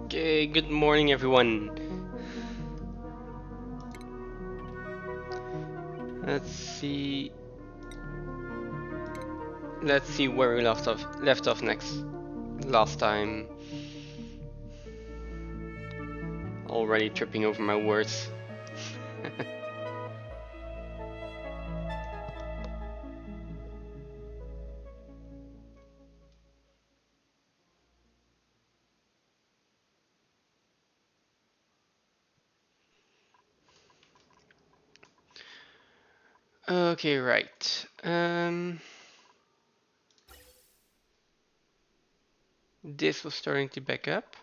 Okay, good morning everyone. Let's see let's see where we left off next last time. Already tripping over my words. Okay, right. This was starting to back up,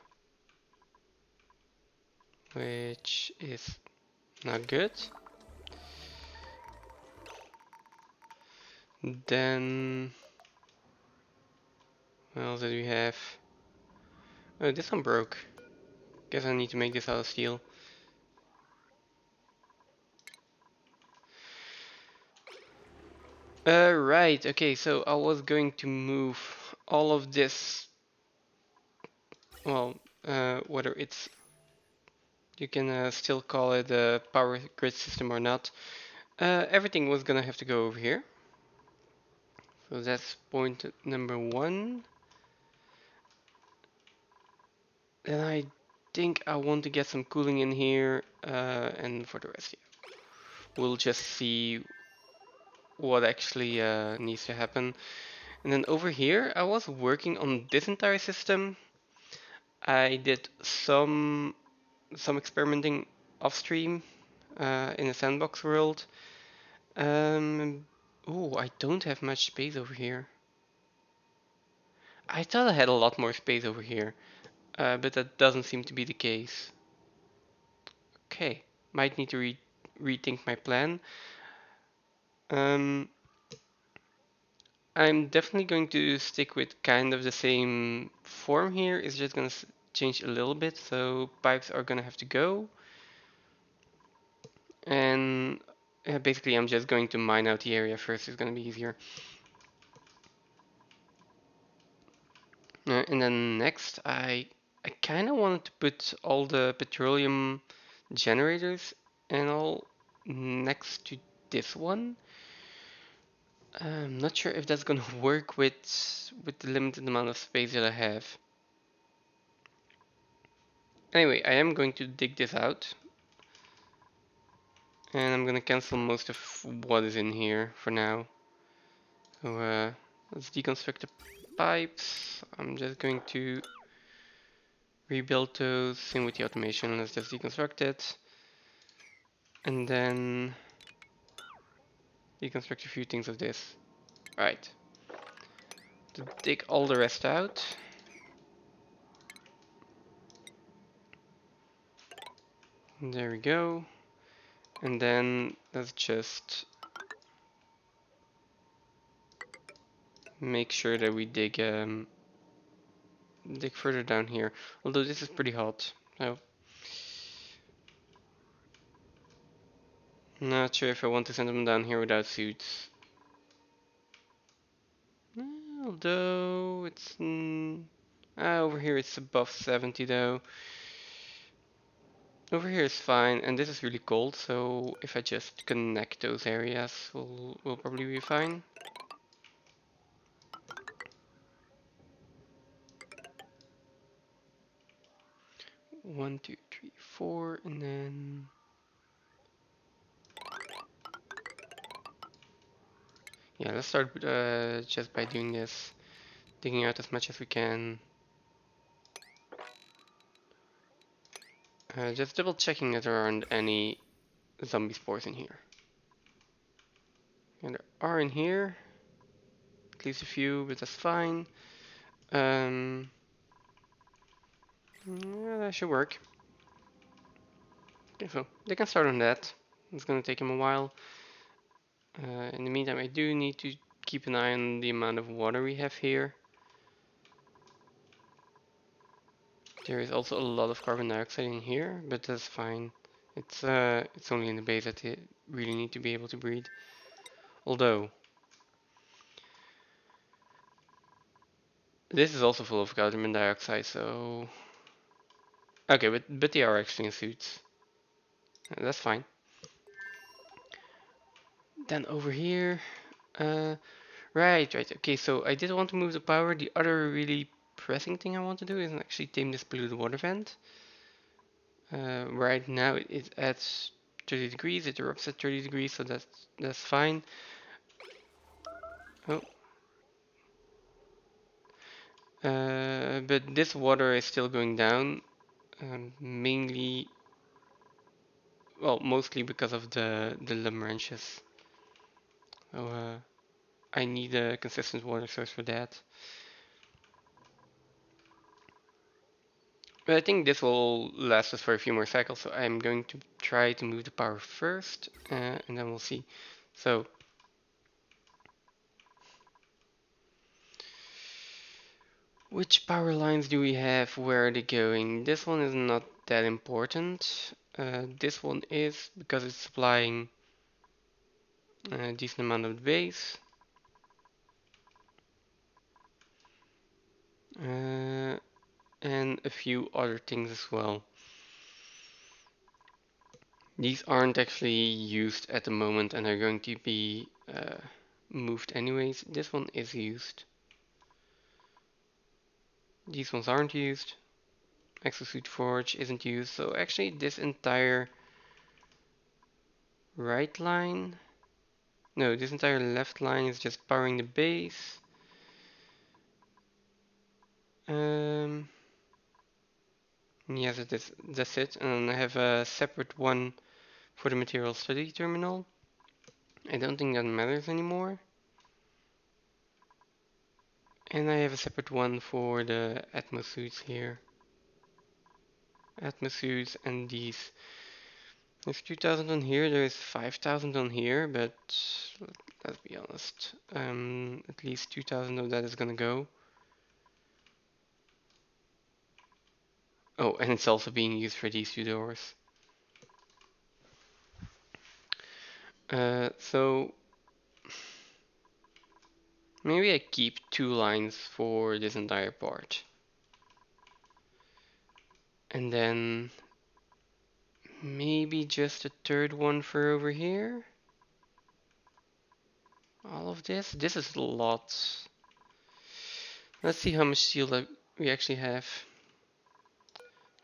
which is not good. Then what else did we have? Oh, this one broke. Guess I need to make this out of steel. Right, okay, so I was going to move all of this, well, whether it's, you can still call it a power grid system or not, everything was gonna have to go over here. So that's point number one. Then I think I want to get some cooling in here, and for the rest, yeah, we'll just see what actually needs to happen. And then over here, I was working on this entire system. I did some experimenting off stream in a sandbox world. Oh, I don't have much space over here. I thought I had a lot more space over here, but that doesn't seem to be the case. Okay, might need to rethink my plan. Um, I'm definitely going to stick with kind of the same form here. It's just going to change a little bit. So pipes are going to have to go. And basically I'm just going to mine out the area first. It's going to be easier. And then next, I kind of wanted to put all the petroleum generators and all next to this one. I'm not sure if that's gonna work with the limited amount of space that I have. Anyway, I am going to dig this out, and I'm gonna cancel most of what is in here for now. So let's deconstruct the pipes. I'm just going to rebuild those. Same with the automation. Let's just deconstruct it, and then deconstruct a few things of this. Right. To dig all the rest out. There we go. And then let's just make sure that we dig further down here. Although this is pretty hot. So not sure if I want to send them down here without suits. Although it's over here it's above 70 though. Over here is fine, and this is really cold, so if I just connect those areas, we'll probably be fine. One, two, three, four, and then yeah, let's start just by doing this, digging out as much as we can. Just double checking that there aren't any zombie spores in here. And there are in here, at least a few, but that's fine. Yeah, that should work. Okay, so they can start on that. It's gonna take them a while. In the meantime, I do need to keep an eye on the amount of water we have here. There is also a lot of carbon dioxide in here, but that's fine. It's only in the base that they really need to be able to breathe. Although this is also full of carbon dioxide, so okay, but they are actually in suits. That's fine. Then over here, uh, right. Okay, so I did want to move the power. The other really pressing thing I want to do is actually tame this polluted water vent. Right now it is at 30 degrees. It erupts at 30 degrees, so that's fine. Oh, but this water is still going down, mainly, well, mostly because of the lum wrenches. So I need a consistent water source for that. But I think this will last us for a few more cycles, so I'm going to try to move the power first, and then we'll see. So which power lines do we have? Where are they going? This one is not that important. This one is because it's supplying a decent amount of the base. And a few other things as well. These aren't actually used at the moment and are going to be moved anyways. This one is used. These ones aren't used. Exosuit Forge isn't used. So actually this entire right line, no, this entire left line is just powering the base. Yes, that's it. And I have a separate one for the material study terminal. I don't think that matters anymore. And I have a separate one for the atmosuits here. Atmosuits and these. There's 2000 on here, there's 5000 on here, but let's be honest. At least 2000 of that is gonna go. Oh, and it's also being used for these two doors. So Maybe I keep 2 lines for this entire part. And then maybe just a third one for over here. All of this. This is a lot. Let's see how much steel that we actually have.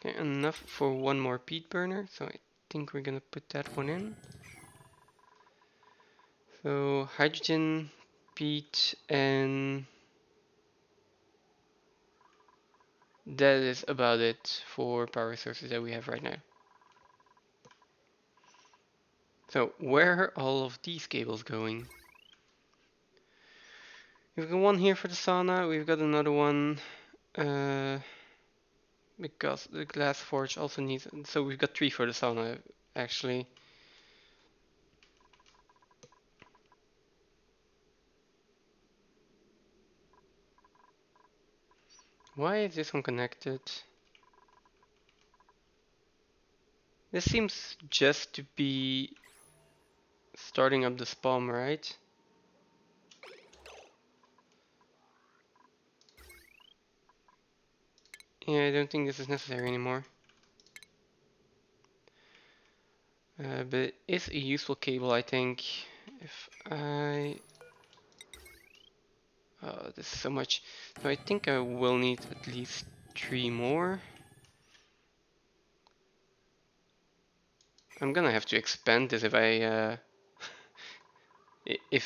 Okay, enough for one more peat burner. So I think we're gonna put that one in. So hydrogen, peat, and that is about it for power sources that we have right now. So where are all of these cables going? We've got one here for the sauna, we've got another one because the glass forge also needs, so we've got 3 for the sauna actually. Why is this one connected? This seems just to be starting up the spawn, right? Yeah, I don't think this is necessary anymore. But it is a useful cable, I think. If I... Oh, this is so much. So I think I will need at least 3 more. I'm gonna have to expand this if I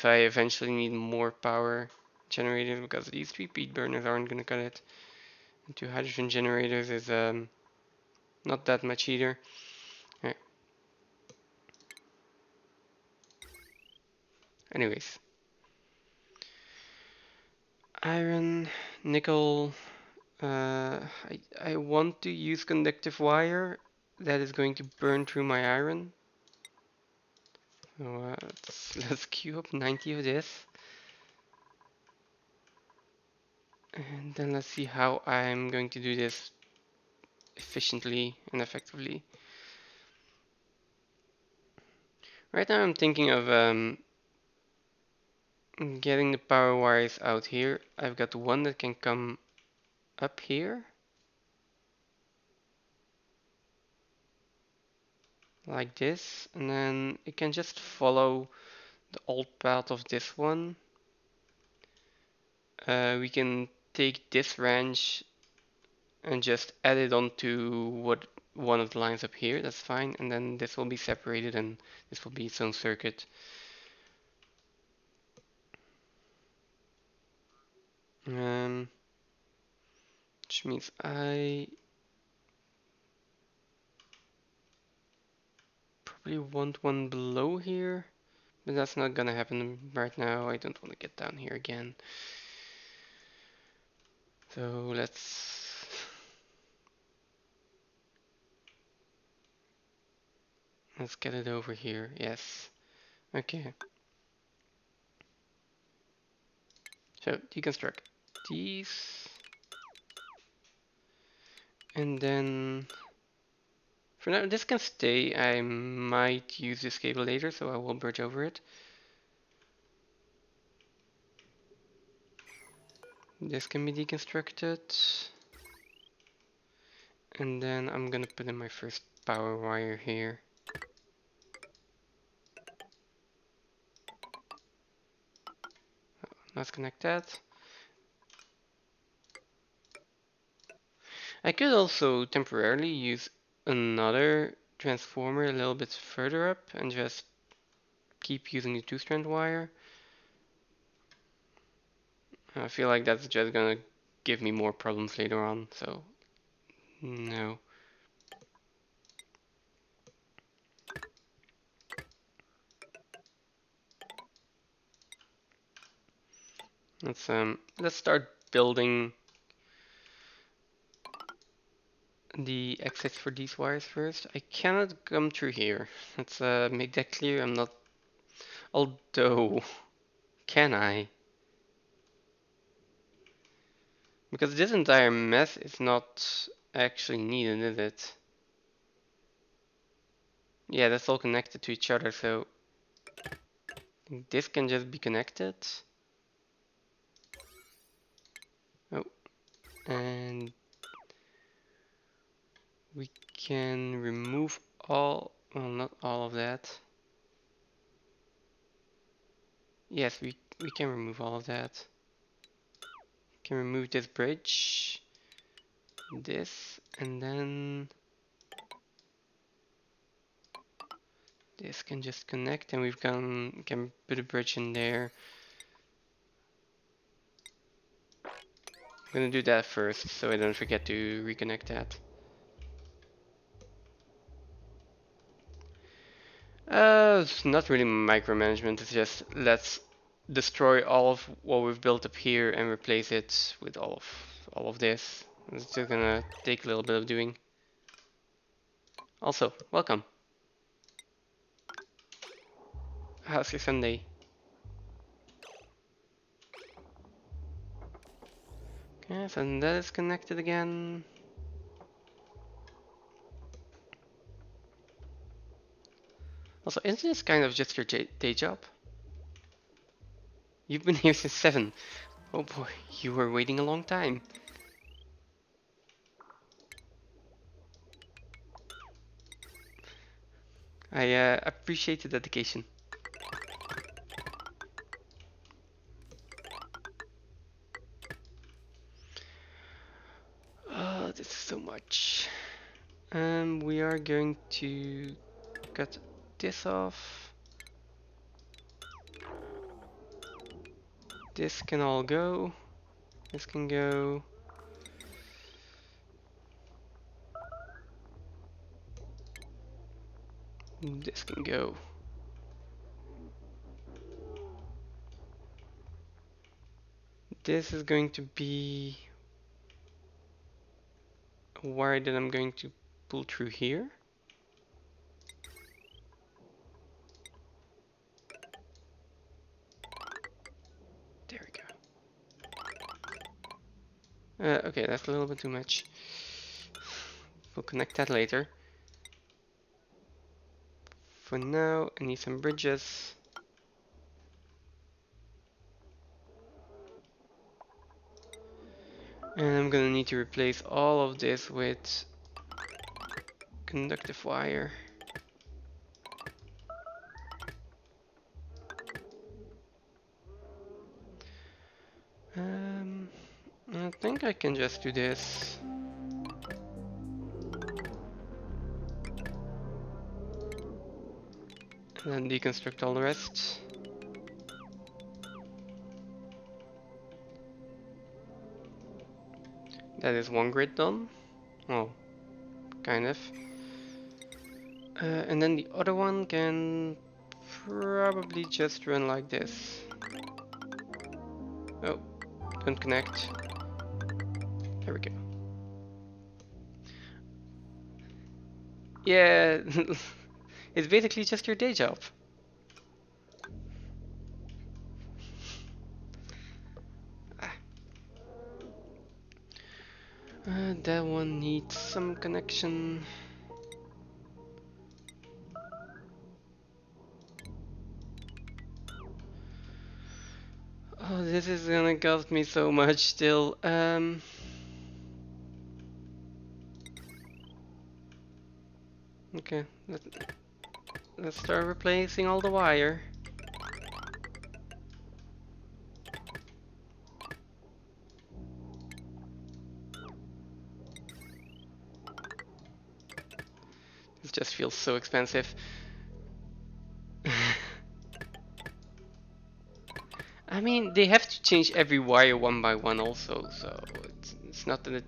eventually need more power generators, because these 3 peat burners aren't gonna cut it. And 2 hydrogen generators is not that much either. Right. Anyways, iron, nickel. I want to use conductive wire that is going to burn through my iron. So let's queue up 90 of this. And then let's see how I'm going to do this efficiently and effectively. Right now I'm thinking of getting the power wires out here. I've got one that can come up here. Like this. And then it can just follow the old path of this one. We can take this wrench and just add it onto one of the lines up here. That's fine. And then this will be separated and this will be its own circuit. Which means I probably want one below here, but that's not gonna happen right now. I don't want to get down here again. So let's get it over here. Yes. Okay. So deconstruct these, and then for now this can stay. I might use this cable later, so I will bridge over it. This can be deconstructed. And then I'm gonna put in my first power wire here. Let's connect that. I could also temporarily use another transformer a little bit further up and just keep using the 2-strand wire. I feel like that's just gonna give me more problems later on, so no. Let's start building the exits for these wires first. I cannot come through here. Let's make that clear. I'm not. Although, can I? Because this entire mess is not actually needed, is it? Yeah, that's all connected to each other, so this can just be connected. And we can remove all, well, not all of that. Yes, we can remove all of that. Can remove this bridge, this, and then this can just connect, and we've can put a bridge in there. I'm gonna do that first, so I don't forget to reconnect that. It's not really micromanagement, it's just let's destroy all of what we've built up here and replace it with all of this. It's just gonna take a little bit of doing. Also, welcome. How's your Sunday? Okay, so that is connected again. Also, isn't this kind of just your day job? You've been here since 7. Oh boy, you were waiting a long time. I appreciate the dedication. Oh, this is so much. We are going to cut this off. This can all go. This can go. This can go. This is going to be a wire that I'm going to pull through here. There we go. Okay, that's a little bit too much. We'll connect that later. For now, I need some bridges. And I'm gonna need to replace all of this with conductive wire. I think I can just do this. And then deconstruct all the rest. That is one grid done. Well, kind of. And then the other one can probably just run like this. Oh, don't connect. There we go. Yeah, it's basically just your day job. That one needs some connection. Oh, this is gonna cost me so much still. Okay, let's start replacing all the wire. This just feels so expensive. I mean, they have to change every wire one by one also, so it's not that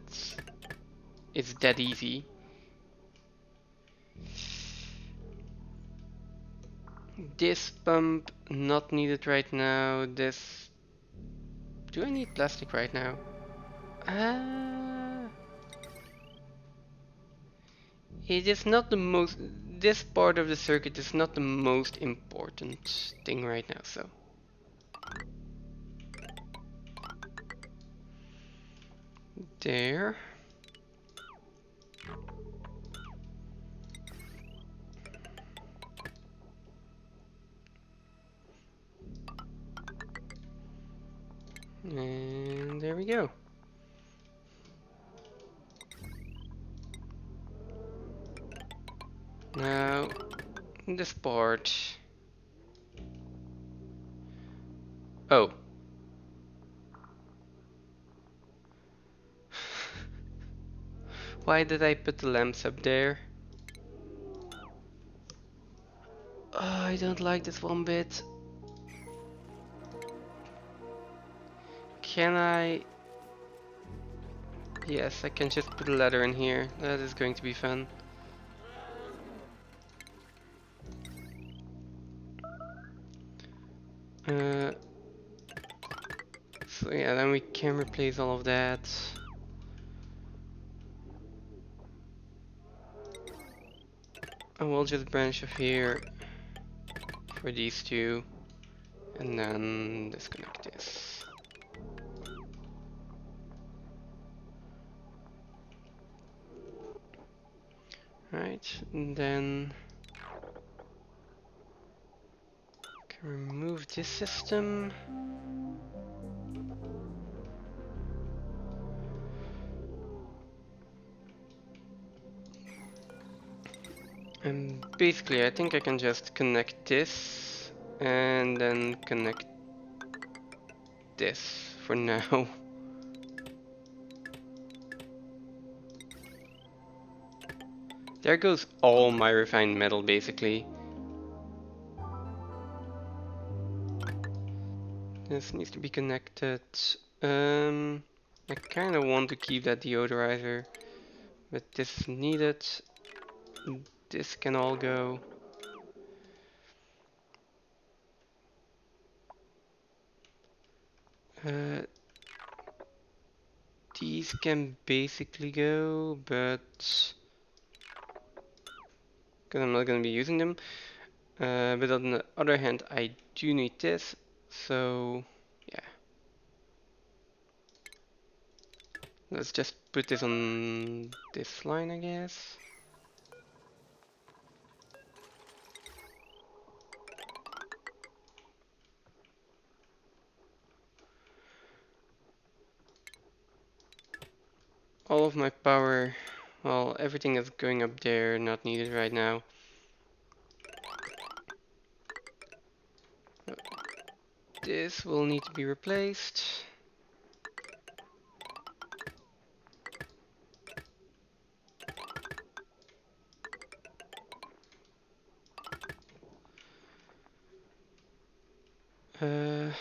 it's that easy. This pump not needed right now. This, do I need plastic right now? It is not the most. This part of the circuit is not the most important thing right now, so. There. And there we go. Now, this part. Oh. Why did I put the lamps up there? Oh, I don't like this one bit. Can I? Yes, I can just put a ladder in here. That is going to be fun. Uh, so yeah, then we can replace all of that. And we'll just branch off here for these two. And then disconnect this. Right, and then can remove this system. And basically, I think I can just connect this and then connect this for now. There goes all my refined metal, basically. This needs to be connected. I kind of want to keep that deodorizer, but this is needed. This can all go. Uh, these can basically go, but because I'm not going to be using them. But on the other hand, I do need this, so yeah. Let's just put this on this line, I guess. All of my power, well, everything is going up there, not needed right now. This will need to be replaced. Uh,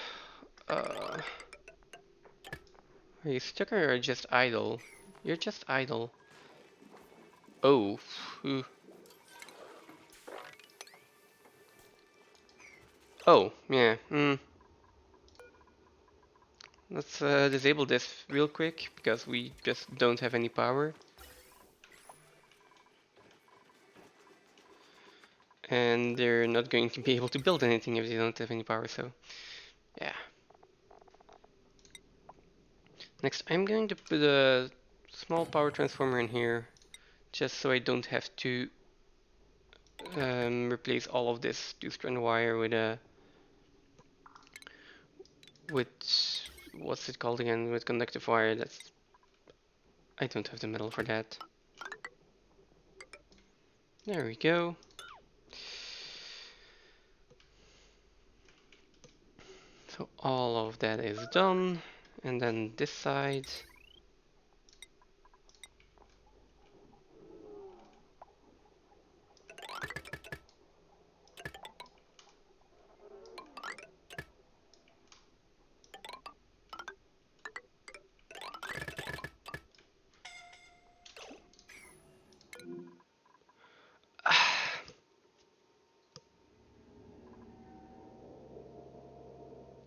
are you stuck or just idle? You're just idle. Oh, phew. Oh, yeah. Let's disable this real quick because we just don't have any power. And they're not going to be able to build anything if they don't have any power, so yeah. Next, I'm going to put a small power transformer in here, just so I don't have to replace all of this two-strand wire with a with what's it called again? With conductive wire. That's I don't have the metal for that. There we go. So all of that is done, and then this side.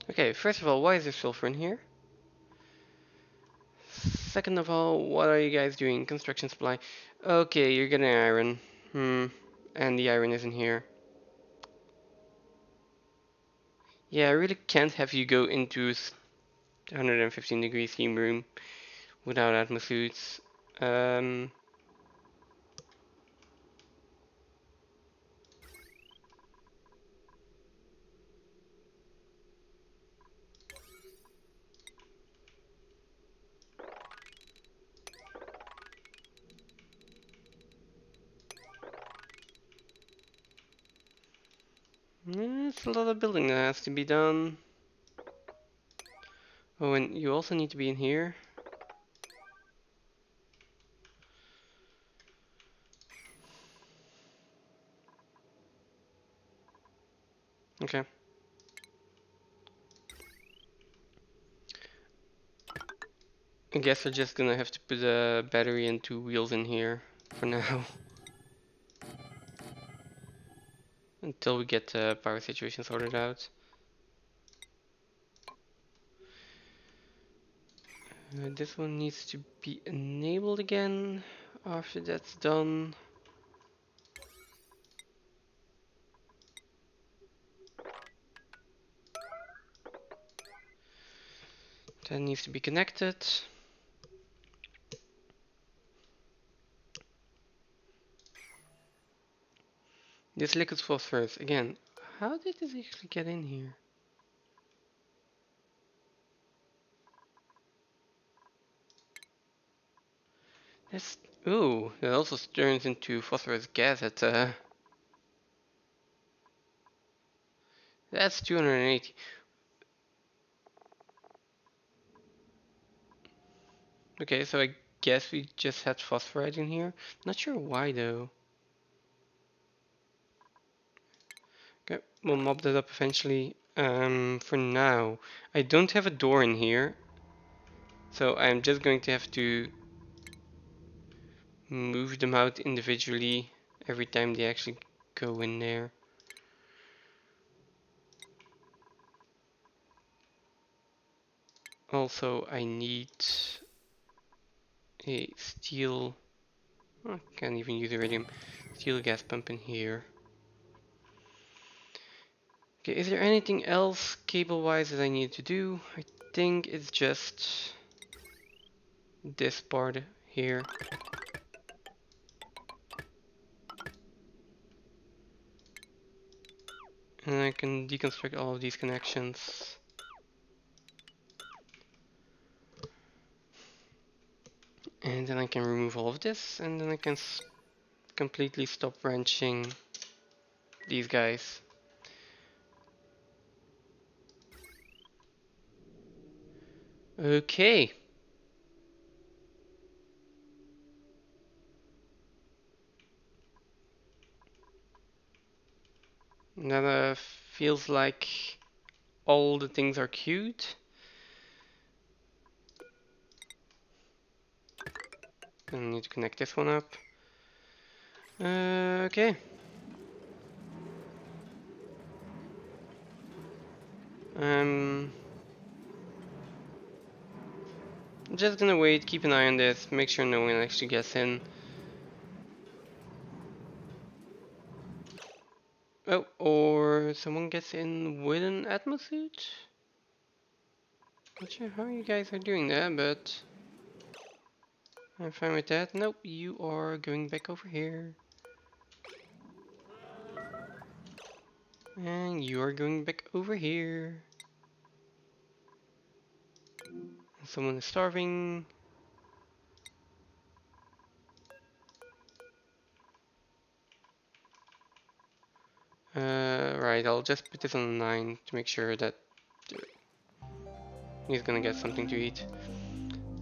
Okay, first of all, why is there sulfur in here? Second of all, what are you guys doing? Construction supply. Okay, you're getting iron. And the iron isn't here. Yeah, I really can't have you go into 115 degree steam room without atmo suits. It's a lot of building that has to be done. Oh, and you also need to be in here. Okay. I guess we're just gonna have to put a battery and 2 wheels in here for now. Until we get the power situation sorted out. This one needs to be enabled again after that's done. That needs to be connected. This liquid phosphorus, again, how did this actually get in here? That's, ooh, that also turns into phosphorus gas at, that's 280. Okay, so I guess we just had phosphorite in here. Not sure why though. Okay, we'll mop that up eventually. For now, I don't have a door in here, so I'm just going to have to move them out individually every time they actually go in there. Also, I need a steel, oh, can't even use iridium, steel gas pump in here. Okay, is there anything else cable-wise that I need to do? I think it's just this part here. And I can deconstruct all of these connections. And then I can remove all of this, and then I can completely stop wrenching these guys. Okay. That feels like all the things are queued. I need to connect this one up. Okay. I'm just gonna wait, keep an eye on this, make sure no one actually gets in. Oh, or someone gets in with an atmosuit? Not sure how you guys are doing that, but I'm fine with that. Nope, you are going back over here. And you are going back over here. Someone is starving. Right, I'll just put this on 9 to make sure that he's gonna get something to eat.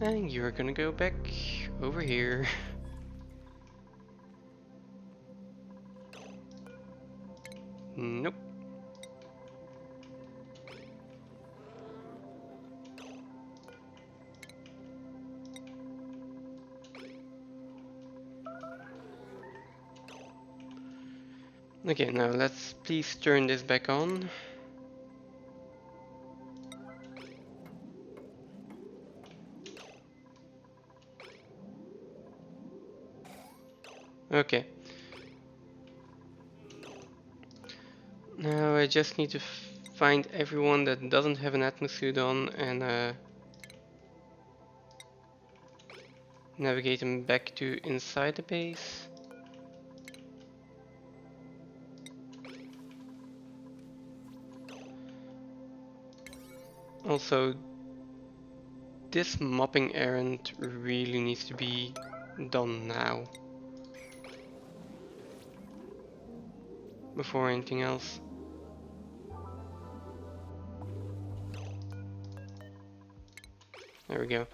And you're gonna go back over here. Nope. Okay, now let's please turn this back on. Okay. Now I just need to find everyone that doesn't have an atmosuit on and navigate them back to inside the base. Also, this mopping errand really needs to be done now. Before anything else. There we go.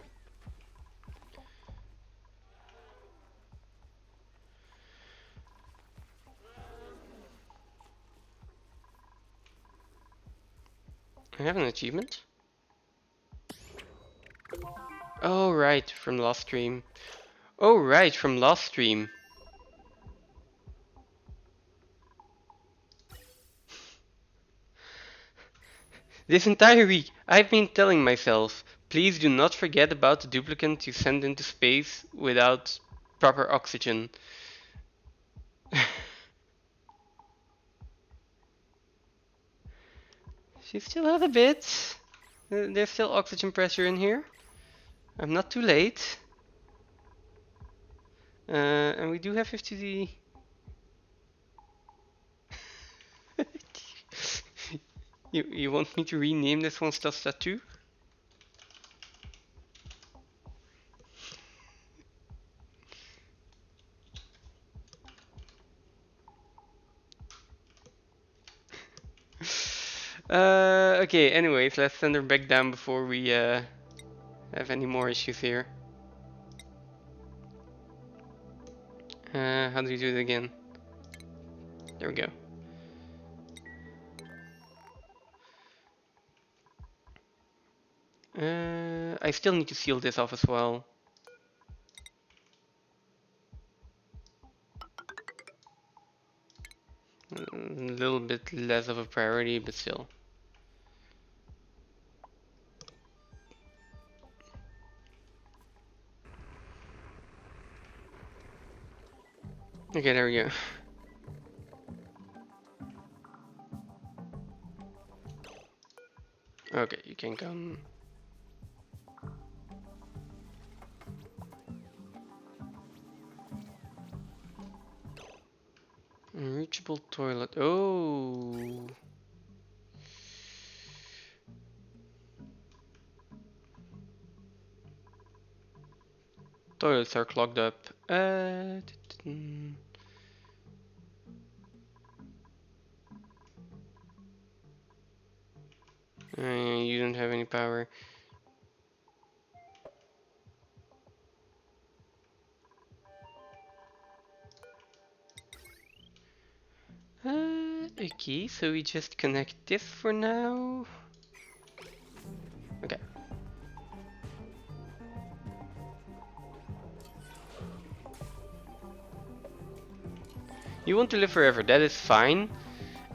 I have an achievement. Oh, right, from last stream. Oh, right, from last stream. This entire week, I've been telling myself, please do not forget about the duplicant you send into space without proper oxygen. She still has a bit. There's still oxygen pressure in here. I'm not too late. And we do have 50. You want me to rename this one Stuff Tattoo? Okay, anyways, let's send her back down before we have any more issues here. How do we do it again? There we go. I still need to seal this off as well. A little bit less of a priority, but still. Okay, there we go. Okay, you can come. Reachable toilet. Oh. Toilets are clogged up. You don't have any power. Okay, so we just connect this for now. Okay. You want to live forever, that is fine.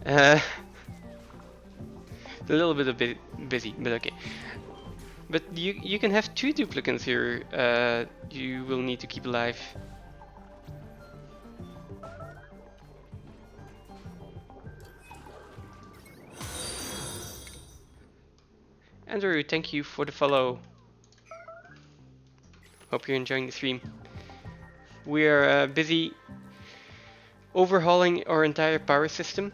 A little bit a bit busy, but okay. But you can have 2 duplicants here. You will need to keep alive. Andrew, thank you for the follow. Hope you're enjoying the stream. We are busy overhauling our entire power system.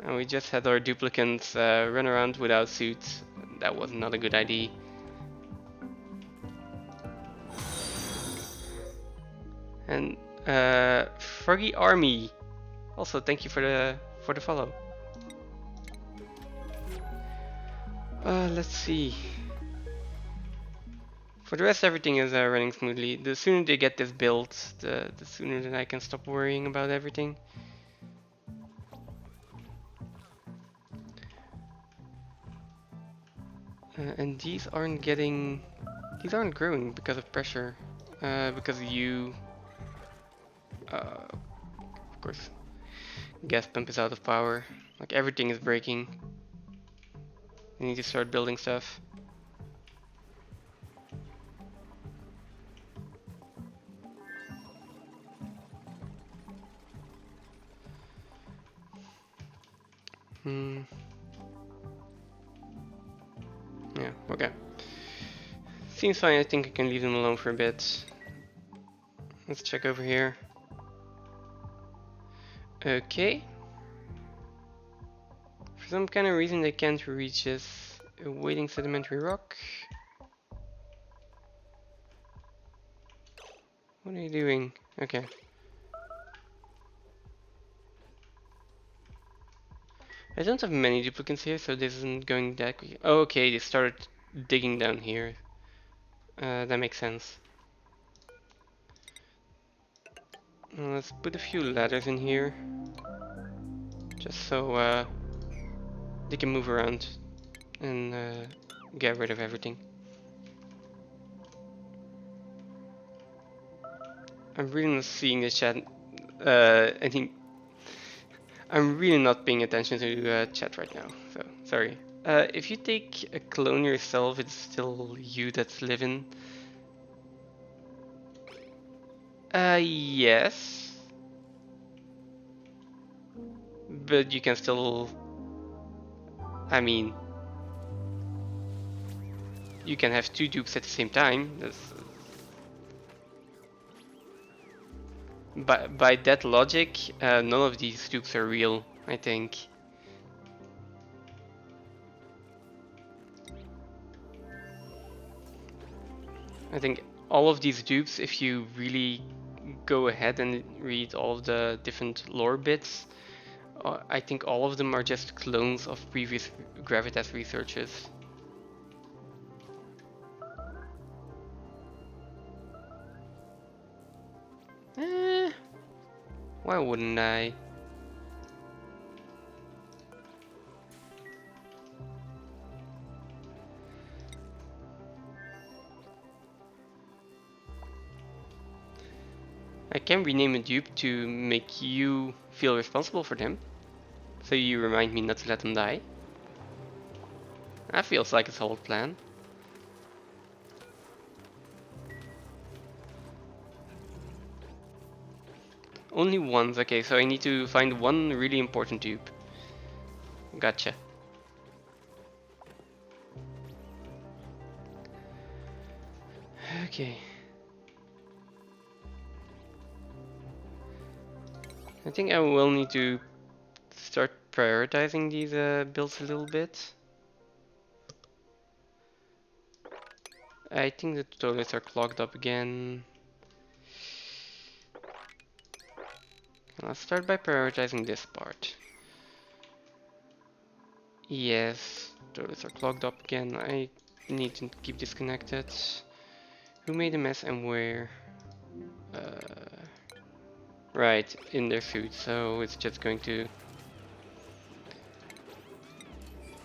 And we just had our duplicants run around without suits. That was not a good idea. And Froggy Army, also thank you for the follow. Let's see. For the rest, everything is running smoothly. The sooner they get this built, the sooner that I can stop worrying about everything. And these aren't growing because of pressure, because you, of course, gas pump is out of power. Like everything is breaking. You need to start building stuff. Yeah, okay. Seems fine, I think I can leave them alone for a bit. Let's check over here. Okay. For some kind of reason they can't reach this waiting sedimentary rock. What are you doing? Okay. I don't have many duplicates here, so this isn't going that quick. Oh, okay, they started digging down here. That makes sense. Let's put a few ladders in here, just so they can move around and get rid of everything. I'm really not seeing the chat. I'm really not paying attention to chat right now, so sorry. If you take a clone yourself, it's still you that's living. Yes. But you can still... I mean... You can have two dupes at the same time. By that logic, none of these dupes are real, I think. I think all of these dupes, if you really go ahead and read all of the different lore bits, I think all of them are just clones of previous Gravitas researchers. Why wouldn't I? I can rename a dupe to make you feel responsible for them. So you remind me not to let them die. That feels like a solid plan. Only once, okay, so I need to find one really important dupe. Gotcha. Okay. I think I will need to start prioritizing these builds a little bit. I think the toilets are clogged up again. Let's start by prioritizing this part. Yes, toilets are clogged up again. I need to keep disconnected. Who made a mess and where? Right, in their food, so it's just going to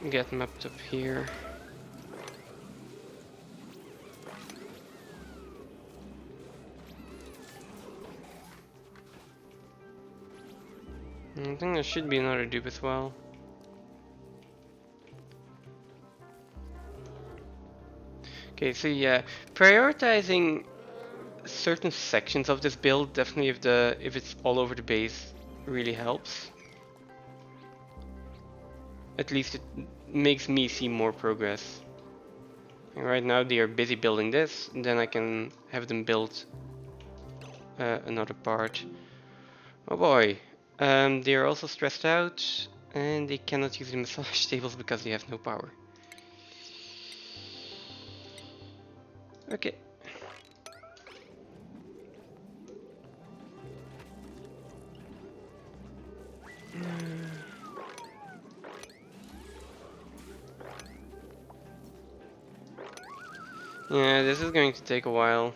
get mapped up here. I think there should be another dupe as well. Okay, so yeah, prioritizing certain sections of this build, definitely if it's all over the base, really helps. At least it makes me see more progress. And right now they are busy building this, and then I can have them build another part. Oh boy, they are also stressed out, and they cannot use the massage tables because they have no power. Okay. Yeah, this is going to take a while.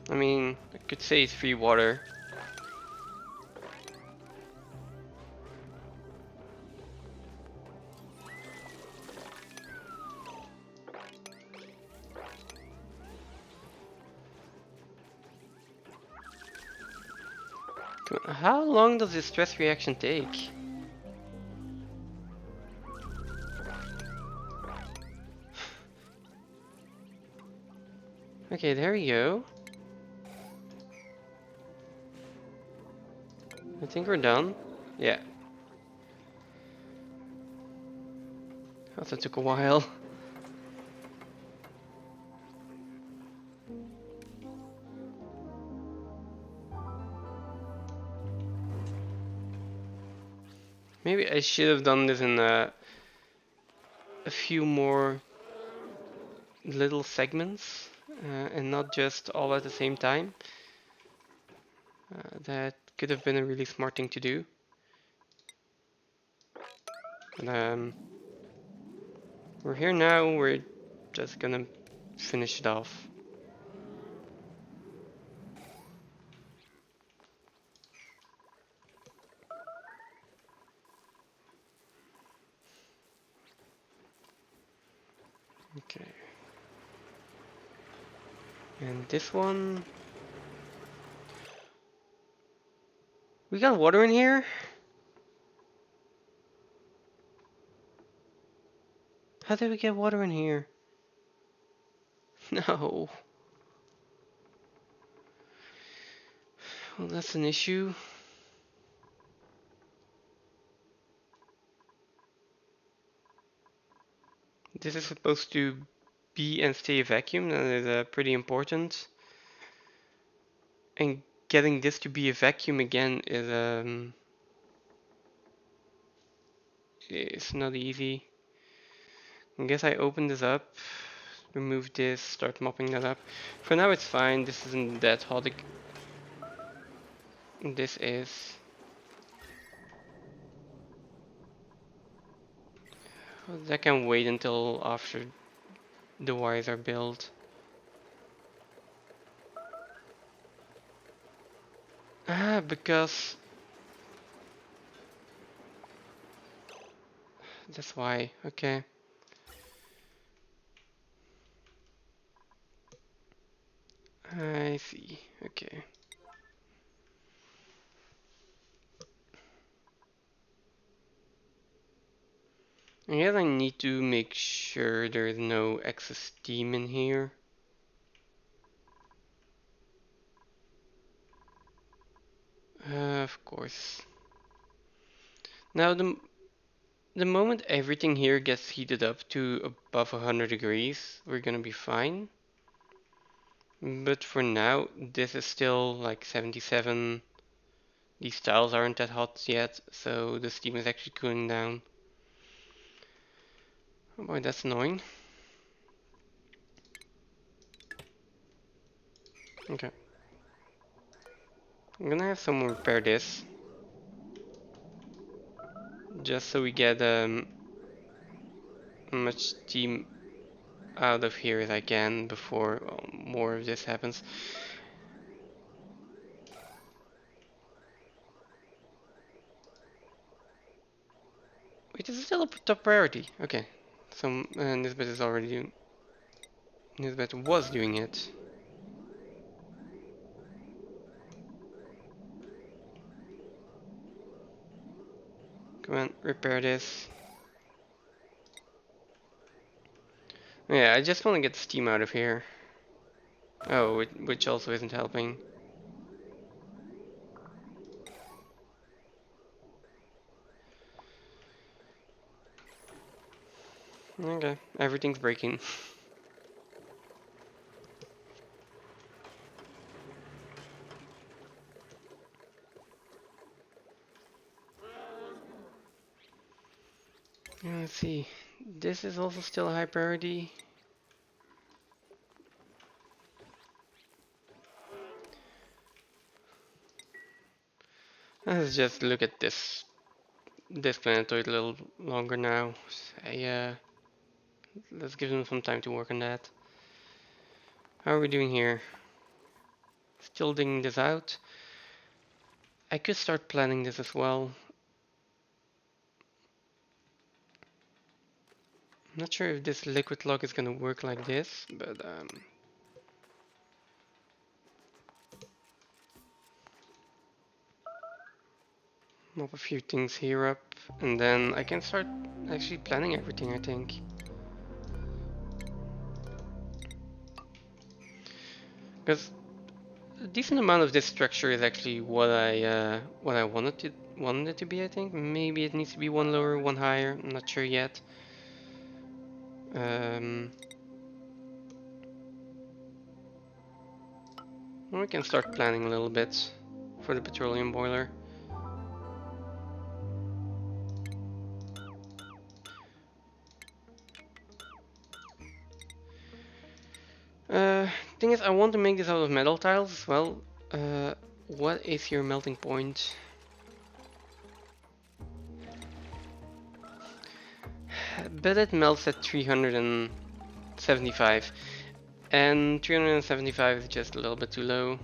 I mean, I could say it's free water. How long does this stress reaction take? Okay, there we go. I think we're done. Yeah. Also took a while. Maybe I should have done this in a few more little segments and not just all at the same time. That could have been a really smart thing to do. But we're here now, we're just gonna finish it off. Okay. And this one... We got water in here? How did we get water in here? No. Well, that's an issue. This is supposed to be and stay a vacuum, that is pretty important. And getting this to be a vacuum again is not easy. I guess I open this up, remove this, start mopping that up. For now it's fine, this isn't that hot. This is. That can wait until after the wires are built. Ah, because that's why. Okay. I see. Okay. I guess I need to make sure there's no excess steam in here. Of course. Now the moment everything here gets heated up to above 100 degrees, we're gonna be fine. But for now, this is still like 77. These tiles aren't that hot yet, so the steam is actually cooling down. Oh boy, that's annoying. Okay. I'm gonna have someone repair this. Just so we get much steam out of here as I can before more of this happens. Wait, is it still a top priority? Okay. So Nisbet is already doing. Nisbet was doing it. Come on, repair this. Yeah, I just want to get the steam out of here. Oh, which also isn't helping. Okay, everything's breaking. Let's see. This is also still a high priority. Let's just look at this planetoid a little longer now. Let's give them some time to work on that. How are we doing here? Still digging this out. I could start planning this as well. I'm not sure if this liquid lock is gonna work like this, but mop a few things here up, and then I can start actually planning everything, I think. Because a decent amount of this structure is actually what I wanted it to be, I think. Maybe it needs to be one lower, one higher, I'm not sure yet. We can start planning a little bit for the petroleum boiler. Thing is, I want to make this out of metal tiles as well. What is your melting point? But it melts at 375. And 375 is just a little bit too low.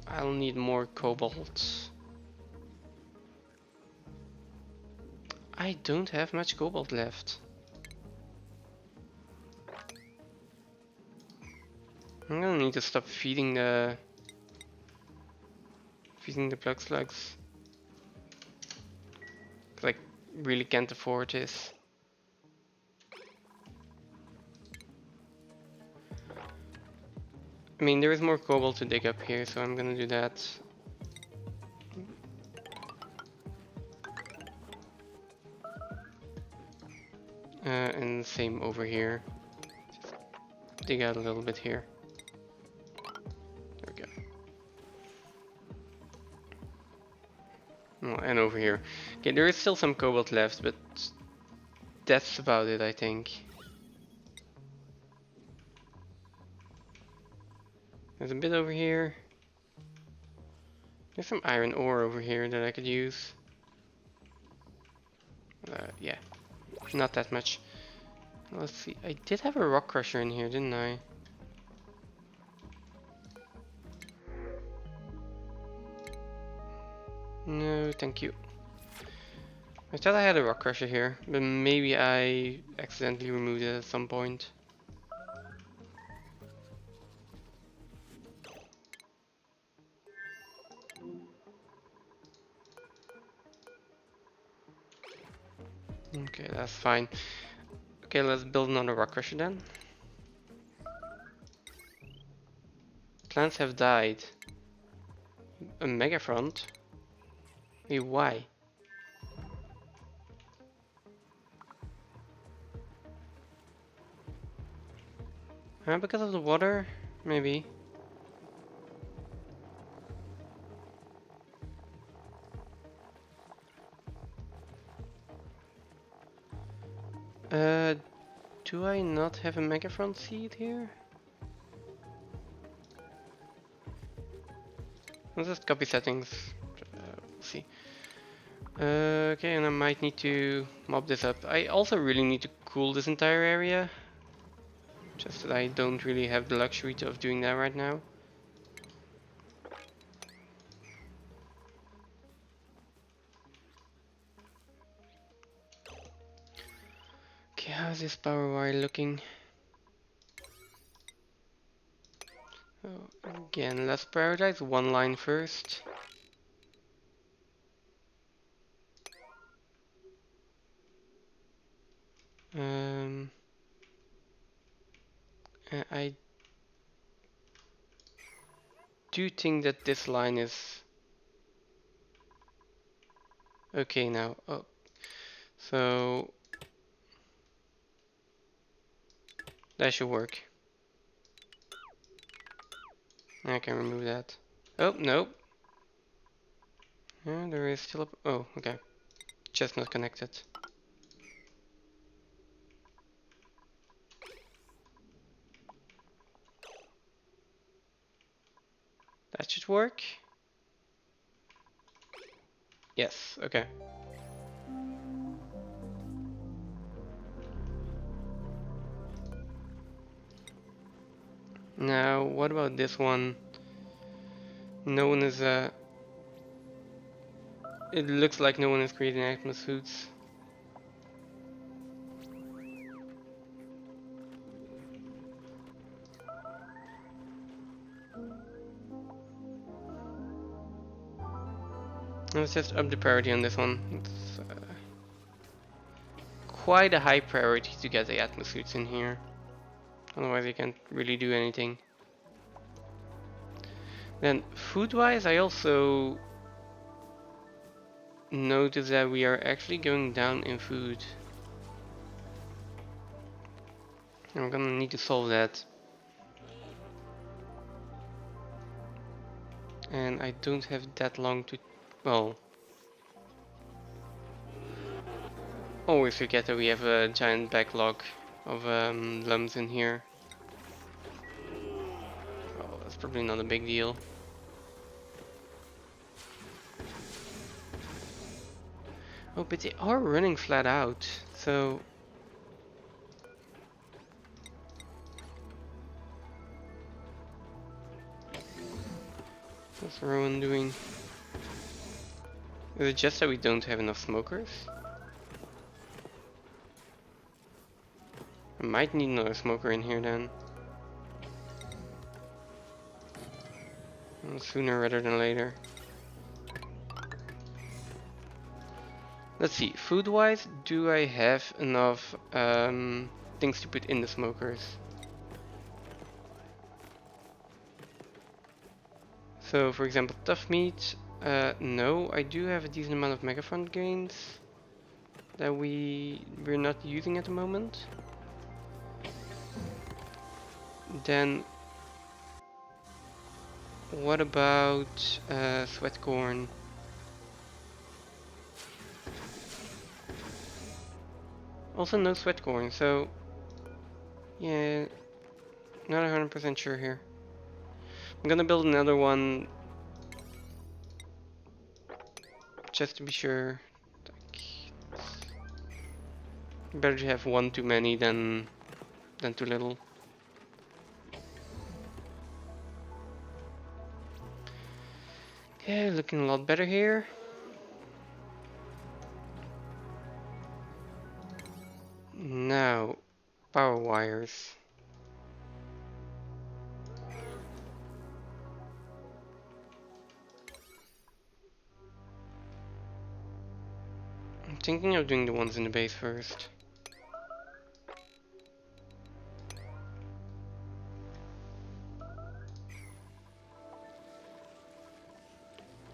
I'll need more cobalt. I don't have much cobalt left. I'm gonna need to stop feeding the plug slugs. 'Cause I really can't afford this. I mean, there is more cobalt to dig up here, so I'm gonna do that. And same over here. Just dig out a little bit here. There we go. Oh, and over here. Okay, there is still some cobalt left, but that's about it, I think. There's a bit over here. There's some iron ore over here that I could use. Yeah, not that much. Let's see, I did have a rock crusher in here, didn't I? No, thank you. I thought I had a rock crusher here, but maybe I accidentally removed it at some point. Okay, that's fine. Okay, let's build another rock crusher then. Plants have died. A mega front? Wait, why? Because of the water? Maybe. Do I not have a mega front seed here? Let's just copy settings. We'll see. Okay, and I might need to mob this up. I also really need to cool this entire area. Just that I don't really have the luxury of doing that right now. Okay, how's this power wire looking? Oh, again, let's prioritize one line first. I do think that this line is okay now. Oh, so that should work. I can remove that. Oh, nope. Yeah, there is still a... Oh, okay. Just not connected. That should work. Yes, okay. Now, what about this one? No one is, it looks like no one is creating Acma suits. Let's just up the priority on this one. It's quite a high priority to get the Atma suits in here. Otherwise you can't really do anything. Then food-wise, I also noticed that we are actually going down in food. I'm gonna need to solve that. And I don't have that long to... Well... Always forget that we have a giant backlog of lumps in here. Oh, that's probably not a big deal. Oh, but they are running flat out, so... What's Rowan doing? Is it just that we don't have enough smokers? I might need another smoker in here then. Sooner rather than later. Let's see, food-wise, do I have enough things to put in the smokers? So, for example, tough meat. No, I do have a decent amount of megaphone gains that we're not using at the moment. Then, what about sweat corn? Also, no sweat corn. So, yeah, not 100% sure here. I'm gonna build another one just to be sure. Better to have one too many than too little. Yeah, looking a lot better here. Now, power wires. I'm thinking of doing the ones in the base first.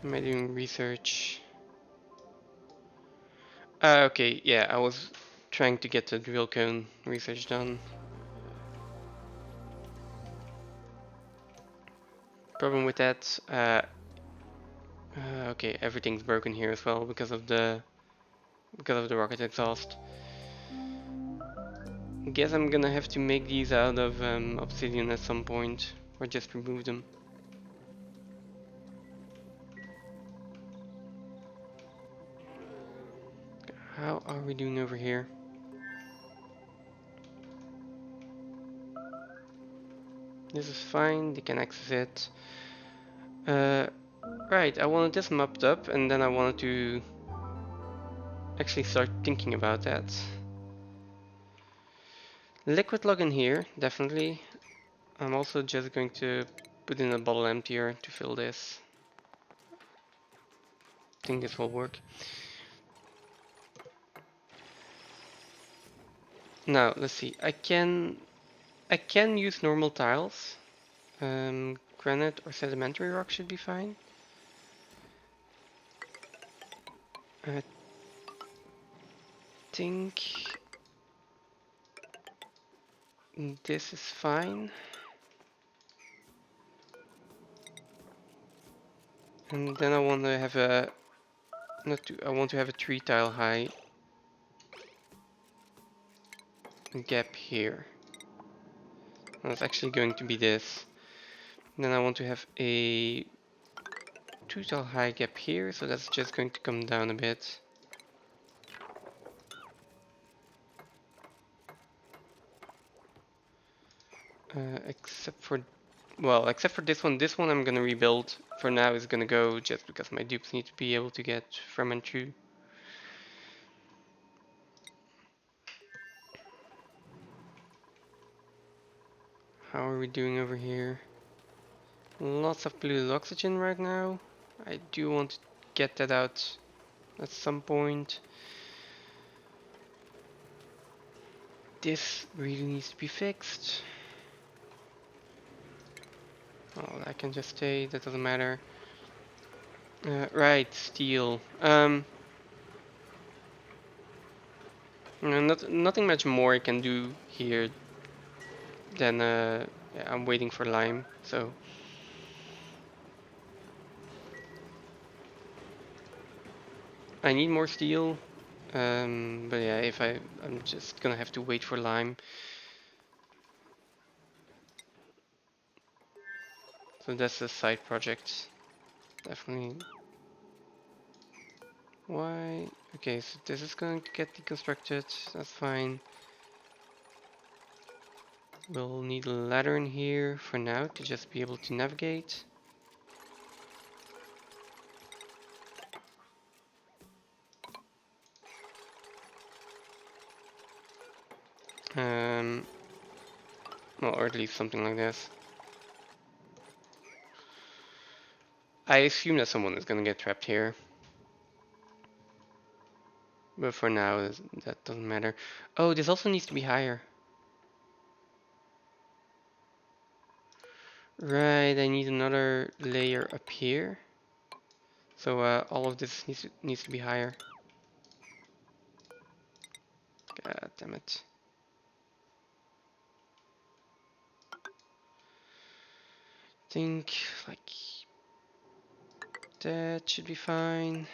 Am I doing research? Okay, yeah, I was trying to get the drill cone research done. Problem with that, okay, everything's broken here as well because of the rocket exhaust. Guess I'm gonna have to make these out of obsidian at some point, or just remove them. How are we doing over here? This is fine, they can access it. Right, I wanted this mapped up and then I wanted to actually start thinking about that. Liquid log in here, definitely. I'm also just going to put in a bottle emptier to fill this. I think this will work. Now, let's see. I can use normal tiles. Granite or sedimentary rock should be fine. I think this is fine. And then I want to have a I want to have a 3 tile high gap here. And it's actually going to be this. And then I want to have a 2 tile high gap here, so that's just going to come down a bit. Except for, well, except for this one I'm gonna rebuild. For now is gonna go just because my dupes need to be able to get from and through. How are we doing over here? Lots of polluted oxygen right now. I do want to get that out at some point. This really needs to be fixed. Oh, that can just stay, that doesn't matter. Right, steel. Nothing much more I can do here than yeah, I'm waiting for lime, so. I need more steel, but yeah, I'm just gonna have to wait for lime. So that's a side project, definitely. Why? Okay, so this is going to get deconstructed. That's fine. We'll need a ladder in here for now to just be able to navigate. Um, well, or at least something like this. I assume that someone is gonna get trapped here. But for now, that doesn't matter. Oh, this also needs to be higher. Right, I need another layer up here. So all of this needs to be higher. God damn it. Think like that should be fine.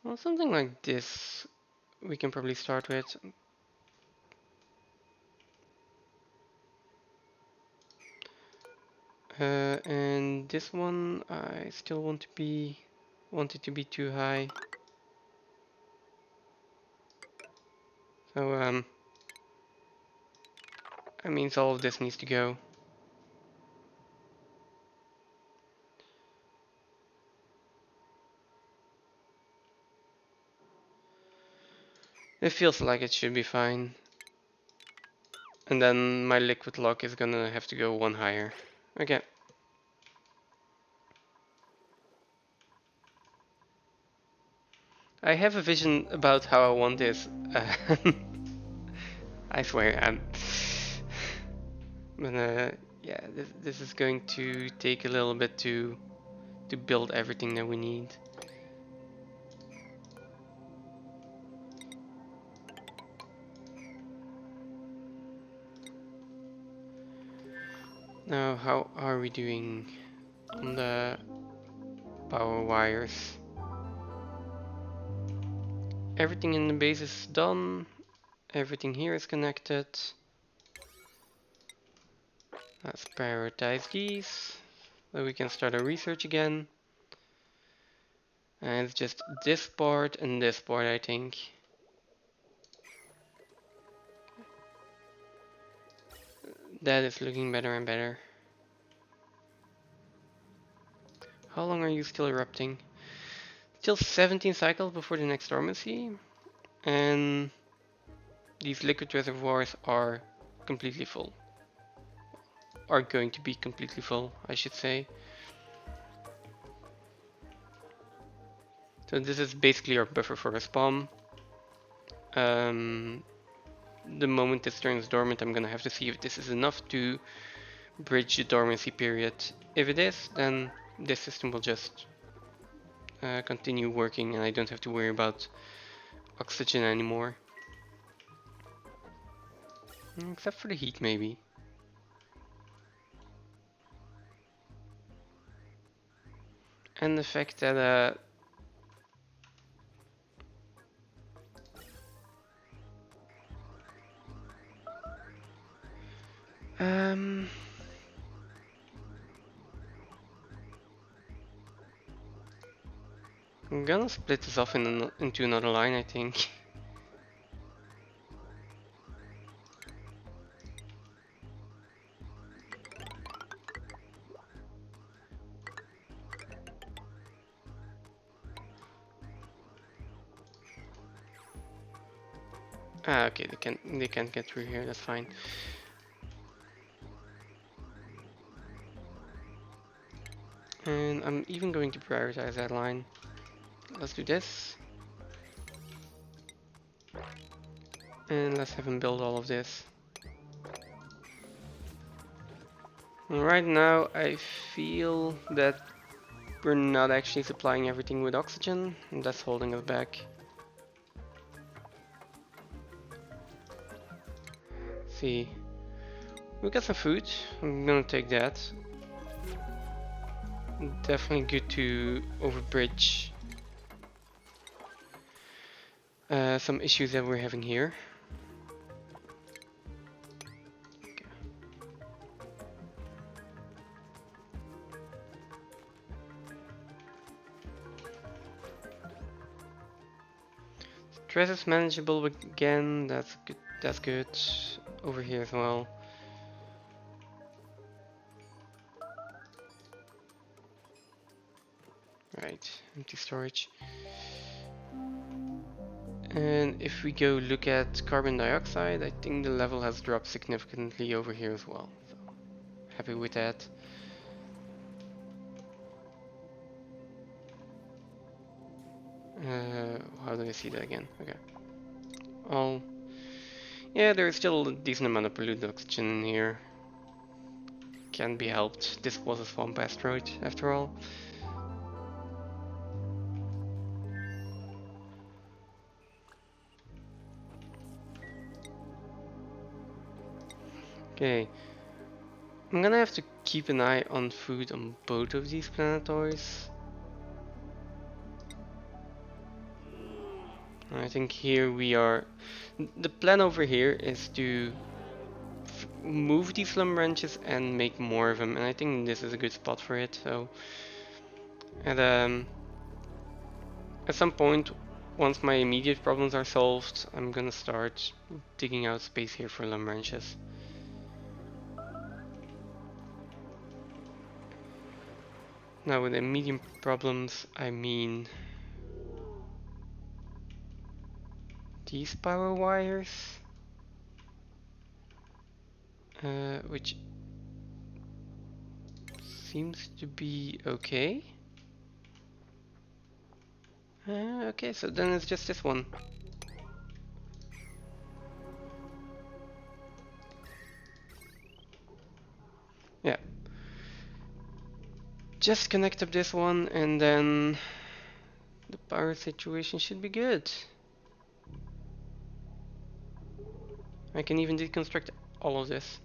Well, something like this we can probably start with. And this one I still want it to be too high. So that means all of this needs to go. It feels like it should be fine. And then my liquid lock is gonna have to go one higher. Okay. I have a vision about how I want this. I swear. But yeah, this is going to take a little bit to build everything that we need. Now, how are we doing on the power wires? Everything in the base is done. Everything here is connected. Let's prioritize these so we can start our research again. And it's just this part and this part, I think. That is looking better and better. How long are you still erupting? Still 17 cycles before the next dormancy. And these liquid reservoirs are completely full. Are going to be completely full, I should say. So this is basically our buffer for a spawn. The moment this turns dormant, I'm gonna have to see if this is enough to bridge the dormancy period. If it is, then this system will just continue working and I don't have to worry about oxygen anymore. Except for the heat, maybe. And the fact that I'm gonna split this off into another line, I think. Ah, okay, they can't get through here. That's fine. And I'm even going to prioritize that line. Let's do this. And let's have him build all of this. And right now, I feel that we're not actually supplying everything with oxygen, and that's holding us back. See, we got some food. I'm gonna take that. Definitely good to overbridge some issues that we're having here. Okay. Stress is manageable again. That's good. That's good. Over here as well. Right, empty storage. And if we go look at carbon dioxide, I think the level has dropped significantly over here as well. So happy with that. How do I see that again? Okay. All. Yeah, there's still a decent amount of polluted oxygen in here. Can be helped. This was a swamp asteroid, after all. Okay. I'm gonna have to keep an eye on food on both of these planetoids. I think here we are. The plan over here is to move these slum ranches and make more of them, and I think this is a good spot for it. So, at some point, once my immediate problems are solved, I'm gonna start digging out space here for slum ranches. Now, with the medium problems, I mean these power wires, which seems to be okay. Okay, so then it's just this one. Yeah. Just connect up this one and then the power situation should be good. I can even deconstruct all of this.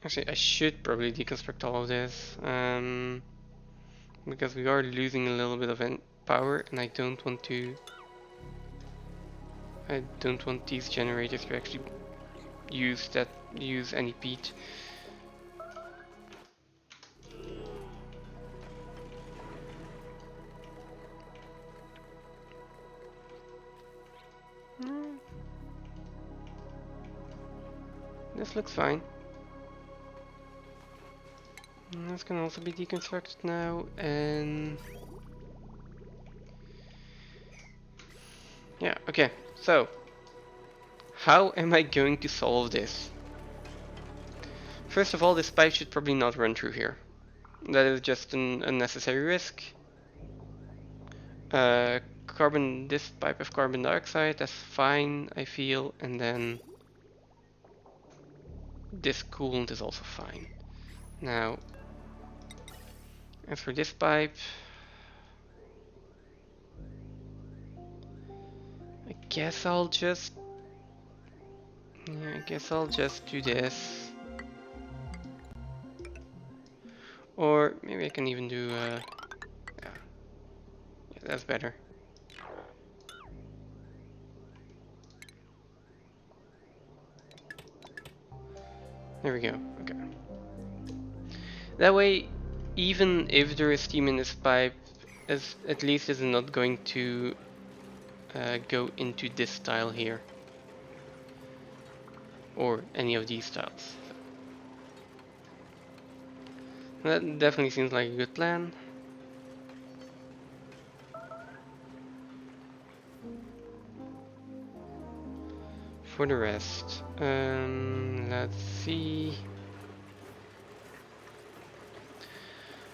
Actually, I should probably deconstruct all of this, because we are losing a little bit of power, and I don't want these generators to actually use any peat. This looks fine. This can also be deconstructed now, and yeah, okay. So, how am I going to solve this? First of all, this pipe should probably not run through here. That is just an unnecessary risk. This pipe of carbon dioxide, that's fine, I feel, and then this coolant is also fine. Now, as for this pipe, I guess I'll just do this. Or maybe I can even do, yeah, that's better. There we go, okay. That way, even if there is steam in this pipe, at least it's not going to go into this tile here. Or any of these tiles. That definitely seems like a good plan. For the rest, let's see.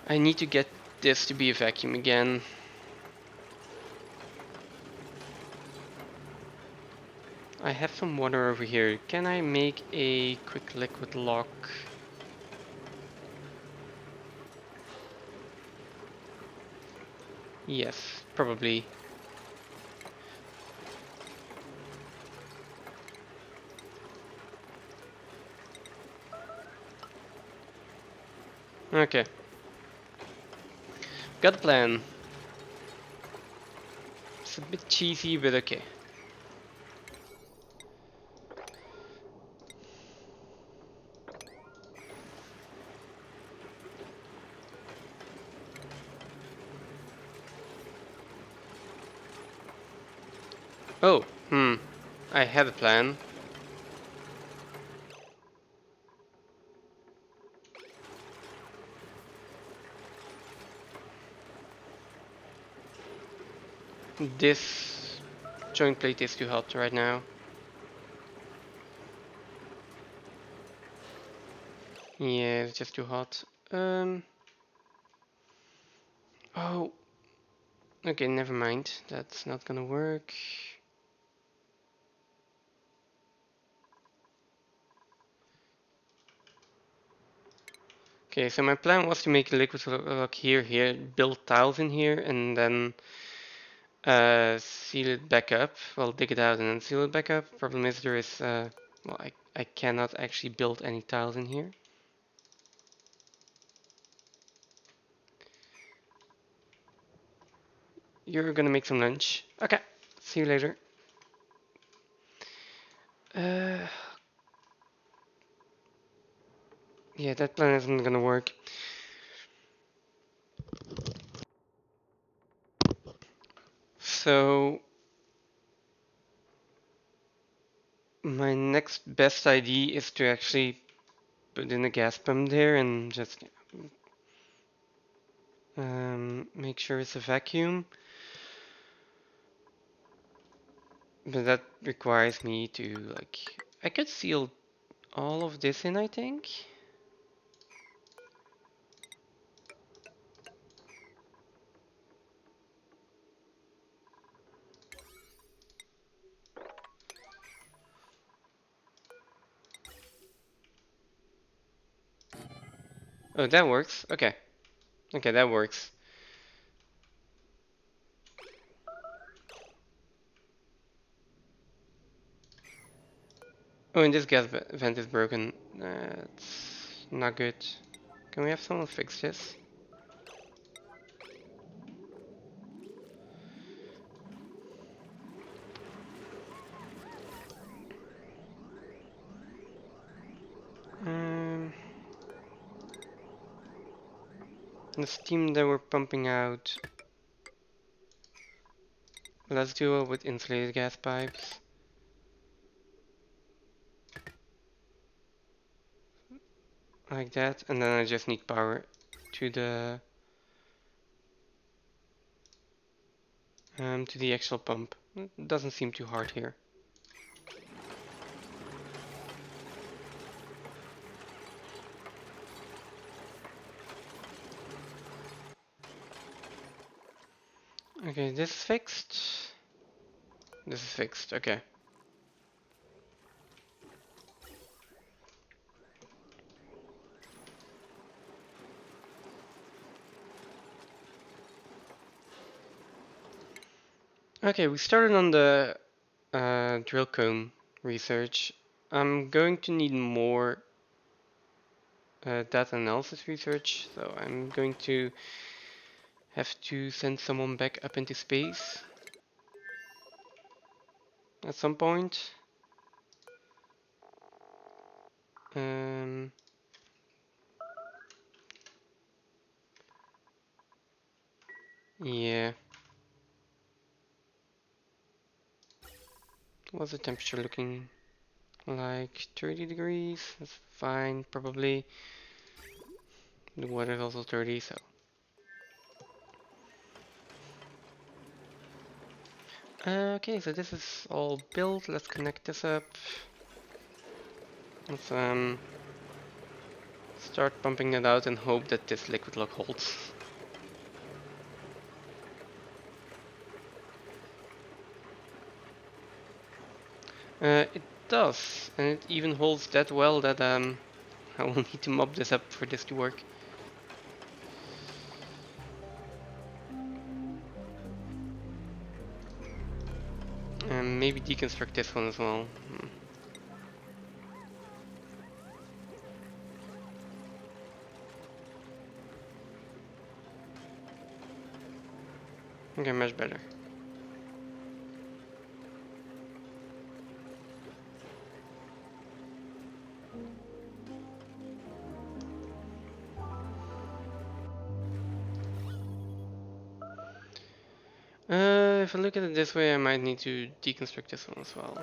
I need to get this to be a vacuum again. I have some water over here. Can I make a quick liquid lock? Yes, probably. Okay. Got a plan. It's a bit cheesy, but okay. Oh, I had a plan. This joint plate is too hot right now. Yeah, it's just too hot. Oh, okay, never mind. That's not gonna work. Okay, so my plan was to make a liquid lock here, build tiles in here, and then seal it back up. Well, dig it out and then seal it back up. Problem is there is, well, I cannot actually build any tiles in here. You're gonna make some lunch. Okay, see you later. Uh, yeah, that plan isn't gonna work. So my next best idea is to actually put in a gas pump there and just make sure it's a vacuum. But that requires me to like, I could seal all of this in, I think. Oh, that works. Okay. Okay, that works. Oh, and this gas vent is broken. That's not good. Can we have someone fix this? Um, the steam that we're pumping out. Let's do it with insulated gas pipes. Like that, and then I just need power to the actual pump. It doesn't seem too hard here. Okay, this is fixed. This is fixed, okay. Okay, we started on the drill comb research. I'm going to need more data analysis research, so I'm going to have to send someone back up into space at some point. Um, yeah. What's the temperature looking like? 30 degrees? That's fine, probably. The weather is also 30, so. Okay, so this is all built. Let's connect this up. Let's start pumping it out and hope that this liquid lock holds. It does, and it even holds that well that I will need to mop this up for this to work. And maybe deconstruct this one as well. Okay, much better. If I look at it this way, I might need to deconstruct this one as well.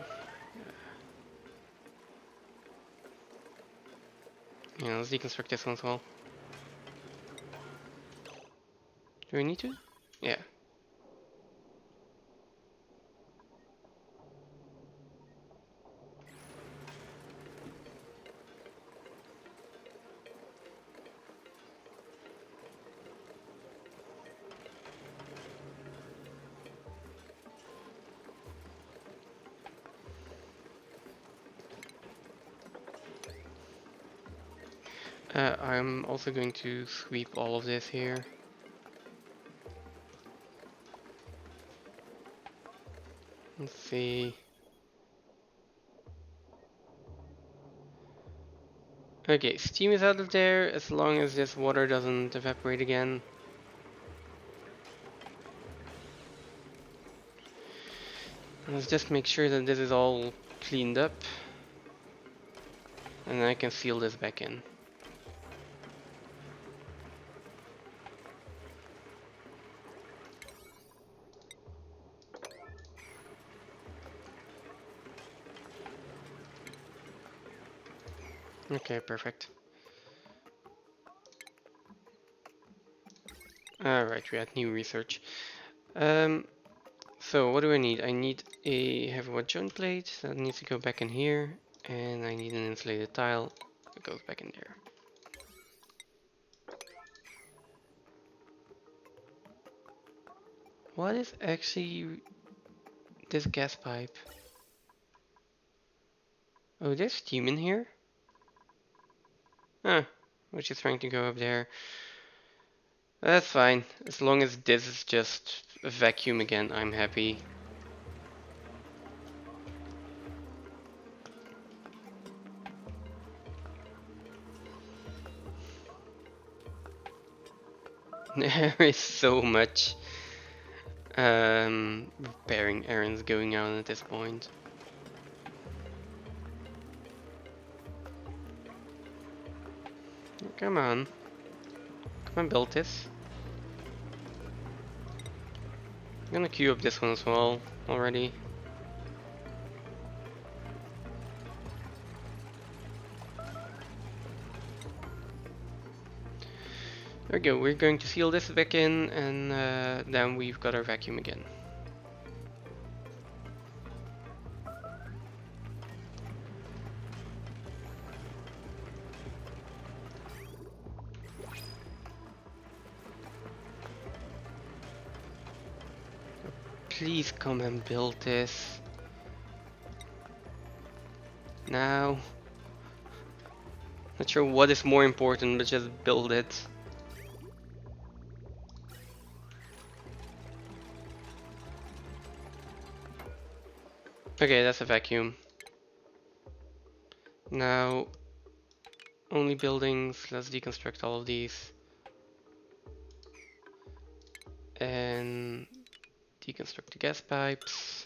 Yeah, let's deconstruct this one as well. Do we need to? Yeah. I'm also going to sweep all of this here. Let's see. Okay, steam is out of there as long as this water doesn't evaporate again. Let's just make sure that this is all cleaned up. And then I can seal this back in. Okay, perfect. Alright, we had new research. So what do I need? I need a heavy wood joint plate that needs to go back in here, and I need an insulated tile that goes back in there. What is actually this gas pipe? Oh, there's steam in here? Huh, which is trying to go up there. That's fine. As long as this is just a vacuum again, I'm happy. There is so much repairing errands going on at this point. Come on. Come on, build this. I'm gonna queue up this one as well already. There we go, we're going to seal this back in, and then we've got our vacuum again. Please come and build this. Now. Not sure what is more important, but just build it. Okay, that's a vacuum. Now, only buildings. Let's deconstruct all of these. And deconstruct the gas pipes.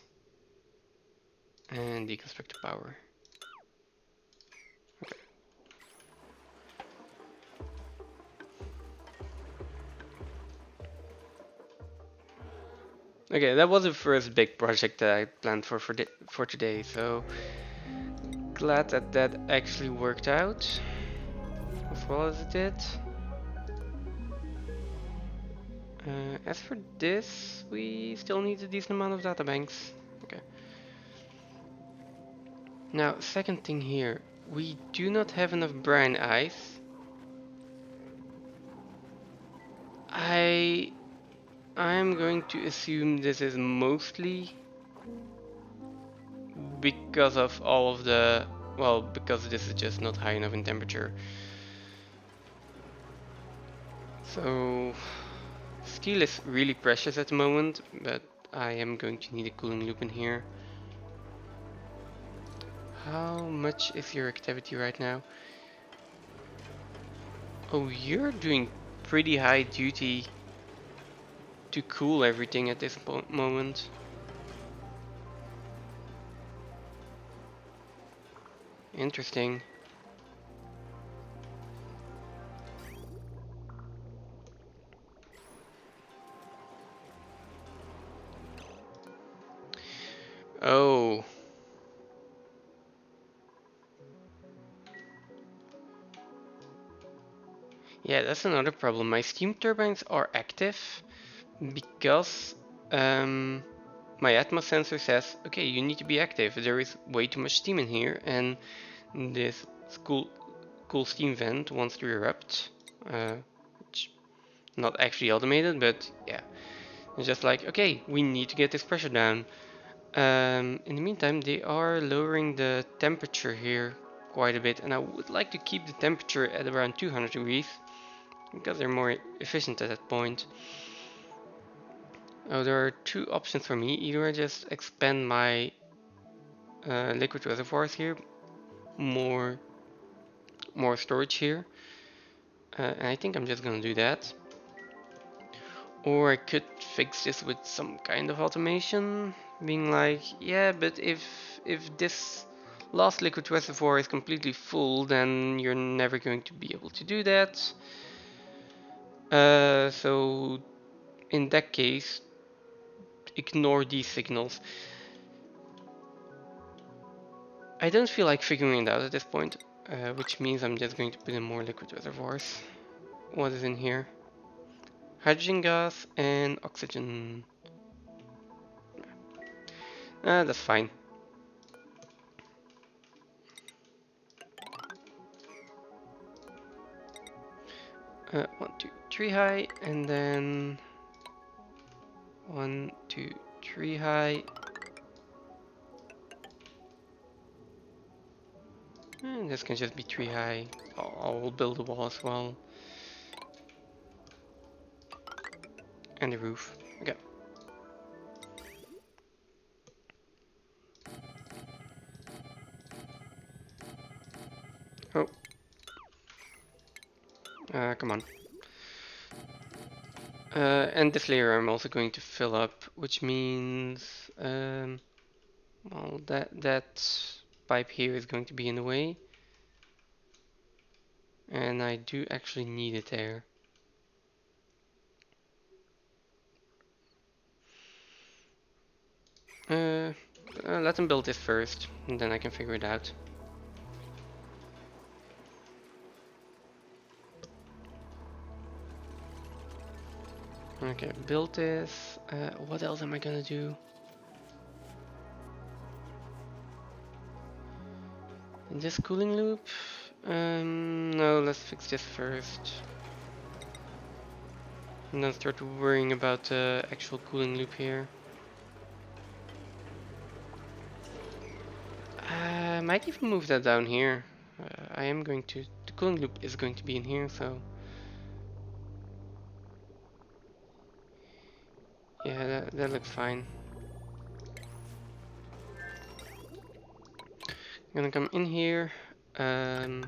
And deconstruct the power. Okay. Okay, that was the first big project that I planned for today, so glad that that actually worked out as well as it did. As for this, we still need a decent amount of data banks. Okay. Now, second thing here, we do not have enough brine ice. I'm going to assume this is mostly because of all of the, well, because this is just not high enough in temperature. So, steel is really precious at the moment, but I am going to need a cooling loop in here. How much is your activity right now? Oh, you're doing pretty high duty to cool everything at this moment. Interesting. Oh. Yeah, that's another problem. My steam turbines are active because um, my Atmos sensor says, okay, you need to be active. There is way too much steam in here, and this cool steam vent wants to erupt. Which not actually automated, but yeah, it's just like, okay, we need to get this pressure down. In the meantime, they are lowering the temperature here quite a bit, and I would like to keep the temperature at around 200 degrees because they're more efficient at that point. Oh, there are two options for me. Either I just expand my liquid reservoirs here, more storage here, and I think I'm just gonna do that. Or I could fix this with some kind of automation, being like, yeah, but if this last liquid reservoir is completely full, then you're never going to be able to do that. So in that case, ignore these signals. I don't feel like figuring it out at this point, which means I'm just going to put in more liquid reservoirs. What is in here? Hydrogen gas and oxygen. That's fine. 1, 2, 3 high, and then 1, 2, 3 high. And this can just be 3 high. I'll build a wall as well. And the roof. Okay. Oh. Come on. And this layer I'm also going to fill up, which means, well, that pipe here is going to be in the way. And I do actually need it there. Let them build this first, and then I can figure it out. Okay, build this. What else am I gonna do? This cooling loop? No, let's fix this first. And then start worrying about the actual cooling loop here. I might even move that down here. I am going to... The cooling loop is going to be in here, so... Yeah, that looks fine. I'm gonna come in here. Out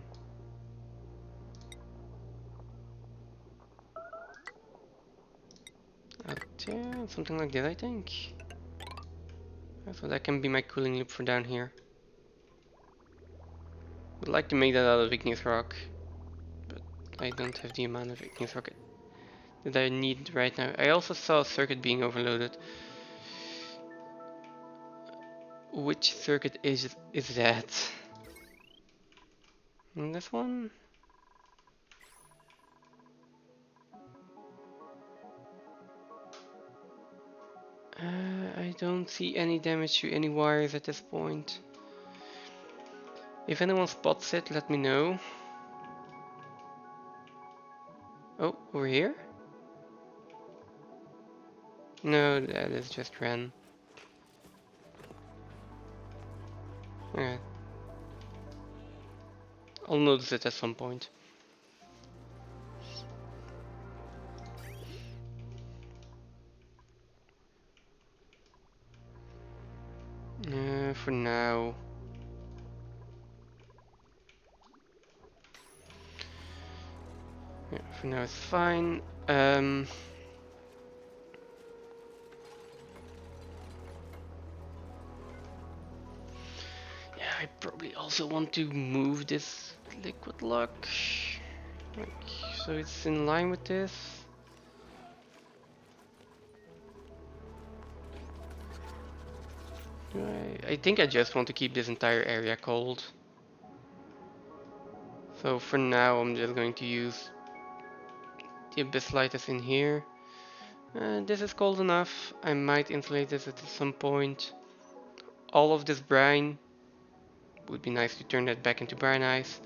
there, something like that, I think. So that can be my cooling loop for down here. Would like to make that out of igneous rock, but I don't have the amount of igneous rock that I need right now. I also saw a circuit being overloaded. Which circuit is that? And this one? I don't see any damage to any wires at this point. If anyone spots it, let me know. Oh, over here? No, that is just Ren. Okay. I'll notice it at some point. For now. Yeah, for now it's fine. Yeah, I probably also want to move this liquid lock. Like, so it's in line with this. I think I just want to keep this entire area cold. So for now I'm just going to use the abyssalitis in here. This is cold enough. I might insulate this at some point. All of this brine would be nice to turn that back into brine ice.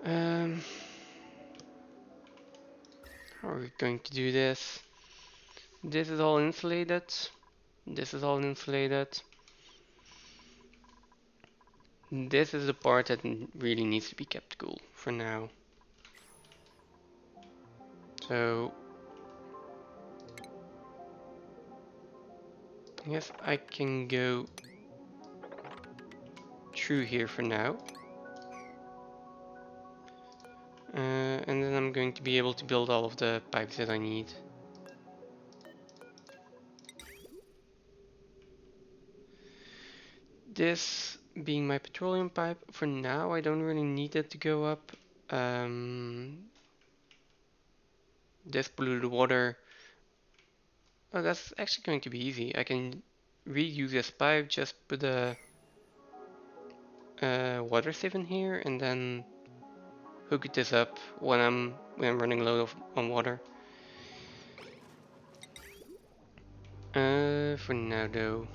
Um, how are we going to do this? This is all insulated. This is all insulated. This is the part that really needs to be kept cool for now. So I guess I can go through here for now. And then I'm going to be able to build all of the pipes that I need. This being my petroleum pipe, for now I don't really need it to go up. This polluted water, oh, that's actually going to be easy. I can reuse this pipe, just put a water sieve in here and then hook this up when I'm running low on water. For now though,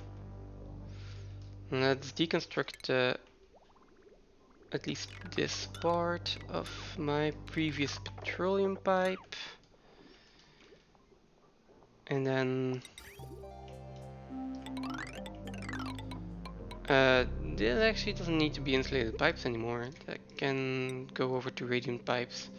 let's deconstruct at least this part of my previous petroleum pipe, and then this actually doesn't need to be insulated pipes anymore. That can go over to radiant pipes.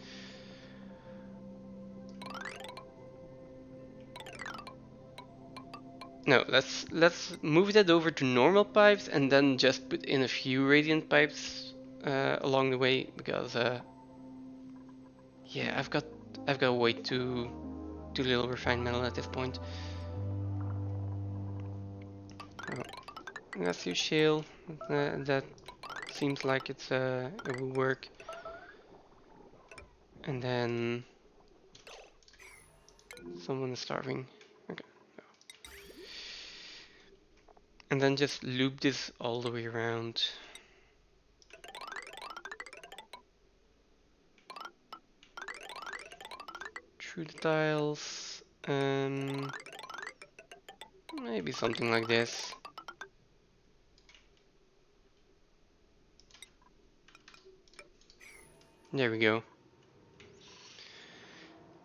No, let's move that over to normal pipes and then just put in a few radiant pipes along the way, because yeah, I've got way too little refined metal at this point. Oh, let's use shale. That seems like it will work. And then someone is starving. Okay. And then just loop this all the way around. Through the tiles. Maybe something like this. There we go.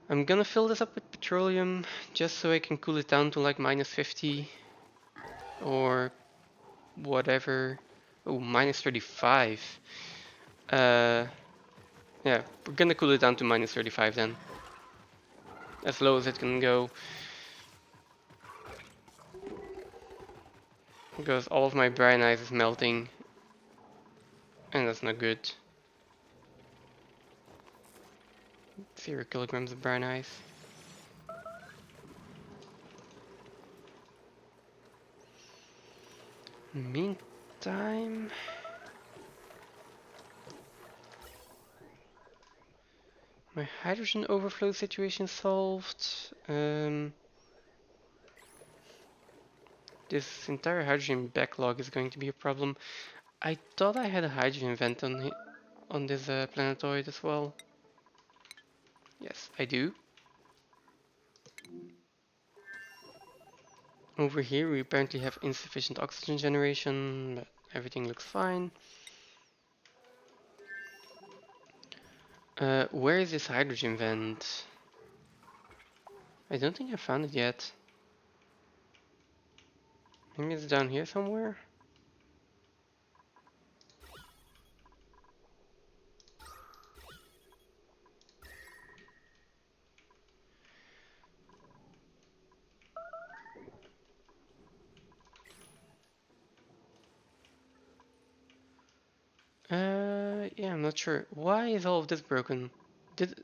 I'm gonna fill this up with petroleum just so I can cool it down to like -50 or whatever. Oh, -35. Yeah, we're gonna cool it down to -35 then. As low as it can go. Because all of my brine ice is melting. And that's not good. 0 kilograms of brine ice. Meantime, my hydrogen overflow situation solved. This entire hydrogen backlog is going to be a problem. I thought I had a hydrogen vent on this planetoid as well. Yes, I do. Over here we apparently have insufficient oxygen generation, but everything looks fine. Where is this hydrogen vent? I don't think I found it yet. Maybe it's down here somewhere? Yeah, I'm not sure. Why is all of this broken? Did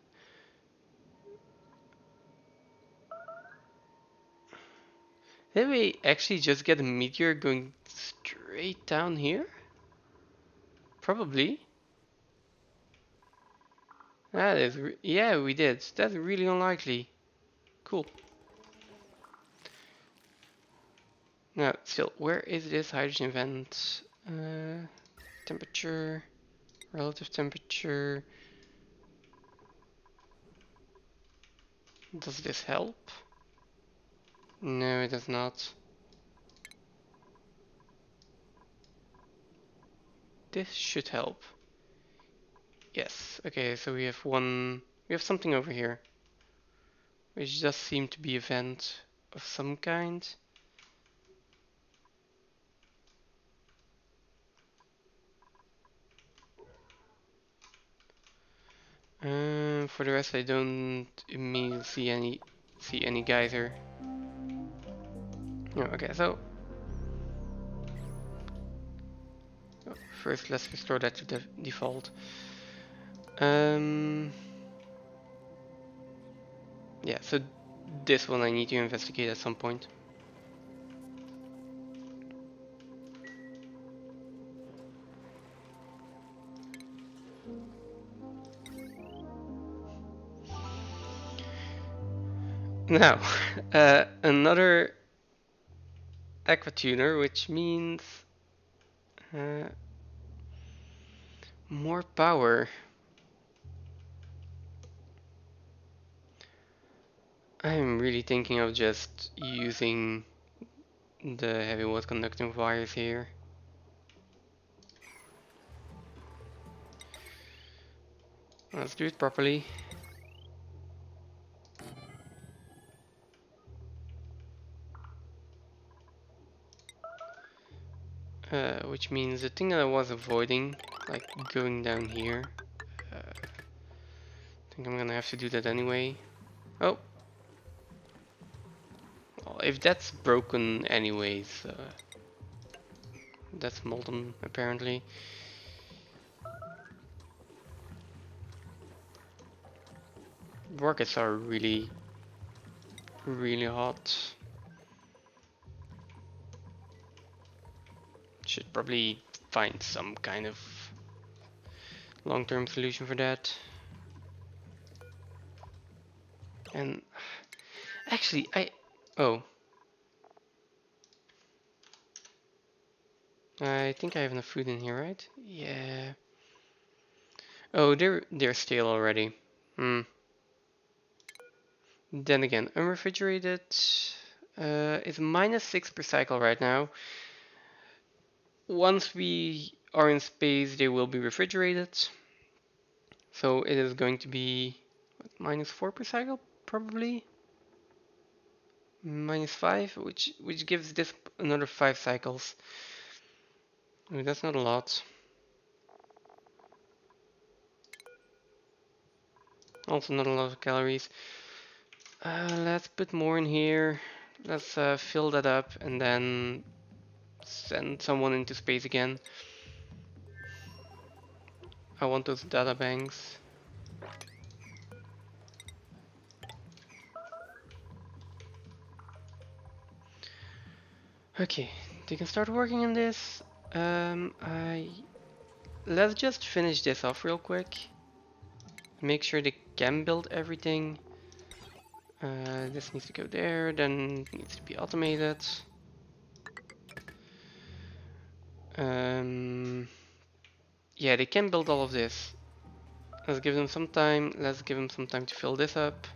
did we actually just get a meteor going straight down here? Probably. That is, yeah, we did. That's really unlikely. Cool. Now, still, where is this hydrogen vent? Temperature, relative temperature. Does this help? No, it does not. This should help. Yes, okay, so we have something over here, which does seem to be a vent of some kind. For the rest, I don't immediately see any geyser. No, okay, so first let's restore that to the default. Yeah, so this one I need to investigate at some point. Now, another aquatuner, which means uh, more power. I'm really thinking of just using the heavy watt conducting wires here. Let's do it properly. Which means the thing that I was avoiding, like going down here, I think I'm gonna have to do that anyway. Oh, well, if that's broken anyways, that's molten apparently. Rockets are really, really hot. Should probably find some kind of long-term solution for that. And actually, oh, I think I have enough food in here, right? Yeah. Oh, they're stale already. Hmm. Then again, unrefrigerated is -6 per cycle right now. Once we are in space, they will be refrigerated. So it is going to be -4 per cycle, probably. -5, which gives this another 5 cycles. I mean, that's not a lot. Also not a lot of calories. Let's put more in here. Let's fill that up and then send someone into space again. I want those data banks. Okay, they can start working on this. Let's just finish this off real quick. Make sure they can build everything. This needs to go there, then needs to be automated. Yeah, they can build all of this. Let's give them some time. Let's give them some time to fill this up.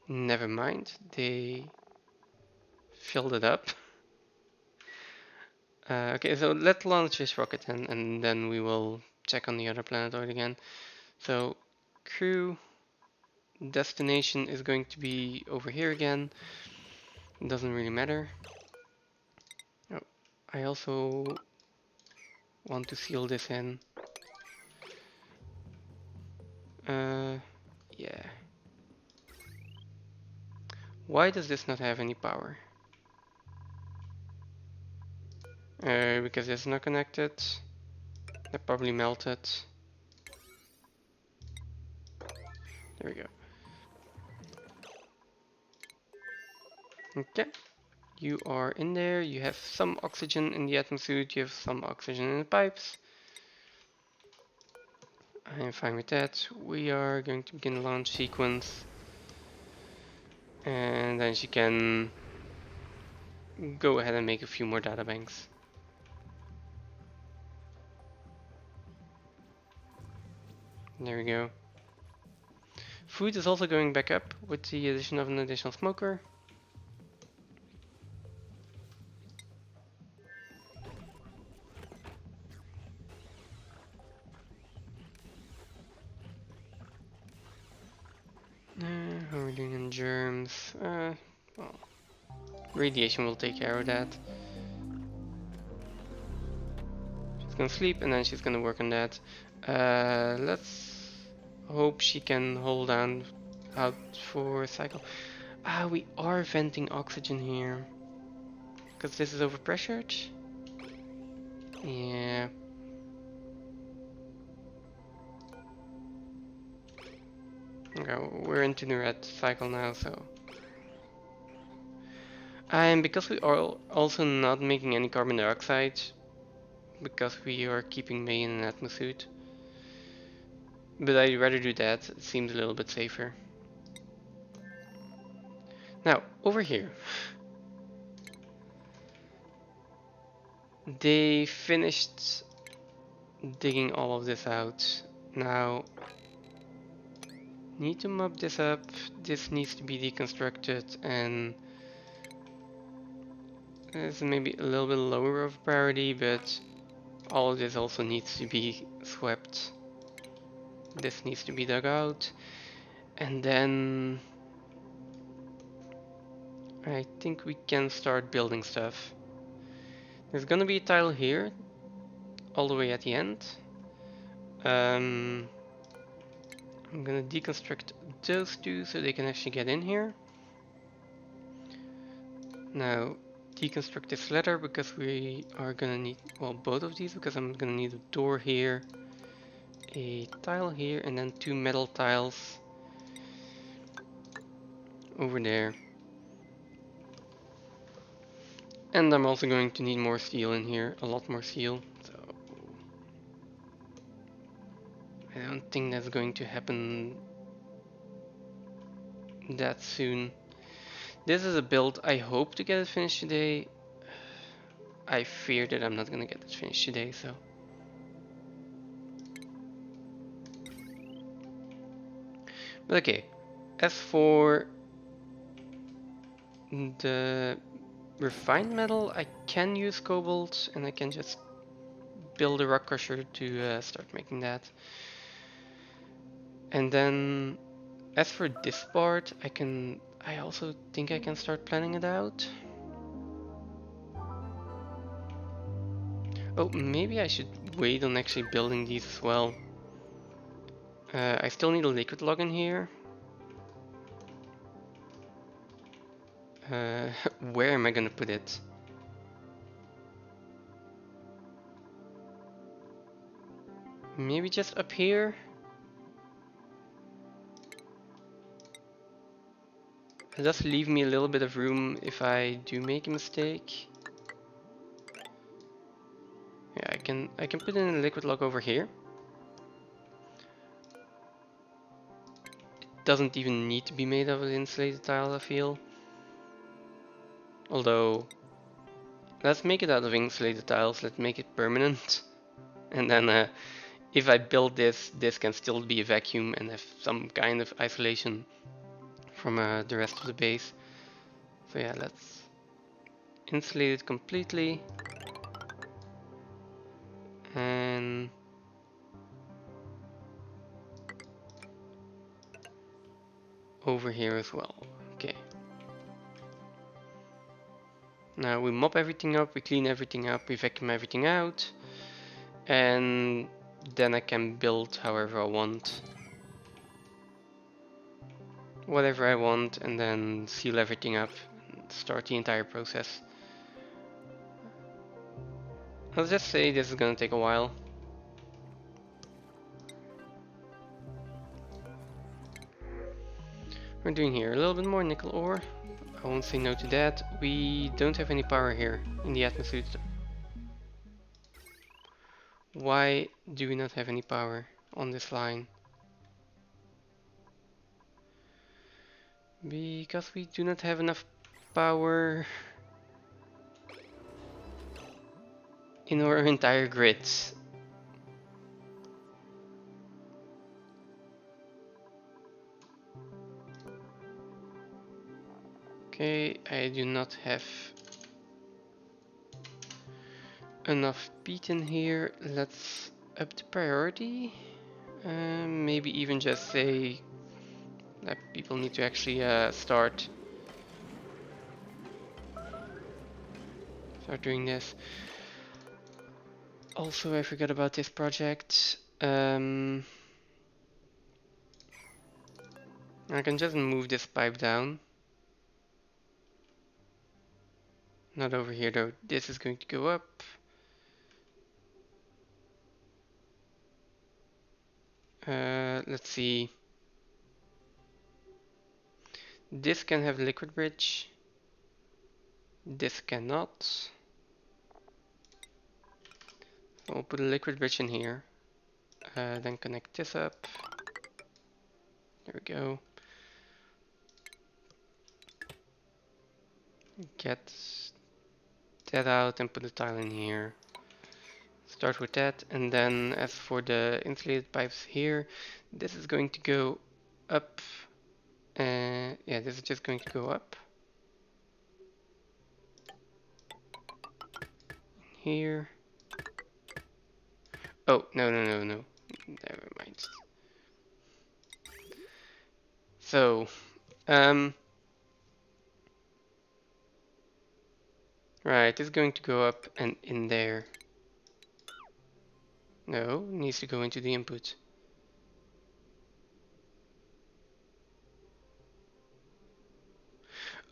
Never mind, they filled it up. Okay, so let's launch this rocket then, and then we will check on the other planetoid again. So, crew destination is going to be over here again. It doesn't really matter. Oh, I also want to seal this in. Yeah. Why does this not have any power? Because it's not connected. That probably melted. There we go. Okay. You are in there. You have some oxygen in the atmosphere. You have some oxygen in the pipes. I am fine with that. We are going to begin the launch sequence. And then she can go ahead and make a few more data banks. There we go. Food is also going back up with the addition of an additional smoker. How are we doing in germs? Well, radiation will take care of that. She's gonna sleep and then she's gonna work on that. Let's hope she can hold down out for a cycle. We are venting oxygen here. Because this is overpressured? Yeah. Okay, we're into the red cycle now, so. And because we are also not making any carbon dioxide, because we are keeping May in an atmosuit. But I'd rather do that, it seems a little bit safer. Now, over here. They finished digging all of this out. Now, need to mop this up. This needs to be deconstructed, and this is maybe a little bit lower of priority, but all of this also needs to be swept. This needs to be dug out, and then I think we can start building stuff. There's gonna be a tile here, all the way at the end. I'm gonna deconstruct those two so they can actually get in here. Now, deconstruct this ladder because we are gonna need, well, both of these, because I'm gonna need a door here, a tile here, and then two metal tiles over there. And I'm also going to need more steel in here, a lot more steel. So I don't think that's going to happen that soon. This is a build I hope to get it finished today. I fear that I'm not gonna get it finished today, so. But okay, as for the refined metal, I can use cobalt and I can just build a rock crusher to start making that. And then as for this part, I also think I can start planning it out. Oh, maybe I should wait on actually building these as well. I still need a liquid log in here. Where am I gonna put it? Maybe just up here? It does leave me a little bit of room if I do make a mistake. Yeah, I can put in a liquid log over here. It doesn't even need to be made of an insulated tile, I feel. Although, let's make it out of insulated tiles, let's make it permanent. And then if I build this, this can still be a vacuum and have some kind of isolation from the rest of the base. So yeah, let's insulate it completely. And over here as well. Okay. Now we mop everything up, we clean everything up, we vacuum everything out. And then I can build however I want. Whatever I want, and then seal everything up and start the entire process. Let's just say this is gonna take a while. We're doing here a little bit more nickel ore. I won't say no to that. We don't have any power here in the atmosphere. Why do we not have any power on this line? Because we do not have enough power. in our entire grid. Okay, I do not have enough peat in here. Let's up the priority. Maybe even just say that people need to actually start doing this. Also, I forgot about this project. I can just move this pipe down. Not over here though. This is going to go up. Let's see. This can have liquid bridge. This cannot. I'll put a liquid bridge in here. Then connect this up. There we go. Get that out and put a tile in here. Start with that, and then as for the insulated pipes here, this is going to go up. Yeah, this is just going to go up. Here. Oh, no. Never mind. So, right, it's going to go up and in there. No, it needs to go into the input.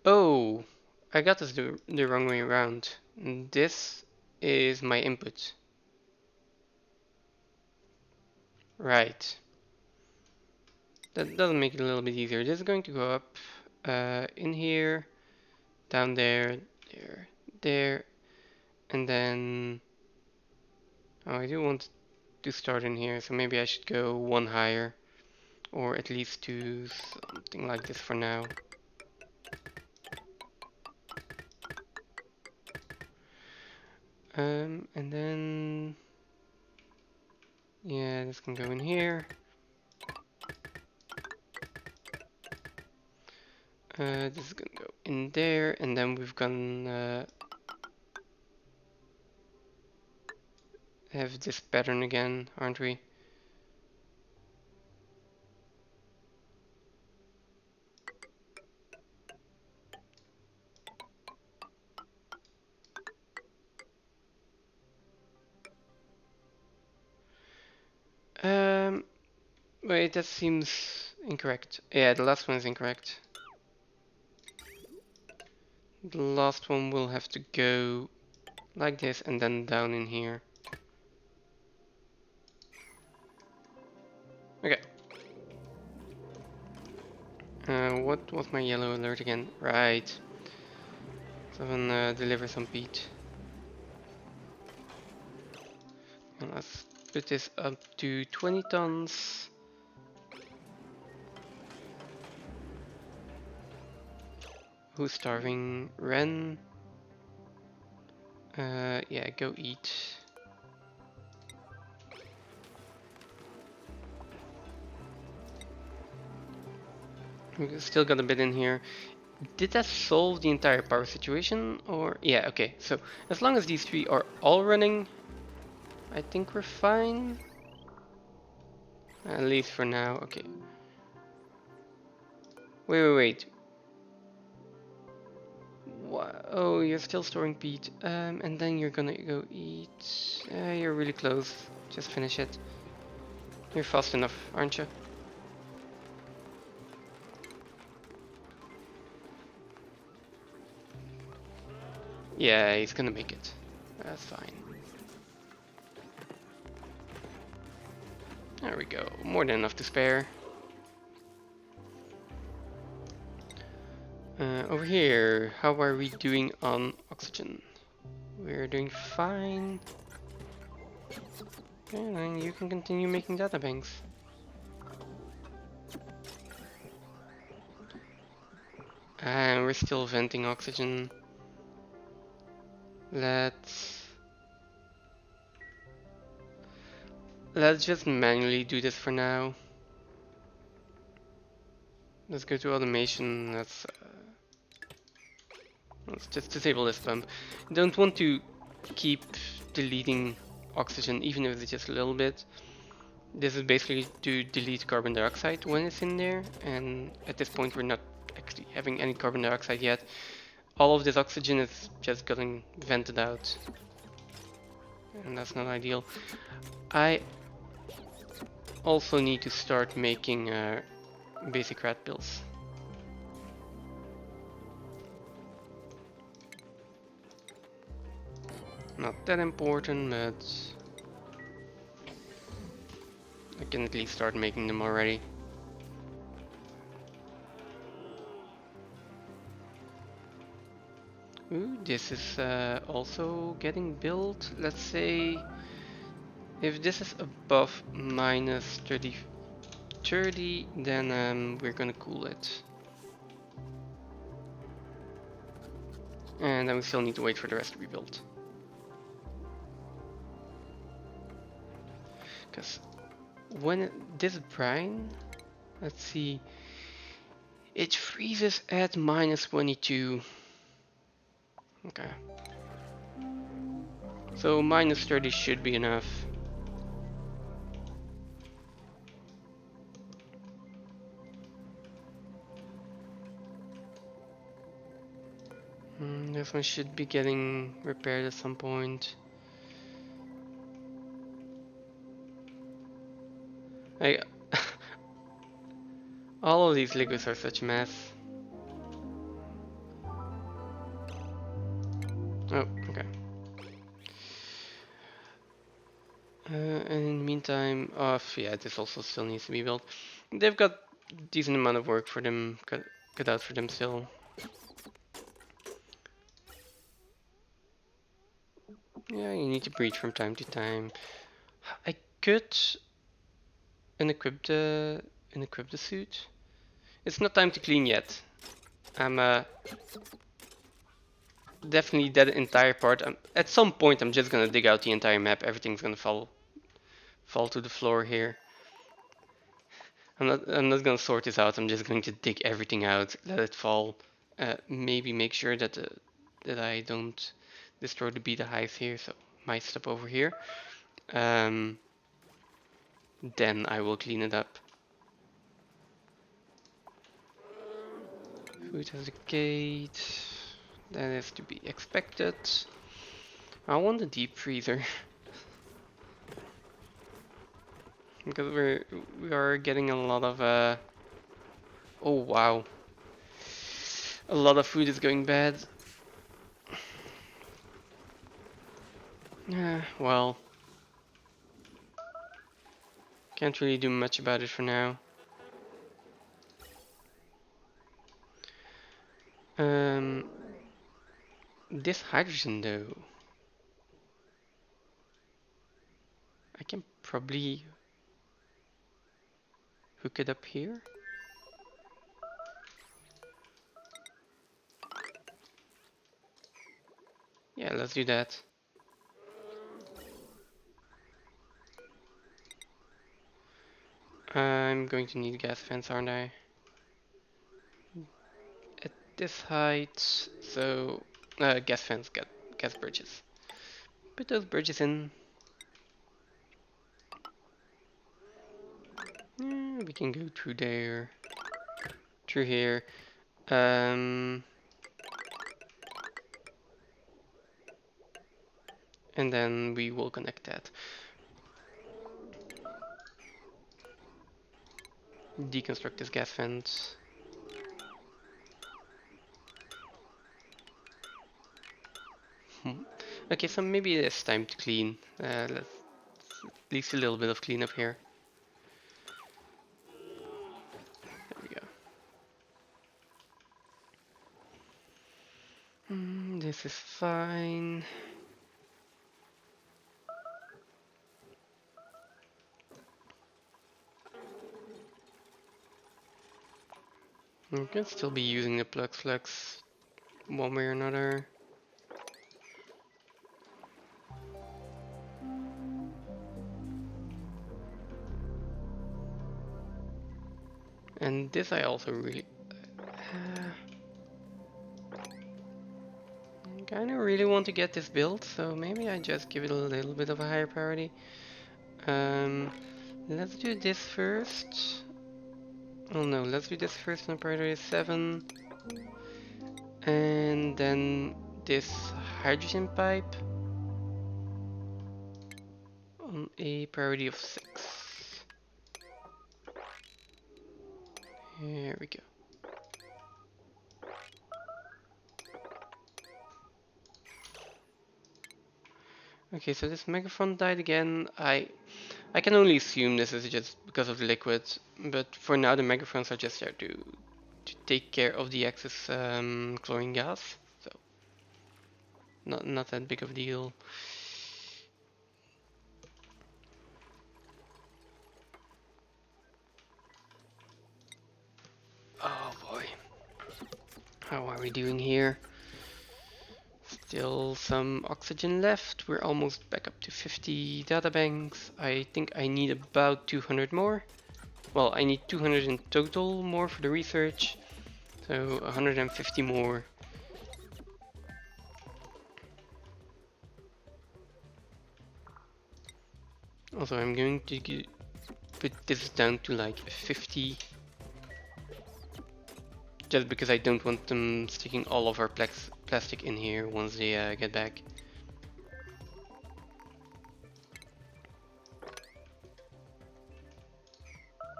Oh, I got this the wrong way around. This is my input. Right. That doesn't make it a little bit easier. This is going to go up in here, down there, there, and then... Oh, I do want to start in here, so maybe I should go one higher, or at least do something like this for now. And then... Yeah, this can go in here. This is gonna go in there, and then we've gonna have this pattern again, aren't we? Wait, that seems incorrect. Yeah, the last one is incorrect. The last one will have to go like this and then down in here. Okay. What was my yellow alert again? Right. So then deliver some peat. And let's put this up to 20 tons. Who's starving? Ren. Yeah, go eat. We still got a bit in here. Did that solve the entire power situation? Or yeah, okay. So as long as these three are all running, I think we're fine. At least for now. Okay. Wait. Oh, you're still storing peat. And then you're gonna go eat. You're really close. Just finish it. You're fast enough, aren't you? Yeah, he's gonna make it. That's fine. There we go. More than enough to spare. Over here, how are we doing on oxygen? We're doing fine. Okay, then you can continue making data banks. And we're still venting oxygen. Let's Let's just manually do this for now. Let's go to automation. Let's just disable this pump. Don't want to keep deleting oxygen, even if it's just a little bit. This is basically to delete carbon dioxide when it's in there, and at this point we're not actually having any carbon dioxide yet. All of this oxygen is just getting vented out, and that's not ideal. I also need to start making basic rat pills. Not that important, but I can at least start making them already. Ooh, this is also getting built. Let's say if this is above minus 30, then we're gonna cool it. And then we still need to wait for the rest to be built. Because when this brine, let's see, it freezes at minus 22. Okay. So minus 30 should be enough. This one should be getting repaired at some point. I all of these liquids are such a mess. Oh, okay. And in the meantime, yeah, this also still needs to be built. They've got decent amount of work for them cut out for them still. Yeah, you need to breathe from time to time. I could equip the suit. It's not time to clean yet. I'm definitely that entire part. At some point, I'm just gonna dig out the entire map. Everything's gonna fall to the floor here. I'm not gonna sort this out. I'm just going to dig everything out, let it fall. Maybe make sure that that I don't destroy the beta hive here. So my step over here. Then I will clean it up. Food has a gate. That is to be expected. I want a deep freezer. Because we are getting a lot of oh wow. A lot of food is going bad. Yeah, well. Can't really do much about it for now. This hydrogen though. I can probably hook it up here. Yeah, let's do that. I'm going to need gas fans, aren't I? At this height, so gas fans, gas bridges. Put those bridges in. We can go through there, through here. And then we will connect that. Deconstruct this gas fence. Okay, so maybe it's time to clean. Let's at least a little bit of cleanup here. There we go. This is fine. We can still be using the plug flex one way or another. And this I also really... kind of really want to get this built, so maybe I just give it a little bit of a higher priority. Let's do this first. Oh no, let's do this first on priority 7. And then this hydrogen pipe on a priority of 6. Here we go. Okay, so this megaphone died again. I can only assume this is just because of the liquid, but for now the megaphones are just there to take care of the excess chlorine gas. So not that big of a deal. Oh boy, how are we doing here? Still some oxygen left. We're almost back up to 50 data banks. I think I need about 200 more. Well, I need 200 in total more for the research. So 150 more. Also, I'm going to put this down to like 50. Just because I don't want them sticking all of our plastic in here once they get back.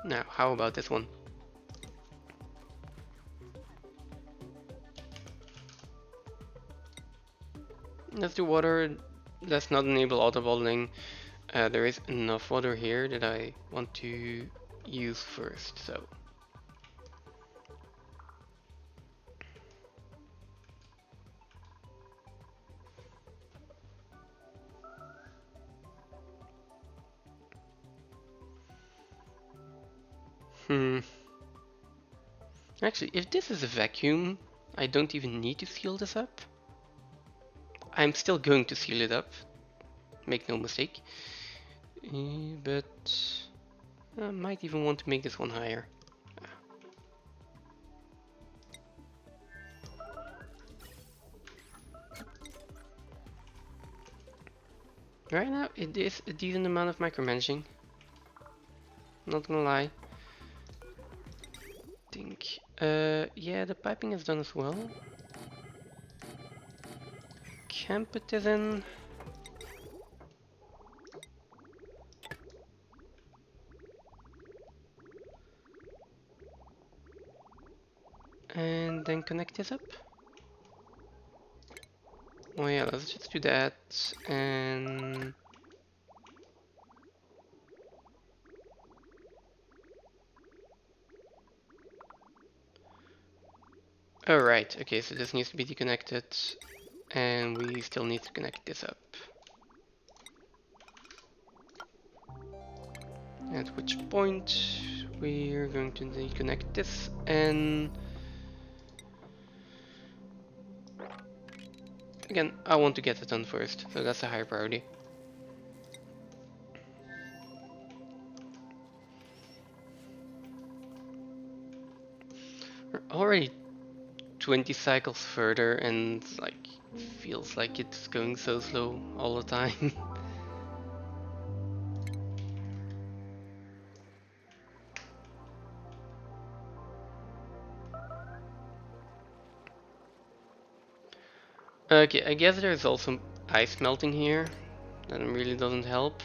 Now, how about this one? Let's do water. Let's not enable auto bottling. There is enough water here that I want to use first, so. Actually, if this is a vacuum, I don't even need to seal this up. I'm still going to seal it up, make no mistake. But I might even want to make this one higher. Right now, it is a decent amount of micromanaging. Not gonna lie. Think, yeah, the piping is done as well. Can put this in. And then connect this up. Oh yeah, let's just do that. And alright, okay, so this needs to be deconnected. And we still need to connect this up. At which point we're going to deconnect this and again, I want to get it done first, so that's a higher priority. We're already 20 cycles further and like feels like it's going so slow all the time. Okay, I guess there's also ice melting here. That really doesn't help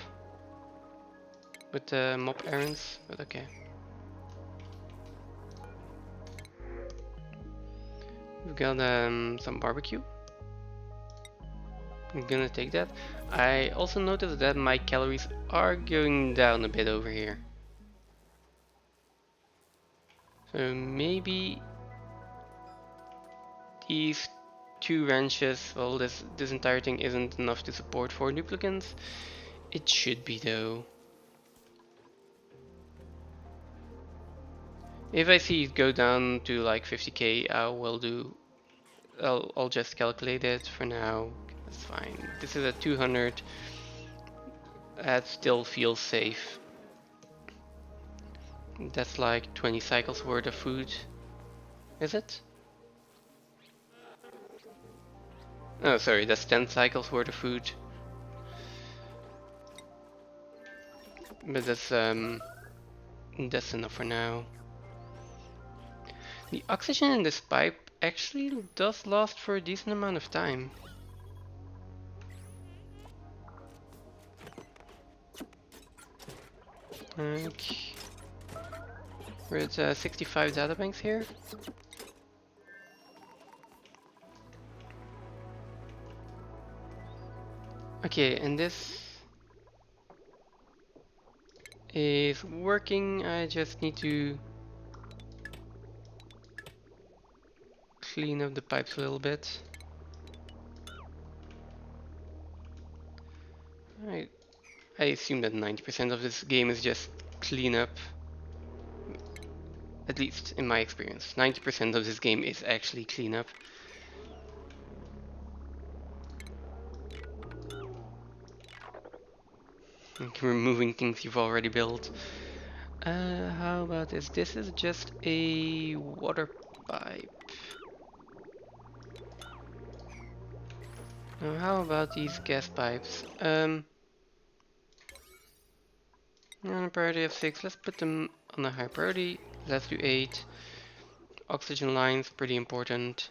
with the mob errands, but okay. We've got some barbecue. I'm gonna take that. I also noticed that my calories are going down a bit over here. So maybe these 2 ranches, well this entire thing isn't enough to support 4 duplicants. It should be though. If I see it go down to like 50k, I'll just calculate it for now. That's fine. This is at 200. That still feels safe. That's like 20 cycles worth of food, is it? Oh, sorry, that's 10 cycles worth of food. But that's enough for now. The oxygen in this pipe actually does last for a decent amount of time. Okay. We're at 65 databanks here. Okay, and this is working. I just need to clean up the pipes a little bit. I assume that 90% of this game is just cleanup. At least in my experience. 90% of this game is actually cleanup. Like removing things you've already built. How about this? This is just a water pipe. Now, how about these gas pipes? On a priority of 6, let's put them on a high priority. Let's do 8. Oxygen lines, pretty important.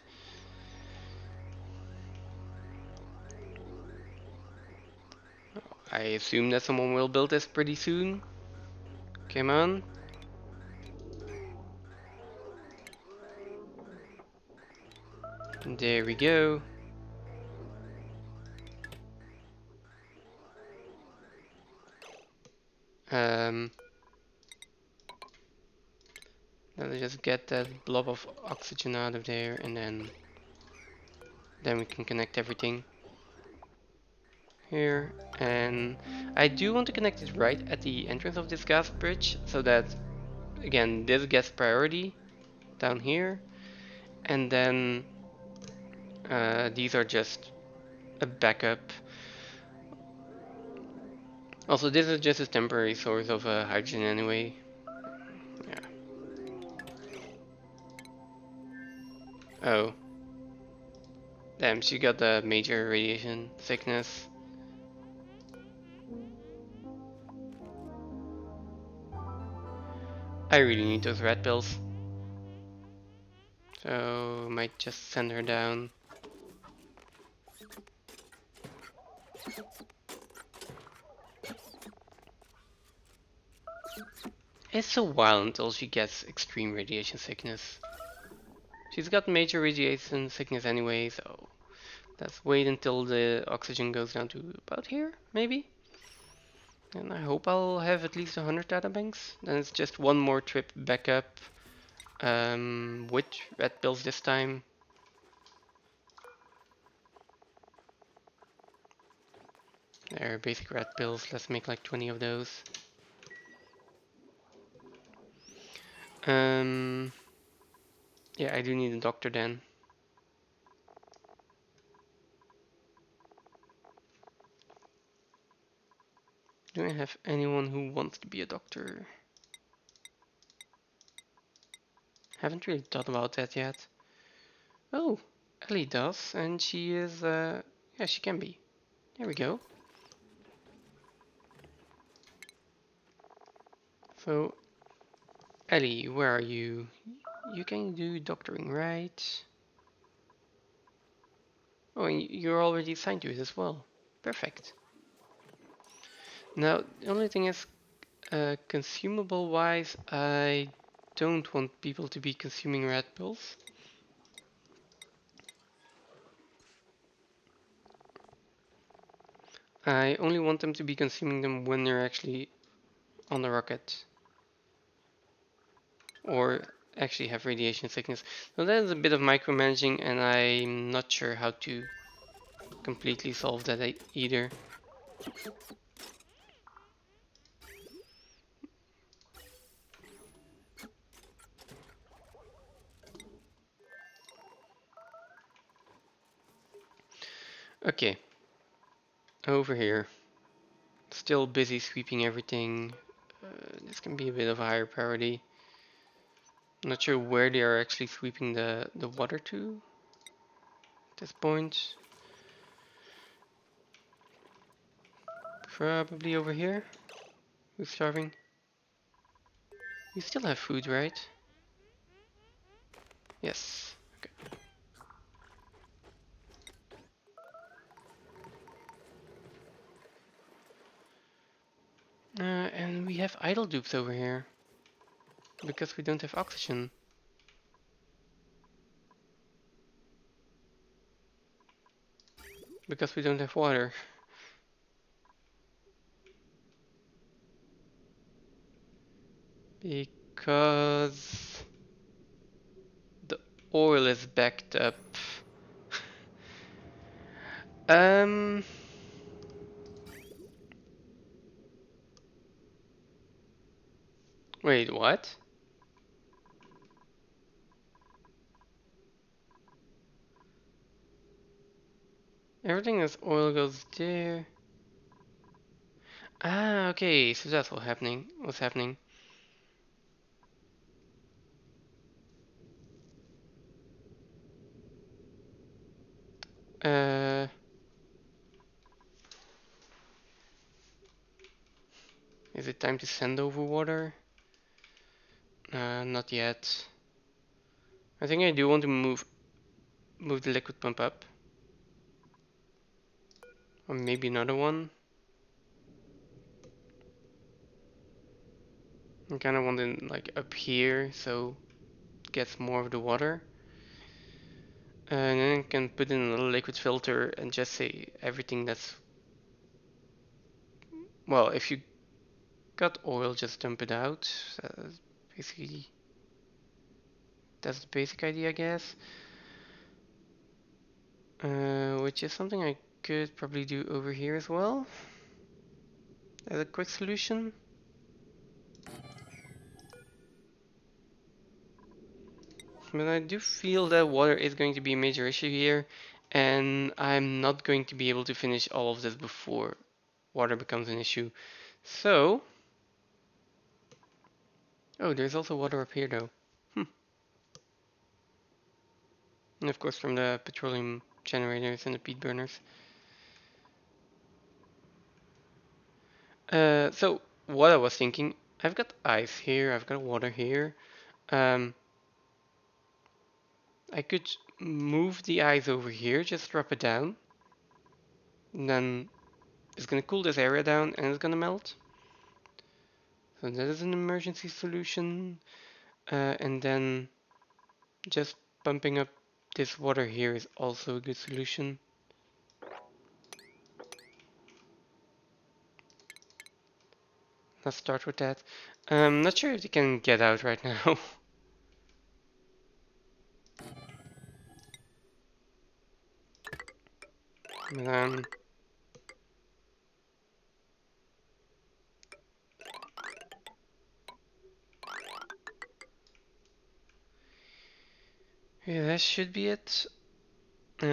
I assume that someone will build this pretty soon. Come on. There we go. Now let's just get that blob of oxygen out of there, and then we can connect everything here. And I do want to connect it right at the entrance of this gas bridge, so that again this gets priority down here, and then these are just a backup. Also, this is just a temporary source of hydrogen anyway. Yeah. Oh. Damn, she got the major radiation sickness. I really need those red pills. So, might just send her down. It's a while until she gets extreme radiation sickness. She's got major radiation sickness anyway, so let's wait until the oxygen goes down to about here, maybe? And I hope I'll have at least 100 databanks. Then it's just one more trip back up with red pills this time. There are basic red pills, let's make like 20 of those. Yeah, I do need a doctor then. Do I have anyone who wants to be a doctor? Haven't really thought about that yet. Oh, Ellie does, and she is, yeah, she can be. There we go. So, Ellie, where are you? You can do doctoring, right? Oh, and you're already assigned to it as well. Perfect. Now, the only thing is, consumable wise, I don't want people to be consuming red pills. I only want them to be consuming them when they're actually on the rocket. Or actually have radiation sickness. So that is a bit of micromanaging, and I'm not sure how to completely solve that either. Okay, over here. Still busy sweeping everything. This can be a bit of a higher priority. I'm not sure where they are actually sweeping the water to at this point. Probably over here. Who's starving? You still have food, right? Yes. Okay. And we have idle dupes over here. Because we don't have oxygen. Because we don't have water. Because the oil is backed up. Um, Wait, what? Everything that's oil goes there. Ah, okay, so that's what's happening. What's happening? Uh, is it time to send over water? Not yet. I think I do want to move the liquid pump up, or maybe another one. I kind of want it like up here, so it gets more of the water. And then I can put in a little liquid filter and just say everything that's, well, if you got oil, just dump it out. Basically, that's the basic idea, I guess. Which is something I could probably do over here as well, as a quick solution. But I do feel that water is going to be a major issue here, and I'm not going to be able to finish all of this before water becomes an issue. So, oh, there's also water up here though. And of course from the petroleum generators and the peat burners. So what I was thinking, I've got ice here, I've got water here. Um, I could move the ice over here, just drop it down. And then it's gonna cool this area down and it's gonna melt. So that is an emergency solution. And then just pumping up this water here is also a good solution. Let's start with that. I'm not sure if they can get out right now. But, yeah, that should be it. But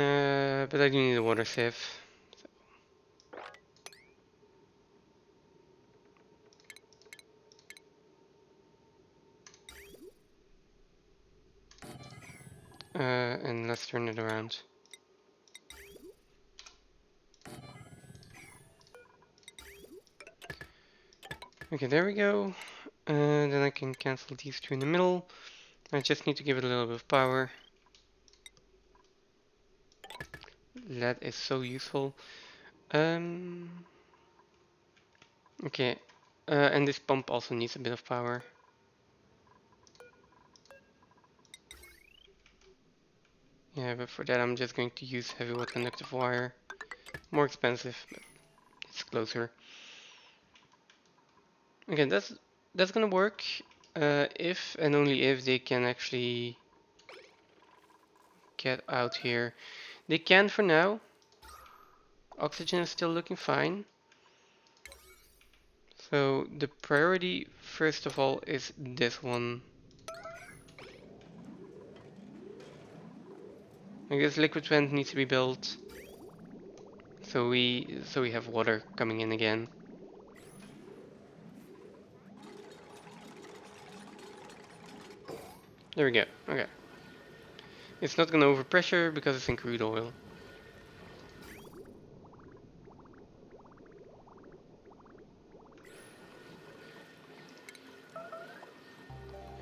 I do need a water sieve. And let's turn it around. Okay, there we go. And then I can cancel these two in the middle. I just need to give it a little bit of power. That is so useful. Okay. And this pump also needs a bit of power. Yeah, but for that I'm just going to use heavy wet conductive wire. More expensive, but it's closer. Okay, that's gonna work. If and only if they can actually get out here. They can for now. Oxygen is still looking fine. So the priority, first of all, is this one. I guess liquid vent needs to be built. So we have water coming in again. There we go. Okay. It's not gonna overpressure because it's in crude oil.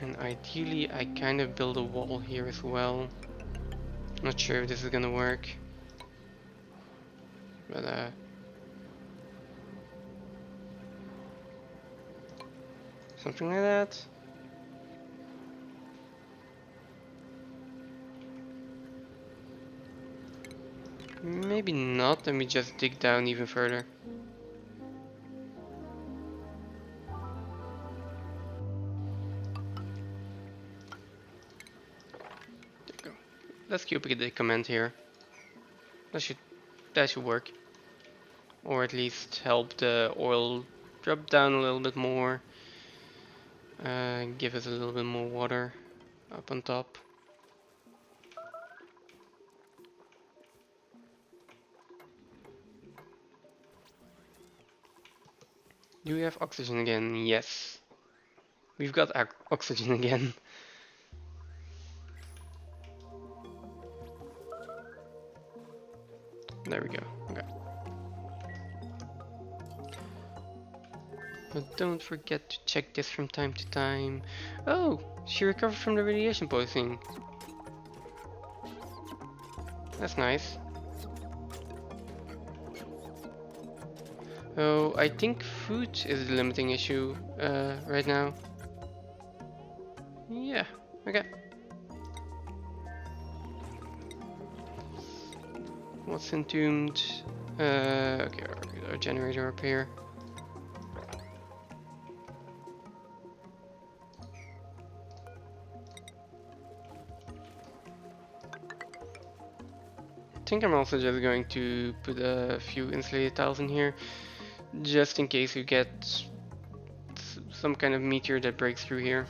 And ideally, I kind of build a wall here as well. Not sure if this is gonna work, but something like that. Maybe not. Let me just dig down even further. There we go. Let's duplicate the command here. That should work, or at least help the oil drop down a little bit more. Give us a little bit more water up on top. Do we have oxygen again? Yes. We've got oxygen again. There we go. Okay. But don't forget to check this from time to time. Oh, she recovered from the radiation poisoning. That's nice. Oh, I think food is the limiting issue right now. Yeah, okay. What's entombed? Okay, our generator up here. I think I'm also just going to put a few insulated tiles in here, just in case you get some kind of meteor that breaks through here.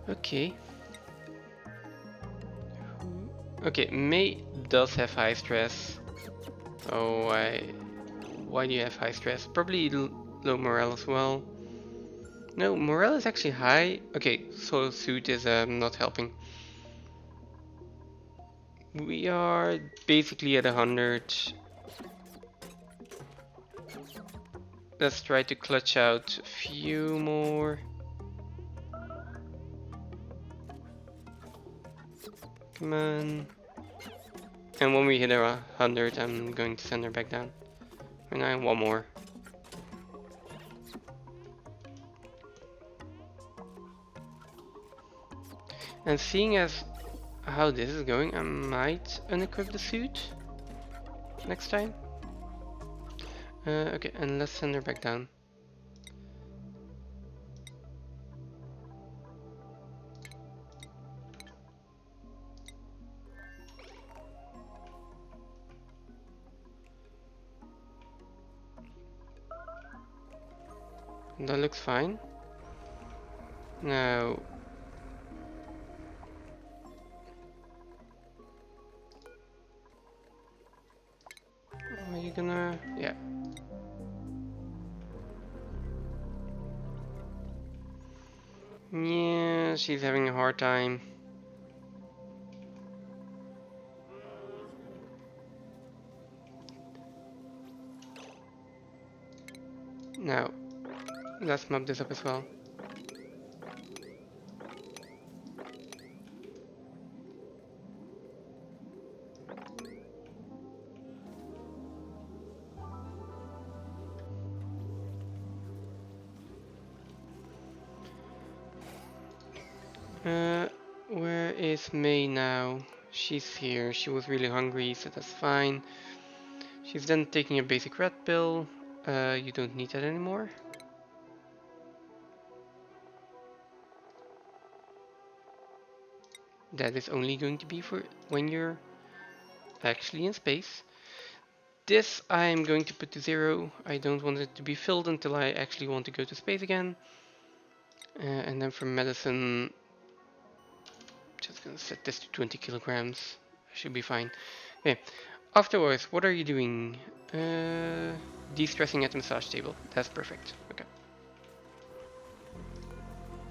Okay. Okay, May does have high stress. Oh, why do you have high stress? Probably low morale as well. No, morale is actually high. Okay, so suit is not helping. We are basically at 100. Let's try to clutch out a few more. Come on. And when we hit 100, I'm going to send her back down. And I one more. And seeing as how this is going, I might unequip the suit next time. Okay, and let's send her back down. That looks fine. Now, are you gonna? Yeah. Yeah, she's having a hard time. Now, let's mop this up as well. Where is May now? She's here. She was really hungry, so that's fine. She's then taking a basic red pill. You don't need that anymore. That is only going to be for when you're actually in space. this I'm going to put to 0. I don't want it to be filled until I actually want to go to space again. And then for medicine, just gonna set this to 20 kilograms. Should be fine. Okay. Afterwards, what are you doing? De-stressing at the massage table. That's perfect. Okay.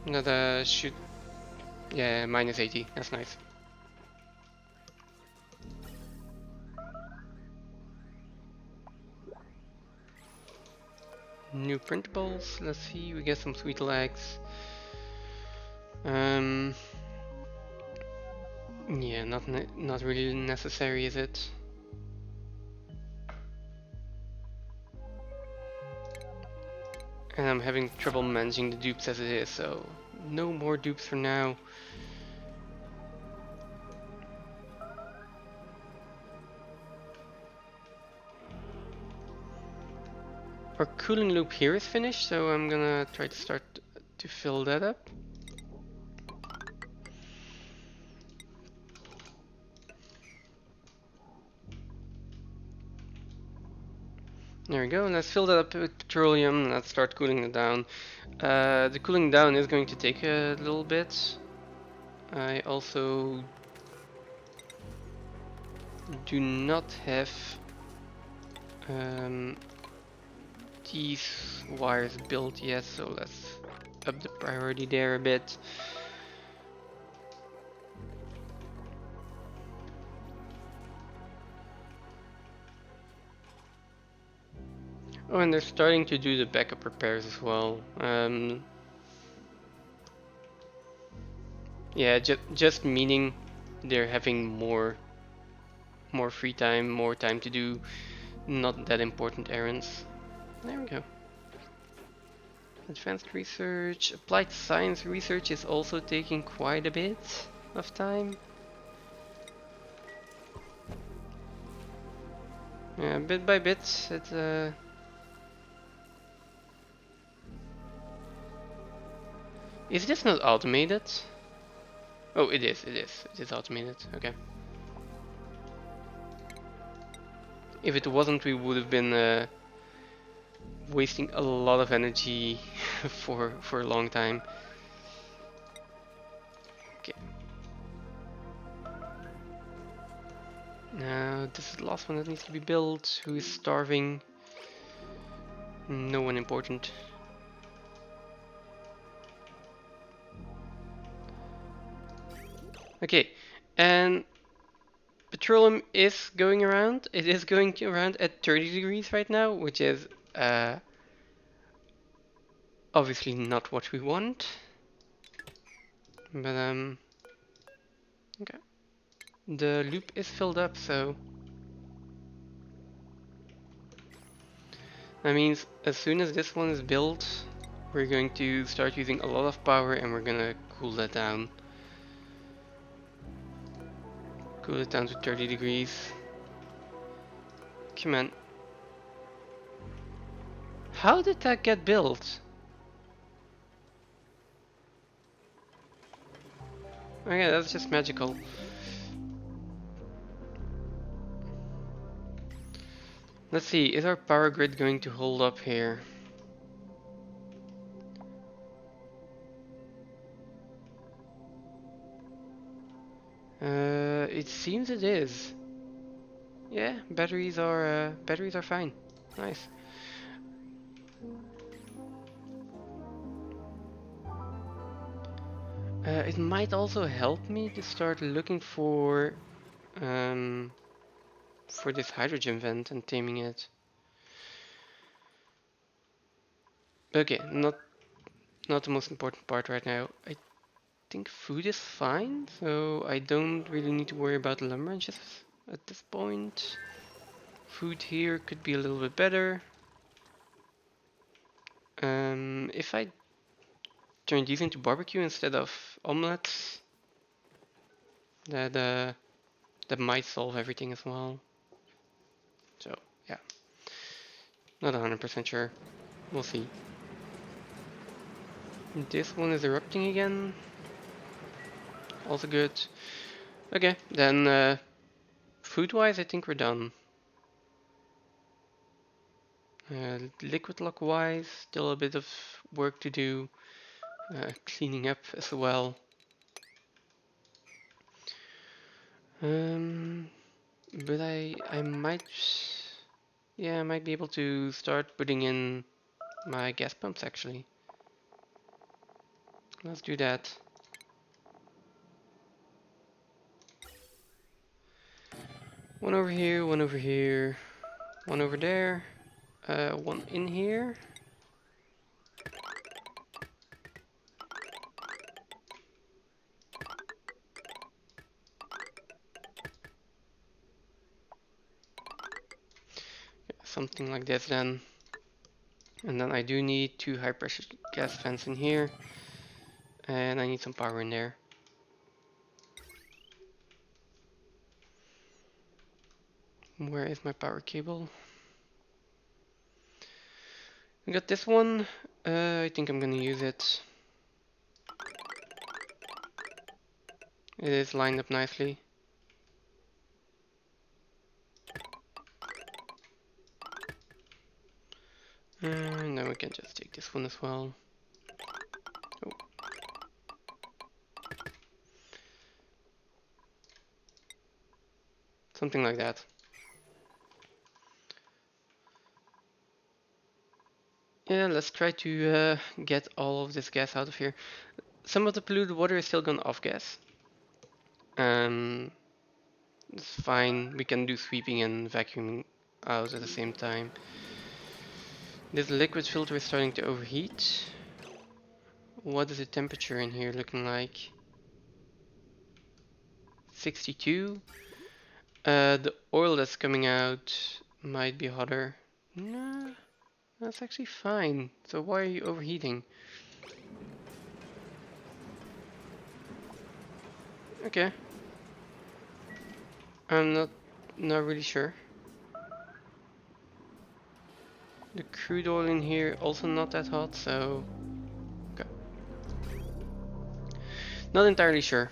That should... Yeah, minus 80. That's nice. New printables. Let's see. We get some sweet legs. Yeah, not really necessary, is it? And I'm having trouble managing the dupes as it is, so no more dupes for now. Our cooling loop here is finished, so I'm gonna try to start to fill that up. There we go, let's fill that up with petroleum and let's start cooling it down. The cooling down is going to take a little bit. I also do not have these wires built yet, so let's up the priority there a bit. Oh, and they're starting to do the backup repairs as well. Yeah, just meaning they're having more free time, more time to do not that important errands. There we go. Advanced research, applied science research is also taking quite a bit of time. Yeah, bit by bit, is this not automated? Oh, it is automated, okay. If it wasn't, we would have been wasting a lot of energy for a long time. Okay. Now, this is the last one that needs to be built. Who is starving? No one important. Okay, and petroleum is going around. It is going around at 30 degrees right now, which is obviously not what we want. But okay. The loop is filled up, so that means as soon as this one is built, we're going to start using a lot of power and we're gonna cool that down. Cool it down to 30 degrees. Come on. How did that get built? Okay, that's just magical. Let's see, is our power grid going to hold up here? It seems it is. Yeah, batteries are fine. Nice. It might also help me to start looking for this hydrogen vent and taming it. Okay, not the most important part right now. I think food is fine, so I don't really need to worry about lumber branches at this point. Food here could be a little bit better. If I turn these into barbecue instead of omelets, that might solve everything as well. So yeah, not 100% sure. We'll see. This one is erupting again. Also good. Okay, then food-wise, I think we're done. Liquid lock wise, still a bit of work to do. Cleaning up as well. But I might, yeah, I might be able to start putting in my gas pumps actually. Let's do that. One over here, one over here, one over there, one in here. Something like this then. And then I do need 2 high pressure gas fans in here. And I need some power in there. Where is my power cable? I got this one. I think I'm gonna use it. It is lined up nicely. Now we can just take this one as well. Oh. Something like that. Yeah, let's try to get all of this gas out of here. Some of the polluted water is still gonna off gas. It's fine. We can do sweeping and vacuuming out at the same time. This liquid filter is starting to overheat. What is the temperature in here looking like? 62. The oil that's coming out might be hotter. Nah, that's actually fine. So why are you overheating? Okay. I'm not really sure. The crude oil in here also not that hot, so okay. Not entirely sure.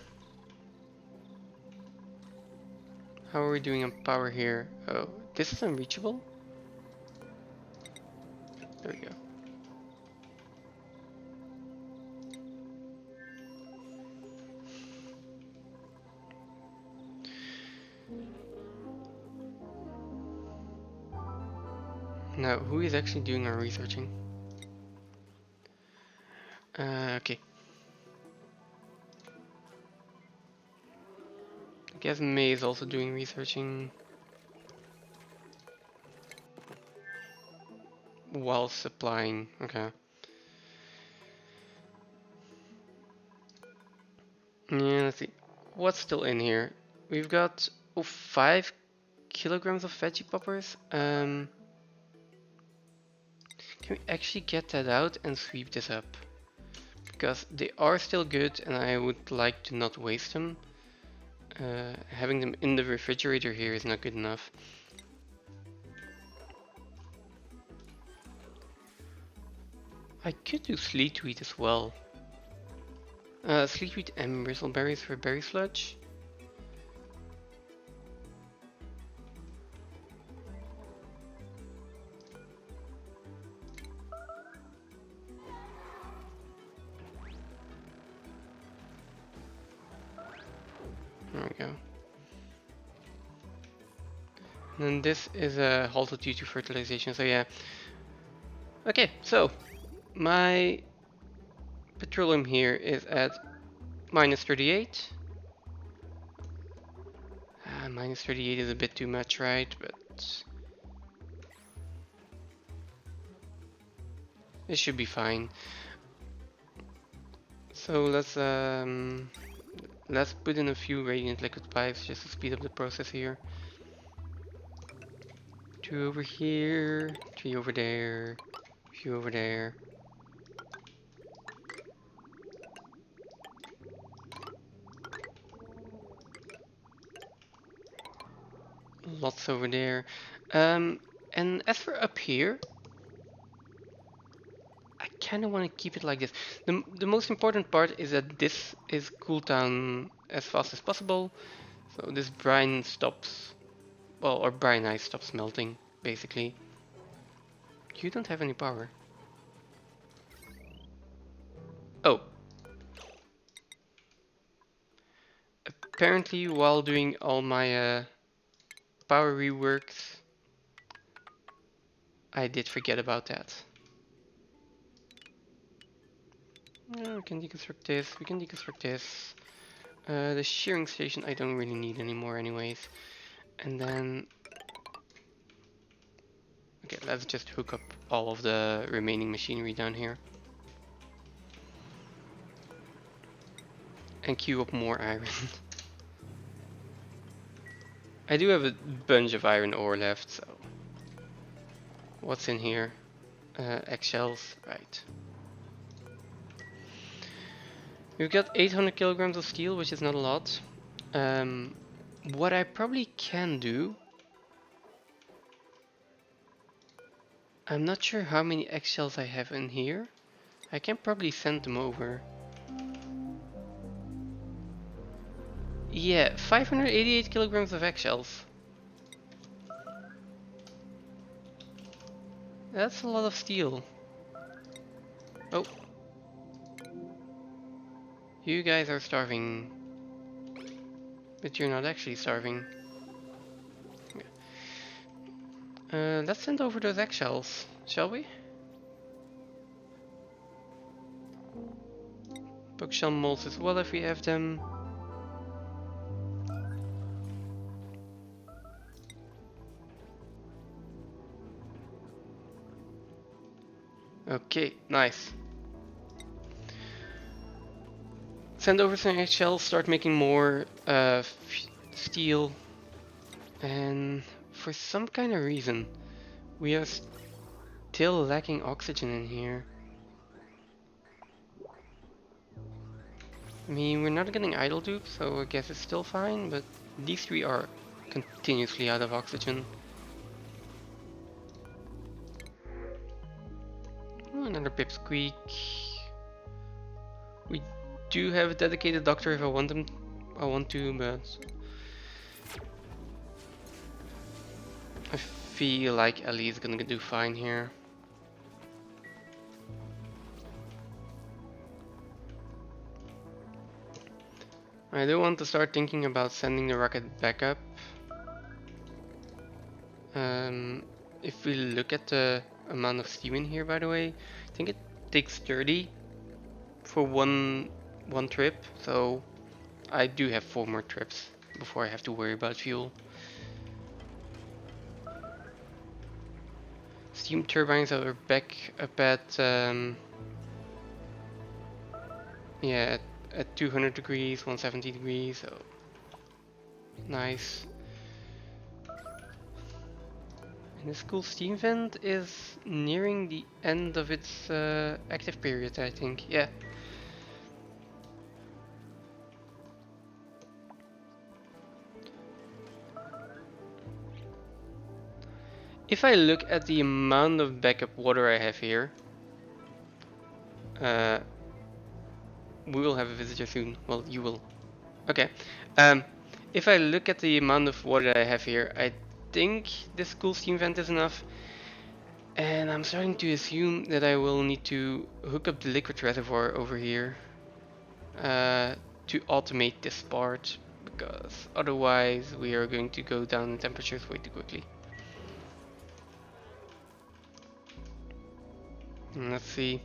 How are we doing on power here? Oh, this is unreachable? There we go. Now, who is actually doing our researching? Okay. I guess May is also doing researching while supplying. Okay. Yeah, let's see. What's still in here? We've got 5 kilograms of veggie poppers. Can we actually get that out and sweep this up? Because they are still good and I would like to not waste them. Having them in the refrigerator here is not good enough. I could do sleet wheat as well. Sleet wheat and bristleberries for berry sludge. There we go. And then this is a halted due to fertilization, so yeah. Okay, so my petroleum here is at minus 38. Minus 38 is a bit too much, right? But it should be fine. So let's put in a few radiant liquid pipes just to speed up the process here. 2 over here, 3 over there, a few over there. Lots over there. And as for up here, I kind of want to keep it like this. The most important part is that this is cooled down as fast as possible. So this brine stops, well, or brine ice stops melting, basically. You don't have any power. Oh. Apparently while doing all my power reworks, I did forget about that. We can deconstruct this, we can deconstruct this. The shearing station I don't really need anymore anyways. And then... Okay, let's just hook up all of the remaining machinery down here. And queue up more iron. I do have a bunch of iron ore left, so... What's in here? Eggshells, right. We've got 800 kilograms of steel, which is not a lot. What I probably can do... I'm not sure how many eggshells I have in here. I can probably send them over. Yeah, 588 kilograms of eggshells. That's a lot of steel. Oh. You guys are starving. But you're not actually starving. Let's send over those eggshells, shall we? Bookshelf molds as well if we have them. Okay, nice. Send over some eggshells, start making more steel. And for some kind of reason, we are still lacking oxygen in here. I mean, we're not getting idle dupes, so I guess it's still fine, but these three are continuously out of oxygen. Oh, another pipsqueak. We do have a dedicated doctor if I want them. I want to, but I feel like Ellie is gonna do fine here. I do want to start thinking about sending the rocket back up. If we look at the amount of steam in here, by the way, I think it takes 30 for one trip, so I do have 4 more trips before I have to worry about fuel. Steam turbines are back up at yeah, at 200 degrees, 170 degrees, so nice. And this cool steam vent is nearing the end of its active period, I think. Yeah. If I look at the amount of backup water I have here, we will have a visitor soon. Well, you will. Okay. If I look at the amount of water that I have here, I think this cool steam vent is enough. And I'm starting to assume that I will need to hook up the liquid reservoir over here to automate this part, because otherwise we are going to go down in temperatures way too quickly. Let's see.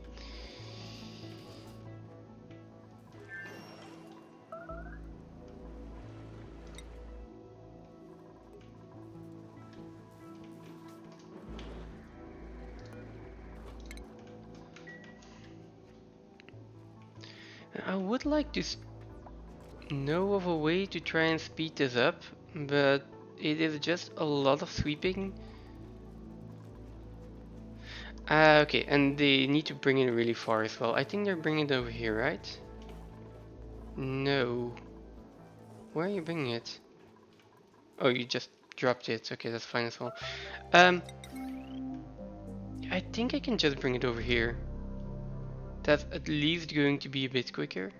I would like to know of a way to try and speed this up, but it is just a lot of sweeping. Okay, and they need to bring it really far as well. I think they're bringing it over here, right? No. Where are you bringing it? Oh, you just dropped it. Okay, that's fine as well. I think I can just bring it over here. That's at least going to be a bit quicker.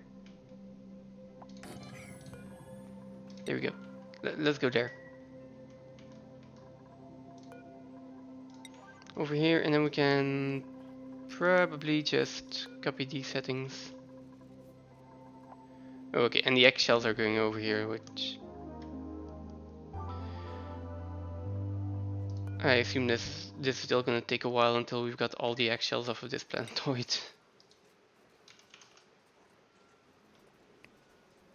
There we go. Let's go there. over here, and then we can probably just copy these settings. Okay, and the eggshells are going over here, which I assume this is still gonna take a while until we've got all the eggshells off of this planetoid.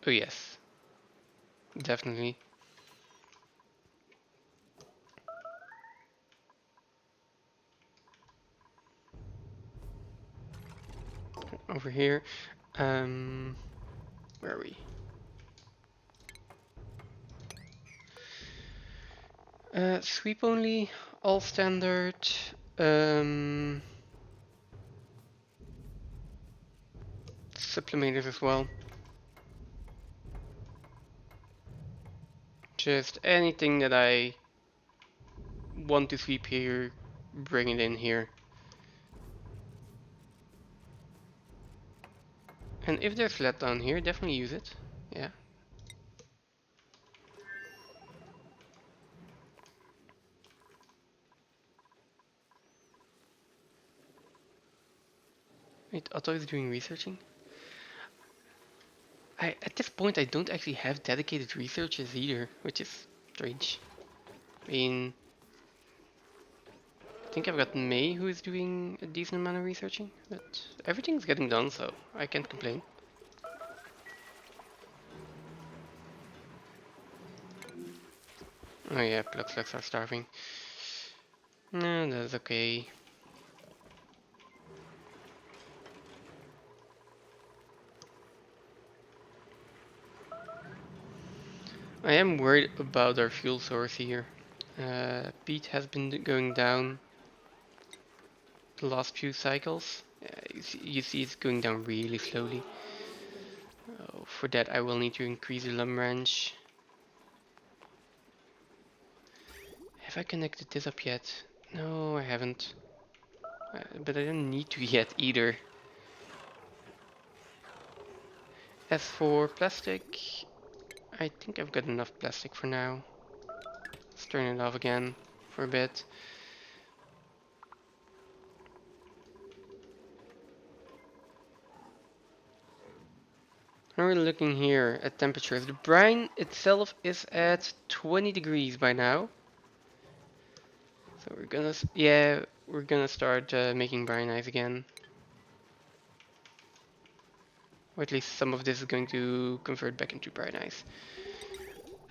Oh yes, definitely. Over here, where are we? Sweep only, all standard. Sublimators as well. Just anything that I want to sweep here, bring it in here. And if there's lead down here, definitely use it. Yeah. Wait, Otto is doing researching? At this point, I don't actually have dedicated researchers either, which is strange. I mean, I think I've got May who is doing a decent amount of researching, but everything's getting done, so I can't complain. Oh yeah, Pluxlux are starving. No, that's okay. I am worried about our fuel source here. Peat has been going down the last few cycles. You see it's going down really slowly. Oh, for that I will need to increase the lumber range. Have I connected this up yet? No, I haven't. But I don't need to yet either. As for plastic, I think I've got enough plastic for now. Let's turn it off again for a bit. Now we're looking here at temperatures. The brine itself is at 20 degrees by now. So we're gonna start making brine ice again. Or at least some of this is going to convert back into brine ice.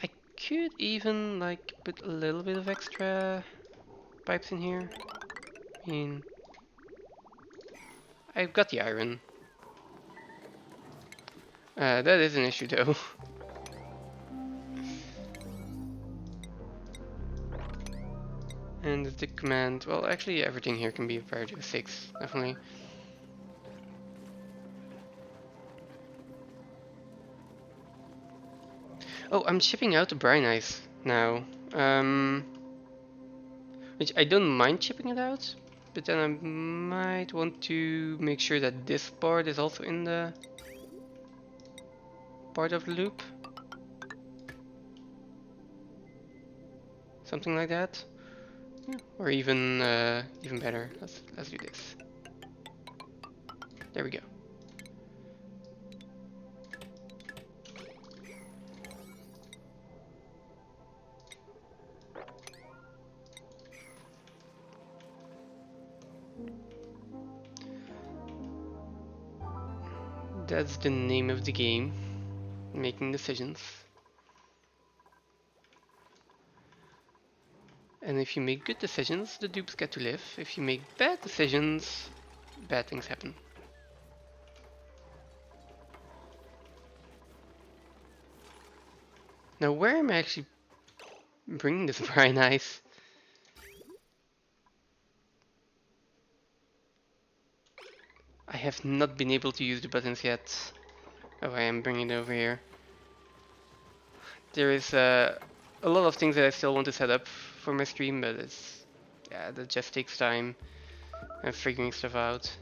I could even like put a little bit of extra pipes in here. I mean, I've got the iron. That is an issue though. And the tick command, well actually everything here can be a priority of 6, definitely. Oh, I'm shipping out the brine ice now. Which I don't mind shipping it out, but then I might want to make sure that this part is also in the part of the loop. Something like that. Yeah. Or even better. Let's do this. There we go. That's the name of the game. Making decisions. And if you make good decisions, the dupes get to live. If you make bad decisions, bad things happen. Now where am I actually bringing this brine ice? I have not been able to use the buttons yet. Oh, I am bringing it over here. There is a lot of things that I still want to set up for my stream, but that just takes time and figuring stuff out.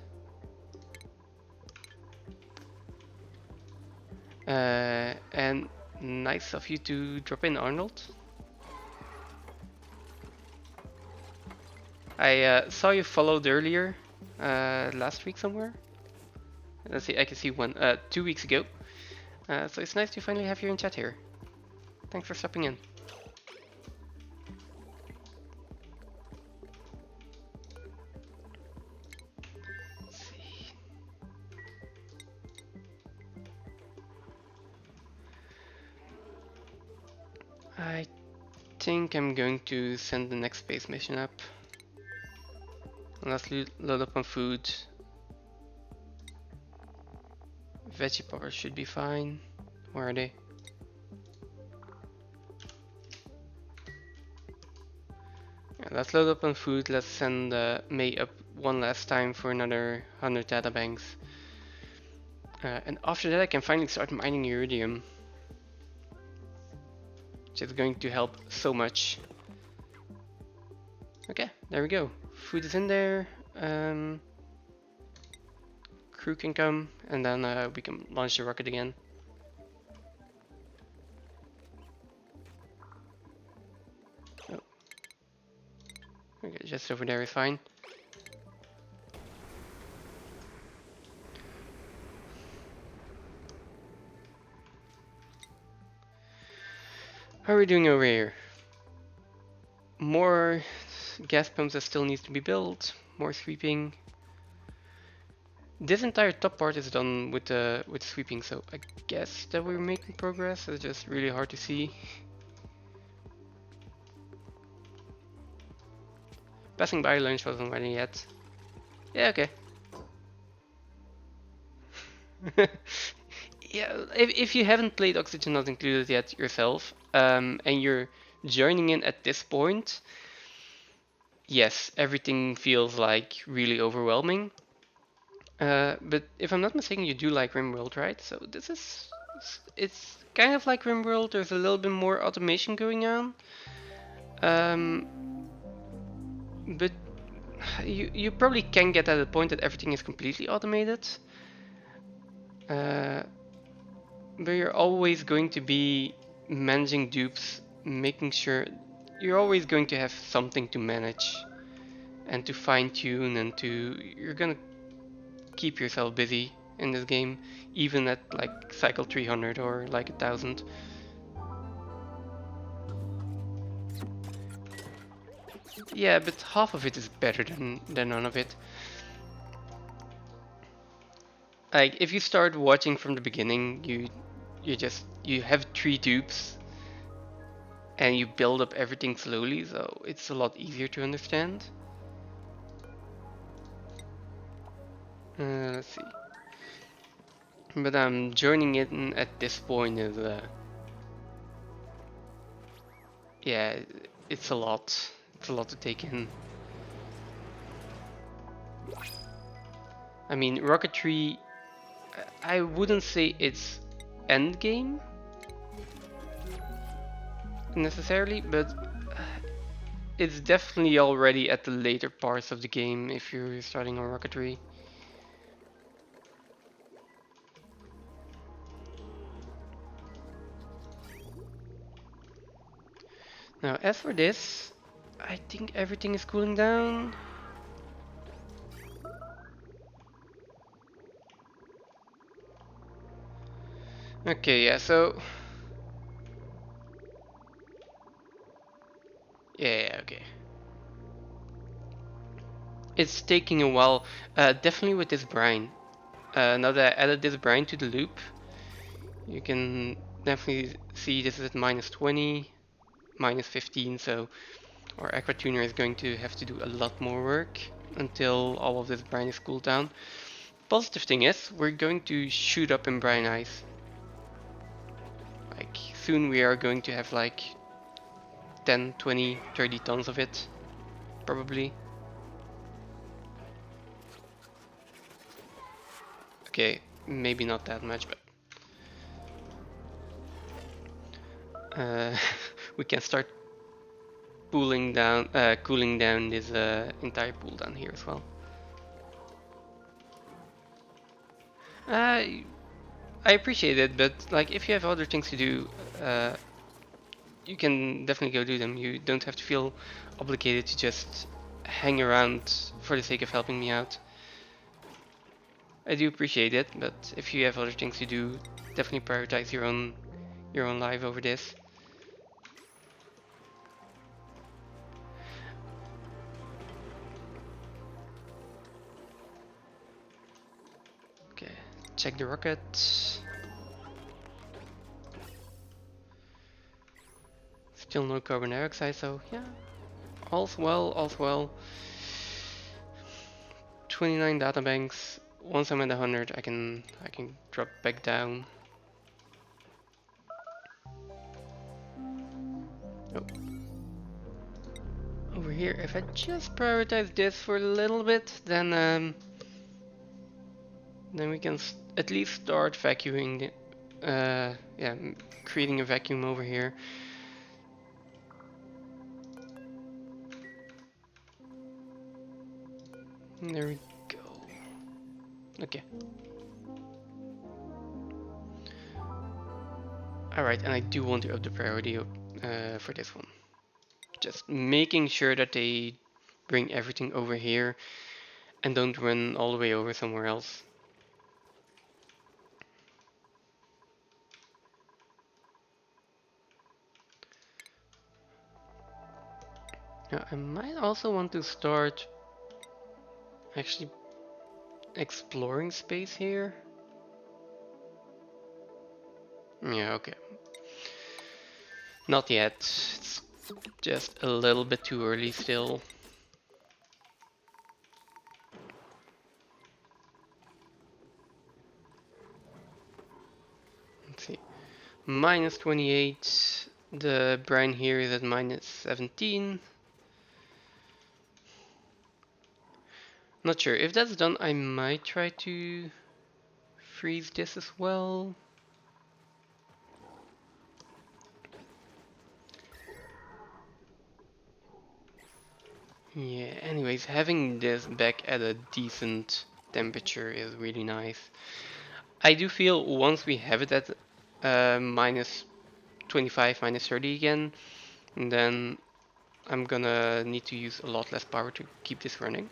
And nice of you to drop in, Arnold. I saw you followed earlier, last week somewhere. Let's see, I can see 2 weeks ago. So it's nice to finally have you in chat here. Thanks for stopping in. Let's see. I think I'm going to send the next space mission up. Let's load up on food. Veggie poppers should be fine. Where are they? Yeah, let's load up on food. Let's send May up one last time for another 100 data banks. And after that I can finally start mining iridium. Which is going to help so much. Okay, there we go. Food is in there. Crew can come, and then we can launch the rocket again. Oh. Okay, just over there is fine. How are we doing over here? More gas pumps that still needs to be built. More sweeping. This entire top part is done with sweeping, so I guess that we're making progress. It's just really hard to see. Passing by lunch wasn't ready yet. Yeah, okay. Yeah, if you haven't played Oxygen Not Included yet yourself, and you're joining in at this point, yes, everything feels like really overwhelming. But if I'm not mistaken, you do like RimWorld, right? So it's kind of like RimWorld. There's a little bit more automation going on. But you probably can get at a point that everything is completely automated. But you're always going to be managing dupes, making sure you're always going to have something to manage and to fine tune, and you're gonna keep yourself busy in this game, even at like cycle 300 or like 1000. Yeah, but half of it is better than none of it. Like if you start watching from the beginning, you have 3 dupes and you build up everything slowly, so it's a lot easier to understand. Let's see. But joining in at this point is yeah, it's a lot. It's a lot to take in. I mean, rocketry, I wouldn't say it's endgame necessarily, but it's definitely already at the later parts of the game if you're starting on rocketry. Now, as for this, I think everything is cooling down. Okay, yeah, so... Yeah, okay. It's taking a while, definitely with this brine. Now that I added this brine to the loop, you can definitely see this is at -20, -15, so our aqua tuner is going to have to do a lot more work until all of this brine is cooled down. Positive thing is, we're going to shoot up in brine ice. Like, soon we are going to have like 10, 20, 30 tons of it, probably. Okay, maybe not that much, but we can start cooling down this entire pool down here as well. I appreciate it, but like if you have other things to do, you can definitely go do them. You don't have to feel obligated to just hang around for the sake of helping me out. I do appreciate it, but if you have other things to do, definitely prioritize your own life over this. Okay, check the rocket. Still no carbon dioxide, so yeah, all's well, all's well. 29 data banks. Once I'm at 100, I can drop back down. Oh. Over here, if I just prioritize this for a little bit, then we can at least start vacuuming the, yeah, creating a vacuum over here. And there we go. Okay. Alright, and I do want to up the priority for this one. Just making sure that they bring everything over here and don't run all the way over somewhere else. Now, I might also want to start actually exploring space here. Yeah, okay. Not yet. It's just a little bit too early still. Let's see. Minus 28. The brine here is at minus 17. Not sure. If that's done, I might try to freeze this as well. Yeah, anyways, having this back at a decent temperature is really nice. I do feel once we have it at minus 25, minus 30 again, then I'm gonna need to use a lot less power to keep this running.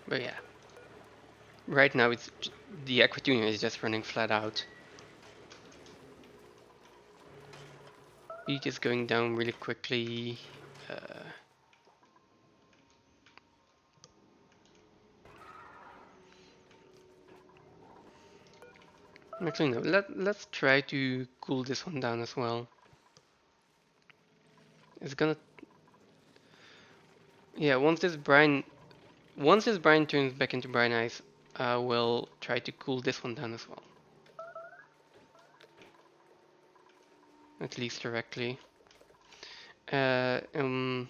But yeah, right now the aqua tuner is just running flat out. Heat is going down really quickly. Actually no, let's try to cool this one down as well. It's gonna, yeah, once this brine turns back into brine ice, I will try to cool this one down as well. At least directly. Then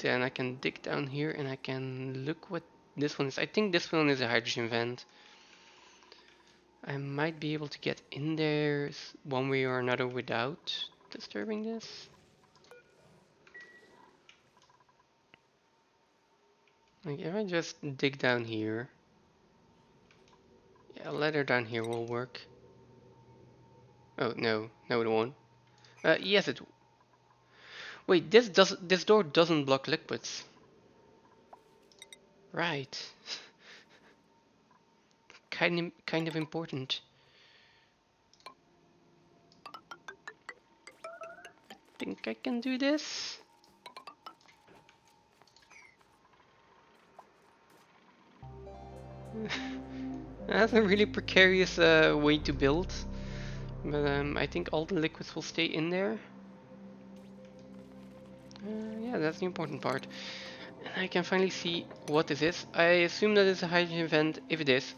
I can dig down here and I can look what this one is. I think this one is a hydrogen vent. I might be able to get in there one way or another without disturbing this. Like if I just dig down here, yeah, a ladder down here will work. Oh no, no it won't. Yes it. Wait, this door doesn't block liquids. Right. Kind of important. Think I can do this? That's a really precarious way to build, but I think all the liquids will stay in there. Yeah, that's the important part. And I can finally see what this is. I assume that it's a hydrogen vent. If it is,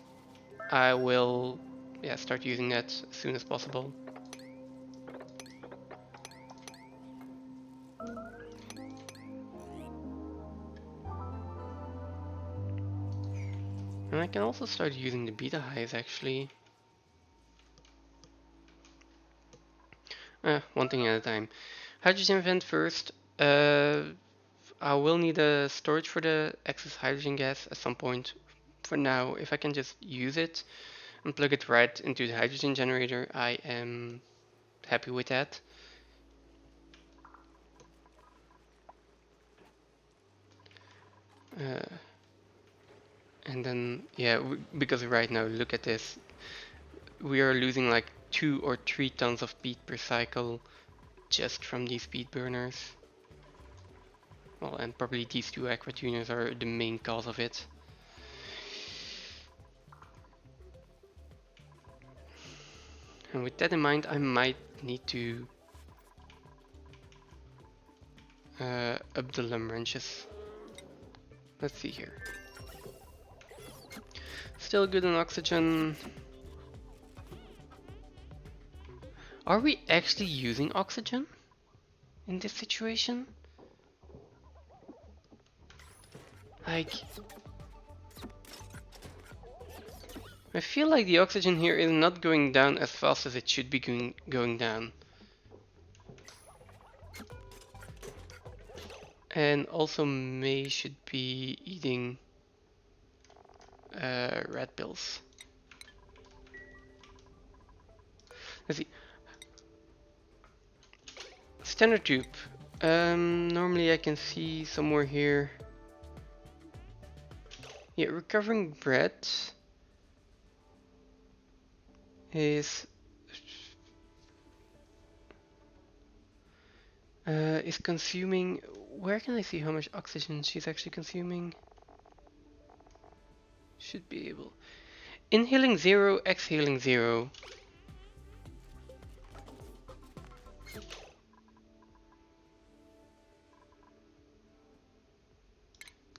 I will, yeah, start using that as soon as possible. And I can also start using the beta highs actually. One thing at a time. Hydrogen vent first. I will need a storage for the excess hydrogen gas at some point. For now, if I can just use it and plug it right into the hydrogen generator, I am happy with that. Uh, and then, yeah, because right now, look at this. We are losing like 2 or 3 tons of peat per cycle just from these peat burners. Well, and probably these 2 aqua tuners are the main cause of it. And with that in mind, I might need to up the lum wrenches. Let's see here. Still good on oxygen. Are we actually using oxygen in this situation? Like, I feel like the oxygen here is not going down as fast as it should be going down. And also May should be eating red pills. Let's see. Standard tube. Normally I can see somewhere here. Yeah, recovering bread is consuming. Where can I see how much oxygen she's actually consuming? Should be able. Inhaling 0, exhaling 0.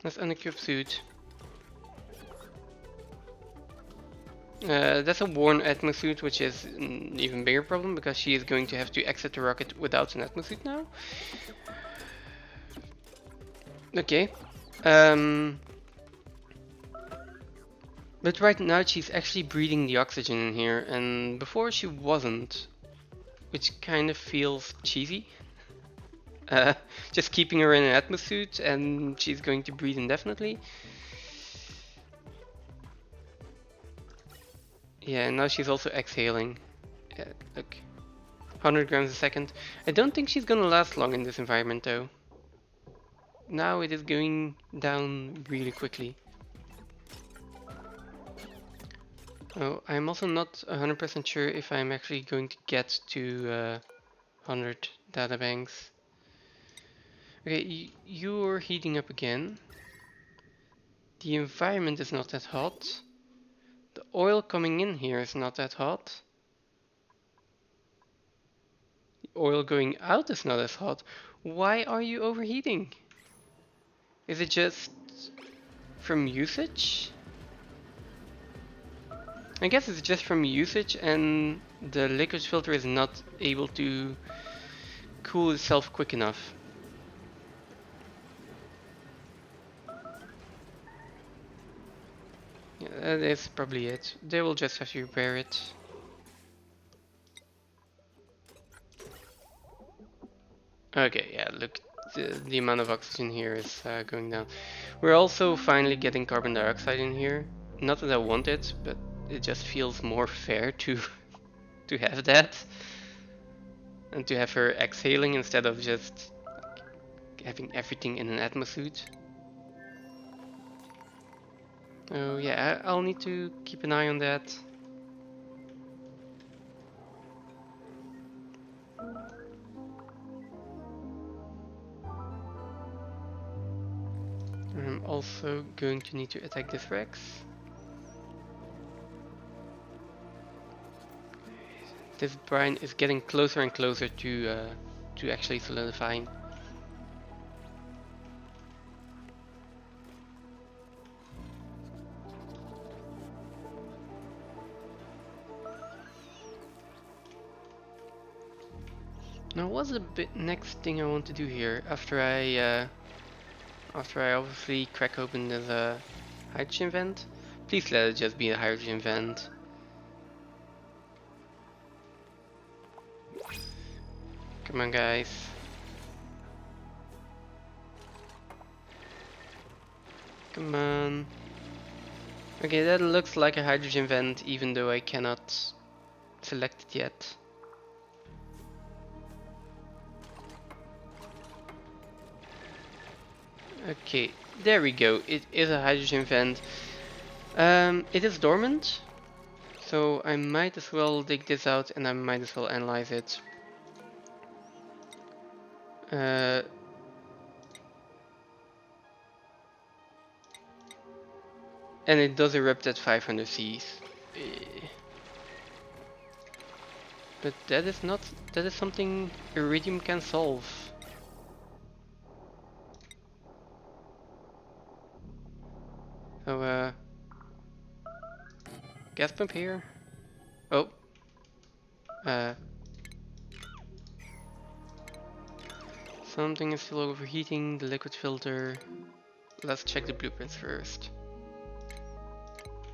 Let's unequip suit. That's a worn atmosuit, which is an even bigger problem because she is going to have to exit the rocket without an atmosuit now. Okay. But right now she's actually breathing the oxygen in here, and before she wasn't, which kind of feels cheesy. Just keeping her in an atmosuit and she's going to breathe indefinitely. Yeah, and now she's also exhaling. Yeah, look. 100 grams a second. I don't think she's gonna last long in this environment though. Now it is going down really quickly. Oh, I'm also not 100% sure if I'm actually going to get to 100 data banks. Okay, you're heating up again. The environment is not that hot. The oil coming in here is not that hot. The oil going out is not as hot. Why are you overheating? Is it just from usage? I guess it's just from usage and the liquid filter is not able to cool itself quick enough. Yeah, that is probably it. They will just have to repair it. Okay, yeah, look, the amount of oxygen here is going down. We're also finally getting carbon dioxide in here. Not that I want it, but it just feels more fair to to have that. And to have her exhaling instead of just having everything in an atmosuit. Oh yeah, I'll need to keep an eye on that. I'm also going to need to attack this Rex. This brine is getting closer and closer to actually solidifying. Now, what's the next thing I want to do here after I obviously crack open the hydrogen vent? Please let it just be a hydrogen vent. Come on, guys. Come on. Okay, that looks like a hydrogen vent, even though I cannot select it yet. Okay, There we go. It is a hydrogen vent. It is dormant, so I might as well dig this out and I might as well analyze it. Uh, and it does erupt at 500 Cs. But that is not, that is something iridium can solve. So, gas pump here. Oh, uh, something is still overheating, the liquid filter. Let's check the blueprints first.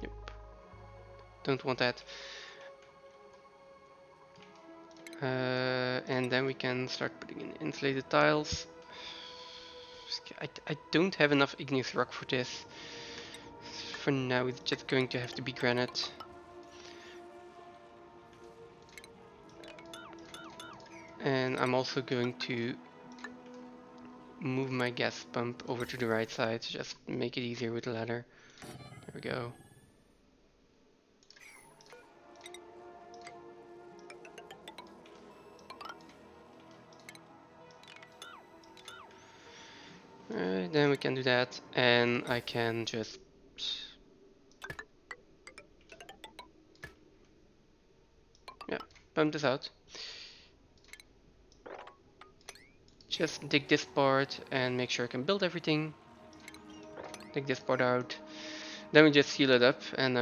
Yep, don't want that. And then we can start putting in insulated tiles. I don't have enough igneous rock for this. For now it's just going to have to be granite. And I'm also going to move my gas pump over to the right side to just make it easier with the ladder. There we go. Alright, then we can do that, and I can just pump this out. Just dig this part and make sure I can build everything. Dig this part out. Then we just seal it up, and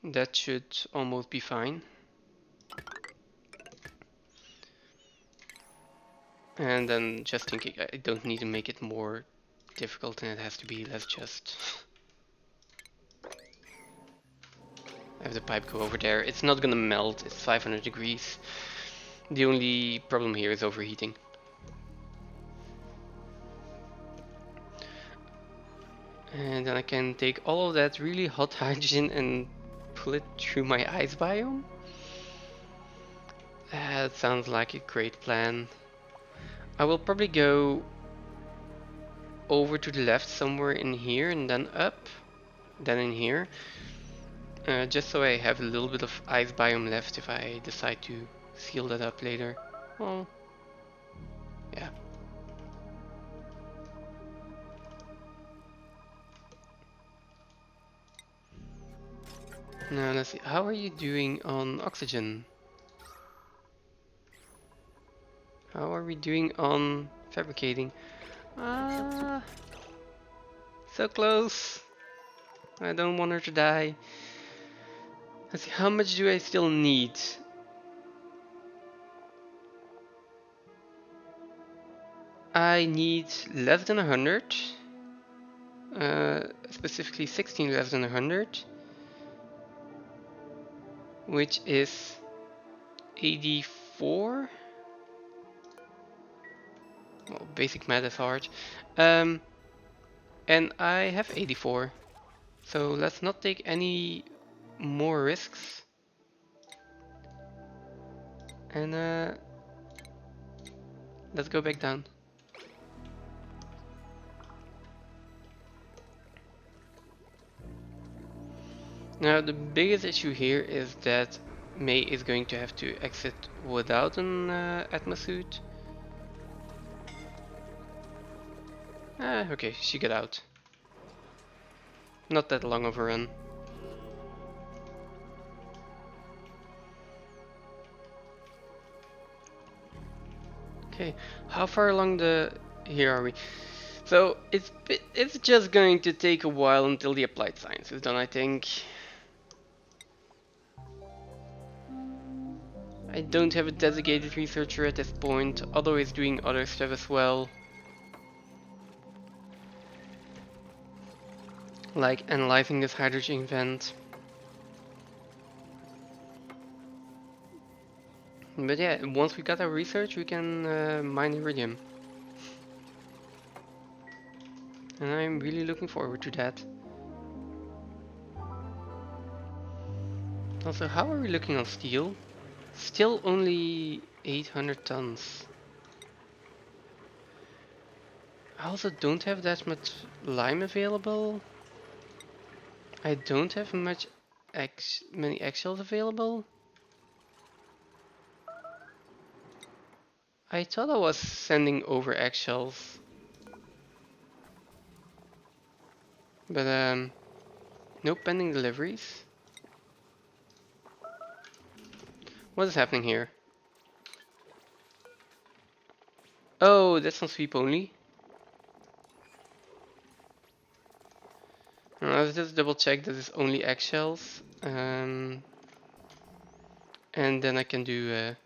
that should almost be fine. And then just thinking, I don't need to make it more difficult than it has to be. Let's just have the pipe go over there. It's not gonna melt, it's 500 degrees. The only problem here is overheating. And then I can take all of that really hot hydrogen and pull it through my ice biome. That sounds like a great plan. I will probably go over to the left somewhere in here and then up, then in here. Just so I have a little bit of ice biome left if I decide to seal that up later. Well, yeah. Now let's see, how are you doing on oxygen? How are we doing on fabricating? Ah, so close. I don't want her to die. Let's see, how much do I still need? I need less than 100. Specifically 16 less than 100. Which is 84. Well, basic math is hard. And I have 84. So let's not take any more risks. And let's go back down. Now the biggest issue here is that May is going to have to exit without an atmosuit. Okay, she got out. Not that long of a run. Okay, how far along the... Here are we. So it's just going to take a while until the applied science is done, I think. I don't have a designated researcher at this point, although he's doing other stuff as well. Like analyzing this hydrogen vent. But yeah, once we got our research, we can mine iridium. And I'm really looking forward to that. Also, how are we looking on steel? Still only 800 tons. I also don't have that much lime available. I don't have many eggshells available. I thought I was sending over eggshells, but no pending deliveries. What is happening here? Oh, that's on sweep only. Let's just double check that it's only eggshells. And then I can do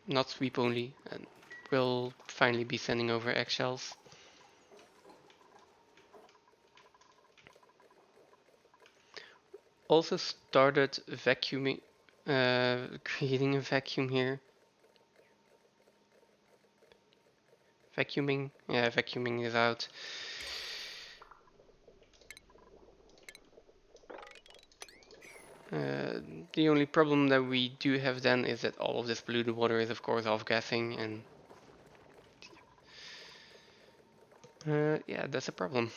not sweep only, and we'll finally be sending over eggshells. Also started vacuuming, creating a vacuum here. Vacuuming, yeah, vacuuming is out. The only problem that we do have then is that all of this polluted water is of course off-gassing, and yeah, that's a problem.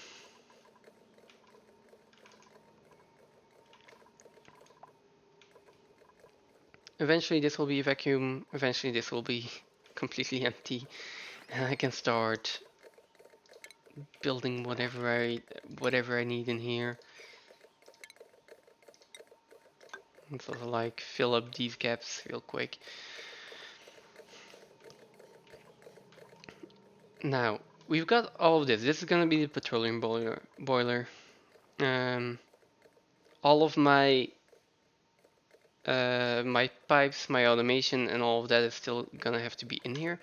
Eventually this will be a vacuum, eventually this will be completely empty, and I can start building whatever I need in here. It's also like fill up these gaps real quick. Now we've got all of this. This is gonna be the petroleum boiler. All of my my pipes, my automation, and all of that is still gonna have to be in here.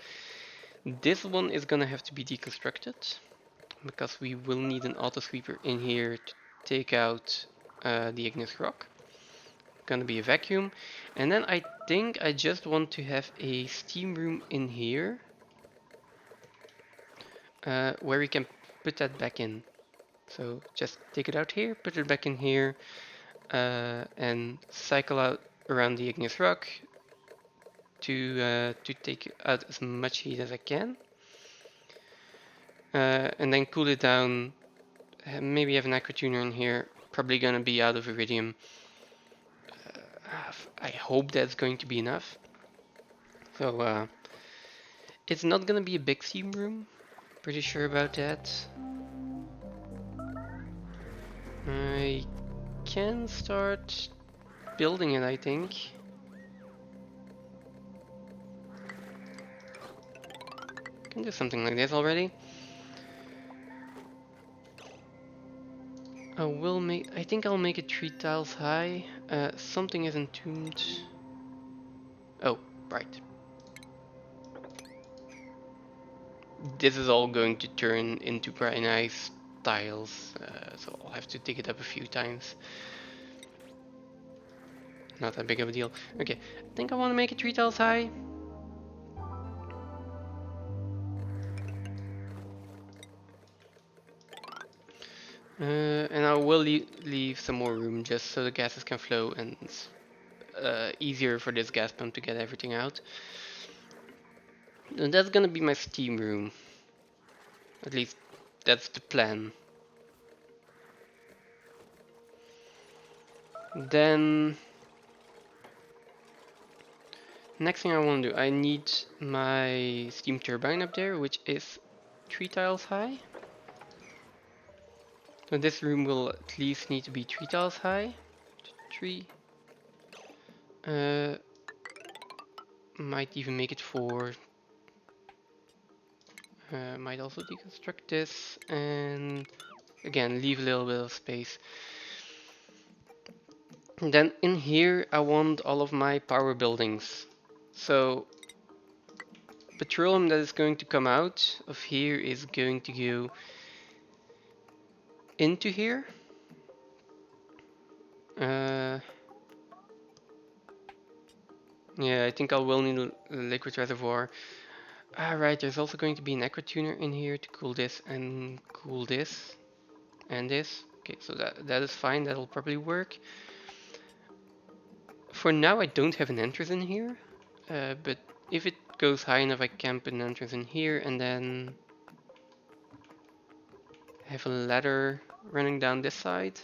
This one is gonna have to be deconstructed because we will need an auto sweeper in here to take out the igneous rock. Gonna be a vacuum, and then I think I just want to have a steam room in here where we can put that back in. So just take it out here, put it back in here, and cycle out around the igneous rock to take out as much heat as I can, and then cool it down. Maybe have an aqua tuner in here. Probably gonna be out of iridium. I hope that's going to be enough. So it's not gonna be a big steam room. Pretty sure about that. I can start building it, I think. Can do something like this already. I think I'll make it 3 tiles high. Something is entombed. Oh, right. This is all going to turn into very nice tiles, so I'll have to dig it up a few times. Not that big of a deal. Okay, I think I want to make it 3 tiles high. And I will leave some more room just so the gases can flow and it's easier for this gas pump to get everything out. And that's gonna be my steam room. At least that's the plan. Then next thing I want to do, I need my steam turbine up there, which is 3 tiles high. So this room will at least need to be 3 tiles high. 3. Might even make it 4. Might also deconstruct this and again leave a little bit of space. And then in here I want all of my power buildings. So petroleum that is going to come out of here is going to go into here. Yeah, I think I will need a liquid reservoir. Right, there's also going to be an aqua tuner in here to cool this and cool this and this. Okay, so that is fine, that'll probably work. For now I don't have an entrance in here, but if it goes high enough I can put an entrance in here and then I have a ladder running down this side.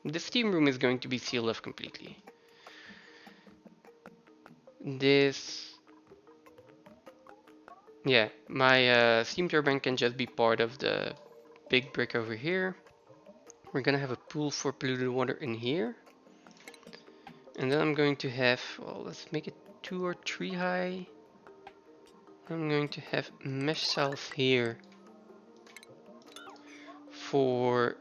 This steam room is going to be sealed off completely. This... Yeah, my steam turbine can just be part of the big brick over here. We're gonna have a pool for polluted water in here. And then I'm going to have, well, let's make it 2 or 3 high. I'm going to have mesh cells here for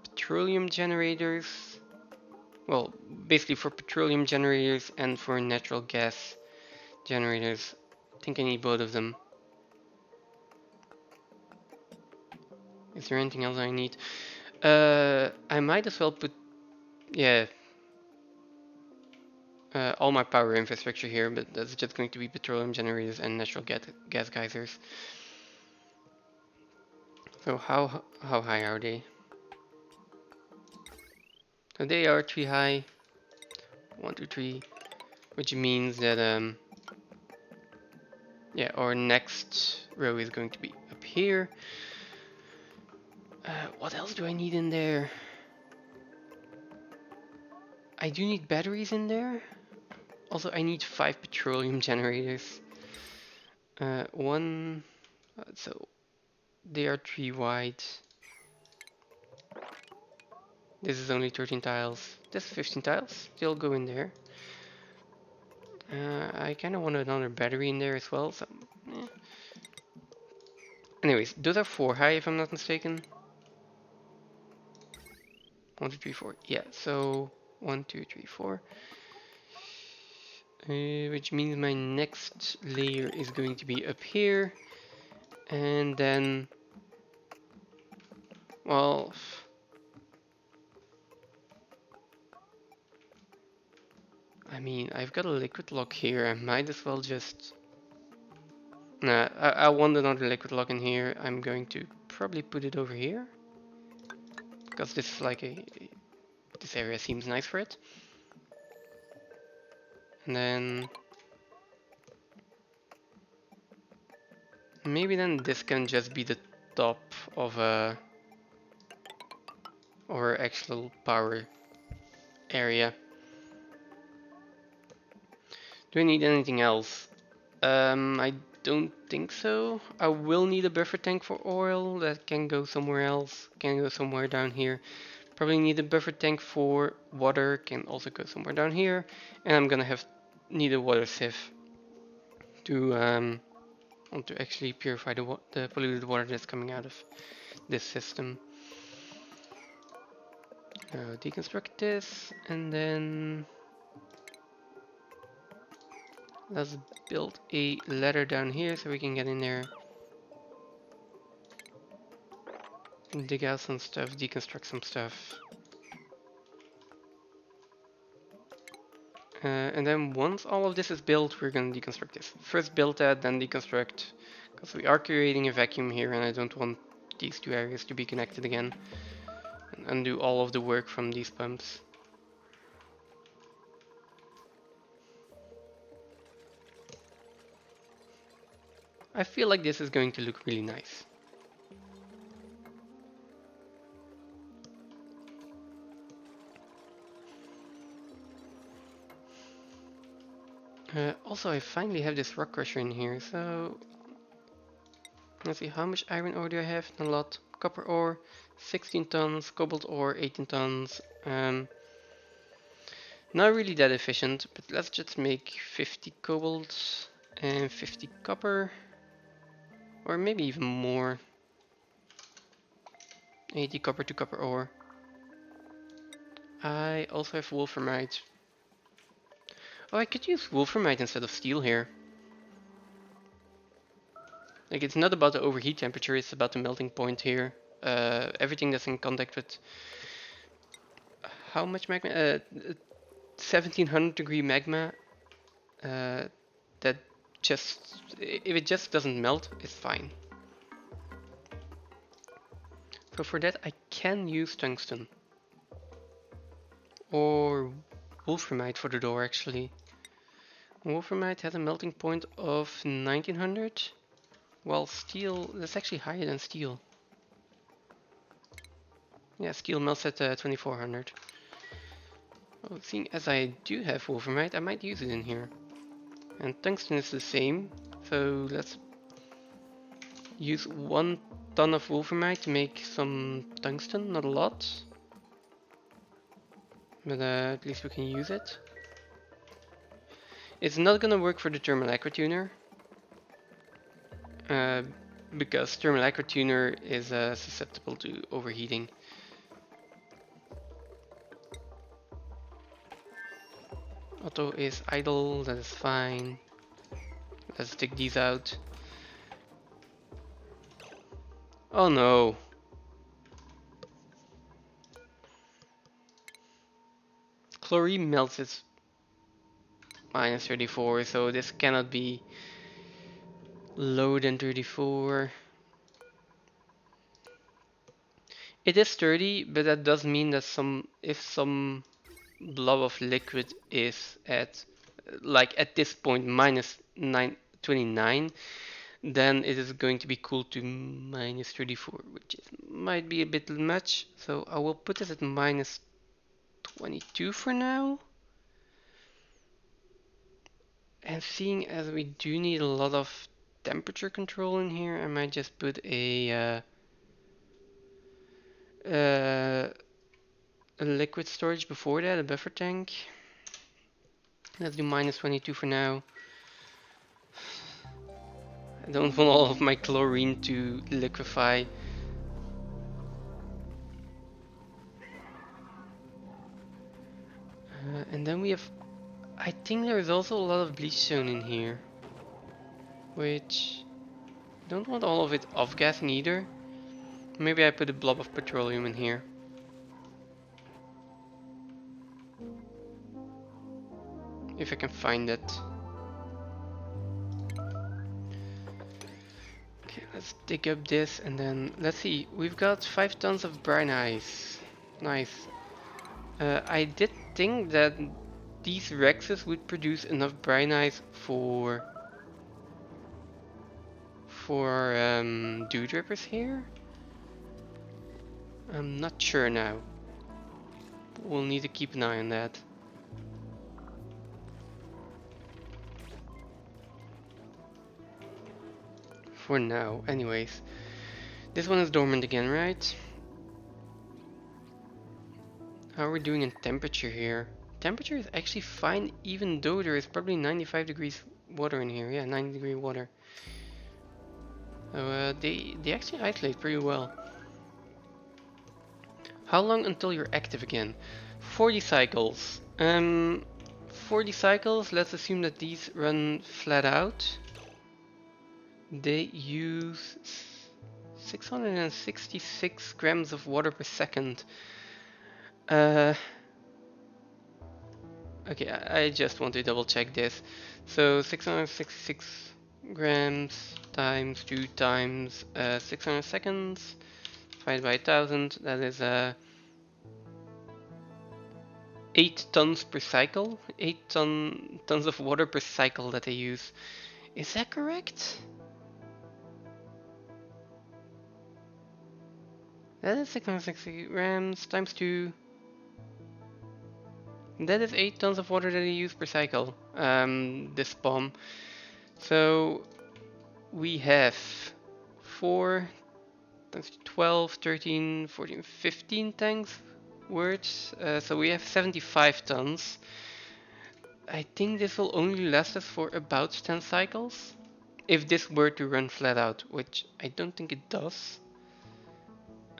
petroleum generators. Well, basically for petroleum generators and for natural gas generators. I think I need both of them. Is there anything else I need? I might as well put, yeah, all my power infrastructure here, but that's just going to be petroleum generators and natural gas geysers. So how high are they? So they are 3 high. 1, 2, 3, which means that yeah, our next row is going to be up here. What else do I need in there? I do need batteries in there. Also, I need 5 petroleum generators. One, so they are 3 wide. This is only 13 tiles. This is 15 tiles. They'll go in there. I kind of want another battery in there as well. So, eh. Anyways, those are 4 high if I'm not mistaken. 1, 2, 3, 4. Yeah, so 1, 2, 3, 4. Which means my next layer is going to be up here. And then, well, I mean, I've got a liquid lock here. I might as well just... Nah, I want another liquid lock in here. I'm going to probably put it over here. Because this is like this area seems nice for it. And then maybe then this can just be the top of our actual power area. Do I need anything else? I don't think so. I will need a buffer tank for oil that can go somewhere else, can go somewhere down here. Probably need a buffer tank for water, can also go somewhere down here. And I'm gonna need a water sieve to actually purify the polluted water that's coming out of this system. Deconstruct this, and then let's build a ladder down here so we can get in there, dig out some stuff, deconstruct some stuff. And then once all of this is built, we're gonna deconstruct this. First build that, then deconstruct, because we are creating a vacuum here and I don't want these 2 areas to be connected again. And undo all of the work from these pumps. I feel like this is going to look really nice. Also, I finally have this rock crusher in here, so let's see, how much iron ore do I have? Not a lot. Copper ore, 16 tons, cobalt ore, 18 tons. Not really that efficient, but let's just make 50 cobalt and 50 copper, or maybe even more. 80 copper to copper ore. I also have wolframite. Oh, I could use wolframite instead of steel here. Like, it's not about the overheat temperature, it's about the melting point here. Everything that's in contact with... How much magma? 1700 degree magma. That just... If it just doesn't melt, it's fine. So for that I can use tungsten. Or wolframite for the door actually. Wolframite has a melting point of 1900, while steel, that's actually higher than steel. Yeah, steel melts at 2400. Well, seeing as I do have Wolframite, I might use it in here. And tungsten is the same, so let's use 1 ton of Wolframite to make some tungsten, not a lot. But at least we can use it. It's not gonna work for the thermal aquatuner. Because thermal aquatuner is susceptible to overheating. Auto is idle, that is fine. Let's take these out. Oh no! Chlorine melts at minus 34, so this cannot be lower than 34. It is sturdy, but that does mean that if some blob of liquid is at, like at this point, minus 29, then it is going to be cooled to minus 34, which might be a bit much. So I will put this at minus 22 for now. And seeing as we do need a lot of temperature control in here, I might just put a liquid storage before that, a buffer tank. Let's do minus 22 for now. I don't want all of my chlorine to liquefy. And then we have, I think there is also a lot of bleach stone in here, which I don't want all of it off-gassing either. Maybe I put a blob of petroleum in here. If I can find it. Okay, let's dig up this and then let's see. We've got 5 tons of brine ice. Nice. I did think that these Rexes would produce enough brine ice for dew drippers here. I'm not sure now. We'll need to keep an eye on that. For now, anyways. This one is dormant again, right? How are we doing in temperature here? Temperature is actually fine, even though there is probably 95 degrees water in here. Yeah, 90-degree water. So they actually isolate pretty well. How long until you're active again? 40 cycles. 40 cycles. Let's assume that these run flat out. They use 666 grams of water per second. Okay, I just want to double check this. So 666 grams times 2 times 600 seconds divided by 1000. That is 8 tons per cycle. 8 tons of water per cycle that they use. Is that correct? That is 660 grams times 2. That is 8 tons of water that they use per cycle. This bomb. So we have 4 times 12, 13, 14, 15 tanks worth. So we have 75 tons. I think this will only last us for about 10 cycles. If this were to run flat out, which I don't think it does.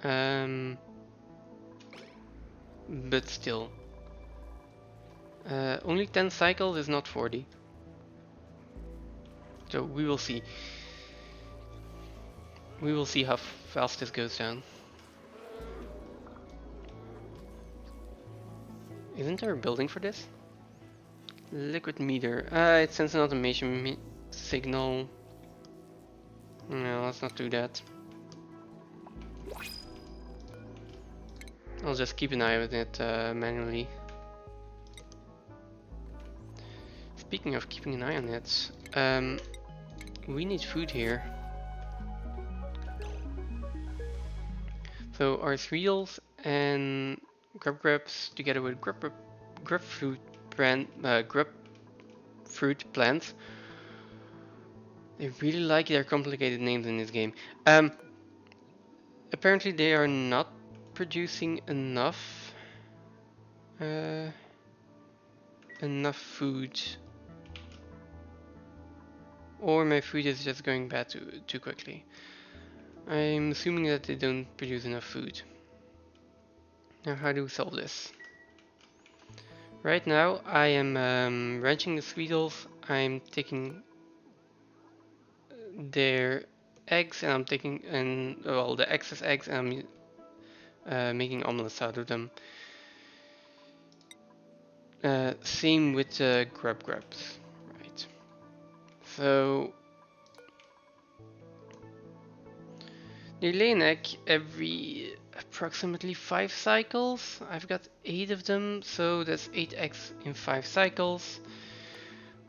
But still. Only 10 cycles is not 40. So we will see. We will see how fast this goes down. Isn't there a building for this? Liquid meter. It sends an automation signal. No, let's not do that. I'll just keep an eye on it manually. Speaking of keeping an eye on it, we need food here. So our cereals and grubs together with grapefruit plants. They really like their complicated names in this game. Apparently they are not producing enough enough food, or my food is just going bad too quickly. I'm assuming that they don't produce enough food. Now, how do we solve this? Right now, I am ranching the Sweetles. I'm taking their eggs, and I'm taking the excess eggs, and I'm making omelets out of them. Same with the grubs, right? So they lay an egg every approximately 5 cycles. I've got 8 of them, so that's 8 eggs in 5 cycles,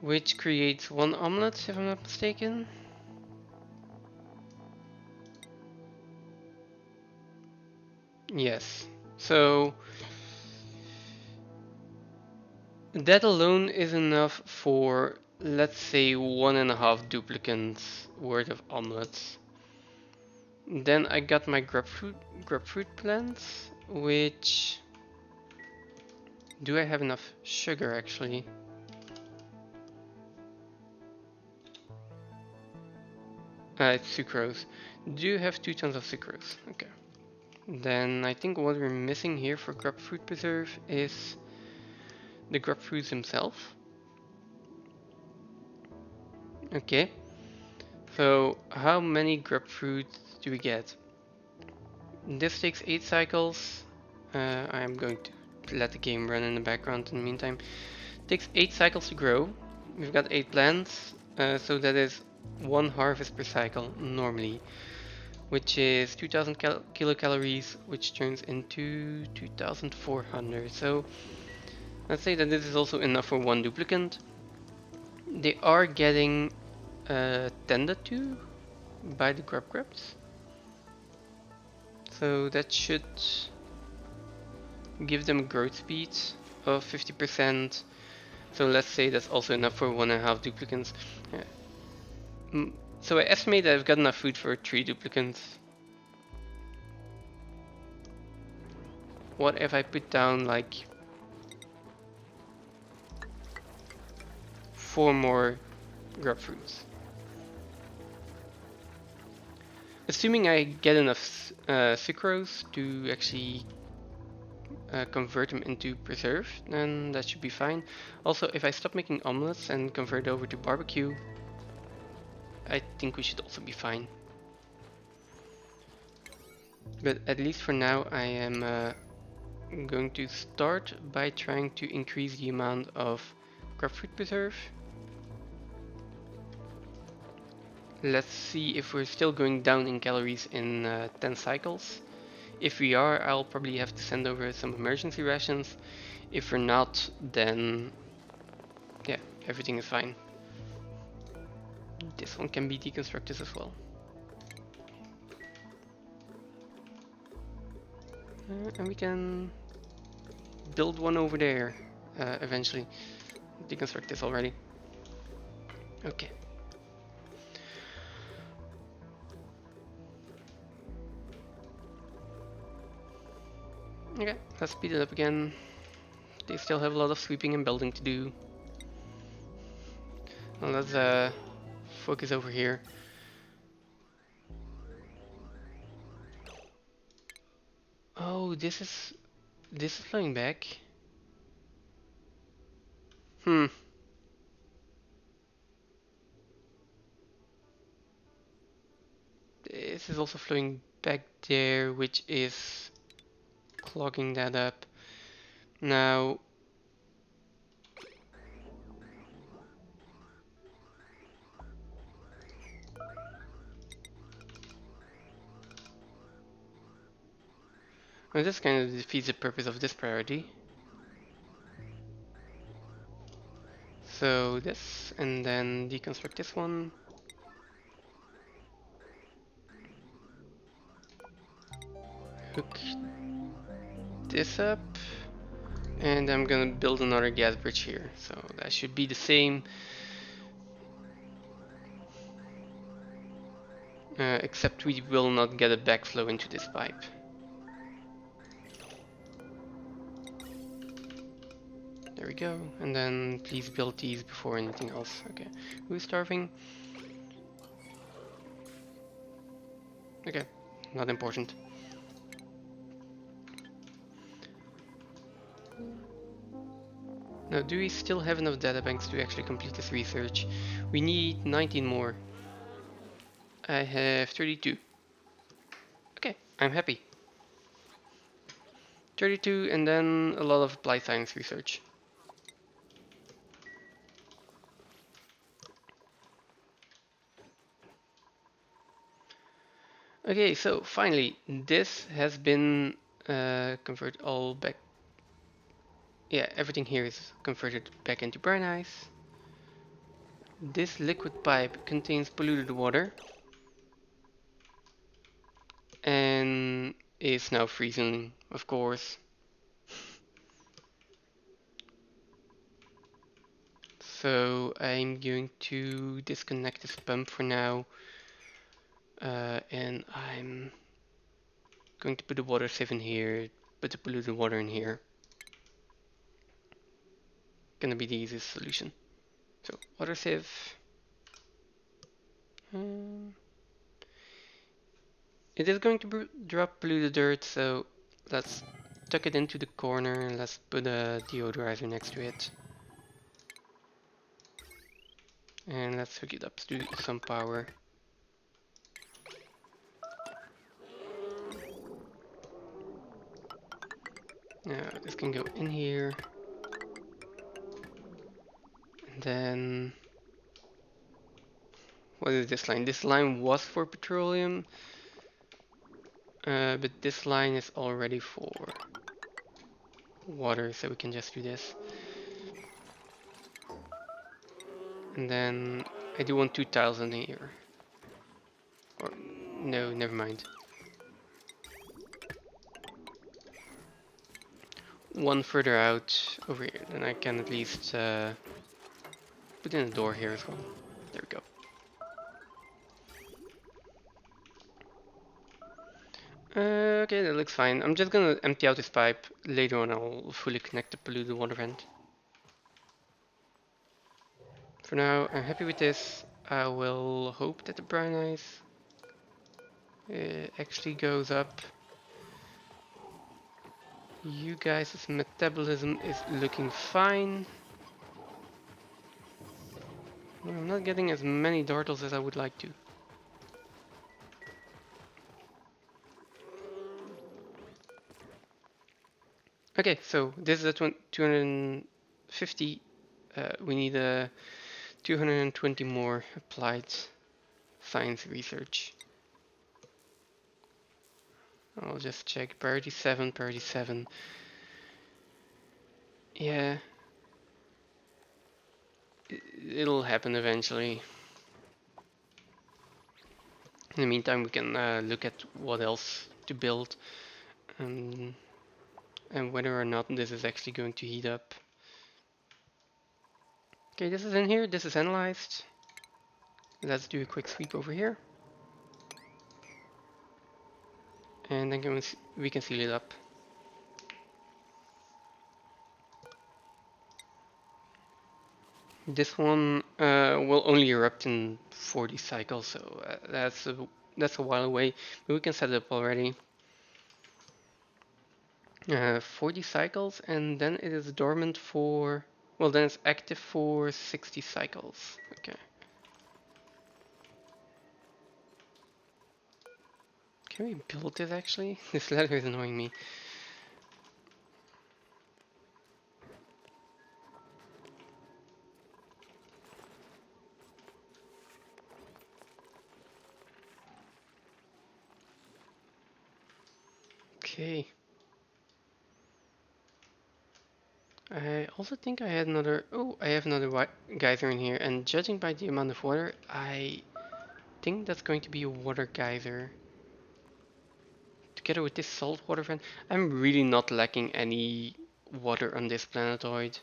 which creates 1 omelet, if I'm not mistaken. Yes, so that alone is enough for, let's say, 1.5 duplicates worth of omelets. Then I got my grapefruit plants, which... Do I have enough sugar actually? It's sucrose. Do you have 2 tons of sucrose? Okay. Then I think what we're missing here for grapefruit preserve is the grapefruits themselves. Okay. So how many grapefruits do we get? This takes 8 cycles. I'm going to let the game run in the background in the meantime. It takes 8 cycles to grow. We've got 8 plants, so that is 1 harvest per cycle normally, which is 2000 kilocalories, which turns into 2400. So let's say that this is also enough for 1 duplicate. They are getting tended to by the grubs. So that should give them a growth speed of 50%. So let's say that's also enough for 1.5 duplicates. So I estimate that I've got enough food for 3 duplicates. What if I put down like 4 more grapefruits? Assuming I get enough sucrose to actually convert them into preserve, then that should be fine. Also, if I stop making omelets and convert over to barbecue, I think we should also be fine. But at least for now, I am going to start by trying to increase the amount of grapefruit preserve. Let's see if we're still going down in calories in 10 cycles. If we are, I'll probably have to send over some emergency rations. If we're not, then yeah, everything is fine. This one can be deconstructed as well. And we can build one over there eventually. Deconstruct this already. Okay. Okay, let's speed it up again. They still have a lot of sweeping and building to do. Well, let's focus over here. Oh, this is flowing back. This is also flowing back there, which is clogging that up. Now, well, this kind of defeats the purpose of this priority. So this, and then deconstruct this one. Hook this up. And I'm gonna build another gas bridge here. So that should be the same. Except we will not get a backflow into this pipe. There we go. And then please build these before anything else. Okay. Who's starving? Okay. Not important. Now, do we still have enough data banks to actually complete this research? We need 19 more. I have 32. Okay, I'm happy. 32 and then a lot of applied science research. Okay, so finally, this has been converted all back. Yeah, everything here is converted back into brine ice. This liquid pipe contains polluted water and is now freezing, of course. So I'm going to disconnect this pump for now, and I'm going to put the water sieve in here, put the polluted water in here. Gonna be the easiest solution. So water sieve. It is going to drop polluted dirt, so let's tuck it into the corner. Let's put a deodorizer next to it. And let's hook it up to some power. Now this can go in here. And then what is this line? This line was for petroleum, but this line is already for water, so we can just do this. And then I do want 2 tiles in here. Or no, never mind. One further out over here, then I can at least put in a door here as well. There we go. Okay, that looks fine. I'm just gonna empty out this pipe. Later on I'll fully connect the polluted water vent. For now, I'm happy with this. I will hope that the brine ice actually goes up. You guys' metabolism is looking fine. I'm not getting as many dartles as I would like to. Okay, so this is a 250. We need a 220 more applied science research. I'll just check. Priority 7, priority 7. Yeah. It'll happen eventually. In the meantime, we can look at what else to build and whether or not this is actually going to heat up. Okay, this is in here. This is analyzed. Let's do a quick sweep over here. And then we can seal it up. This one will only erupt in 40 cycles, so that's a while away, but we can set it up already. 40 cycles, and then it is dormant for, well, then it's active for 60 cycles. Okay. Can we build this actually? This ladder is annoying me. Okay. I also think I had another. Oh, I have another geyser in here, and judging by the amount of water, I think that's going to be a water geyser. Together with this saltwater vent, I'm really not lacking any water on this planetoid.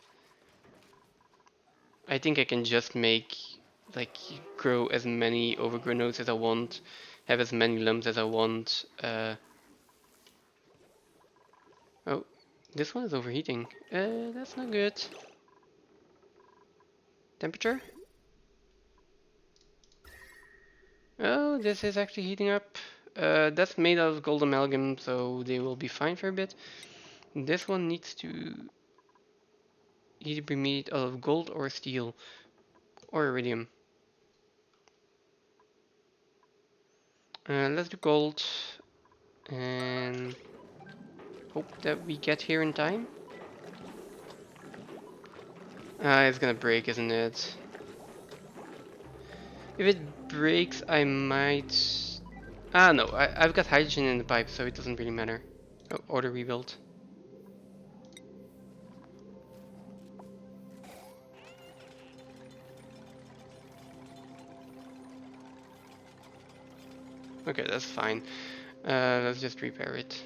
I think I can just make, like, grow as many overgrown nodes as I want, have as many lumps as I want. Oh, this one is overheating. That's not good. Temperature? Oh, this is actually heating up. That's made out of gold amalgam, so they will be fine for a bit. This one needs to either be made out of gold or steel or iridium. Let's do gold and hope that we get here in time. It's gonna break, isn't it? If it breaks, I might... Ah, no, I've got hydrogen in the pipe, so it doesn't really matter. Oh, order rebuild. Okay, that's fine. Let's just repair it.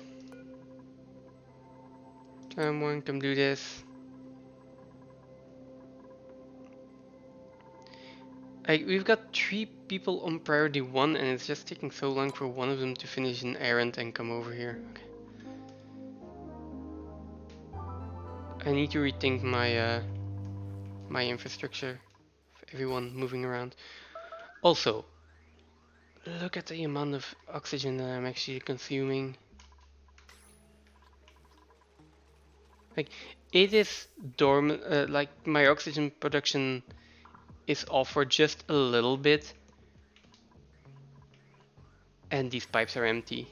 Someone come do this. We've got 3 people on priority 1 and it's just taking so long for one of them to finish an errand and come over here. Okay. I need to rethink my infrastructure for everyone moving around. Also, look at the amount of oxygen that I'm actually consuming. Like, it is dormant, like my oxygen production is off for just a little bit and these pipes are empty.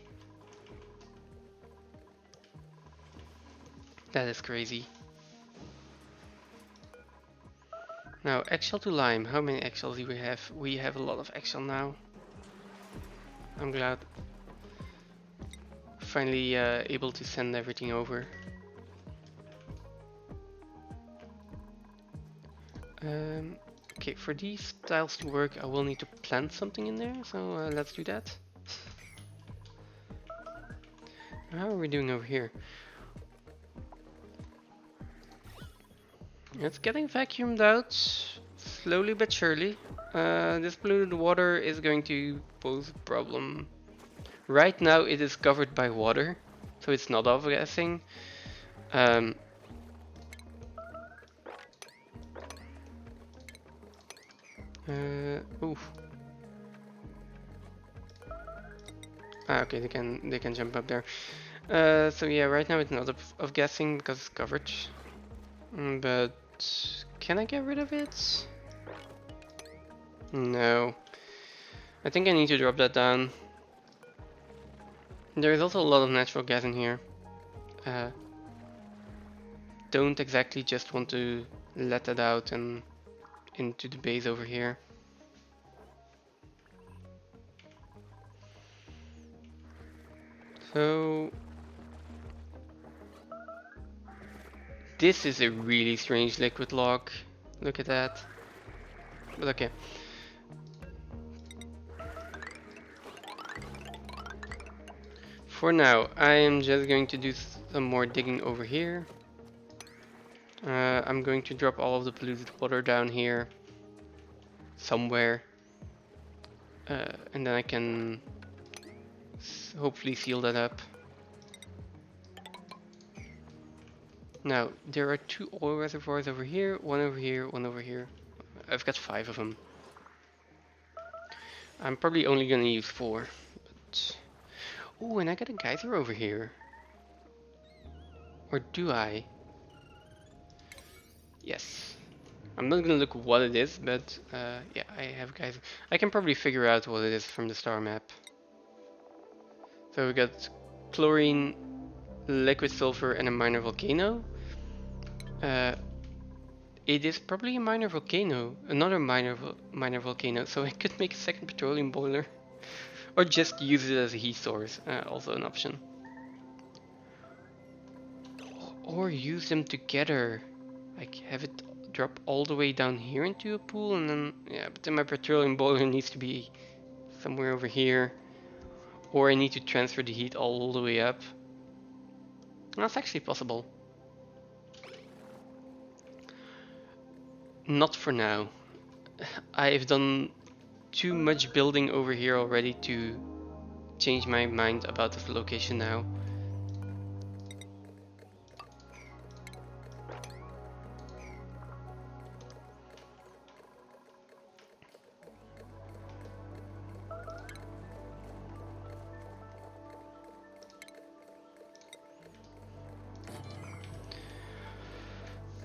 That is crazy. Now, eggshell to lime. How many eggshells do we have? We have a lot of eggshell now. I'm glad. Finally able to send everything over. Okay, for these tiles to work, I will need to plant something in there. So let's do that. How are we doing over here? It's getting vacuumed out, slowly but surely. This polluted water is going to pose a problem. Right now it is covered by water, so it's not off-gassing. Oof. Ah, okay, they can jump up there. So yeah, right now it's not off-gassing because it's covered. But can I get rid of it? No. I think I need to drop that down. There is also a lot of natural gas in here. Don't exactly just want to let that out and into the base over here. So this is a really strange liquid log. Look at that. But okay. For now, I am just going to do some more digging over here. I'm going to drop all of the polluted water down here somewhere. And then I can hopefully seal that up. Now, there are 2 oil reservoirs over here, one over here, one over here. I've got 5 of them. I'm probably only gonna use 4. But... oh, and I got a geyser over here. Or do I? Yes. I'm not gonna look what it is, but yeah, I have geyser. I can probably figure out what it is from the star map. So we got chlorine, liquid sulfur, and a minor volcano. It is probably a minor volcano, another minor volcano, so I could make a second petroleum boiler. Or just use it as a heat source, also an option. Or use them together. I have it drop all the way down here into a pool, and then yeah, but then my petroleum boiler needs to be somewhere over here, or I need to transfer the heat all the way up. That's actually possible. Not for now. I've done too much building over here already to change my mind about this location now.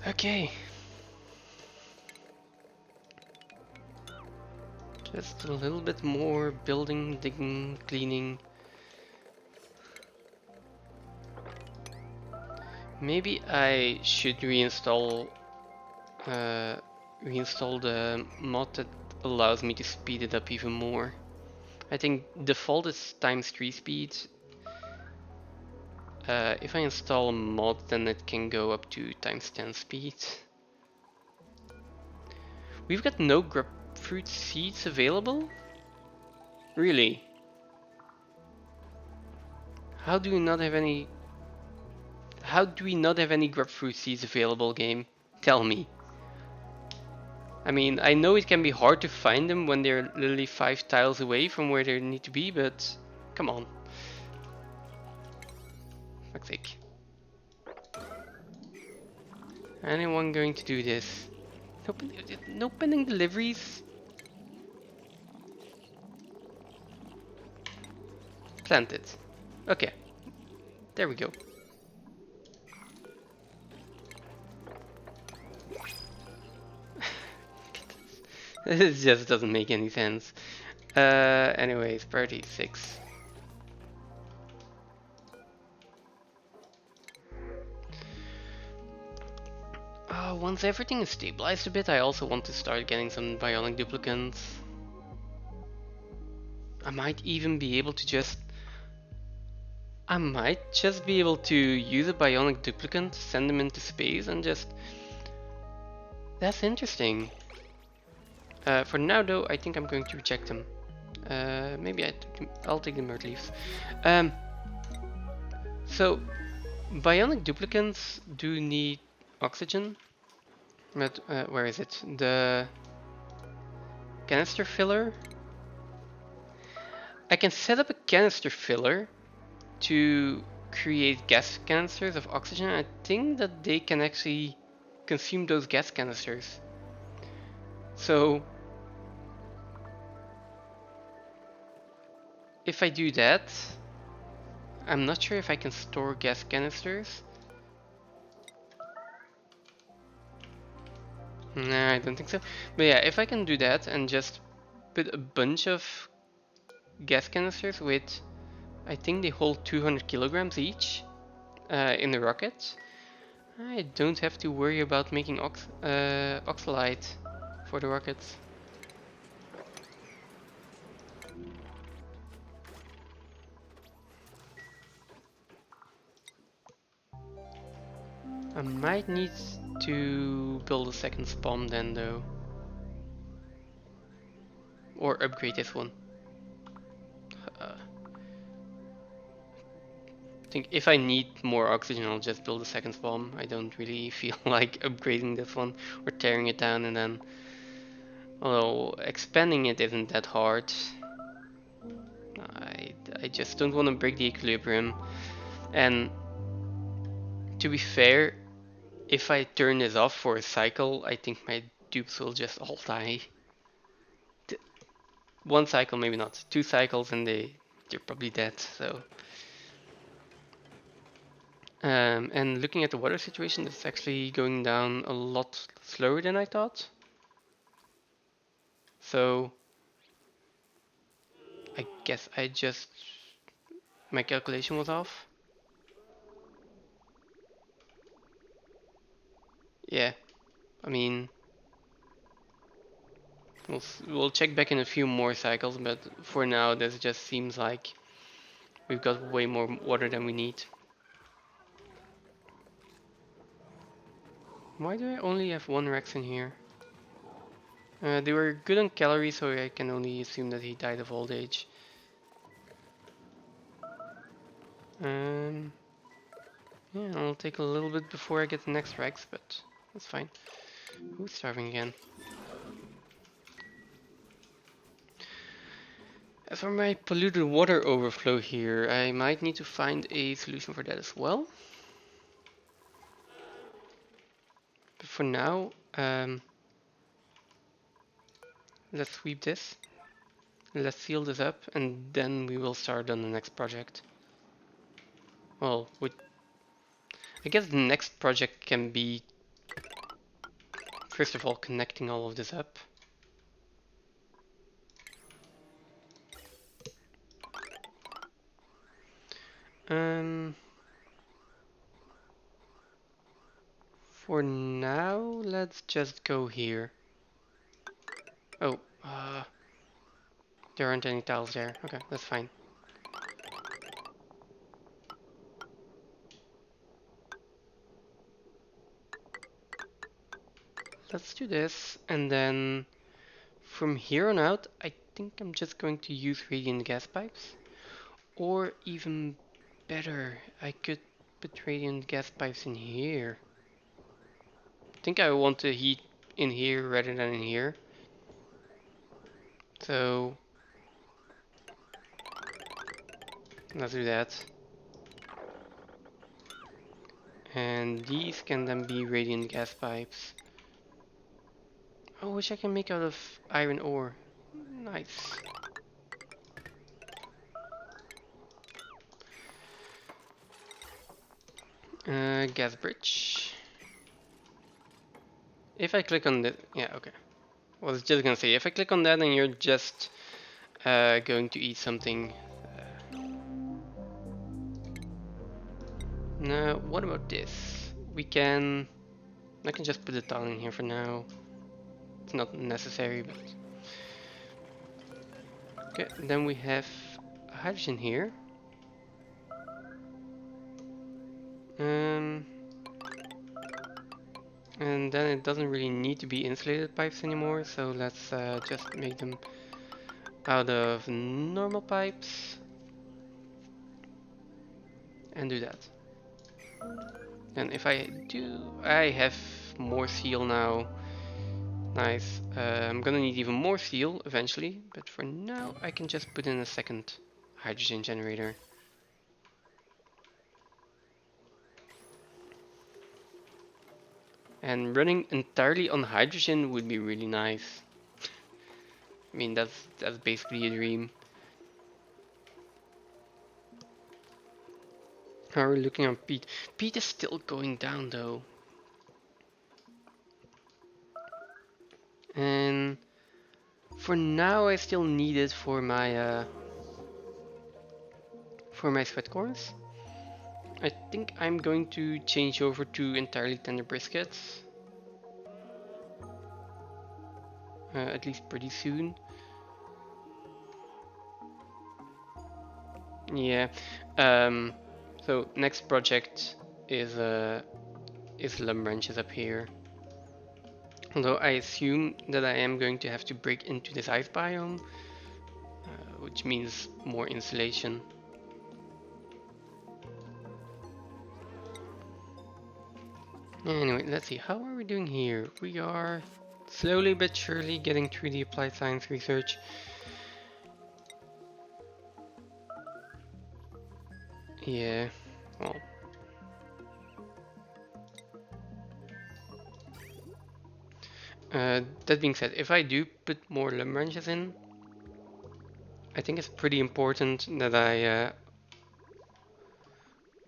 Okay. Just a little bit more building, digging, cleaning. Maybe I should reinstall the mod that allows me to speed it up even more. I think default is ×3 speed. If I install a mod, then it can go up to ×10 speed. We've got no grapefruit seeds available? Really? How do we not have any... How do we not have any grapefruit seeds available, game? Tell me. I mean, I know it can be hard to find them when they're literally 5 tiles away from where they need to be, but come on. Fuck's sake. Anyone going to do this? No pending deliveries? Plant it. Okay. There we go. This just doesn't make any sense. Anyways, priority 6. Once everything is stabilized a bit, I also want to start getting some bionic duplicants. I might even be able to just... I might just be able to use a bionic duplicant, send them into space, and just... That's interesting. For now though, I think I'm going to reject them. Maybe I'll take the Murd Leaves. So, bionic duplicants do need oxygen. But where is it? The canister filler. I can set up a canister filler to create gas canisters of oxygen. I think that they can actually consume those gas canisters. So if I do that, I'm not sure if I can store gas canisters. Nah, I don't think so. But yeah, if I can do that and just put a bunch of gas canisters with, I think they hold 200 kilograms each in the rocket, I don't have to worry about making oxalite for the rockets. I might need to build a second spawn then though. Or upgrade this one. I think if I need more oxygen, I'll just build a second spawn. I don't really feel like upgrading this one or tearing it down and then... Although expanding it isn't that hard. I just don't want to break the equilibrium. And to be fair, if I turn this off for a cycle, I think my dupes will just all die. One cycle, maybe not. 2 cycles and they're probably dead, so... and looking at the water situation, it's actually going down a lot slower than I thought. So... I guess my calculation was off. Yeah, I mean... We'll check back in a few more cycles, but for now this just seems like we've got way more water than we need. Why do I only have one Rex in here? They were good on calories, so I can only assume that he died of old age. Um, yeah, I'll take a little bit before I get the next Rex, but that's fine. Who's starving again? As for my polluted water overflow here, I might need to find a solution for that as well. But for now, let's sweep this. Let's seal this up, and then we will start on the next project. Well, I guess the next project can be, first of all, connecting all of this up. For now, let's just go here. Oh, there aren't any tiles there. Okay, that's fine. Let's do this, and then from here on out, I think I'm just going to use radiant gas pipes. Or even better, I could put radiant gas pipes in here. I think I want the heat in here rather than in here. So let's do that. And these can then be radiant gas pipes. Oh, which I can make out of iron ore. Nice. Gas bridge. If I click on that, yeah, okay. I was just gonna say, if I click on that and you're just going to eat something. Now, what about this? I can just put the tile in here for now. It's not necessary, but... Okay, then we have hydrogen here. And then it doesn't really need to be insulated pipes anymore, so let's just make them out of normal pipes. And do that. And if I do, I have more steel now. Nice. I'm gonna need even more steel eventually, but for now I can just put in a second hydrogen generator. And running entirely on hydrogen would be really nice. I mean, that's basically a dream. How are we looking on Pete? Pete is still going down though. And for now I still need it for my sweat corns. I think I'm going to change over to entirely tender briskets. At least pretty soon. Yeah. So next project is lumber branches up here. Although I assume that I am going to have to break into this ice biome, which means more insulation. Anyway, let's see, how are we doing here? We are slowly but surely getting through the applied science research. Yeah, well. That being said, if I do put more lumber branches in, I think it's pretty important that I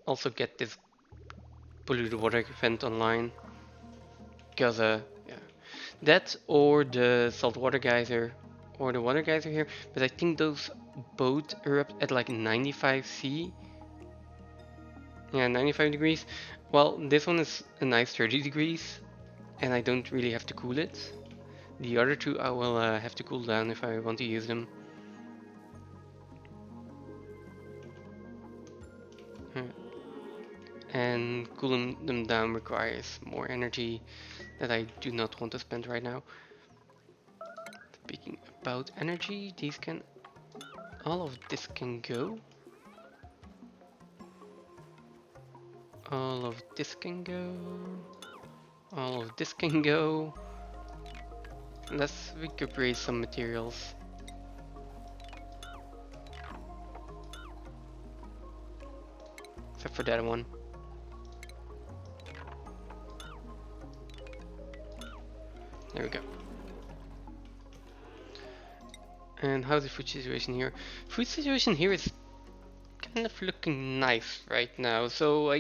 also get this polluted water event online. Because, yeah, that or the saltwater geyser or the water geyser here, but I think those both erupt at like 95 C. Yeah, 95 degrees. Well, this one is a nice 30 degrees, and I don't really have to cool it. The other two I will have to cool down if I want to use them. and cooling them down requires more energy that I do not want to spend right now. Speaking about energy, these can... all of this can go. All of this can go. All of this can go. Let's recuperate some materials. Except for that one. There we go. And how's the food situation here? Food situation here is kind of looking nice right now. So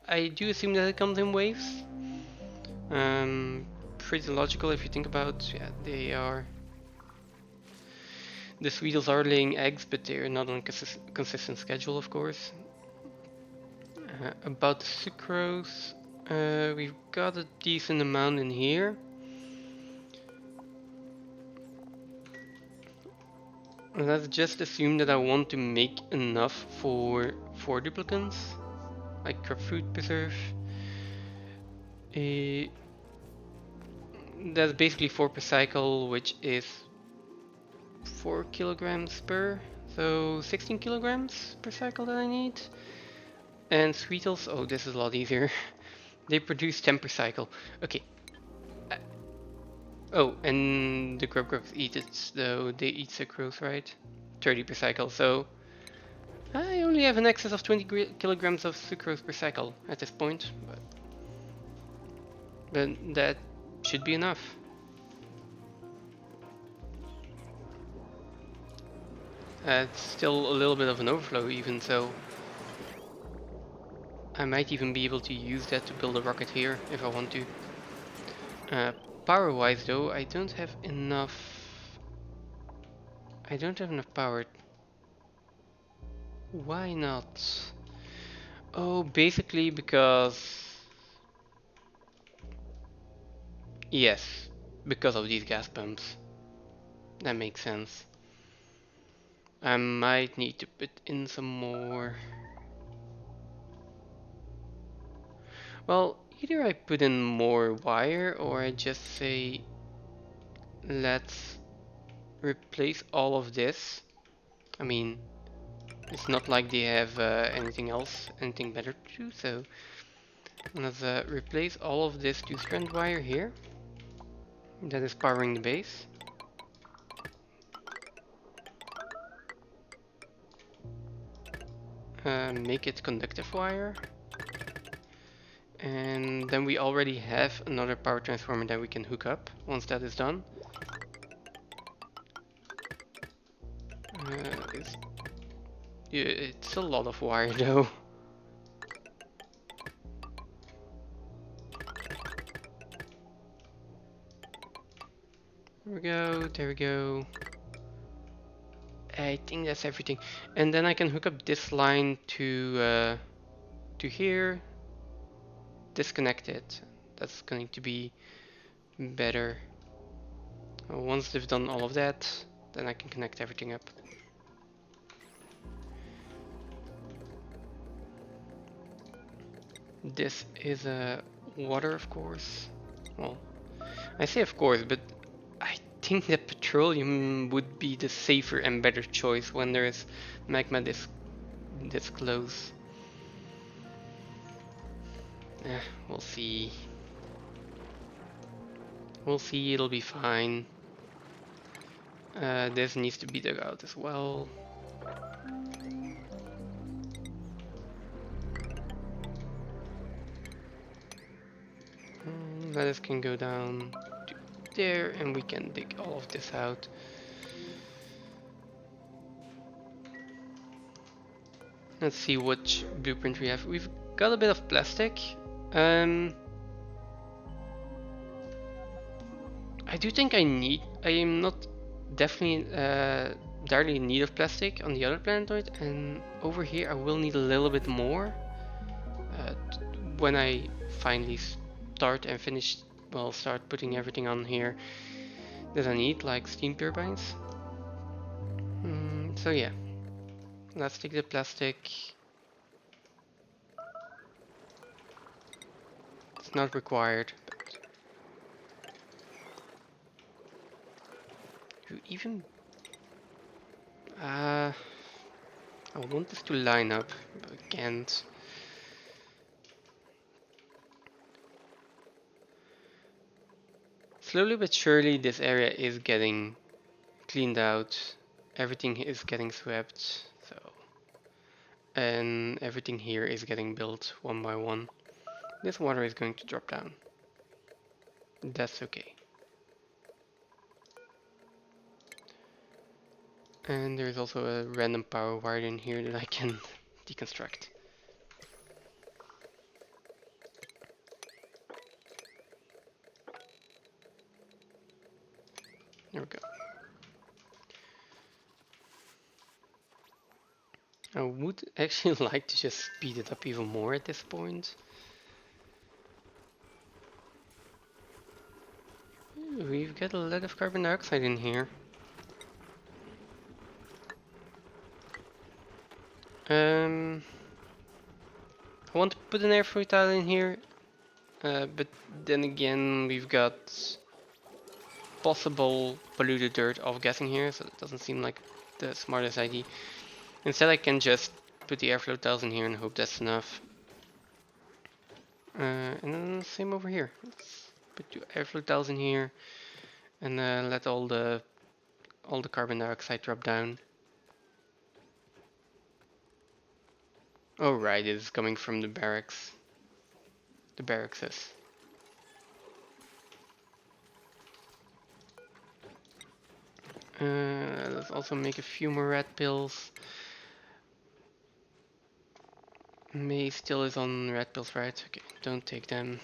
I do assume that it comes in waves. Pretty logical if you think about, yeah, they are. The Sweetles are laying eggs, but they're not on a consistent schedule, of course. About the sucrose, we've got a decent amount in here. And let's just assume that I want to make enough for 4 duplicants, like crop fruit preserve. That's basically 4 per cycle, which is 4 kilograms per, so 16 kilograms per cycle that I need. And Sweetles, oh, this is a lot easier. They produce 10 per cycle. Okay. Oh, and the grubs eat it, though they eat sucrose, right? 30 per cycle, so I only have an excess of 20 kilograms of sucrose per cycle at this point, but that should be enough. It's still a little bit of an overflow even, so I might even be able to use that to build a rocket here if I want to. Power wise though, I don't have enough power. Why not? Oh, basically because... yes, because of these gas pumps. That makes sense. I might need to put in some more. Well, either I put in more wire or I just say let's replace all of this. I mean, it's not like they have anything better to do, so let's replace all of this 2-strand wire here that is powering the base. Make it conductive wire. And then we already have another power transformer that we can hook up once that is done. It's a lot of wire though. There we go, there we go. I think that's everything. And then I can hook up this line to here. Disconnect it. That's going to be better. Once they've done all of that, then I can connect everything up. This is water, of course. Well, I say of course, but I think that petroleum would be the safer and better choice when there is magma this close. We'll see. We'll see, it'll be fine. This needs to be dug out as well. Lettuce can go down to there and we can dig all of this out. Let's see which blueprint we have. We've got a bit of plastic. I do think I am not definitely directly in need of plastic on the other planetoid, and over here I will need a little bit more when I finally start and finish, well, start putting everything on here that I need, like steam turbines. So yeah, let's take the plastic. not required. You even... I want this to line up, but I can't. Slowly but surely this area is getting cleaned out. Everything is getting swept, so... And everything here is getting built one by one. This water is going to drop down. That's okay. And there's also a random power wire in here that I can deconstruct. There we go. I would actually like to just speed it up even more at this point. We've got a lot of carbon dioxide in here. I want to put an air fluid tile in here, but then again we've got possible polluted dirt off gassing here, so it doesn't seem like the smartest idea. Instead I can just put the airflow tiles in here and hope that's enough. And then same over here. Let's put the airflow tiles in here and let all the carbon dioxide drop down. Oh right, it's coming from the barracks. The barracks. Let's also make a few more rat pills. May still is on rat pills, right? Okay, don't take them.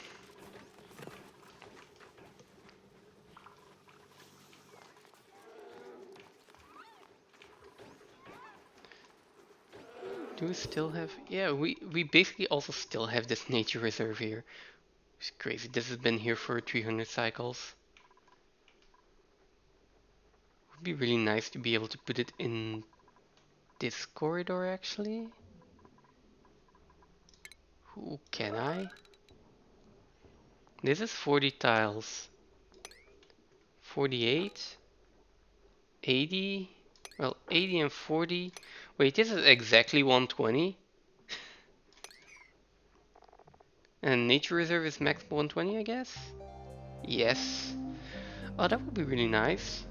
Do we still have... Yeah, we basically also still have this nature reserve here. It's crazy. This has been here for 300 cycles. Would be really nice to be able to put it in this corridor, actually. Ooh, can I? This is 40 tiles. 48. 80. Well, 80 and 40. Wait, this is exactly 120. And nature reserve is max 120, I guess? Yes. Oh, that would be really nice.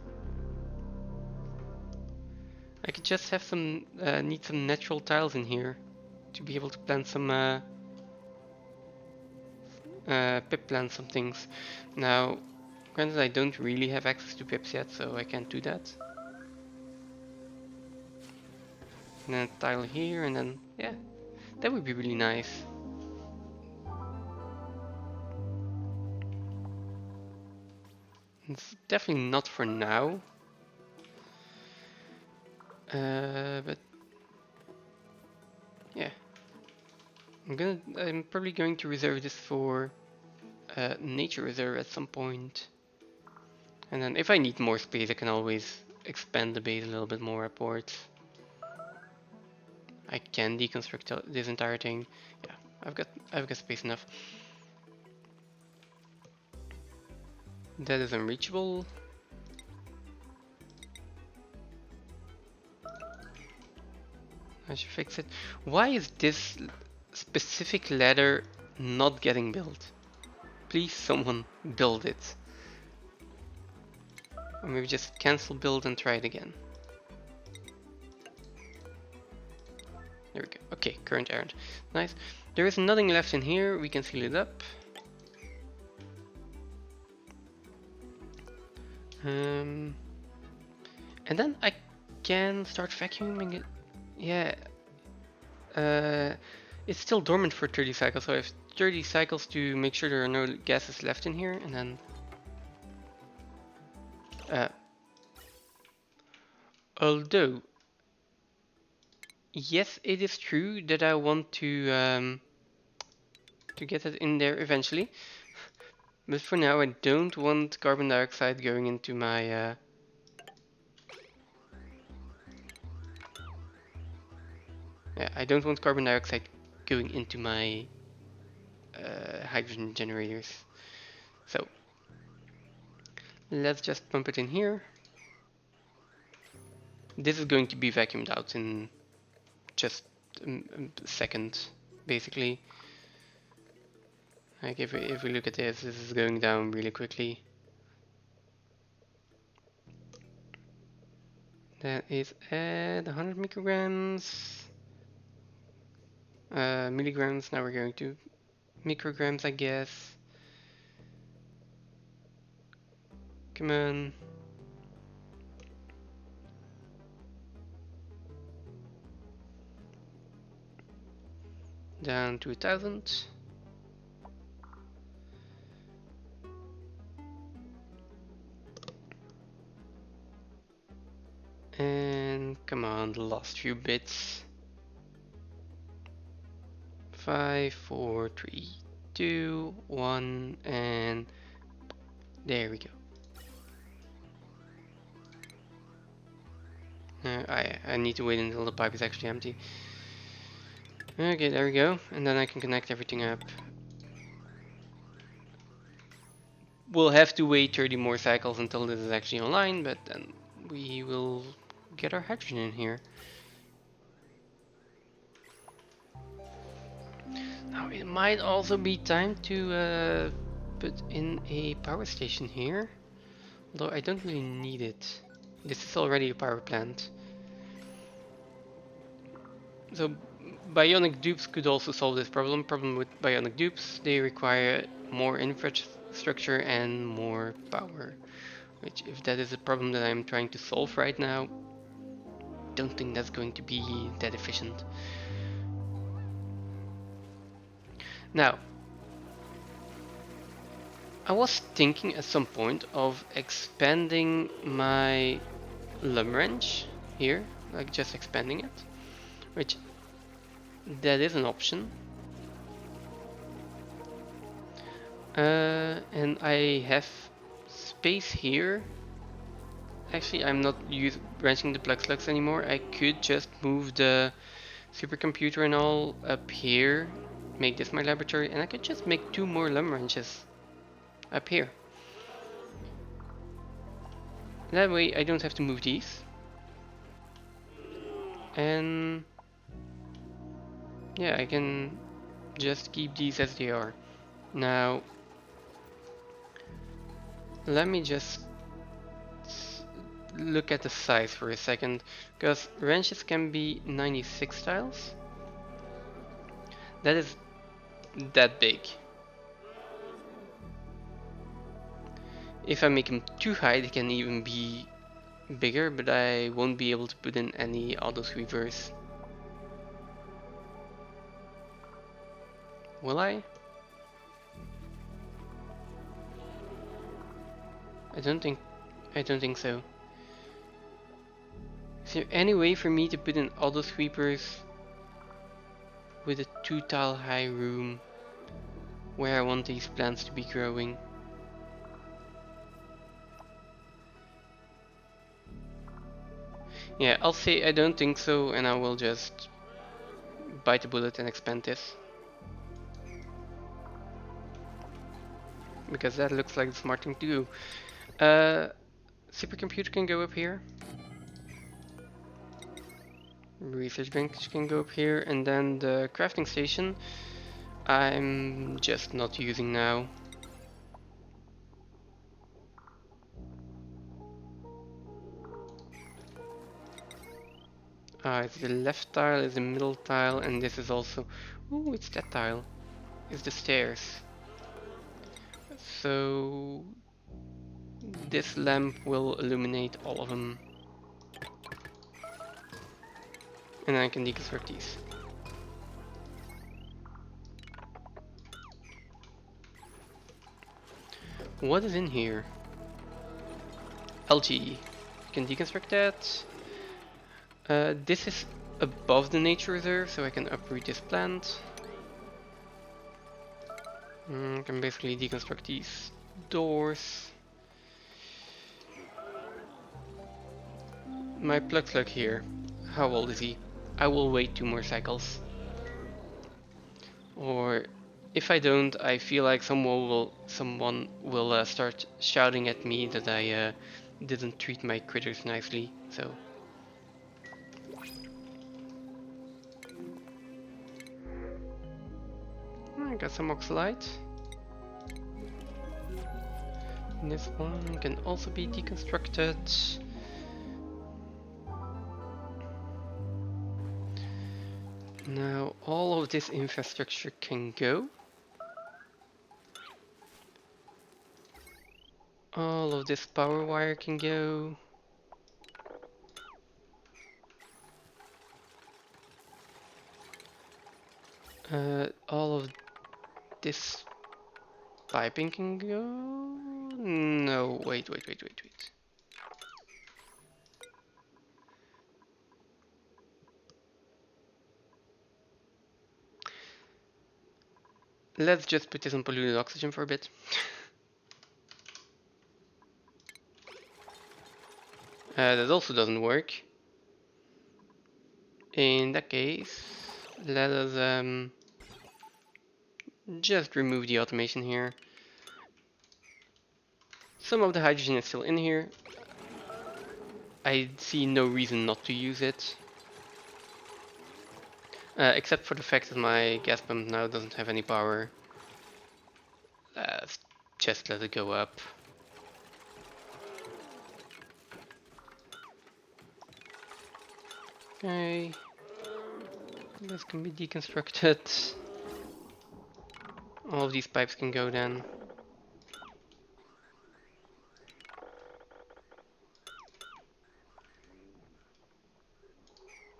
I could just have some, need some natural tiles in here to be able to plant some, pip plant some things. Now, granted I don't really have access to pips yet, so I can't do that. And then a tile here, and then, yeah, that would be really nice. It's definitely not for now. But yeah, I'm probably going to reserve this for nature reserve at some point. And then if I need more space, I can always expand the base a little bit more upwards. I can deconstruct this entire thing. Yeah, I've got space enough. That is unreachable. I should fix it. Why is this specific ladder not getting built? Please someone build it. Or maybe just cancel build and try it again. There we go. Okay, current errand. Nice. There is nothing left in here. We can seal it up. And then I can start vacuuming it. Yeah. It's still dormant for 30 cycles, so I have 30 cycles to make sure there are no gases left in here, and then... although... yes, it is true that I want to get it in there eventually. But for now, I don't want carbon dioxide going into my... yeah, I don't want carbon dioxide going into my hydrogen generators. So let's just pump it in here. This is going to be vacuumed out in just a second, basically. Like if we look at this is going down really quickly. That is at 100 micrograms. Milligrams, now we're going to micrograms, I guess. Come on. Down to 1000. And come on, the last few bits. 5, 4, 3, 2, 1, and there we go. I need to wait until the pipe is actually empty. Okay, there we go, and then I can connect everything up. We'll have to wait 30 more cycles until this is actually online, but then we will get our hydrogen in here. Now it might also be time to put in a power station here, although I don't really need it. This is already a power plant. So bionic dupes could also solve this problem. Problem with bionic dupes, they require more infrastructure and more power. Which, if that is a problem that I'm trying to solve right now, don't think that's going to be that efficient. Now, I was thinking at some point of expanding my lum wrench here, like just expanding it, which that is an option. And I have space here. Actually, I'm not wrenching the plug slugs anymore. I could just move the supercomputer and all up here, make this my laboratory, and I could just make 2 more lum wrenches up here. That way I don't have to move these. And yeah, I can just keep these as they are. Now, let me just look at the size for a second, because wrenches can be 96 tiles. That is that big. If I make them too high, they can even be bigger, but I won't be able to put in any auto sweepers. Will I? I don't think so. Is there any way for me to put in auto sweepers with a 2 tile high room where I want these plants to be growing? Yeah, I'll say I don't think so, and I will just bite the bullet and expand this. Because that looks like the smart thing to do. Supercomputer can go up here. Research bench can go up here, and then the crafting station I'm just not using now. It's the left tile, it's the middle tile, and this is also... Ooh, it's that tile. It's the stairs. So... this lamp will illuminate all of them. And I can deconstruct these. What is in here? Algae. Can deconstruct that. This is above the nature reserve, so I can uproot this plant. I can basically deconstruct these doors. My plug slug here. How old is he? I will wait 2 more cycles. Or If I don't, I feel like someone will start shouting at me that I didn't treat my critters nicely. So I got some oxalite. This one can also be deconstructed. Now all of this infrastructure can go. All of this power wire can go. All of this piping can go. No, wait. Let's just put this on polluted oxygen for a bit. That also doesn't work. In that case, let us just remove the automation here. Some of the hydrogen is still in here. I see no reason not to use it. Except for the fact that my gas pump now doesn't have any power. Just let it go up. Okay. This can be deconstructed. All of these pipes can go then.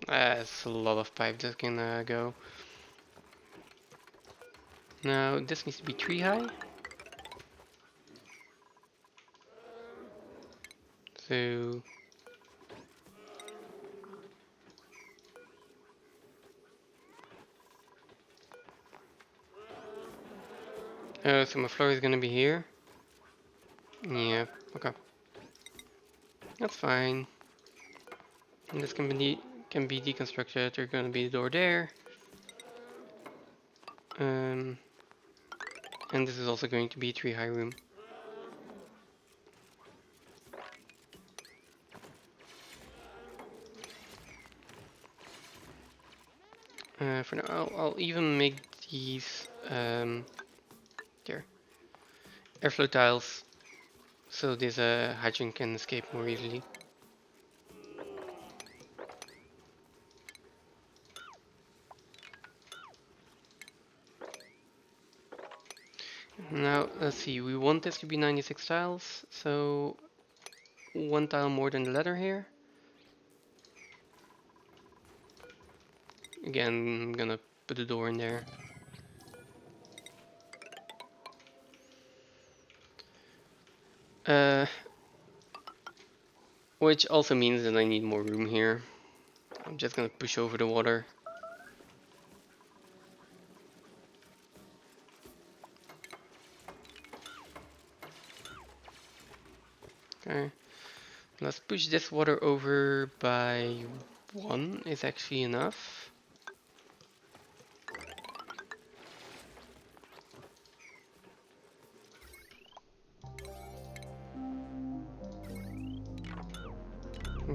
That's a lot of pipe that can go. Now this needs to be tree high. So so my floor is gonna be here. Yeah, okay. That's fine. And this can be deconstructed. There's gonna be a door there. And this is also going to be a tree high room. For now, I'll even make these there airflow tiles, so this hydrogen can escape more easily. Now let's see. We want this to be 96 tiles, so one tile more than the ladder here. Again, I'm gonna put a door in there. Which also means that I need more room here. I'm just gonna push over the water. Okay, let's push this water over by 1 is actually enough.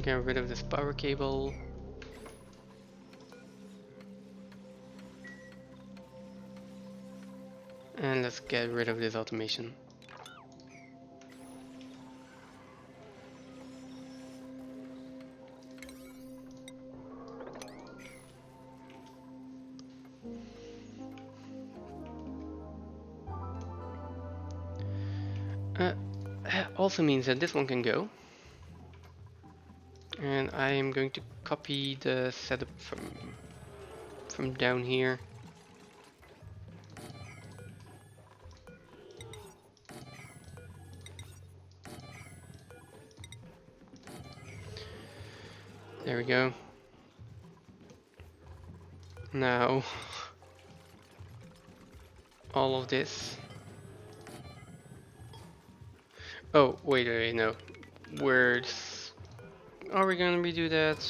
Get rid of this power cable. And let's get rid of this automation. Also means that this one can go. And I am going to copy the setup from down here. There we go. Now all of this. Oh, wait, no. Words. Are we gonna redo that?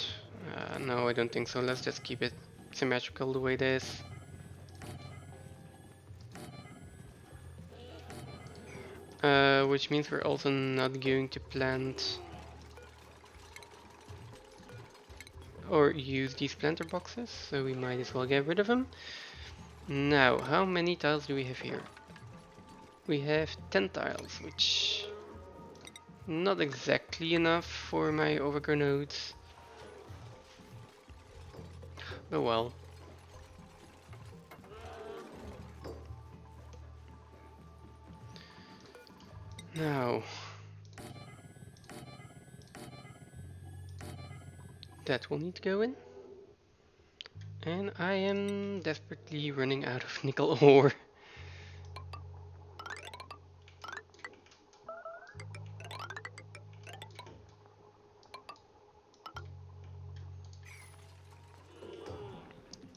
No, I don't think so. Let's just keep it symmetrical the way it is. Which means we're also not going to plant or use these planter boxes, so we might as well get rid of them. Now, how many tiles do we have here? We have 10 tiles, which not exactly enough for my overgrown nodes. Oh well. Now, that will need to go in. And I am desperately running out of nickel ore.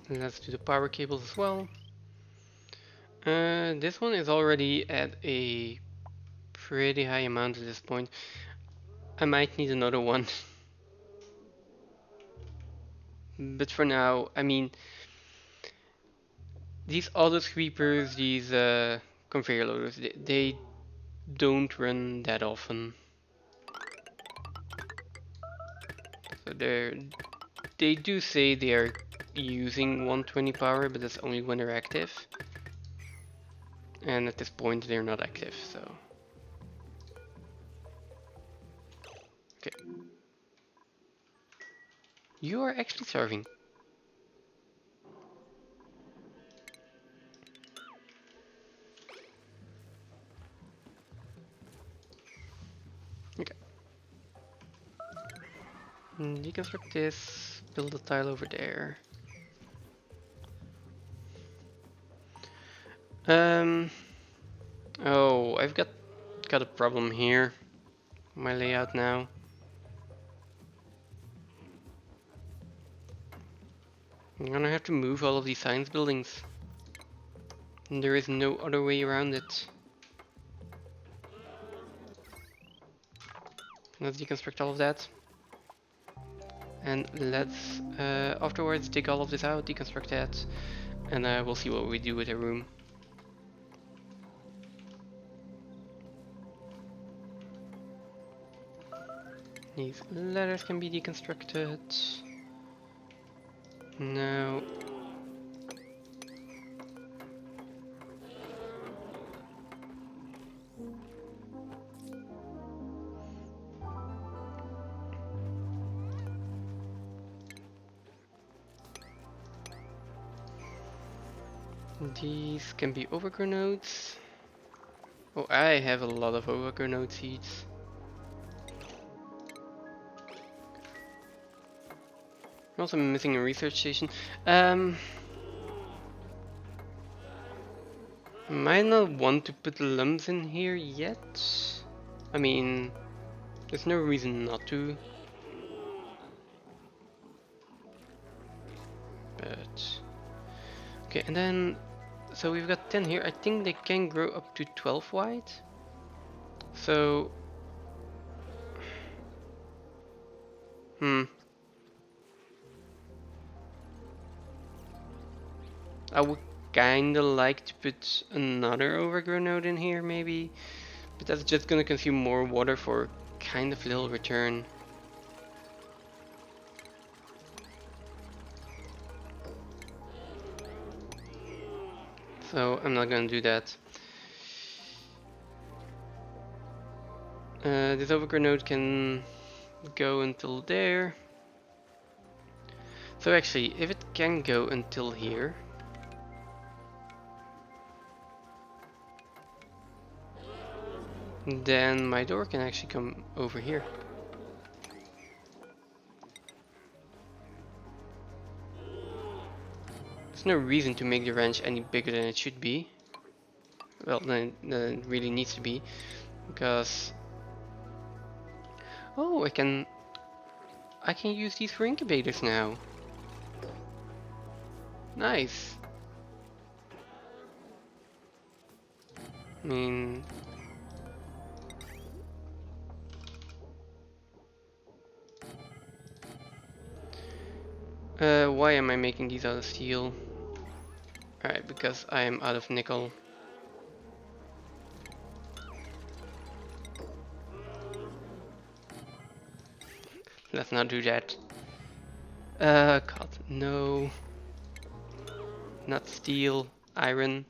Let's do the power cables as well. This one is already at a pretty high amount at this point. I might need another one. But for now, I mean, these auto sweepers, these conveyor loaders, they don't run that often. So they do say they are using 120 power, but that's only when they're active. And at this point, they're not active, so. Okay. You are actually starving. Okay. Deconstruct this, build a tile over there. Oh, I've got a problem here. My layout now. I'm gonna have to move all of these science buildings. And there is no other way around it. Let's deconstruct all of that. And let's afterwards dig all of this out, deconstruct that, and we'll see what we do with the room. These ladders can be deconstructed. Now, these can be overgrown nodes. Oh, I have a lot of overgrown node seeds. I'm also missing a research station. Might not want to put lumps in here yet. I mean, there's no reason not to. But okay, and then so we've got 10 here. I think they can grow up to 12 wide. So I would kinda like to put another overgrown node in here maybe, but that's just gonna consume more water for kind of little return. So I'm not gonna do that. This overgrown node can go until there. So actually, if it can go until here, then my door can actually come over here. There's no reason to make the ranch any bigger than it should be. Well, then it really needs to be, because oh, I can use these for incubators now. Nice. I mean, why am I making these out of steel? Alright, because I am out of nickel. Let's not do that. God, no. Not steel, iron.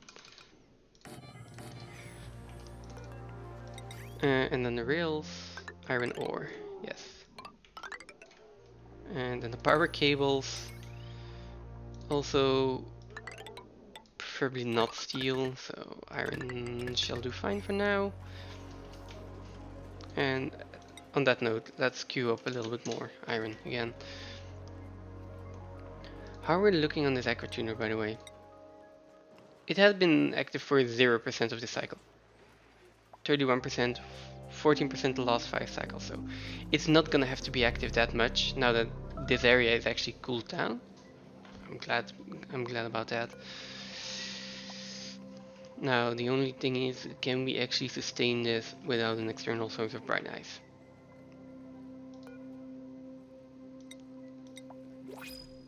And then the rails, iron ore, yes. And then the power cables, also preferably not steel, so iron shall do fine for now. And on that note, let's queue up a little bit more iron again. How are we looking on this Aqua Tuner, by the way? It has been active for 0% of the cycle. 31%, 14% the last 5 cycles, so it's not gonna have to be active that much now that this area is actually cooled down. I'm glad about that. Now the only thing is, can we actually sustain this without an external source of bright ice?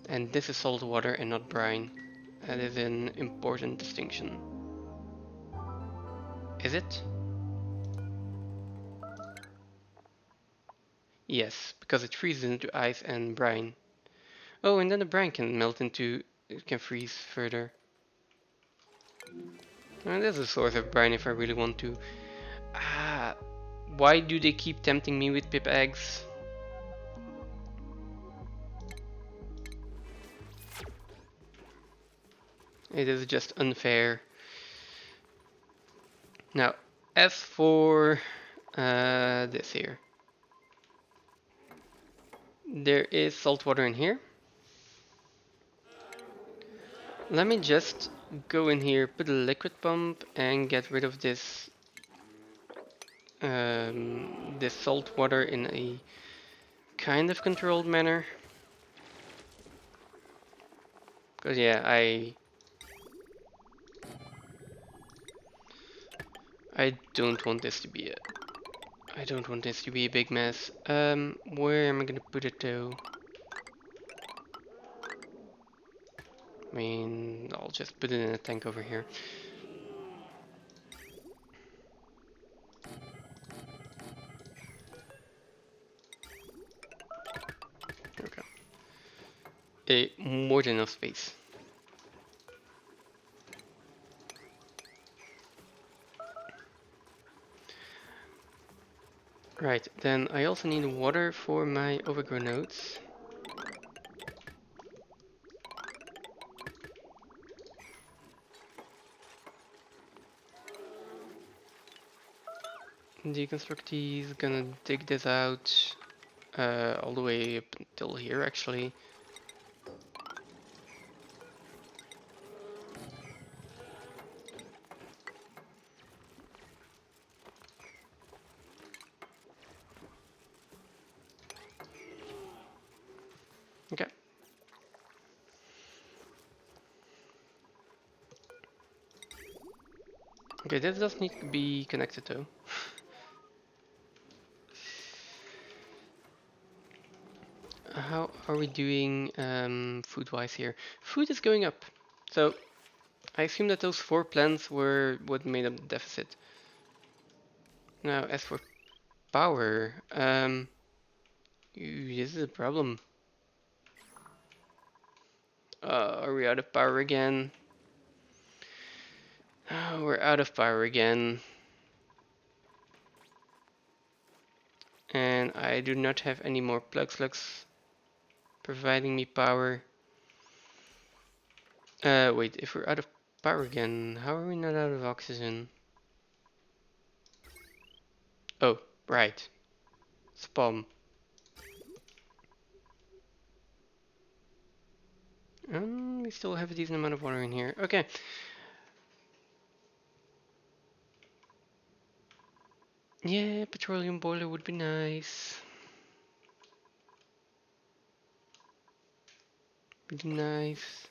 And this is salt water and not brine. That is an important distinction. Is it? Yes, because it freezes into ice and brine. Oh, and then the brine can melt into, it can freeze further. And there's a source of brine if I really want to. Ah, why do they keep tempting me with pip eggs? It is just unfair. Now, as for this here. There is salt water in here. Let me just go in here, put a liquid pump, and get rid of this this salt water in a kind of controlled manner. Because yeah, I don't want this to be a big mess. Where am I gonna put it though? I mean, I'll just put it in a tank over here. Okay. More than enough space. Right, then I also need water for my overgrown nodes. Deconstructee is gonna dig this out all the way up until here actually. Okay. Okay, this does need to be connected though. How are we doing food-wise here? Food is going up. So I assume that those 4 plants were what made up the deficit. Now, as for power, this is a problem. Are we out of power again? Oh, we're out of power again. And I do not have any more plug slugs providing me power. Wait, if we're out of power again, how are we not out of oxygen? Oh, right. Spam. We still have a decent amount of water in here. Okay. Yeah, petroleum boiler would be nice. Really nice.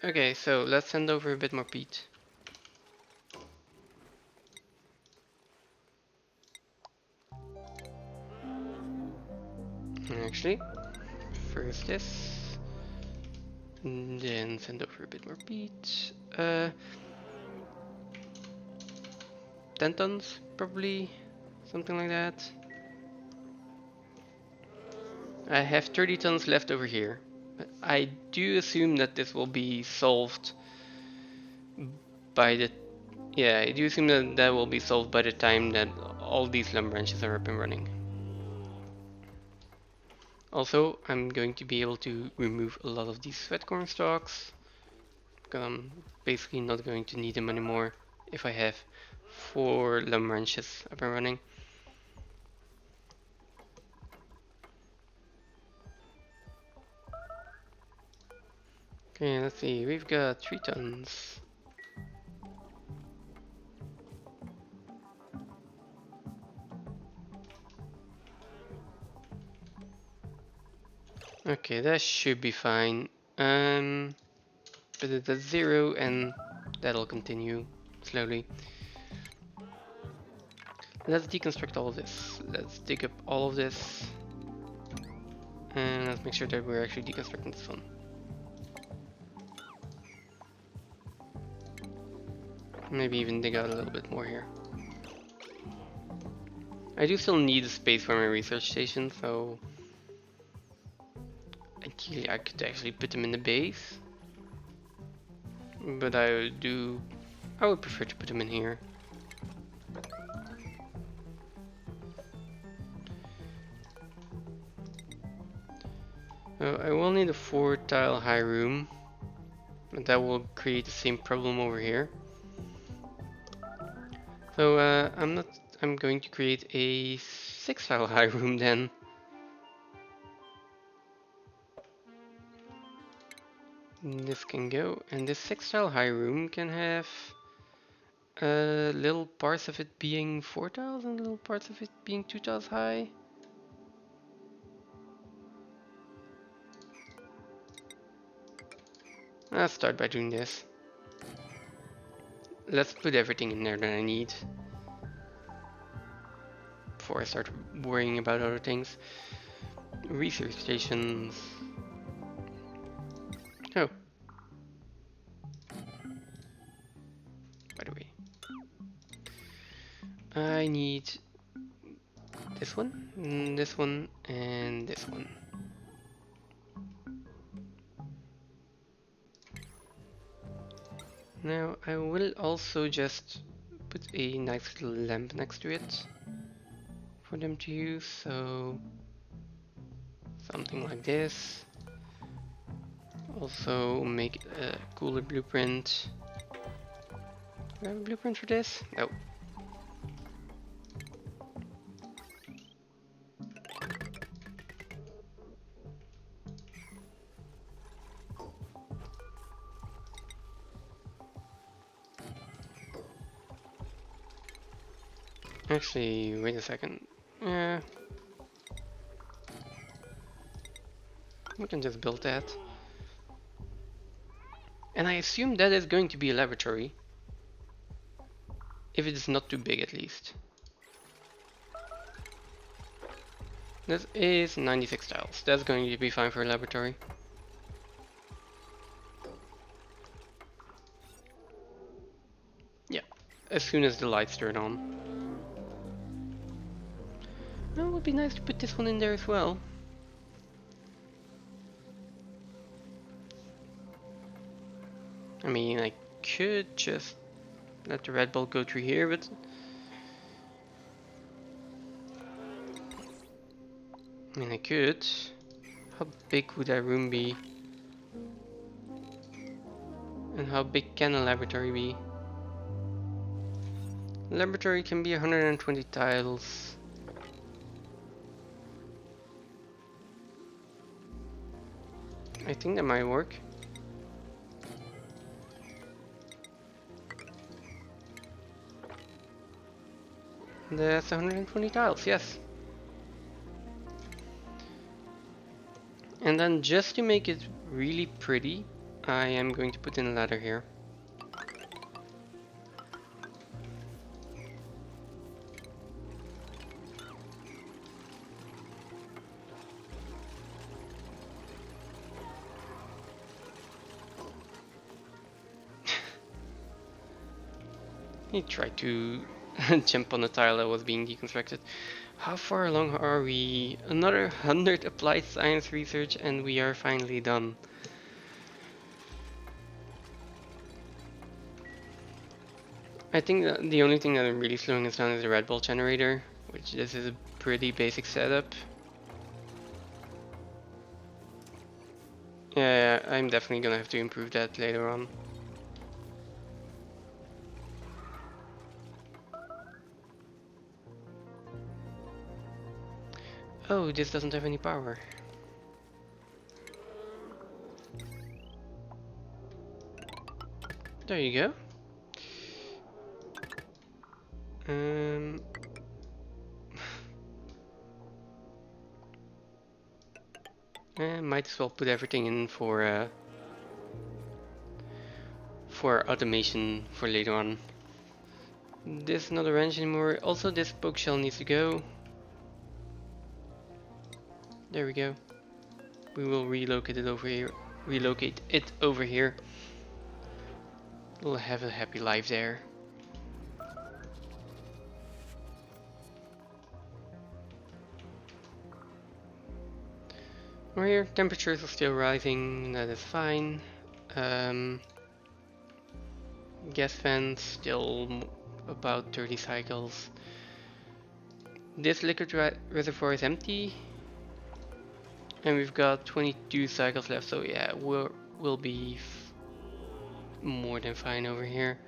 Okay, so let's send over a bit more peat. Actually, first this, and then send over a bit more peat. 10 tons, probably, something like that. I have 30 tons left over here. I do assume that this will be solved by the... Yeah, I do assume that that will be solved by the time that all these lumber branches are up and running. Also, I'm going to be able to remove a lot of these sweat corn stalks, because I'm basically not going to need them anymore if I have 4 lumber branches up and running. Okay, let's see, we've got 3 tons. Okay, that should be fine. Put it at 0 and that'll continue slowly. Let's deconstruct all of this. Let's dig up all of this. And let's make sure that we're actually deconstructing this one. Maybe even dig out a little bit more here. I do still need a space for my research station, so ideally I could actually put them in the base. But I would prefer to put them in here. I will need a 4-tile high room, but that will create the same problem over here. So I'm going to create a 6-tile high room then. This can go, and this 6-tile high room can have little parts of it being 4 tiles and little parts of it being 2 tiles high. Let's start by doing this. Let's put everything in there that I need before I start worrying about other things. Research stations. Oh. By the way. I need this one, and this one, and this one. Now I will also just put a nice little lamp next to it for them to use, so something like this. Also make a cooler blueprint. Do I have a blueprint for this? No. Actually, wait a second. Yeah. We can just build that. And I assume that is going to be a laboratory. If it is not too big, at least. This is 96 tiles. That's going to be fine for a laboratory. Yeah, as soon as the lights turn on. Well, it would be nice to put this one in there as well. I mean, I could just let the red bulb go through here, but I mean, I could. How big would that room be? And how big can a laboratory be? Laboratory can be 120 tiles. I think that might work. That's 120 tiles, yes. And then just to make it really pretty, I am going to put in a ladder here. He tried to jump on the tile that was being deconstructed. How far along are we? Another 100 applied science research and we are finally done. I think that the only thing that I'm really slowing us down is the Red Bull generator, which this is a pretty basic setup. Yeah, I'm definitely gonna have to improve that later on. Oh, this doesn't have any power. There you go. Um, might as well put everything in for automation for later on. This is not a wrench anymore. Also, this poke shell needs to go. There we go. We will relocate it over here. Relocate it over here. We'll have a happy life there. Over here, temperatures are still rising. That is fine. Um, gas fans still about 30 cycles. This liquid reservoir is empty. And we've got 22 cycles left, so yeah, we'll be more than fine over here.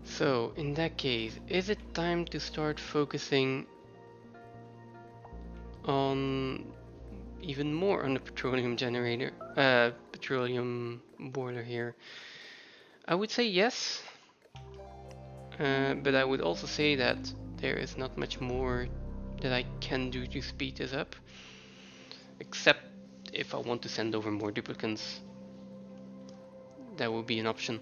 So, in that case, is it time to start focusing on even more on the petroleum generator, petroleum boiler here? I would say yes, but I would also say that there is not much more that I can do to speed this up, except if I want to send over more duplicants, that would be an option.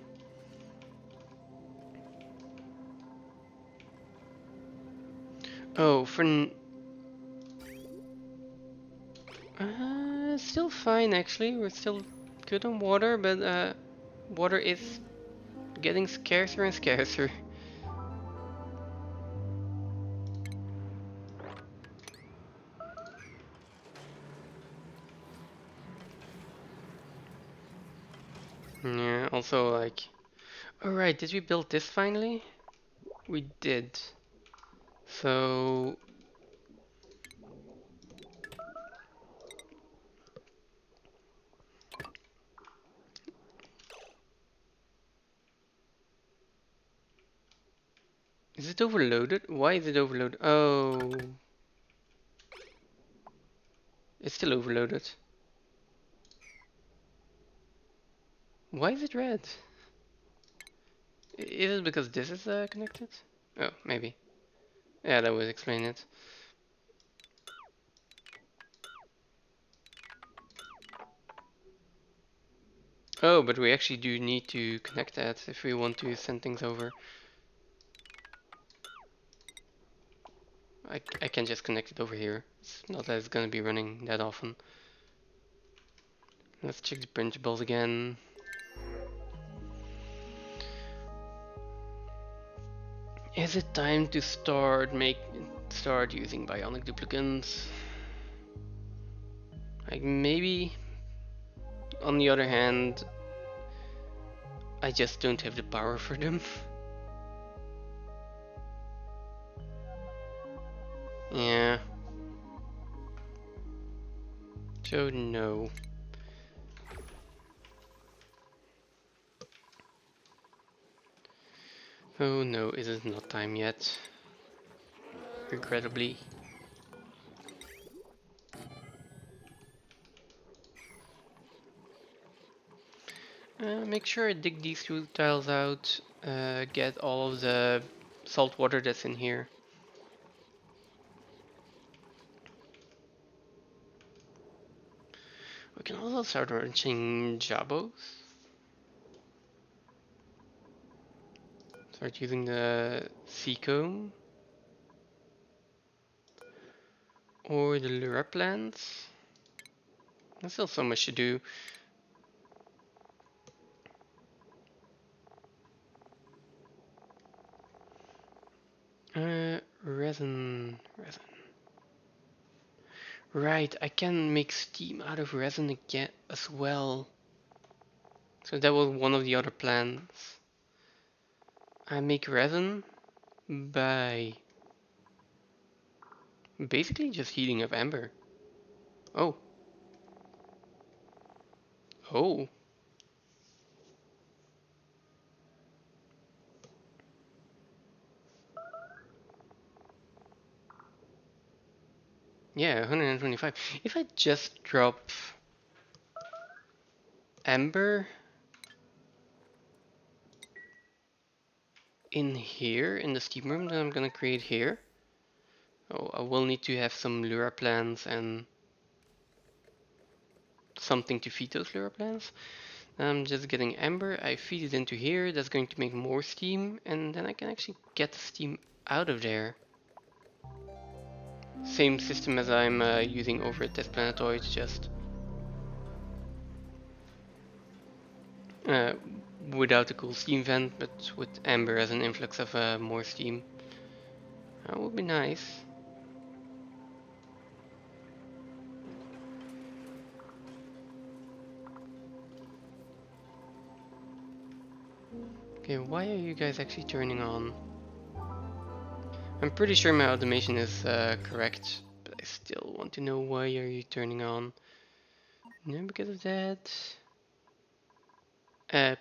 Oh, still fine actually. We're still good on water, but water is getting scarcer and scarcer. Yeah, also like... Alright, did we build this finally? We did. So... Is it overloaded? Why is it overloaded? Oh... It's still overloaded. Why is it red? Is it because this is connected? Oh, maybe. Yeah, that would explain it. Oh, but we actually do need to connect that if we want to send things over. I can just connect it over here. It's not that it's gonna be running that often. Let's check the printables again. Is it time to start using bionic duplicants? Like maybe. On the other hand, I just don't have the power for them. Yeah. So no. Oh no, it is not time yet. Regrettably. Make sure I dig these two tiles out. Get all of the salt water that's in here. We can also start wrenching jabos. Start using the sea comb. or the lure plants. There's still so much to do. Resin. Right, I can make steam out of resin again as well. So that was one of the other plans. I make resin by basically just heating up amber. Oh. Oh. Yeah, 125. If I just drop amber in here in the steam room that I'm gonna create here. Oh, I will need to have some lura plants and something to feed those lura plants. I'm just getting amber, I feed it into here, that's going to make more steam, and then I can actually get the steam out of there. Same system as I'm using over at Test Planetoid, just uh, without a cool steam vent, but with amber as an influx of more steam. That would be nice. Okay, why are you guys actually turning on? I'm pretty sure my automation is correct, but I still want to know why are you turning on. No, because of that.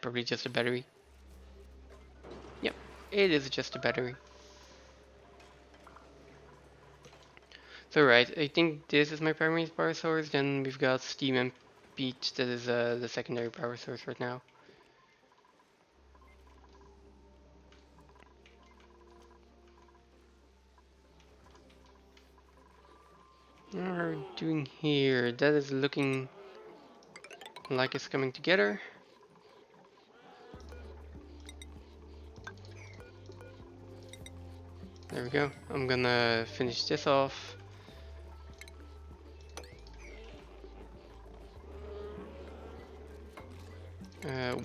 Probably just a battery. Yep, it is just a battery. So right, I think this is my primary power source, then we've got steam and peat that is the secondary power source right now. What are we doing here? That is looking like it's coming together. There we go. I'm gonna finish this off.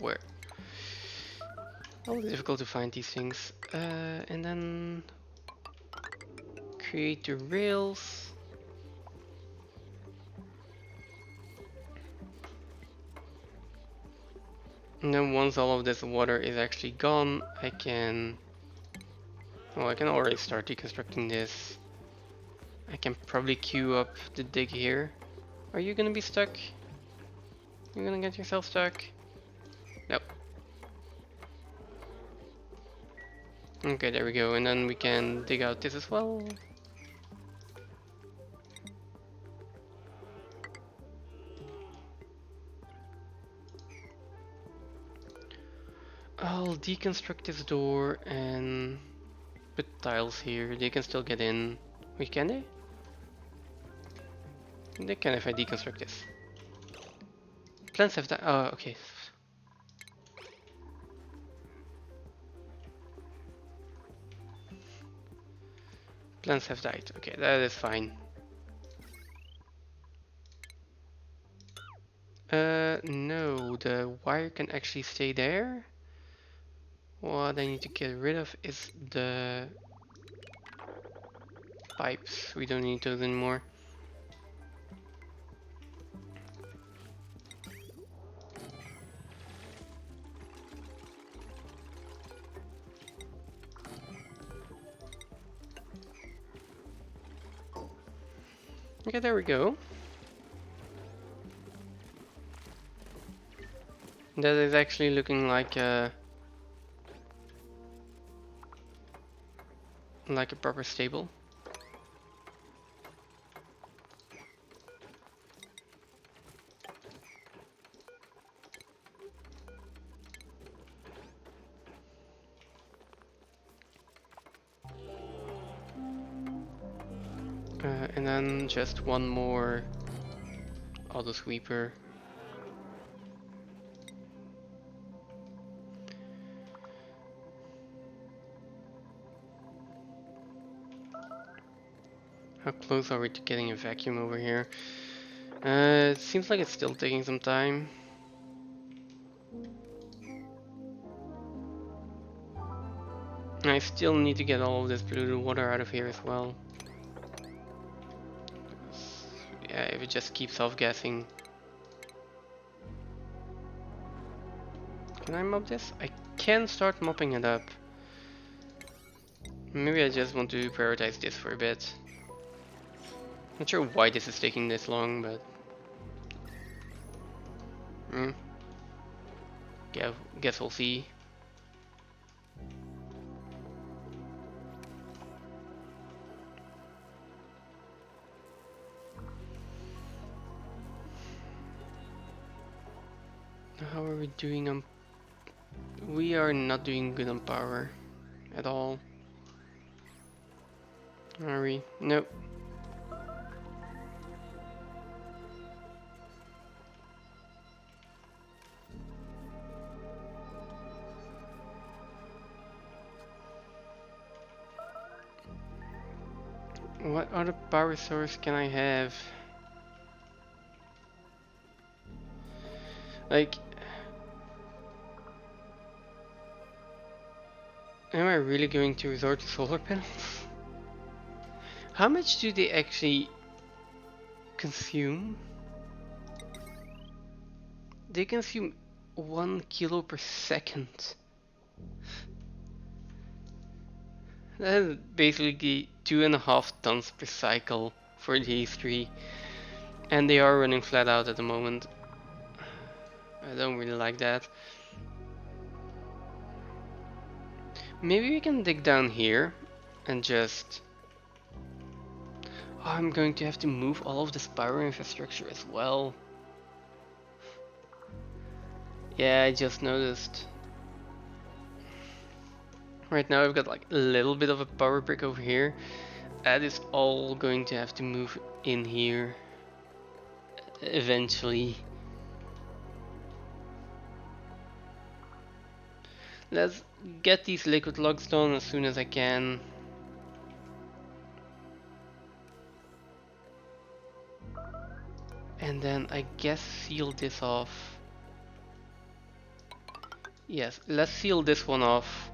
Where? Always difficult to find these things. And then create the rails. And then once all of this water is actually gone, I can... Well, I can already start deconstructing this. I can probably queue up the dig here. Are you gonna be stuck? You're gonna get yourself stuck? Nope. Okay, there we go. And then we can dig out this as well. I'll deconstruct this door and put tiles here. They can still get in. Wait, can they? They can if I deconstruct this. Plants have that. Oh, okay. Plants have died. Okay, that is fine. No, the wire can actually stay there. What I need to get rid of is the pipes. We don't need those anymore. Okay, there we go. That is actually looking like a proper stable. And then just one more auto sweeper. How close are we to getting a vacuum over here? It seems like it's still taking some time. I still need to get all of this polluted water out of here as well. Yeah, if it just keeps off-gassing. Can I mop this? I can start mopping it up. Maybe I just want to prioritize this for a bit. Not sure why this is taking this long, but... yeah, guess we'll see. How are we doing on... We are not doing good on power at all. Are we? Nope. What other power source can I have? Like... Am I really going to resort to solar panels? How much do they actually consume? They consume 1 kilo per second. That is basically 2.5 tons per cycle for these three. And they are running flat out at the moment. I don't really like that. Maybe we can dig down here and just... Oh, I'm going to have to move all of this power infrastructure as well. Yeah, I just noticed. Right now I've got like a little bit of a power brick over here. That is all going to have to move in here eventually. Let's get these liquid logs done as soon as I can. And then I guess seal this off. Yes, let's seal this one off.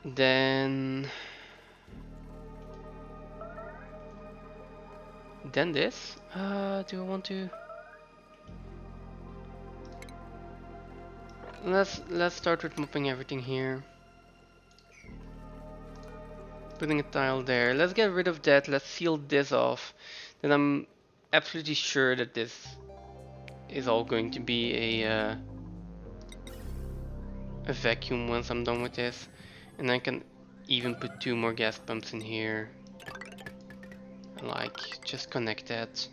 Then this. Do I want to? Let's start with mopping everything here. Putting a tile there. Let's get rid of that. Let's seal this off. Then I'm absolutely sure that this is all going to be a vacuum once I'm done with this. And I can even put 2 more gas pumps in here. Like, just connect that.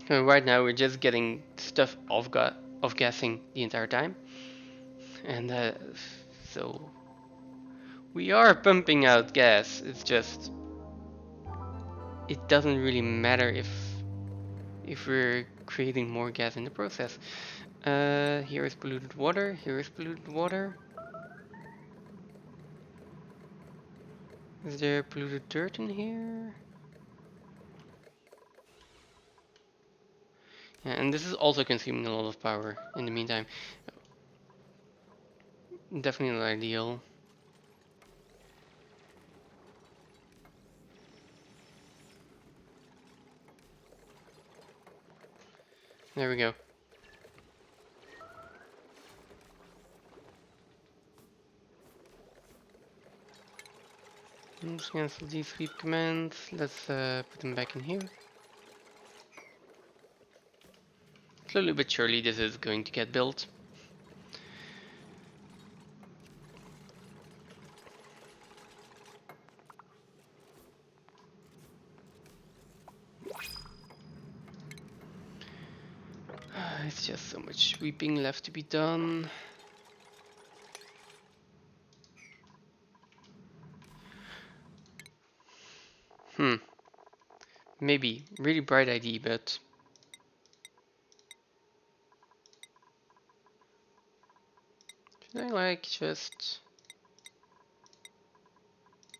Right now we're just getting stuff off-gassing the entire time. And so we are pumping out gas. It's just it doesn't really matter if we're creating more gas in the process. Here is polluted water. Here is polluted water. Is there polluted dirt in here? Yeah, and this is also consuming a lot of power in the meantime. Definitely not ideal. There we go. Let's cancel these sweep commands. Let's put them back in here. Slowly but surely this is going to get built. It's just so much sweeping left to be done. Maybe. Really bright idea, but... should I like just...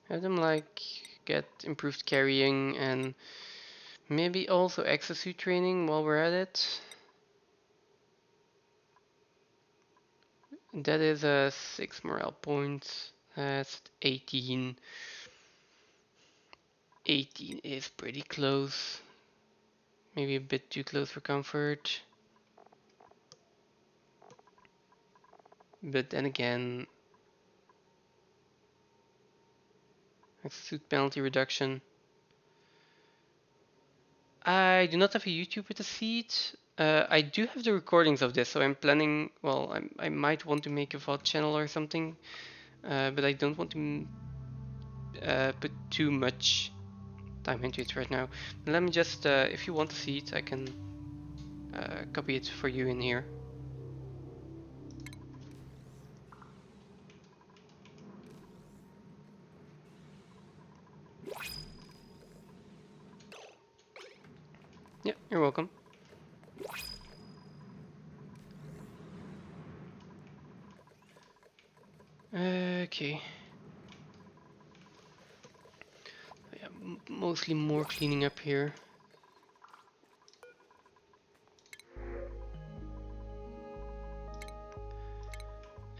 Have them like get improved carrying and maybe also exosuit training while we're at it. That is a 6 morale points. That's 18. 18 is pretty close. Maybe a bit too close for comfort. But then again, exosuit penalty reduction. I do not have a YouTube with a seat. I do have the recordings of this, so I'm planning. Well, I might want to make a VOD channel or something, but I don't want to put too much time into it right now. Let me just, if you want to see it, I can copy it for you in here. Yeah, you're welcome. Okay. Yeah, mostly more cleaning up here.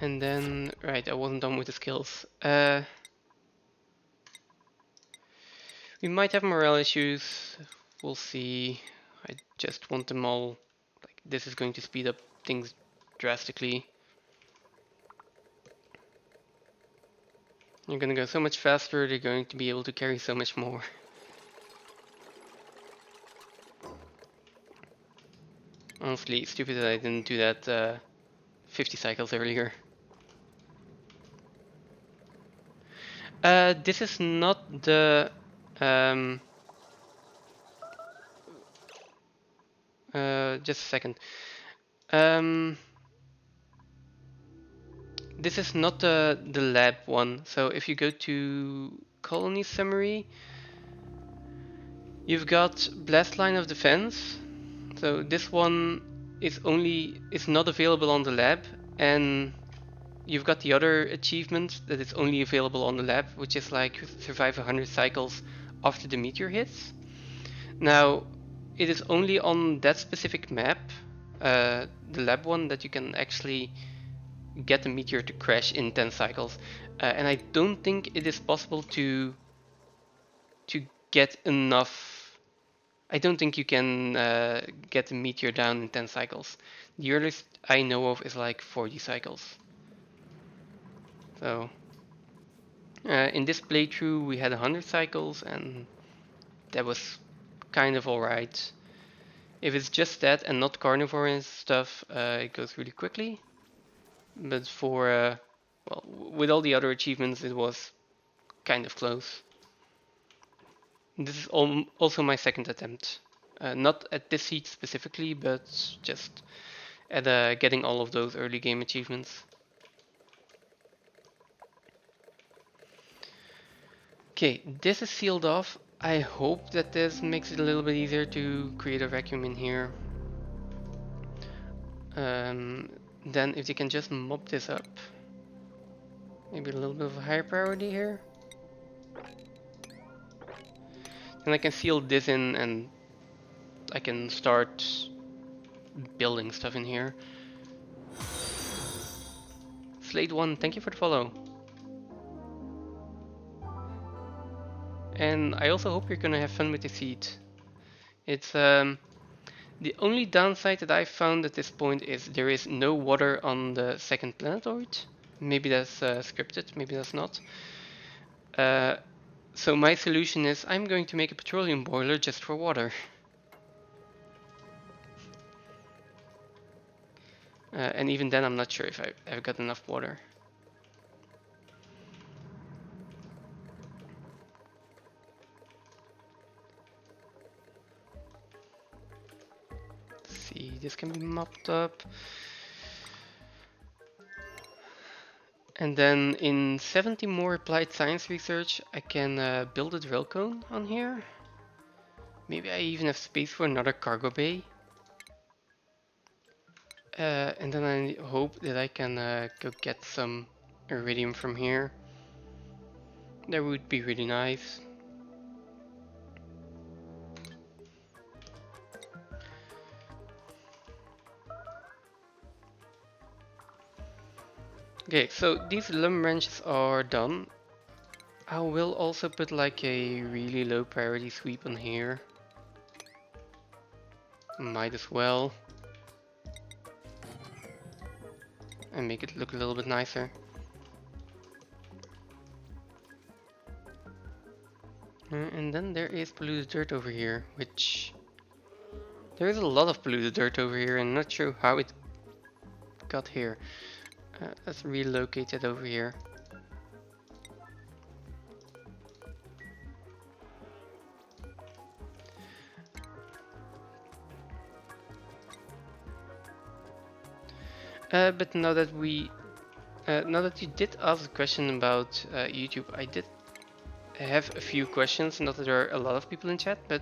And then, right, I wasn't done with the skills. We might have morale issues. We'll see. I just want them all. Like, this is going to speed up things drastically. You're gonna go so much faster, they're going to be able to carry so much more. Honestly, stupid that I didn't do that 50 cycles earlier. This is not the... Um, just a second. This is not the lab one. So if you go to colony summary, you've got blast line of defense. So this one is not available on the lab, and you've got the other achievement that is only available on the lab, which is like survive 100 cycles after the meteor hits. Now, it is only on that specific map, the lab one, that you can actually get the meteor to crash in 10 cycles. And I don't think it is possible to get enough. I don't think you can get the meteor down in 10 cycles. The earliest I know of is like 40 cycles. So in this playthrough we had 100 cycles and that was kind of alright. If it's just that and not carnivore and stuff, it goes really quickly. But for, well, with all the other achievements, it was kind of close. This is also my second attempt. Not at this seat specifically, but just at getting all of those early game achievements. Okay, this is sealed off. I hope that this makes it a little bit easier to create a vacuum in here. Then if you can just mop this up. Maybe a little bit of a higher priority here. Then I can seal this in and I can start building stuff in here. Slade1, thank you for the follow. And I also hope you're gonna have fun with the seed. It's the only downside that I've found at this point is there is no water on the second planetoid. Maybe that's scripted, maybe that's not. So my solution is I'm going to make a petroleum boiler just for water. And even then I'm not sure if I've got enough water. Let's see, this can be mopped up. And then in 70 more applied science research, I can build a drill cone on here. Maybe I even have space for another cargo bay. And then I hope that I can go get some iridium from here. That would be really nice. Okay, so these lumber branches are done. I will also put like a really low priority sweep on here. Might as well. And make it look a little bit nicer. And then there is polluted dirt over here, which... There is a lot of polluted dirt over here and not sure how it got here. Let's relocate it over here. But now that you did ask a question about YouTube, I did have a few questions. Not that there are a lot of people in chat, but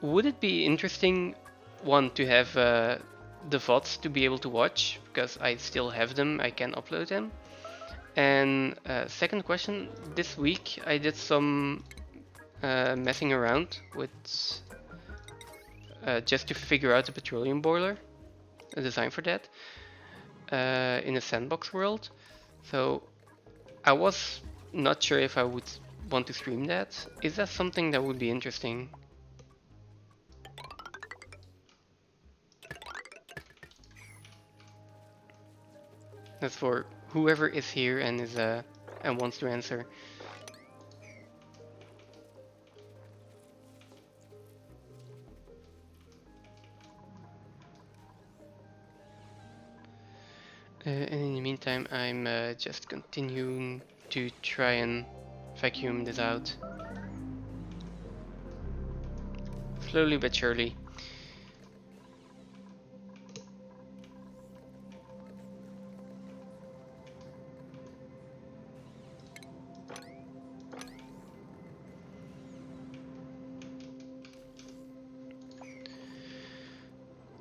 would it be interesting, one, to have the VODs to be able to watch, because I still have them, I can upload them. And second question, this week I did some messing around with just to figure out the petroleum boiler, a design for that, in a sandbox world. So I was not sure if I would want to stream that. Is that something that would be interesting? That's for whoever is here and is and wants to answer. And in the meantime, I'm just continuing to try and vacuum this out. Slowly but surely.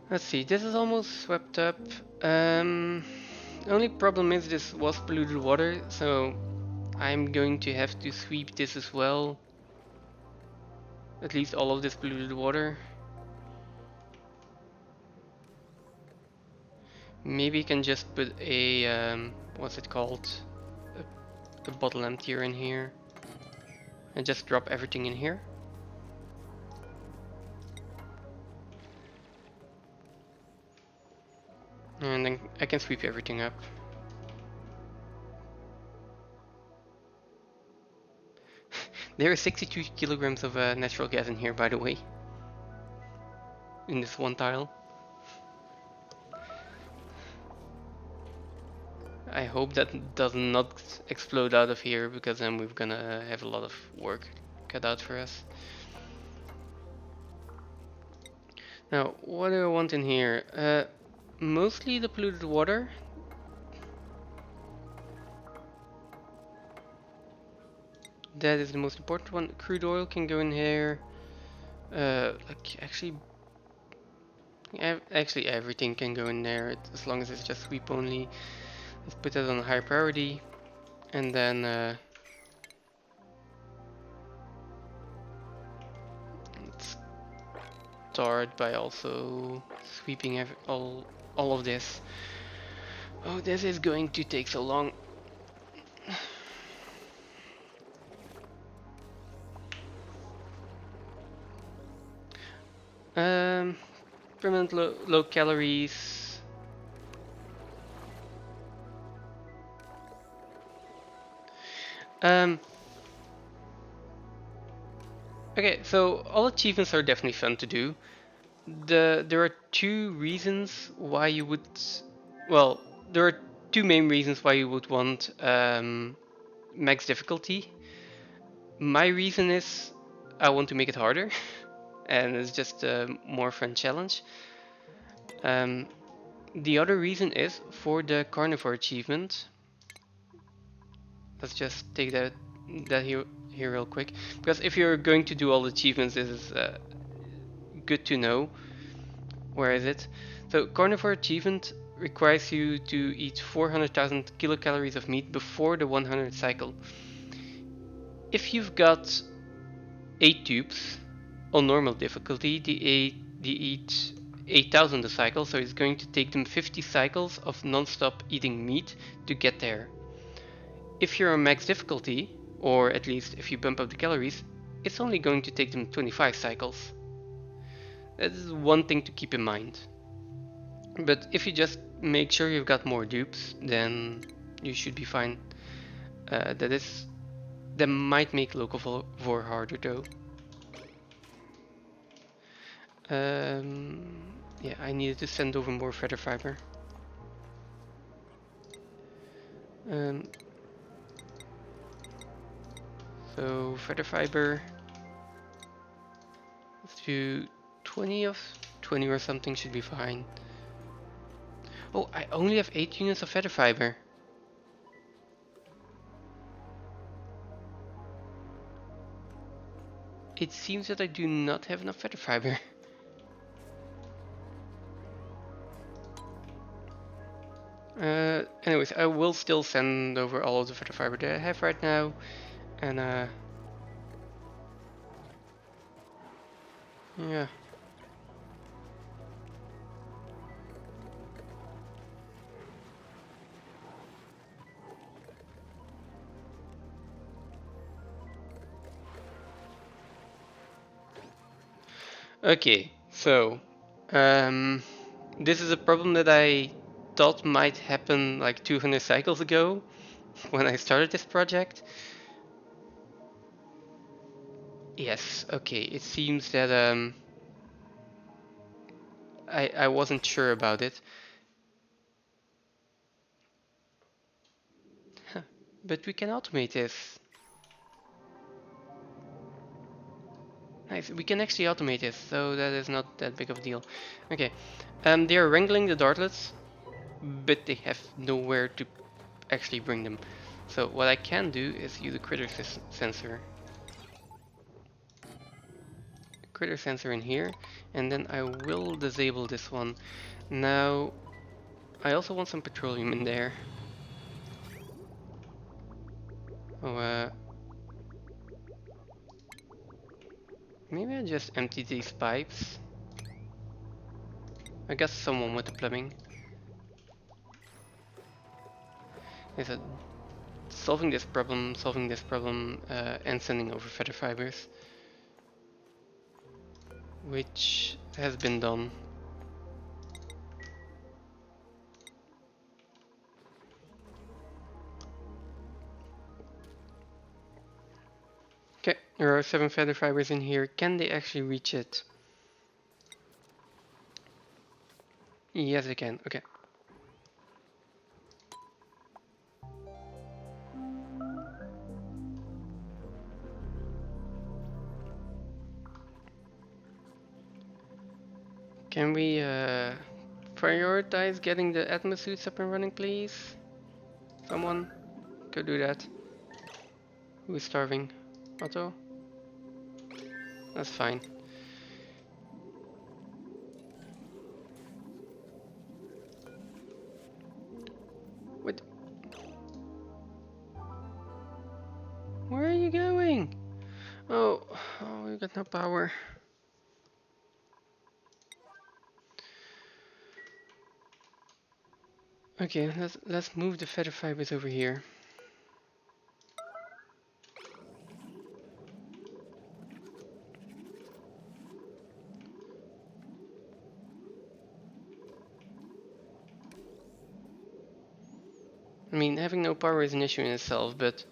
Let's see, this is almost swept up. The only problem is this was polluted water, so I'm going to have to sweep this as well. At least all of this polluted water. Maybe I can just put a, what's it called? A bottle emptier in here. And just drop everything in here. And then I can sweep everything up. There is 62 kilograms of natural gas in here, by the way. In this one tile. I hope that does not explode out of here, because then we're gonna have a lot of work cut out for us. Now, what do I want in here? Mostly the polluted water. That is the most important one. Crude oil can go in here. Actually everything can go in there as long as it's just sweep only. Let's put that on high priority, and then let's start by also sweeping all of this. Oh, this is going to take so long. Permanent low calories. Okay, so all achievements are definitely fun to do. There are two reasons why you would, well, there are two main reasons why you would want max difficulty. My reason is I want to make it harder, and it's just a more fun challenge. The other reason is for the carnivore achievement. Let's just take that here real quick, because if you're going to do all the achievements, this is good to know. Where is it? So carnivore achievement requires you to eat 400,000 kilocalories of meat before the 100th cycle. If you've got 8 tubes on normal difficulty, they eat 8,000 a cycle, so it's going to take them 50 cycles of non-stop eating meat to get there. If you're on max difficulty, or at least if you bump up the calories, it's only going to take them 25 cycles. That is one thing to keep in mind. But if you just make sure you've got more dupes, then you should be fine. That might make local vor harder though. Yeah, I needed to send over more feather fiber. So feather fiber, let's do 20 or something should be fine. Oh, I only have 8 units of feather fiber. It seems that I do not have enough feather fiber. Anyways, I will still send over all of the feather fiber that I have right now, and yeah. Okay, so this is a problem that I thought might happen like 200 cycles ago when I started this project. Yes, okay, it seems that I wasn't sure about it. Huh. But we can automate this. Nice, we can actually automate this, so that is not that big of a deal. Okay, they are wrangling the dartlets, but they have nowhere to actually bring them. So what I can do is use a critter sensor. Critter sensor in here, and then I will disable this one. Now, I also want some petroleum in there. Oh, maybe I just empty these pipes. I got someone with the plumbing. Is it solving this problem, and sending over feather fibers, which has been done. Okay, there are 7 feather fibers in here. Can they actually reach it? Yes, they can. Okay. Can we prioritize getting the atmosuits up and running, please? Someone go do that. Who is starving? Otto? That's fine. What? Where are you going? Oh, we got no power. Okay, let's move the feather fibers over here. I mean, having no power is an issue in itself, but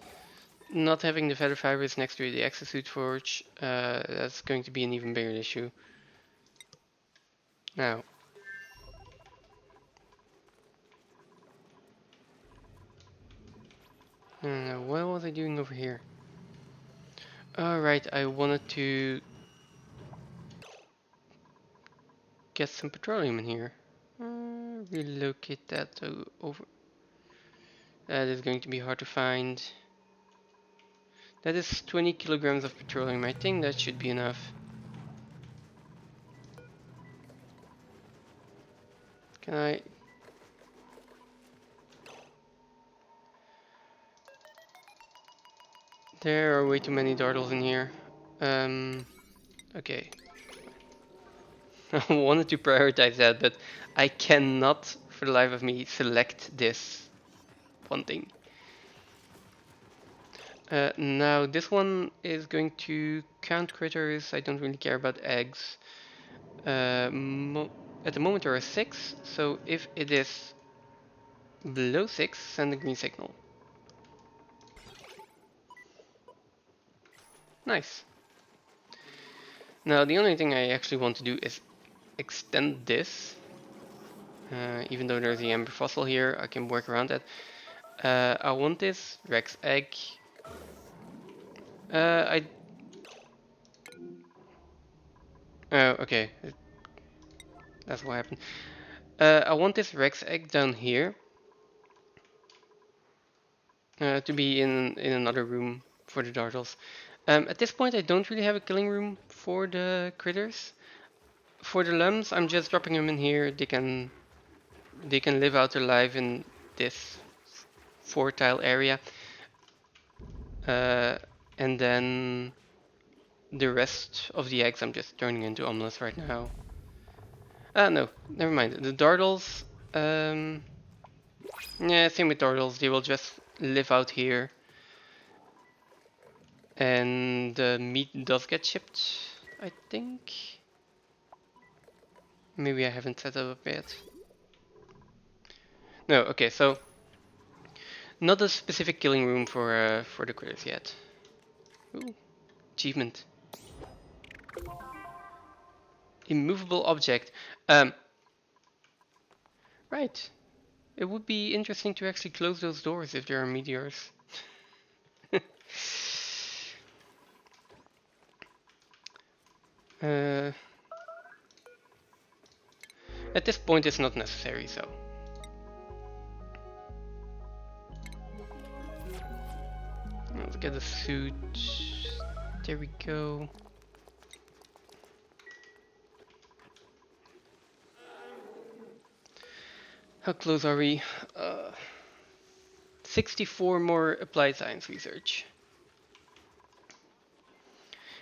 not having the feather fibers next to the exosuit forge, that's going to be an even bigger issue. Now, what was I doing over here? Alright, I wanted to get some petroleum in here. Relocate that over. That is going to be hard to find. That is 20 kilograms of petroleum. I think that should be enough. Can I There are way too many dartles in here. Okay. I wanted to prioritize that, but I cannot, for the life of me, select this one thing. Now this one is going to count critters. I don't really care about eggs. At the moment there are 6, so if it is below 6, send a green signal. Nice. Now the only thing I actually want to do is extend this. Even though there's the amber fossil here, I can work around that. I want this Rex egg. I. Oh, okay. That's what happened. I want this Rex egg down here to be in another room for the dartles. At this point, I don't really have a killing room for the critters. For the lums, I'm just dropping them in here. They can live out their life in this 4-tile area, and then the rest of the eggs I'm just turning into omelets right now. No, never mind. The dartles, yeah, same with dartles. They will just live out here, and the meat does get shipped, I think. Maybe I haven't set that up yet. No, okay, so not a specific killing room for the critters yet. Ooh, achievement. Immovable object. Right. It would be interesting to actually close those doors if there are meteors. uh, at this point, it's not necessary, so. Let's get a suit. There we go. How close are we? 64 more applied science research.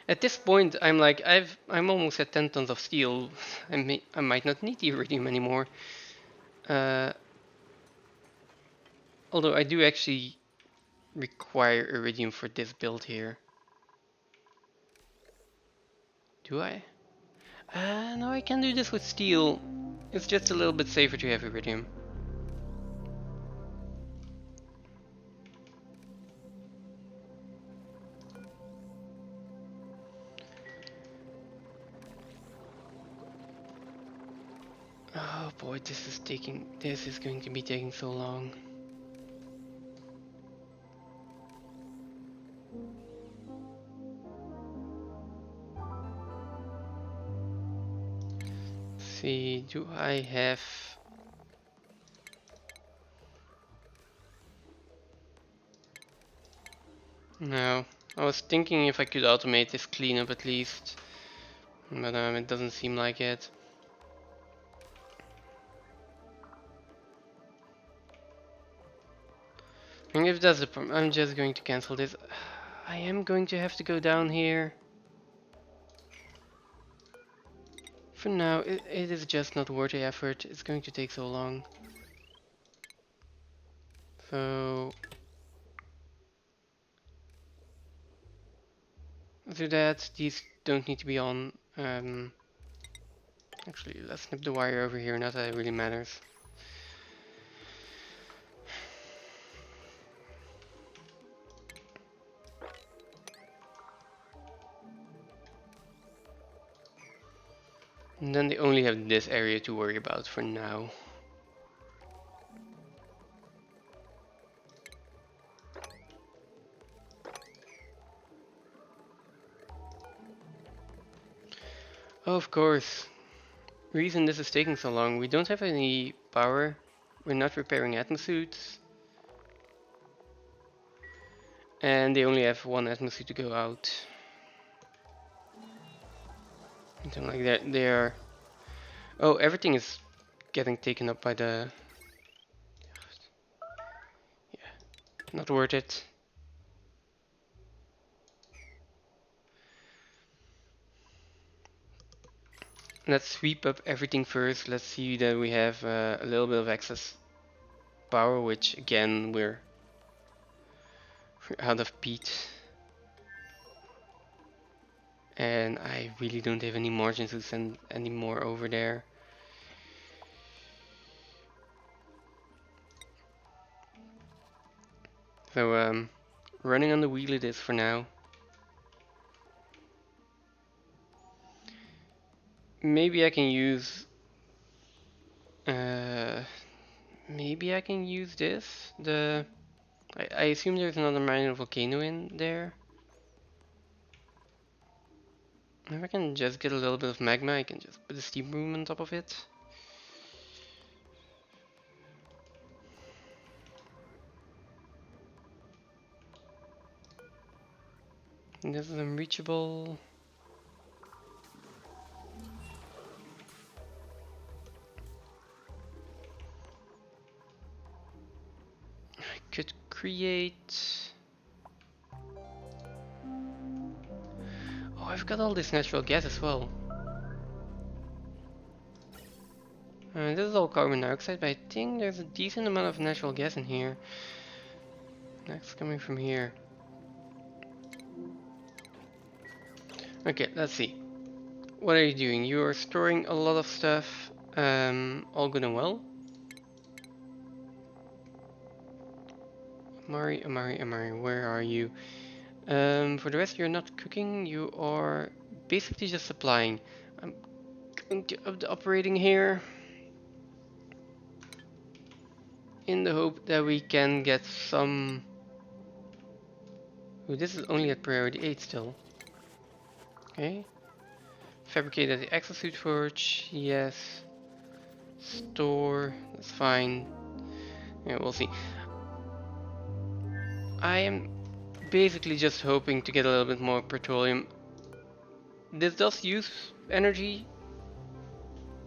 At this point, I'm like, I'm almost at 10 tons of steel. I might not need the iridium anymore. Although I do actually require iridium for this build here. Do I? No, I can do this with steel. It's just a little bit safer to have iridium. Oh boy, this is going to be taking so long. Let's see, do I have... No, I was thinking if I could automate this cleanup at least, but it doesn't seem like it. And if that's the problem, I'm just going to cancel this. I am going to have to go down here. For now, it is just not worth the effort. It's going to take so long. So... do that. These don't need to be on. Actually, let's snip the wire over here, not that it really matters. And then they only have this area to worry about for now. Oh, of course. Reason this is taking so long, we don't have any power. We're not repairing atmosuits. And they only have one atmosuit to go out. Something like that. They are... Oh, everything is getting taken up by the... Yeah, not worth it. Let's sweep up everything first. Let's see that we have a little bit of excess power, which again we're out of peat. And I really don't have any margin to send any more over there. So running on the wheel it is for now. Maybe I can use maybe I can use this. I assume there's another minor volcano in there. If I can just get a little bit of magma, I can just put a steam room on top of it. And this is unreachable. I could create... Oh, I've got all this natural gas as well. This is all carbon dioxide, but I think there's a decent amount of natural gas in here. That's coming from here. Okay, let's see. What are you doing? You are storing a lot of stuff. All good and well. Amari, where are you? For the rest, you're not cooking. You are basically just supplying. I'm going to up the operating here, in the hope that we can get some... Oh, this is only at priority 8 still. Okay. Fabricate at the exosuit forge, yes. Store, that's fine. Yeah, we'll see. I am basically just hoping to get a little bit more petroleum. This does use energy,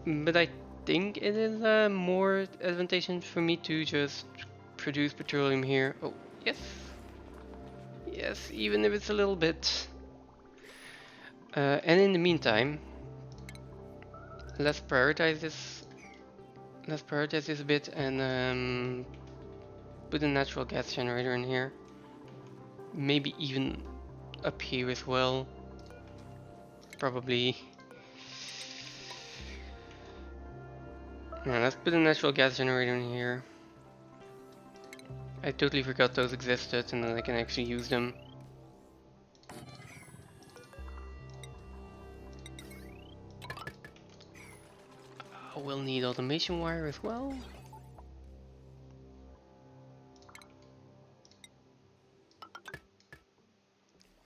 but I think it is more advantageous for me to just produce petroleum here. Oh, yes. Yes, even if it's a little bit. And in the meantime, let's prioritize this. Let's prioritize this a bit and put a natural gas generator in here. Maybe even up here as well. Probably. Yeah, let's put a natural gas generator in here. I totally forgot those existed and then I can actually use them. We'll need automation wire as well.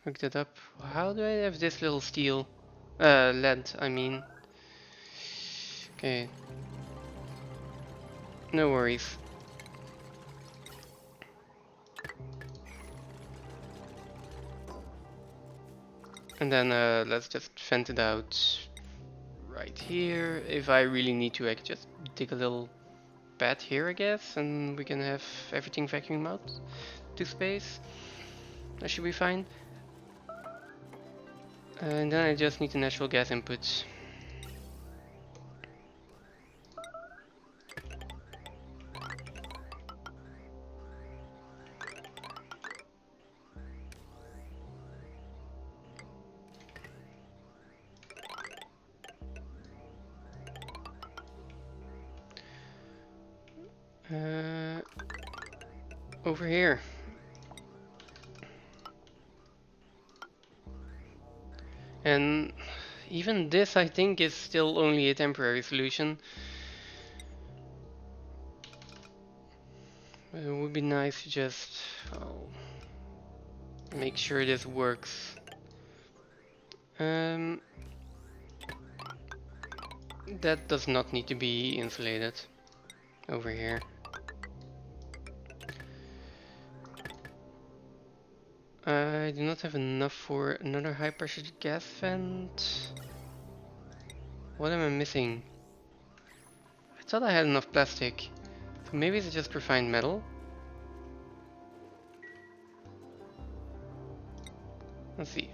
Hook that up. How do I have this little steel? Lead, I mean. Okay. No worries. And then let's just vent it out right here. If I really need to, I could just dig a little pad here, I guess, and we can have everything vacuum out to space. That should be fine. And then I just need the natural gas input. Over here. And even this, I think, is still only a temporary solution. It would be nice to just make sure this works. That does not need to be insulated over here. I do not have enough for another high pressure gas vent. What am I missing? I thought I had enough plastic. So maybe it's just refined metal. Let's see.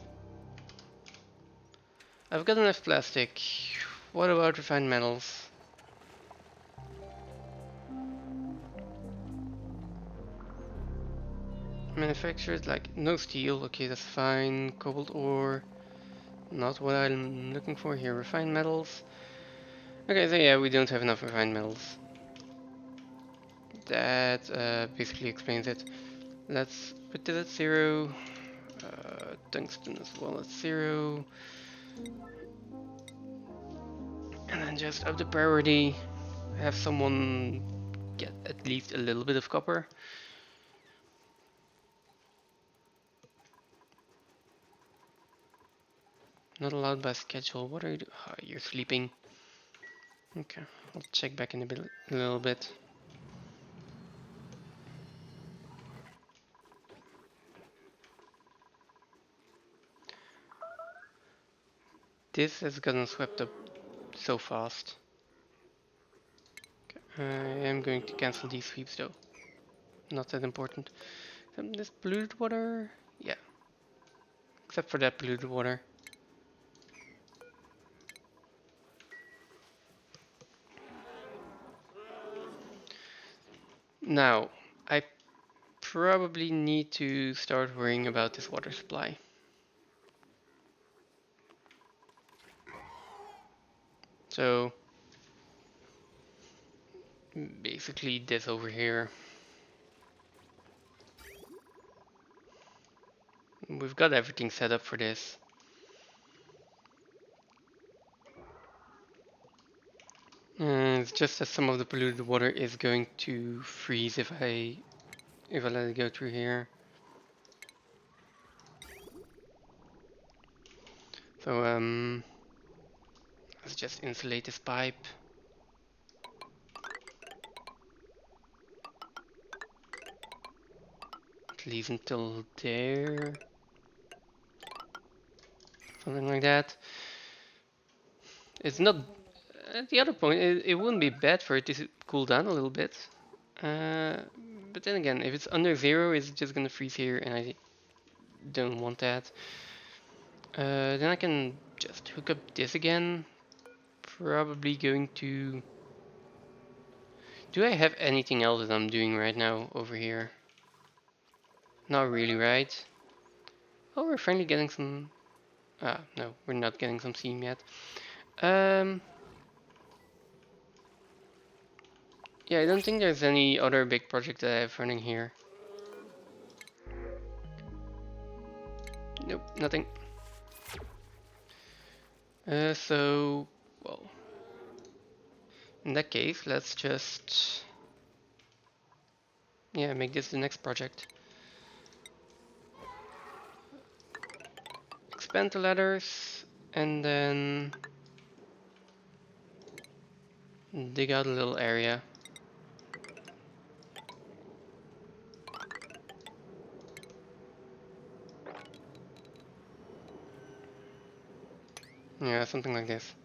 I've got enough plastic. What about refined metals? Manufactured, like, no steel, okay, that's fine. Cobalt ore, not what I'm looking for here. Refined metals. Okay, so yeah, we don't have enough refined metals. That basically explains it. Let's put this at 0. Tungsten as well at 0. And then just up the priority. Have someone get at least a little bit of copper. Not allowed by schedule. What are you doing? Oh, you're sleeping. Okay, I'll check back in a little bit. This has gotten swept up so fast. Okay, I am going to cancel these sweeps though. Not that important. This polluted water? Yeah. Except for that polluted water. Now, I probably need to start worrying about this water supply. So, basically this over here. We've got everything set up for this. It's just that some of the polluted water is going to freeze if I let it go through here. So let's just insulate this pipe. At least until there. Something like that. It's not... At the other point, it wouldn't be bad for it to cool down a little bit. But then again, if it's under 0, it's just gonna freeze here, and I don't want that. Then I can just hook up this again. Probably going to... Do I have anything else that I'm doing right now over here? Not really, right? Oh, we're finally getting some... Ah, no, we're not getting some seam yet. Yeah, I don't think there's any other big project that I have running here. Nope, nothing. So, well, in that case, let's just... Yeah, make this the next project. Expand the ladders, and then dig out a little area. Yeah, something like this.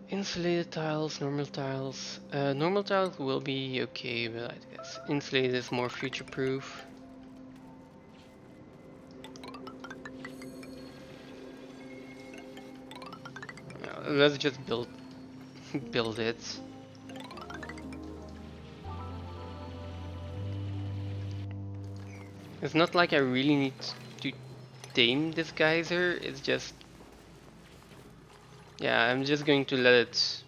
Insulated tiles, normal tiles. Normal tiles will be okay, but I guess insulated is more future-proof. Let's just build it. It's not like I really need to tame this geyser, it's just... Yeah, I'm just going to let it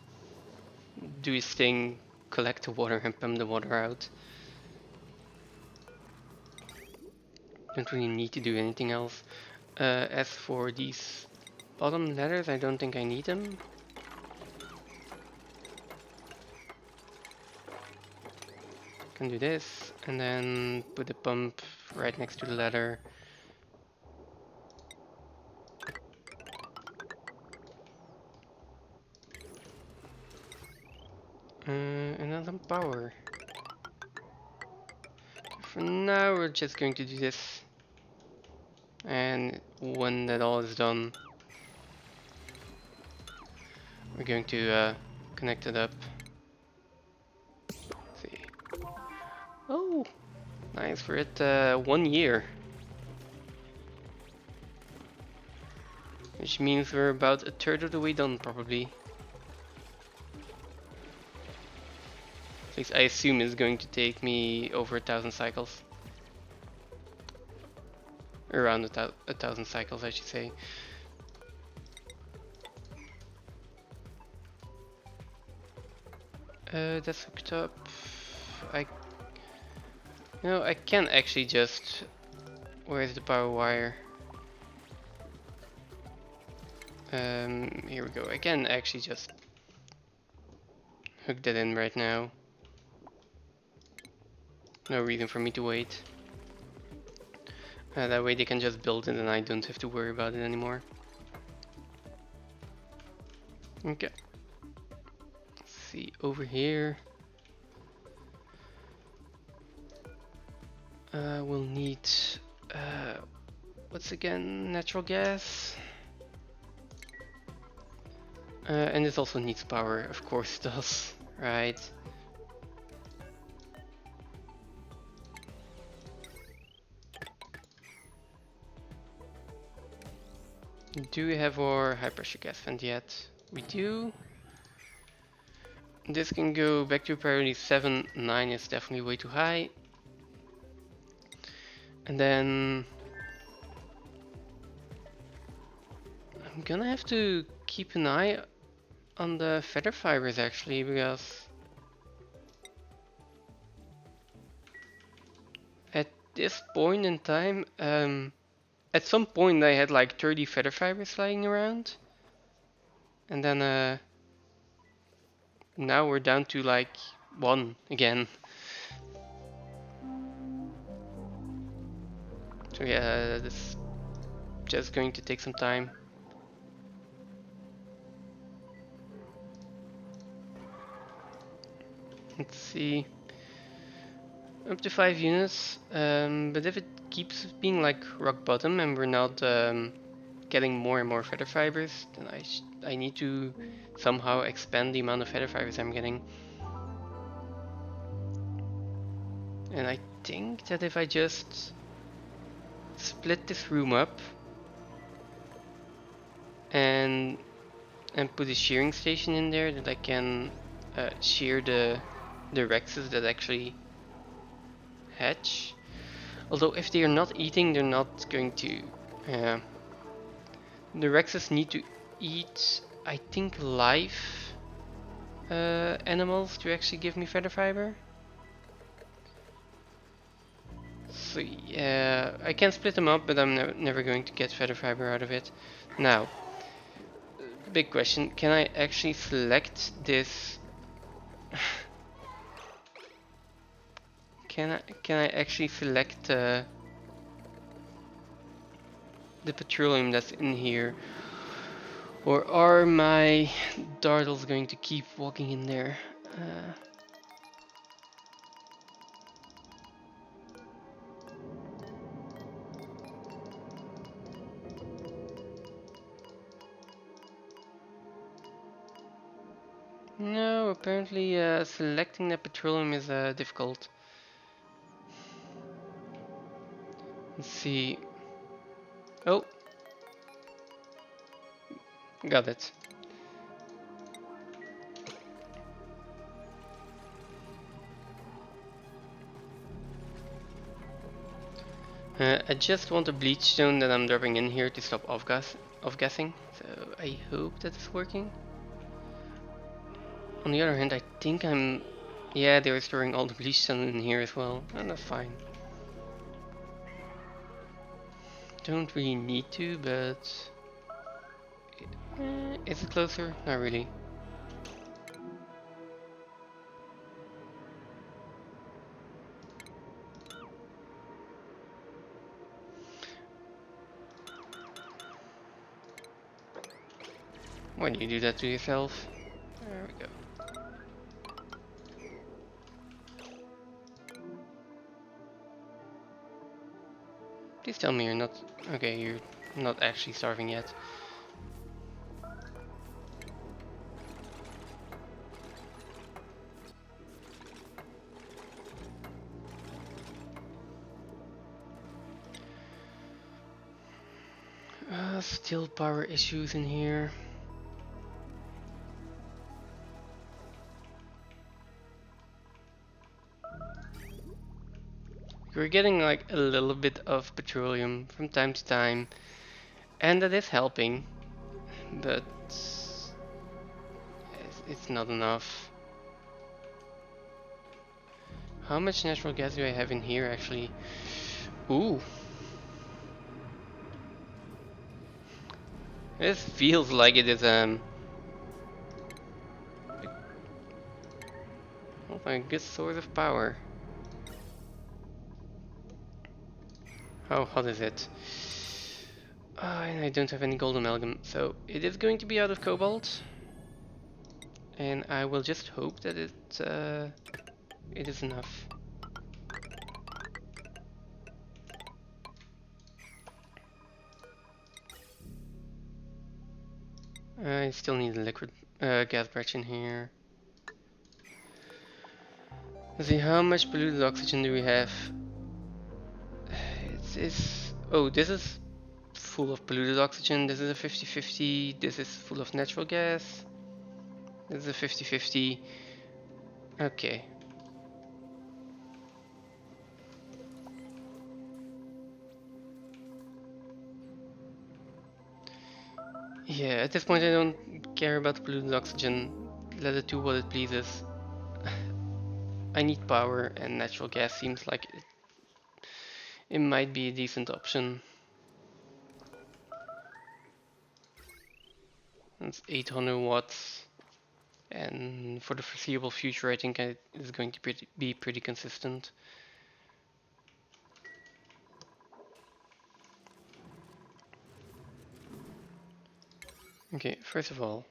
do his thing, collect the water and pump the water out. Don't really need to do anything else. As for these bottom ladders, I don't think I need them. Can do this, and then put the pump right next to the ladder. And then some power. For now, we're just going to do this. And when that all is done, we're going to connect it up. Let's see. Oh, Nice, we're at 1 year. Which means we're about a third of the way done, probably. At least I assume it's going to take me over 1,000 cycles. Around a 1,000 cycles, I should say. That's hooked up. I can actually just... Where's the power wire? Here we go. I can actually just hook that in right now. No reason for me to wait. That way they can just build it and I don't have to worry about it anymore. Okay. Let's see, over here. We'll need... what's again? Natural gas? And this also needs power, of course it does, right? Do we have our high pressure gas vent yet? We do. This can go back to priority 7, 9 is definitely way too high. And then... I'm gonna have to keep an eye on the feather fibers actually, because at this point in time, at some point I had like 30 feather fibers lying around, and then now we're down to like 1 again. So yeah, this is just going to take some time. Let's see. Up to 5 units, but if it keeps being like rock bottom and we're not getting more and more feather fibers, then I need to somehow expand the amount of feather fibers I'm getting. And I think that if I just split this room up and put a shearing station in there, that I can shear the Rexes that actually hatch. Although if they are not eating, they're not going to... the Rexes need to eat, I think, live animals to actually give me feather fiber. So yeah, I can split them up, but I'm never going to get feather fiber out of it. Now, big question, can I actually select this? Can I actually select the petroleum that's in here? Or are my dartles going to keep walking in there? No, apparently selecting the petroleum is difficult. Let's see. Oh, got it. I just want a bleach stone that I'm dropping in here to stop off-gassing, so I hope that it's working. On the other hand, I think I'm... Yeah, they were storing all the bleach stone in here as well, and that's fine. Don't really need to, but... is it closer? Not really. Why do you do that to yourself? There we go. Please tell me you're not... Okay, you're not actually starving yet. Still power issues in here. We're getting like a little bit of petroleum from time to time, and that is helping, but it's not enough. How much natural gas do I have in here actually? Ooh. This feels like it is a good source of power. How hot is it? And I don't have any gold amalgam, so it is going to be out of cobalt. And I will just hope that it is enough. I still need a liquid gas bridge in here. Let's see, how much polluted oxygen do we have? Oh, this is full of polluted oxygen. This is a 50-50. This is full of natural gas. This is a 50-50. Okay. Yeah, at this point I don't care about the polluted oxygen. Let it do what it pleases. I need power, and natural gas seems like it might be a decent option. It's 800 watts, and for the foreseeable future I think it's going to be pretty consistent. Okay, first of all,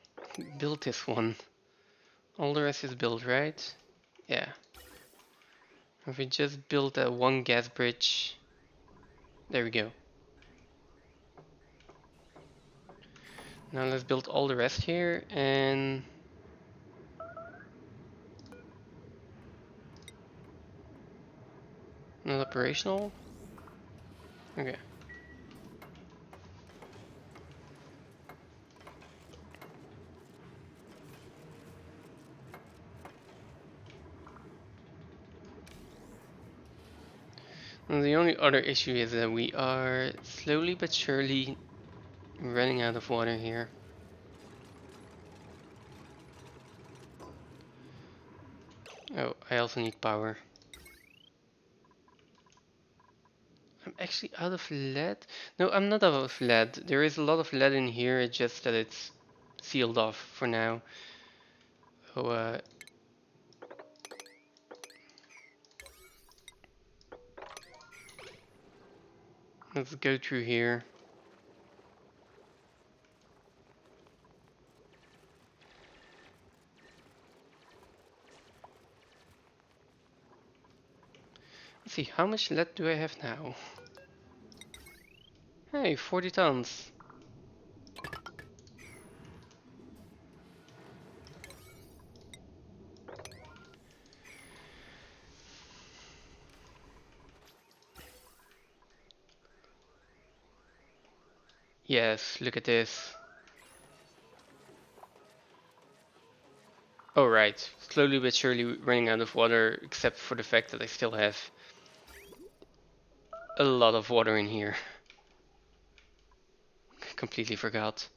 build this one. All the rest is built, right? Yeah. If we just build that one gas bridge, there we go. Now let's build all the rest here, and not operational? Okay. And the only other issue is that we are slowly but surely running out of water here. Oh, I also need power. I'm actually out of lead? No, I'm not out of lead. There is a lot of lead in here, it's just that it's sealed off for now. So, let's go through here. Let's see, how much lead do I have now? Hey, 40 tons. Yes, look at this. Oh right, slowly but surely running out of water, except for the fact that I still have a lot of water in here. Completely forgot.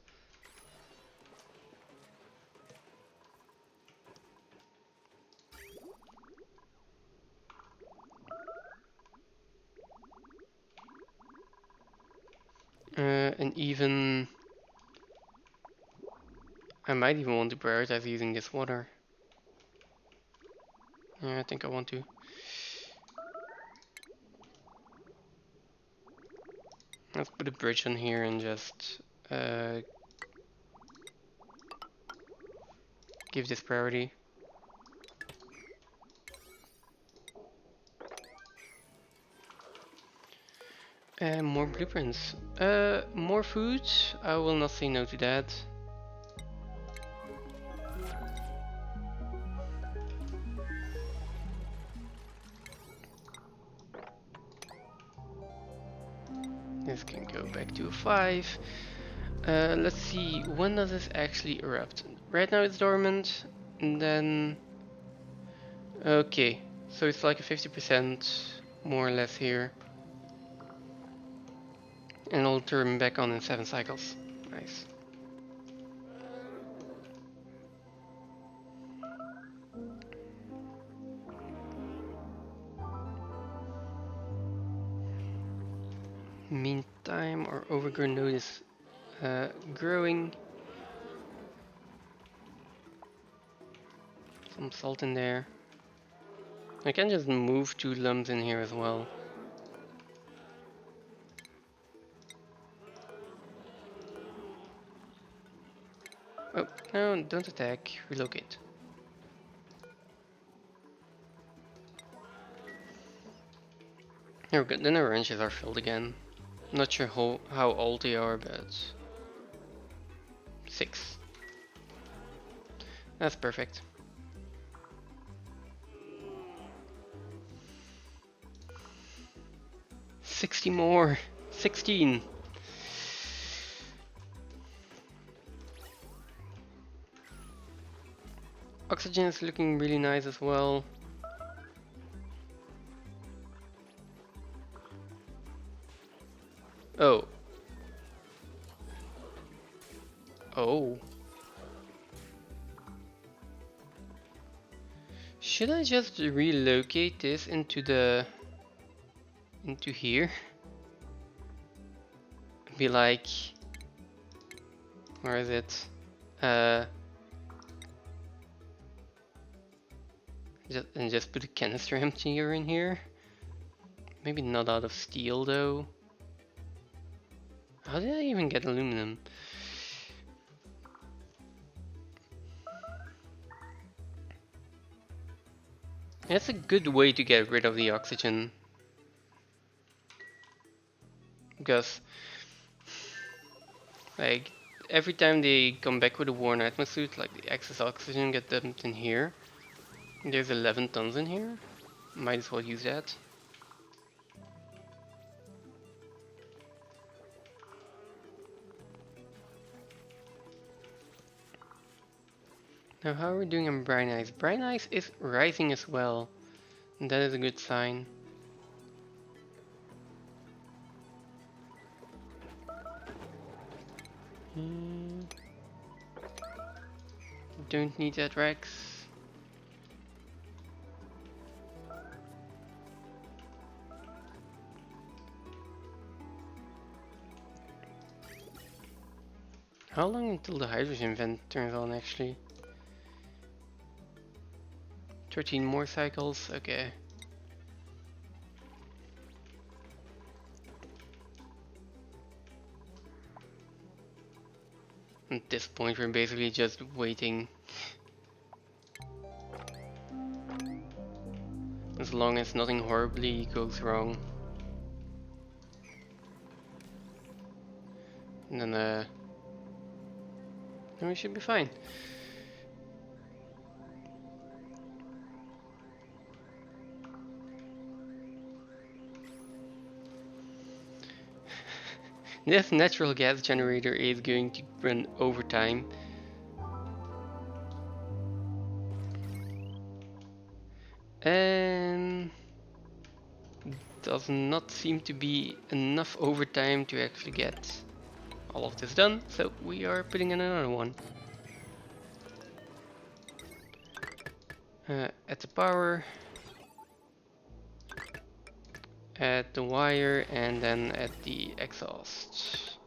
And even I might even want to prioritize using this water. Yeah, I think I want to. Let's put a bridge on here and just give this priority. And more blueprints. More food. I will not say no to that. This can go back to a 5. Let's see, when does this actually erupt? Right now it's dormant, and then... Okay, so it's like a 50% more or less here. And it'll turn back on in 7 cycles. Nice. Meantime, our overgrown node is growing. Some salt in there. I can just move 2 lumps in here as well. Oh, no, don't attack. Relocate. There we go. Then our ranches are filled again. Not sure how old they are, but 6. That's perfect. $60 more. 16. Oxygen is looking really nice as well. Oh. Oh. Should I just relocate this into here? Be like, where is it? Just put a canister emptier in here. Maybe not out of steel though. How did I even get aluminum? That's a good way to get rid of the oxygen. Because, like, every time they come back with a worn atmosuit, like the excess oxygen get dumped in here. There's 11 tons in here. Might as well use that. Now how are we doing on brine ice? Brine ice is rising as well. And that is a good sign. Don't need that Rex. How long until the hydrogen vent turns on actually? 13 more cycles, okay. At this point we're basically just waiting. As long as nothing horribly goes wrong. And then we should be fine. This natural gas generator is going to run overtime. And does not seem to be enough overtime to actually get all of this done, so we are putting in another one. At the power, at the wire, and then at the exhaust.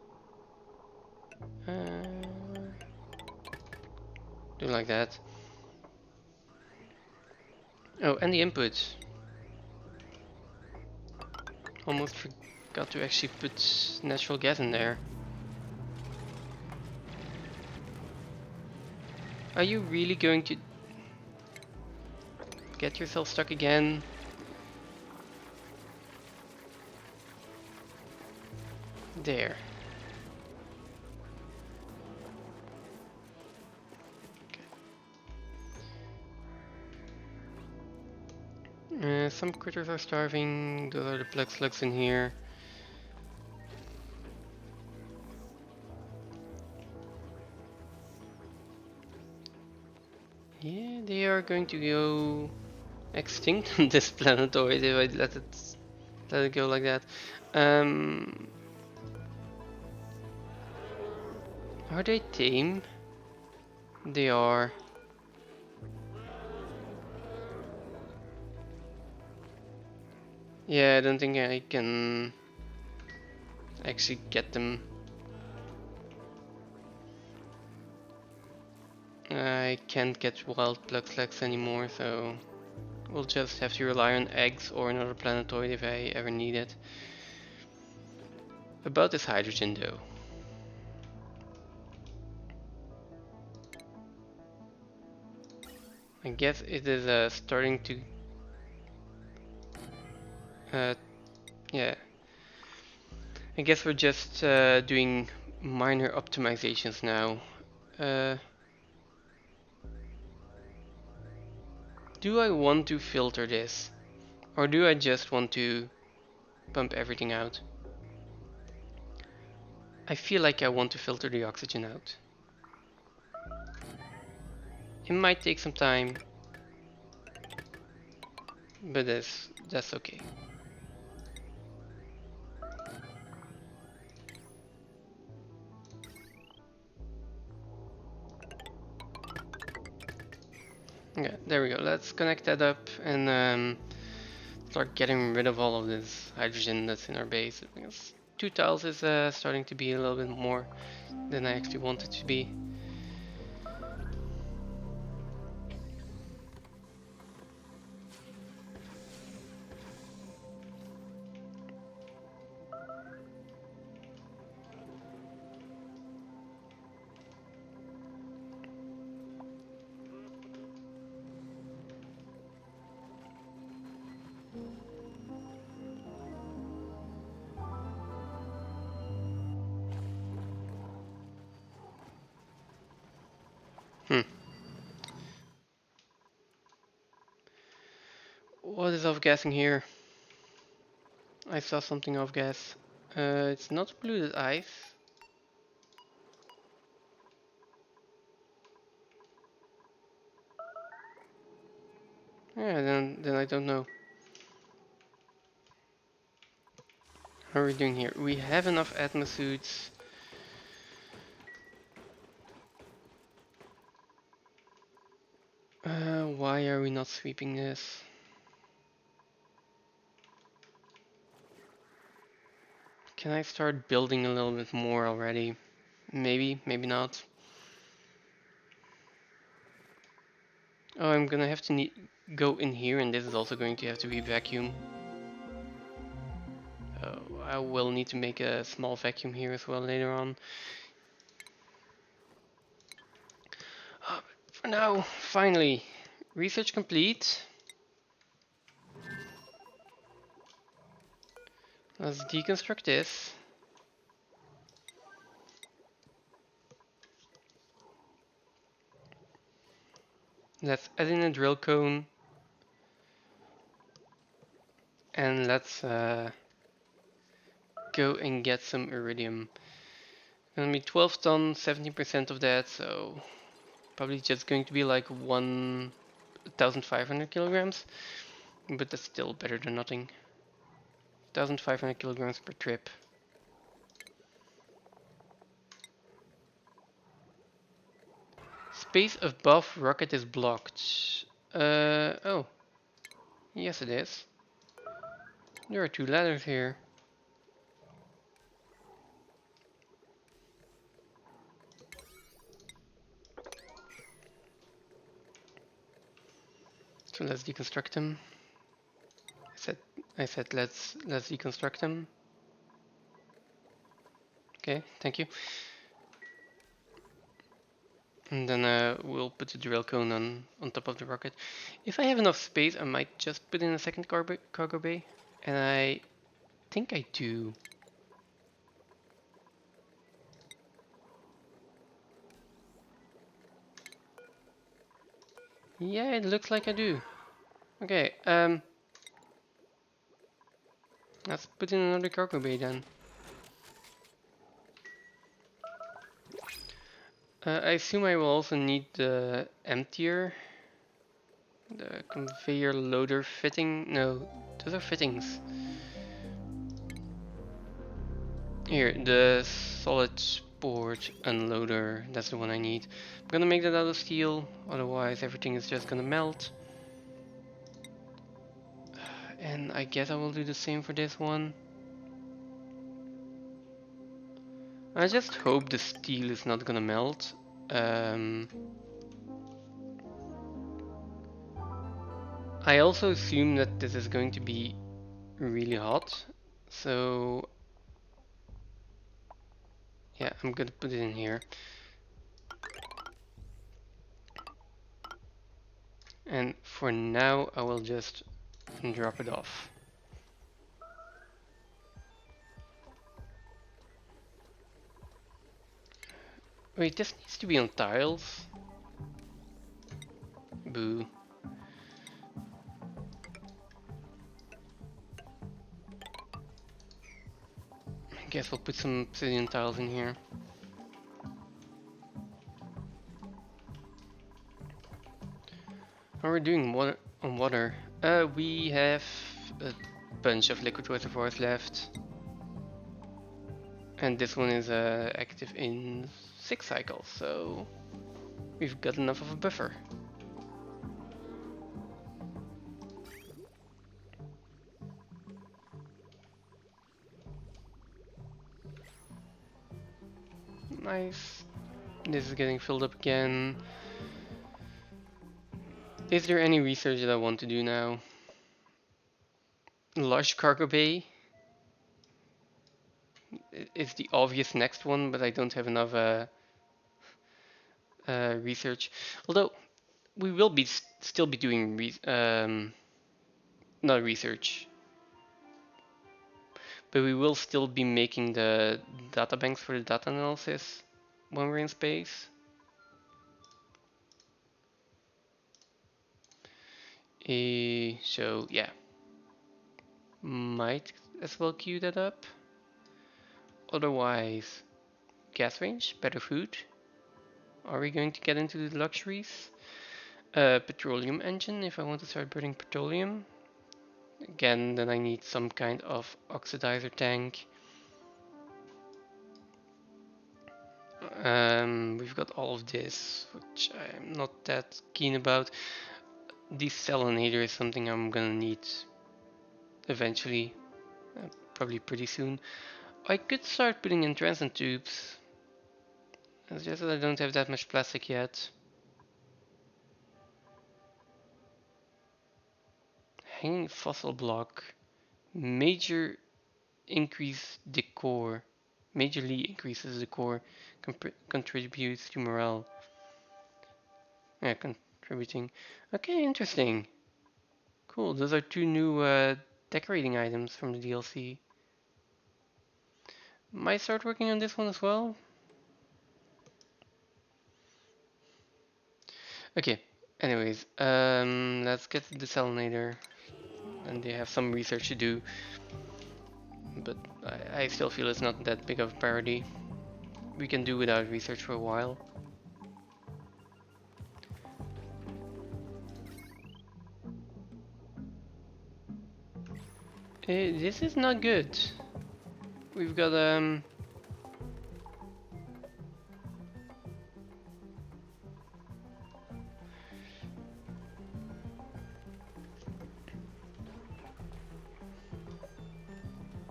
Do like that. Oh, and the input. Almost forgot to actually put natural gas in there. Are you really going to get yourself stuck again? There. Okay. Some critters are starving. Those are the plug slugs in here. Yeah, they are going to go extinct on this planetoid if I let it go like that. Um, are they tame? They are. Yeah, I don't think I can actually get them. I can't get wild Pluxlex anymore, so we'll just have to rely on eggs or another planetoid if I ever need it. About this hydrogen though. I guess it is starting to... Uh, yeah. I guess we're just doing minor optimizations now. Uh, do I want to filter this? Or do I just want to pump everything out? I feel like I want to filter the oxygen out. It might take some time, but that's okay. Yeah, there we go. Let's connect that up and start getting rid of all of this hydrogen that's in our base. Because 2 tiles is starting to be a little bit more than I actually want it to be. Hmm. What is off-gassing here? I saw something off-gas. It's not polluted ice. Yeah, then I don't know. How are we doing here? We have enough atmosuits. Why are we not sweeping this? Can I start building a little bit more already? Maybe, maybe not. Oh, I'm gonna have to go in here, and this is also going to have to be vacuum. Oh, I will need to make a small vacuum here as well later on. For now, finally, research complete. Let's deconstruct this. Let's add in a drill cone. And let's go and get some iridium. Gonna be 12 tons, 70% of that, so probably just going to be like 1,500 kilograms, but that's still better than nothing. 1,500 kilograms per trip. Space above rocket is blocked. Oh, yes it is. There are 2 ladders here. So let's deconstruct them. I said let's deconstruct them. Okay, thank you. And then we'll put the drill cone on top of the rocket. If I have enough space, I might just put in a second cargo bay. And I think I do. Yeah, it looks like I do. Okay, let's put in another cargo bay then. I assume I will also need the emptier The conveyor loader fitting, no, those are fittings. Here, the solid board unloader, that's the one I need. I'm gonna make that out of steel, otherwise everything is just gonna melt. And I guess I will do the same for this one. I just hope the steel is not gonna melt. I also assume that this is going to be really hot, so yeah, I'm gonna put it in here. And for now, I will just drop it off. Wait, this needs to be on tiles. Boo. I guess we'll put some obsidian tiles in here. How are we doing on water? We have a bunch of liquid reservoirs left. And this one is active in 6 cycles, so we've got enough of a buffer. Nice. This is getting filled up again. Is there any research that I want to do now? Large cargo bay is the obvious next one, but I don't have enough research. Although we will be still be doing not research, but we will still be making the data banks for the data analysis when we're in space. So yeah, might as well queue that up. Otherwise, gas range, better food. Are we going to get into the luxuries? Petroleum engine, if I want to start burning petroleum. Again, then I need some kind of oxidizer tank. We've got all of this, which I'm not that keen about. Desalinator is something I'm gonna need eventually, probably pretty soon. I could start putting in transit tubes. It's just that I don't have that much plastic yet. Hanging fossil block. Major increase decor. Majorly increases decor. Contributes to morale. Yeah, contributing. Okay, interesting. Cool, those are 2 new decorating items from the DLC. Might start working on this one as well. Okay, anyways, let's get the desalinator. And they have some research to do. But I still feel it's not that big of a priority. We can do without research for a while. This is not good. We've got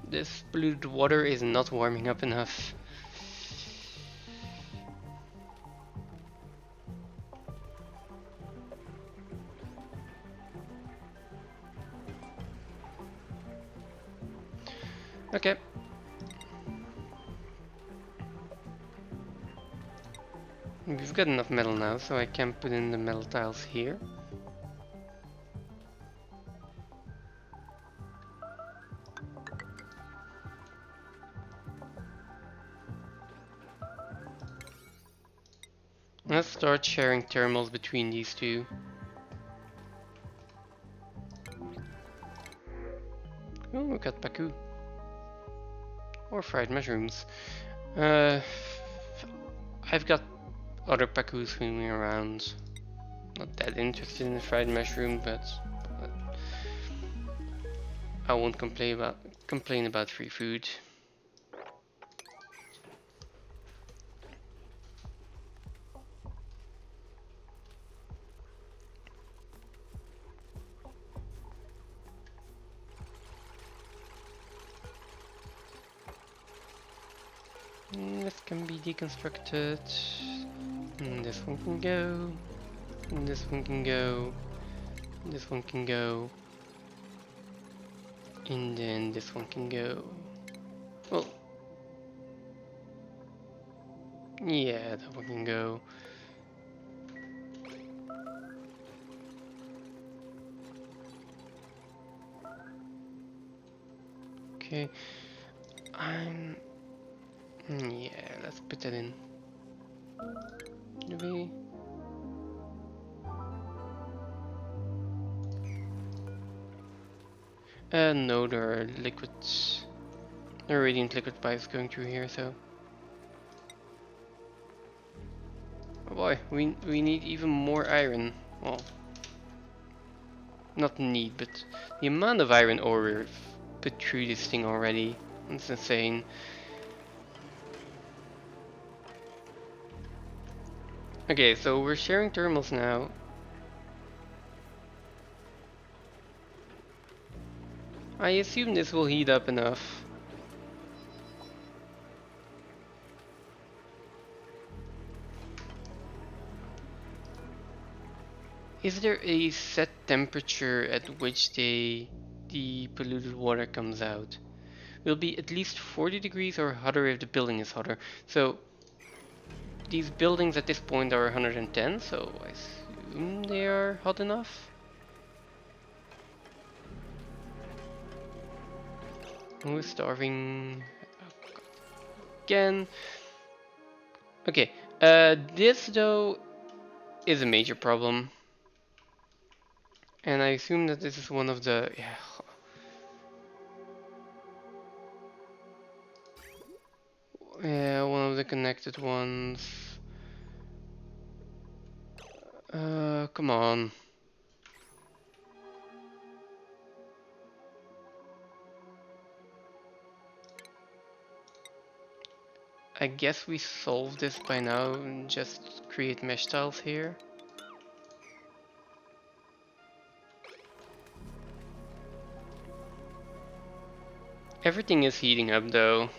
this polluted water is not warming up enough. Okay. We've got enough metal now, so I can put in the metal tiles here. Let's start sharing thermals between these two. Oh, we got paku. Or fried mushrooms. I've got other pakus swimming around. not that interested in the fried mushroom, but I won't complain about free food. This can be deconstructed. This one can go. This one can go. This one can go. And then this one can go. Well, yeah, that one can go. Okay, yeah, let's put that in. Do we? No, there are liquids. There are radiant liquid pipes going through here, so. Oh boy, we need even more iron. Well, not need, but the amount of iron ore we've put through this thing already. It's insane. Okay, so we're sharing thermals now. I assume this will heat up enough. Is there a set temperature at which the polluted water comes out? Will be at least 40 degrees or hotter if the building is hotter. So these buildings at this point are 110, so I assume they are hot enough. Who is starving? Oh, again. Okay, this though is a major problem. And I assume that this is one of the one of the connected ones. Come on. I guess we solved this by now and just create mesh tiles here. Everything is heating up though.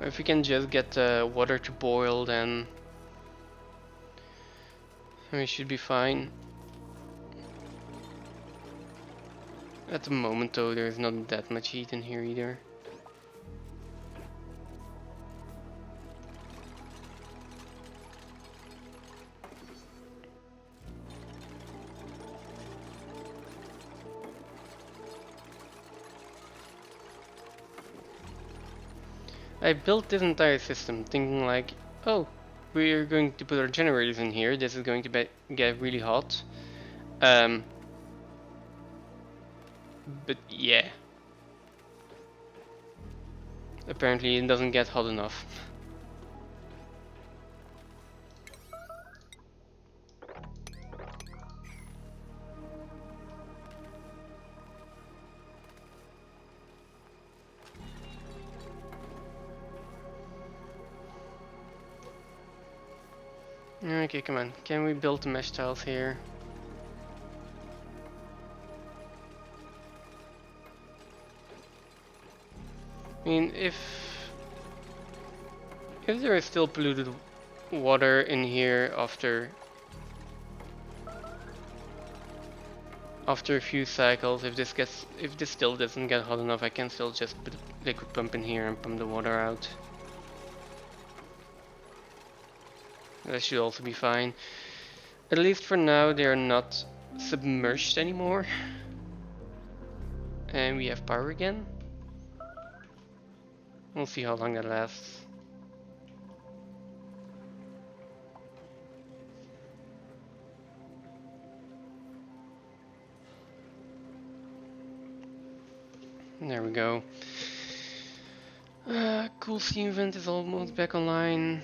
If we can just get water to boil, then we should be fine. At the moment though, there's not that much heat in here either. I built this entire system thinking like, oh, we're going to put our generators in here, this is going to get really hot. But yeah. Apparently it doesn't get hot enough. Okay, come on. Can we build the mesh tiles here? I mean, if there is still polluted water in here after a few cycles, if this still doesn't get hot enough, I can still just put a liquid pump in here and pump the water out. That should also be fine. At least for now, they are not submerged anymore. And we have power again. We'll see how long that lasts. There we go. Cool steam vent is almost back online.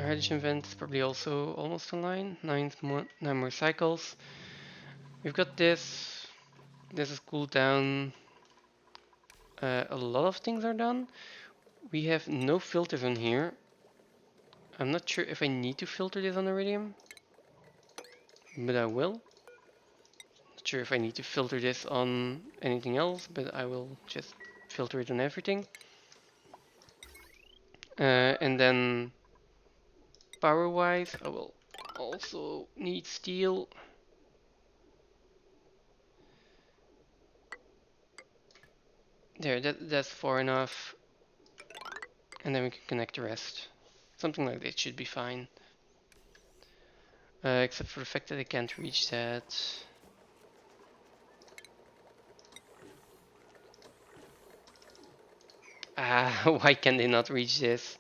Our hydrogen vent is probably also almost online. 9 more cycles. We've got this. This is cooled down. A lot of things are done. We have no filters on here. I'm not sure if I need to filter this on iridium, but I will. Not sure if I need to filter this on anything else, but I will just filter it on everything. And then power-wise, I will also need steel. There, that's far enough. And then we can connect the rest. Something like this should be fine. Except for the fact that I can't reach that. Ah, why can they not reach this?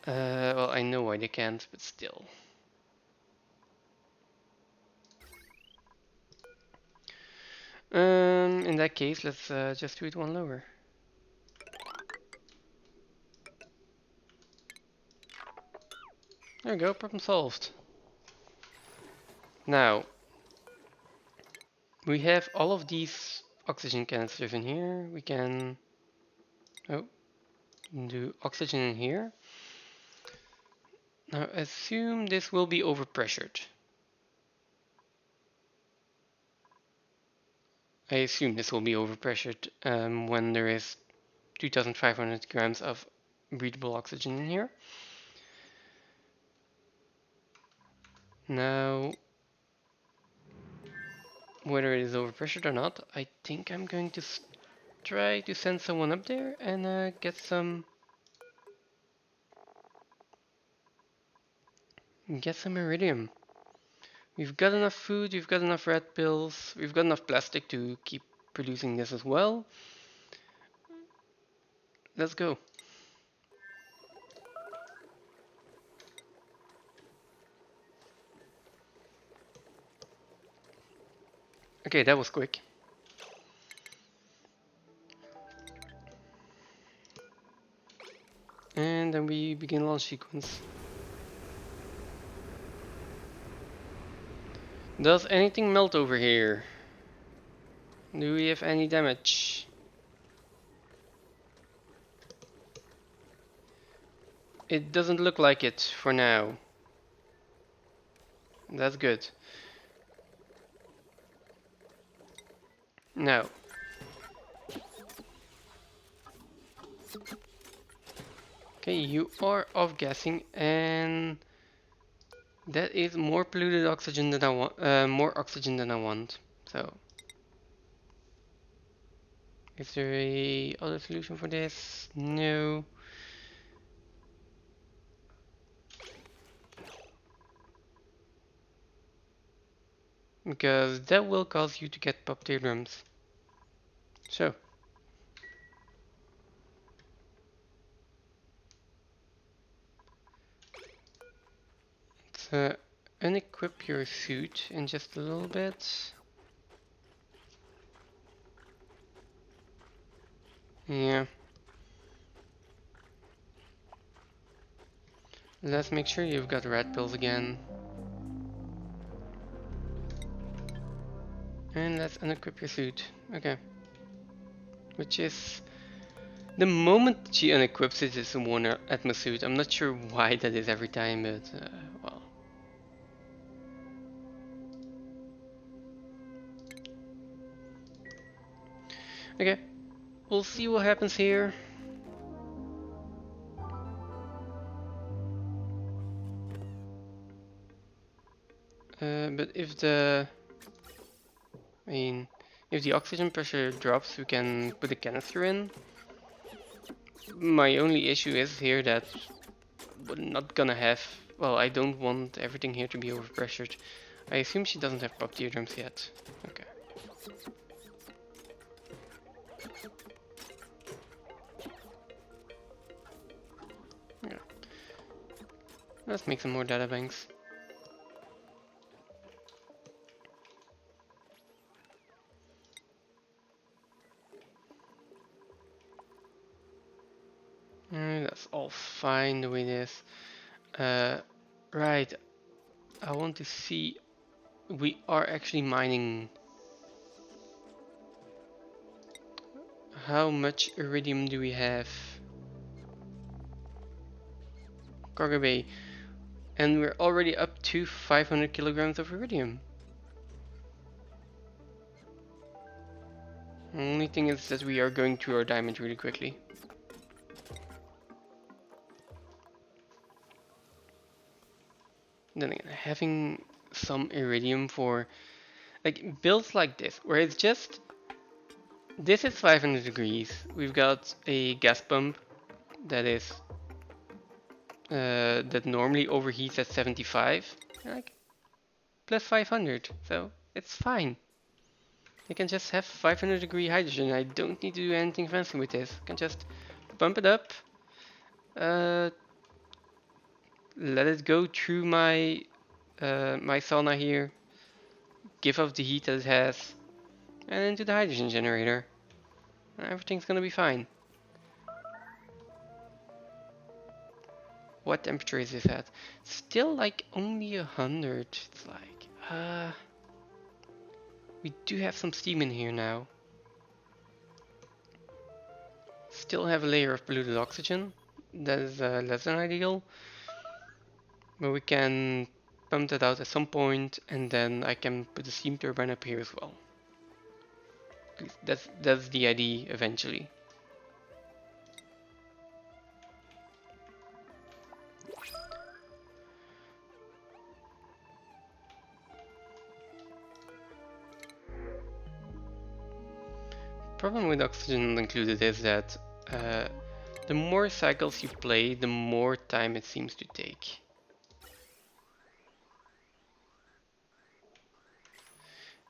Well, I know why they can't, but still. In that case, let's just do it one lower. There we go, problem solved. Now, we have all of these oxygen canisters in here. We can do oxygen in here. Now, assume this will be overpressured. I assume this will be overpressured when there is 2,500 grams of breathable oxygen in here. Now, whether it is overpressured or not, I think I'm going to try to send someone up there and get some iridium. We've got enough food, we've got enough red pills, we've got enough plastic to keep producing this as well. Let's go. Okay, that was quick. And then we begin launch sequence. Does anything melt over here? Do we have any damage? It doesn't look like it for now. That's good. Now. Okay, you are off-gassing, and that is more polluted oxygen than I want. More oxygen than I want. So, is there a other solution for this? No. Because that will cause you to get popped eardrums. So. Let's unequip your suit in just a little bit. Yeah. Let's make sure you've got red pills again. And let's unequip your suit. Okay. Which is... The moment she unequips it, it's a 1 Atmos suit. I'm not sure why that is every time, but well. Okay. We'll see what happens here. But if the... I mean, if the oxygen pressure drops, we can put a canister in. My only issue is here that we're not gonna have... Well, I don't want everything here to be overpressured. I assume she doesn't have popped eardrums yet. Okay. Yeah. Let's make some more data banks. That's all fine the way it is. Right, I want to see. We are actually mining. How much iridium do we have? Cargo Bay. And we're already up to 500 kilograms of iridium. Only thing is that we are going through our diamond really quickly. Then again, having some iridium for like builds like this, where it's just this is 500 degrees. We've got a gas pump that is that normally overheats at 75, like plus 500, so it's fine. I can just have 500-degree hydrogen. I don't need to do anything fancy with this. I can just pump it up, uh, let it go through my my sauna here, give off the heat that it has, and into the hydrogen generator. Everything's gonna be fine. What temperature is this at? Still like only 100. It's like, we do have some steam in here now. Still have a layer of polluted oxygen. That is less than ideal. But we can pump that out at some point, and then I can put the steam turbine up here as well. That's the idea eventually. Problem with oxygen included is that the more cycles you play, the more time it seems to take.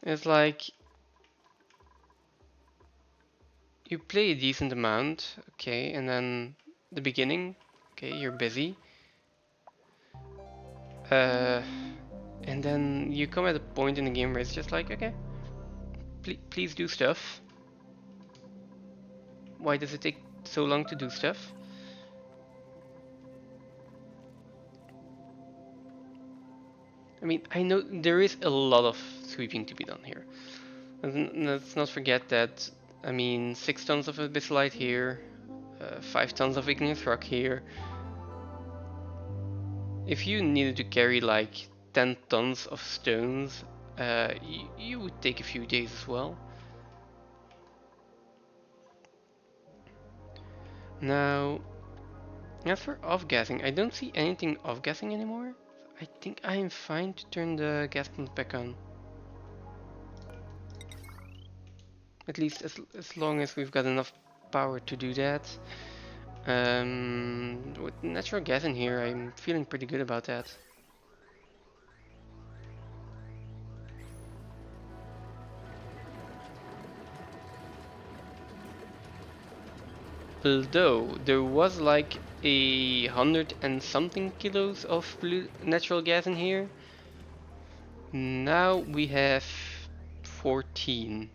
It's like you play a decent amount, okay, and then the beginning, okay, you're busy. And then you come at a point in the game where it's just like, okay, please do stuff. Why does it take so long to do stuff? I mean, I know there is a lot of sweeping to be done here. And let's not forget that, I mean, 6 tons of abyssalite here, 5 tons of igneous rock here. If you needed to carry like 10 tons of stones, you would take a few days as well. Now, as for off-gassing, I don't see anything off-gassing anymore. I think I am fine to turn the gas pump back on. At least as long as we've got enough power to do that. With natural gas in here, I'm feeling pretty good about that. Although there was like 100 and something kilos of natural gas in here, now we have 14.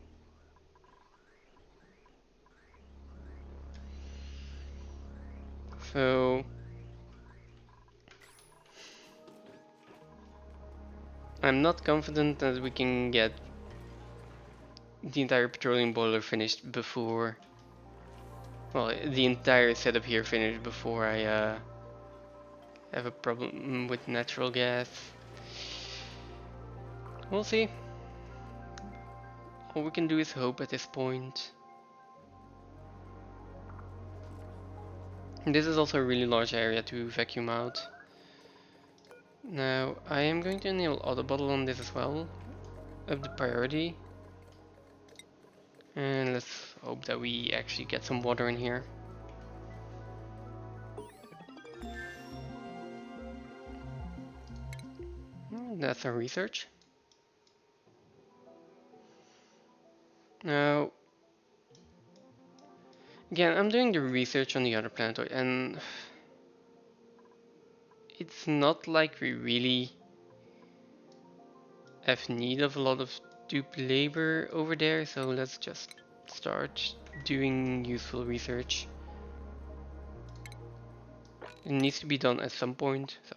So I'm not confident that we can get the entire petroleum boiler finished before, well, the entire setup here finished before I have a problem with natural gas. We'll see. All we can do is hope at this point. This is also a really large area to vacuum out. Now, I am going to enable auto bottle on this as well, up the priority. And let's hope that we actually get some water in here. That's our research. Now, again, I'm doing the research on the other planetoid, and it's not like we really have need of a lot of dupe labor over there, so let's just start doing useful research. It needs to be done at some point, so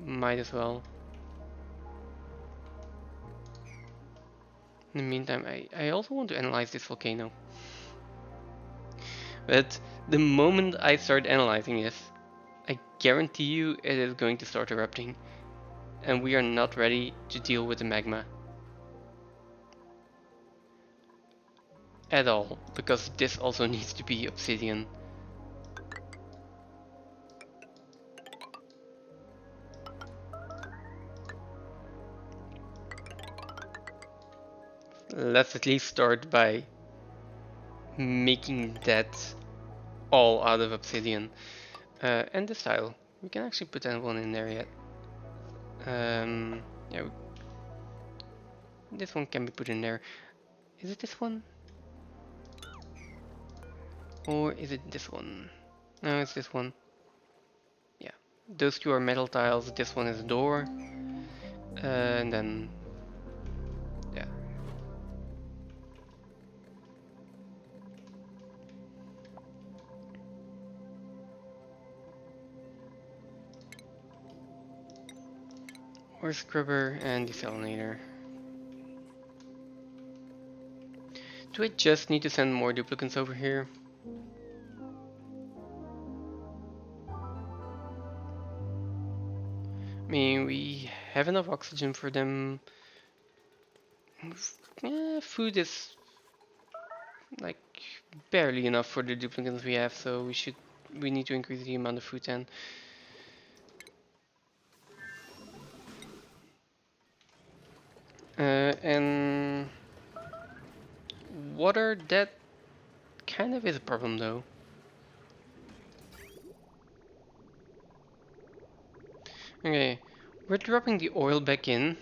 might as well. In the meantime, I also want to analyze this volcano. But the moment I start analyzing this, I guarantee you it is going to start erupting. And we are not ready to deal with the magma. At all, because this also needs to be obsidian. Let's at least start by making that all out of obsidian. And the tile. We can actually put that one in there yet. Yeah, this one can be put in there. Is it this one? Or is it this one? No, it's this one. Yeah, those two are metal tiles. This one is a door. And then, yeah. Or scrubber and desalinator. Do I just need to send more duplicates over here? I mean, we have enough oxygen for them. Food is like barely enough for the duplicates we have, so we need to increase the amount of food then. And water, that kind of is a problem though. Okay, we're dropping the oil back in.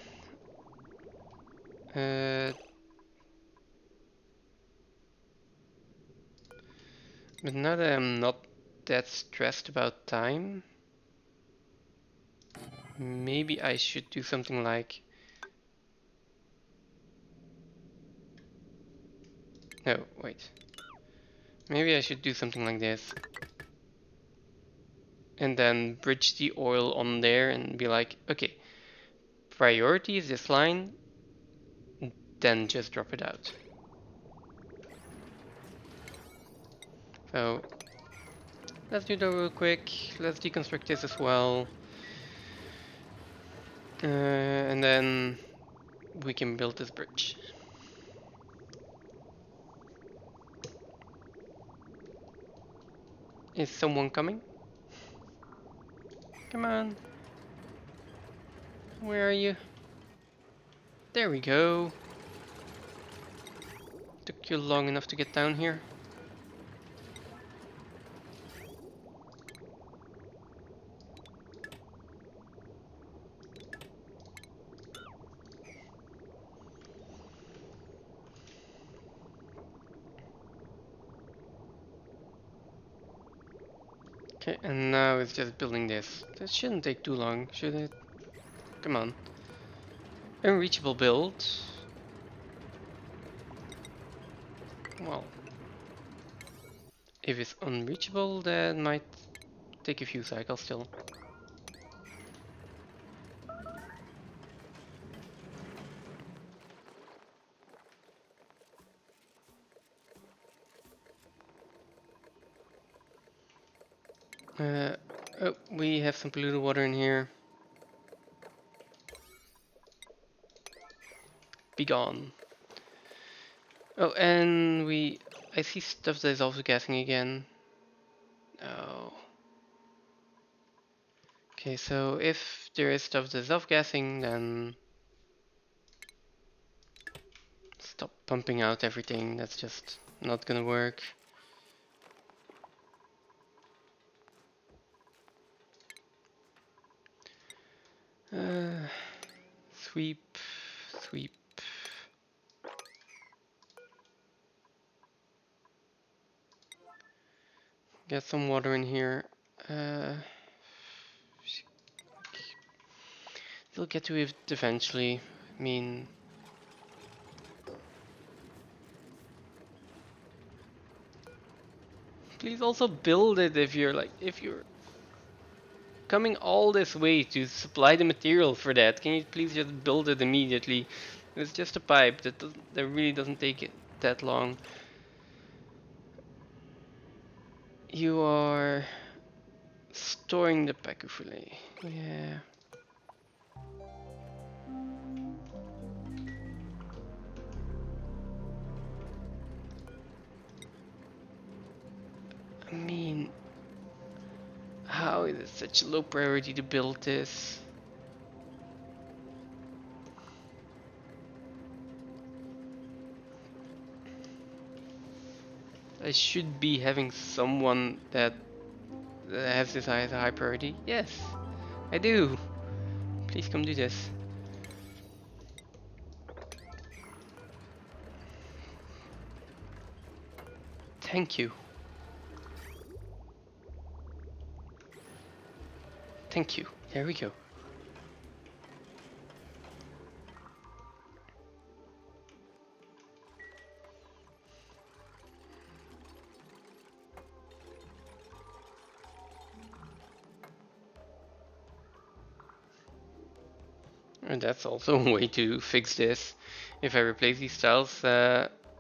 But now that I'm not that stressed about time, maybe I should do something like... No, wait. Maybe I should do something like this. And then bridge the oil on there and be like, okay, priority is this line, then just drop it out. So let's do that real quick. Let's deconstruct this as well. And then we can build this bridge. Is someone coming? Come on. Where are you? There we go. Took you long enough to get down here. Okay, and now it's just building this. That shouldn't take too long, should it? Come on. Unreachable build. Well, if it's unreachable, that might take a few cycles still. Oh, we have some polluted water in here. Be gone. Oh, and I see stuff that is also gassing again. Oh. Okay, so if there is stuff that is off-gassing, then stop pumping out everything. That's just not gonna work. Sweep, sweep. Get some water in here. We'll get to it eventually. I mean, please also build it if you're coming all this way to supply the material for that. Can you please just build it immediately? It's just a pipe. That really doesn't take it that long. You are storing the pacu fillet. Yeah. I mean, how is it such a low priority to build this? I should be having someone that has this as a high priority. Yes, I do. Please come do this. Thank you. Thank you. There we go. And that's also a way to fix this. If I replace these tiles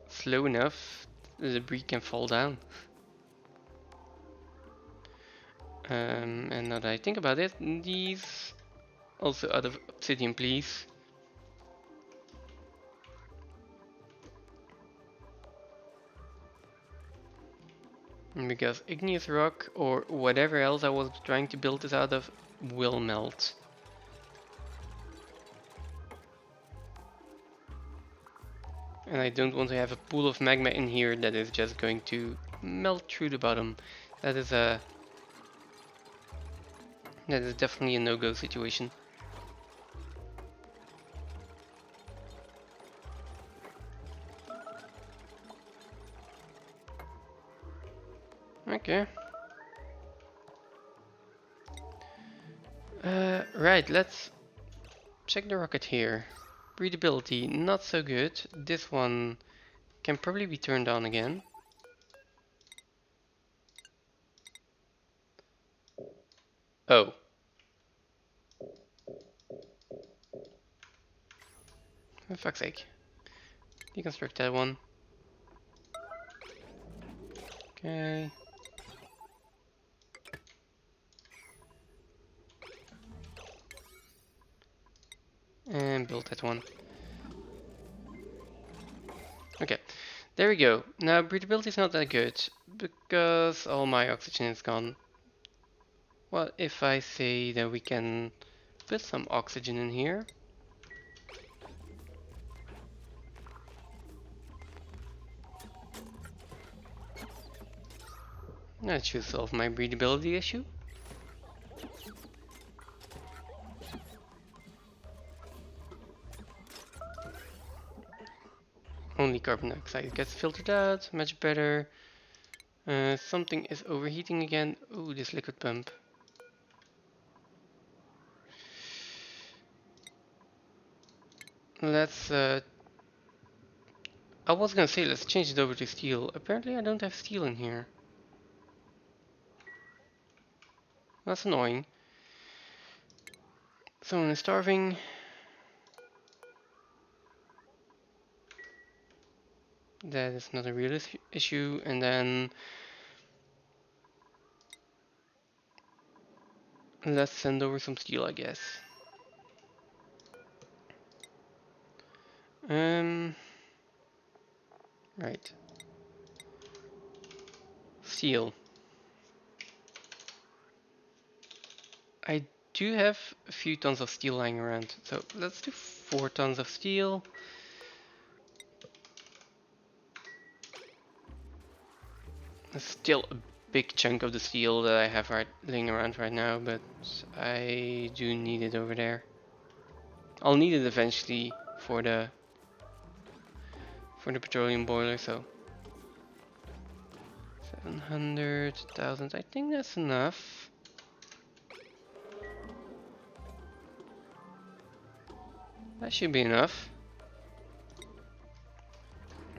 slow enough, the debris can fall down. And now that I think about it, these also out of obsidian, please. Because igneous rock or whatever else I was trying to build this out of will melt. And I don't want to have a pool of magma in here that is just going to melt through the bottom. That is definitely a no-go situation. Okay. Right, let's check the rocket here. Breathability, not so good. This one can probably be turned on again. Oh. For fuck's sake. Deconstruct that one. Okay. And build that one. Okay, there we go. Now breathability is not that good because all my oxygen is gone. What if I say that we can put some oxygen in here? That should solve my breathability issue. Only carbon dioxide gets filtered out, much better. Something is overheating again. Ooh, this liquid pump. Let's I was gonna say let's change it over to steel. Apparently I don't have steel in here. That's annoying. Someone is starving. That is not a real issue. And then let's send over some steel, I guess. Right. Steel. I do have a few tons of steel lying around, so let's do 4 tons of steel. That's still a big chunk of the steel that I have laying around right now, but I do need it over there. I'll need it eventually for the petroleum boiler, so 700,000. I think that's enough. That should be enough.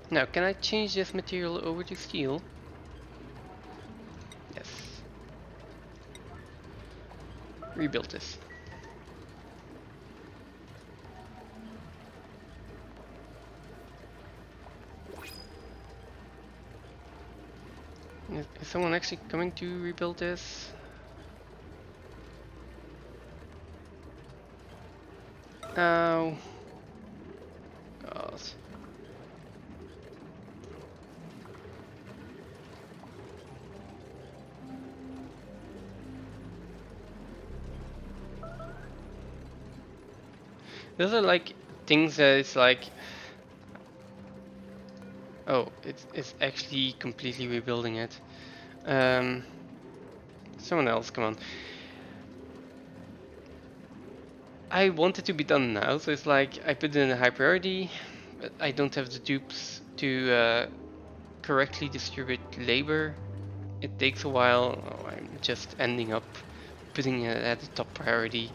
Now, can I change this material over to steel? Yes. rebuild this. Is someone actually coming to rebuild this? Oh. God. Those are like things that it's like, oh, it's actually completely rebuilding it. Someone else, come on. I want it to be done now, so it's like I put it in a high priority, but I don't have the dupes to correctly distribute labor. It takes a while. Oh, I'm just ending up putting it at the top priority.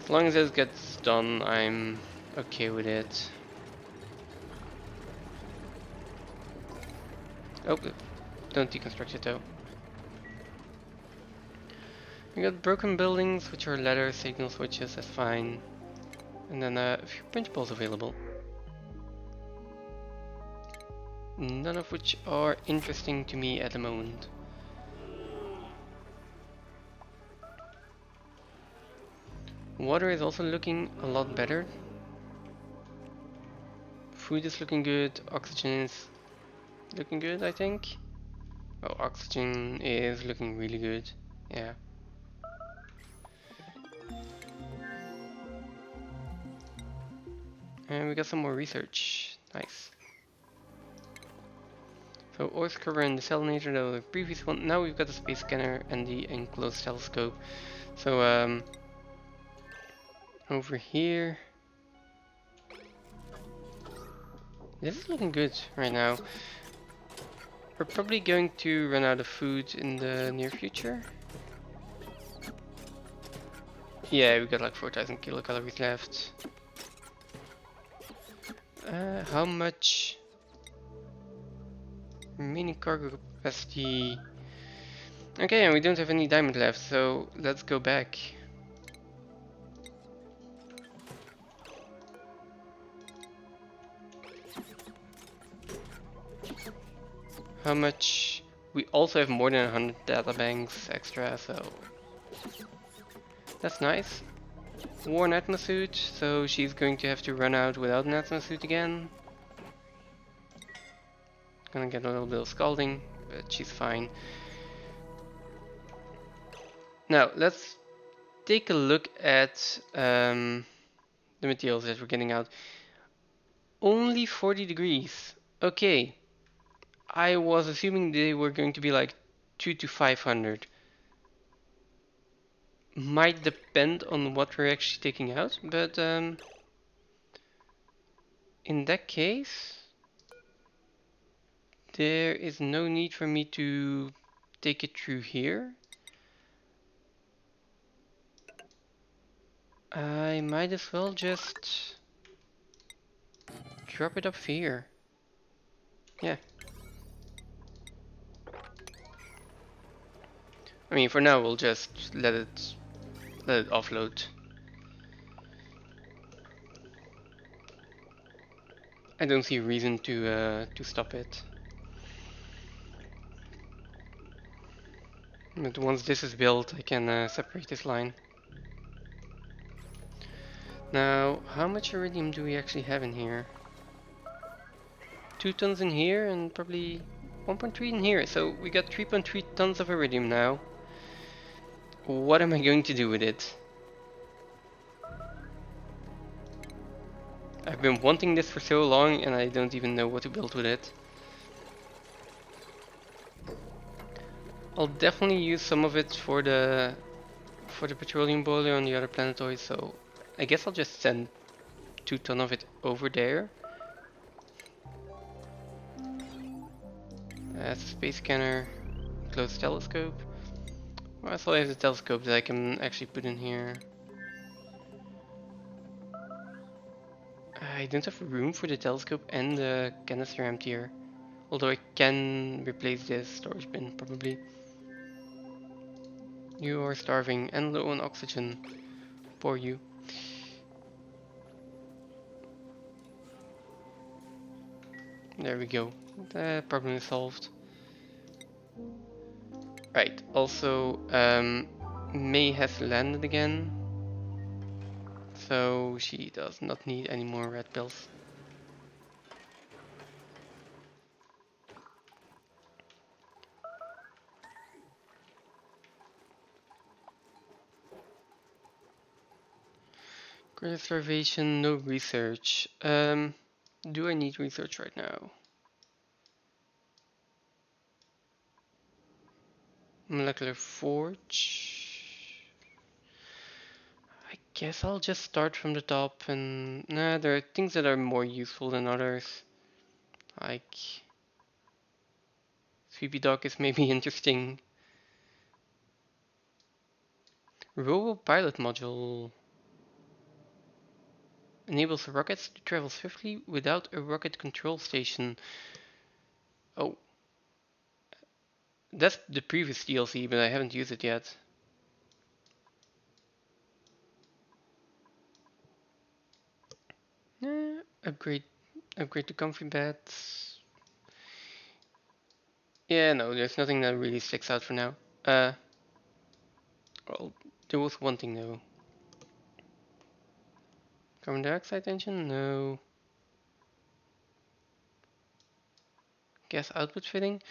As long as this gets done, I'm okay with it. Oh, don't deconstruct it though. We got broken buildings, which are ladder signal switches, that's fine. And then a few principles available. None of which are interesting to me at the moment. Water is also looking a lot better. Food is looking good, oxygen is looking good, I think. Oh, oxygen is looking really good, yeah. And we got some more research, nice. So ore scrubber and desalinator, that was the previous one. Now we've got the space scanner and the enclosed telescope. So over here, this is looking good right now. We're probably going to run out of food in the near future. Yeah, we got like 4,000 kilocalories left. How much remaining cargo capacity? Okay, and we don't have any diamond left, so let's go back. How much? We also have more than 100 data banks extra, so that's nice. Worn atmosuit, so she's going to have to run out without an atmosuit again. Gonna get a little bit of scalding, but she's fine. Now let's take a look at the materials that we're getting out. Only 40 degrees. Okay. I was assuming they were going to be like 2 to 500. Might depend on what we're actually taking out, but in that case, there is no need for me to take it through here. I might as well just drop it up here. Yeah. I mean, for now we'll just let it offload. I don't see a reason to stop it. But once this is built, I can separate this line. Now, how much iridium do we actually have in here? 2 tons in here and probably 1.3 in here. So we got 3.3 tons of iridium now. What am I going to do with it? I've been wanting this for so long and I don't even know what to build with it. I'll definitely use some of it for the petroleum boiler on the other planetoid, so I guess I'll just send 2 tons of it over there. That's a space scanner, closed telescope. Well, I thought I have the telescope that I can actually put in here. I don't have room for the telescope and the canister emptier. Although I can replace this storage bin, probably. You are starving and low on oxygen. Poor you. There we go. That problem is solved. Right, also, May has landed again. So she does not need any more red pills. Great starvation, no research. Do I need research right now? Molecular forge. I guess I'll just start from the top and nah, there are things that are more useful than others. Like Sweepy Dog is maybe interesting. Robo pilot module enables rockets to travel swiftly without a rocket control station. Oh, that's the previous DLC, but I haven't used it yet. Upgrade, upgrade to comfy beds. Yeah, no, there's nothing that really sticks out for now. Well, there was one thing though. Carbon dioxide engine? No. Gas output fitting?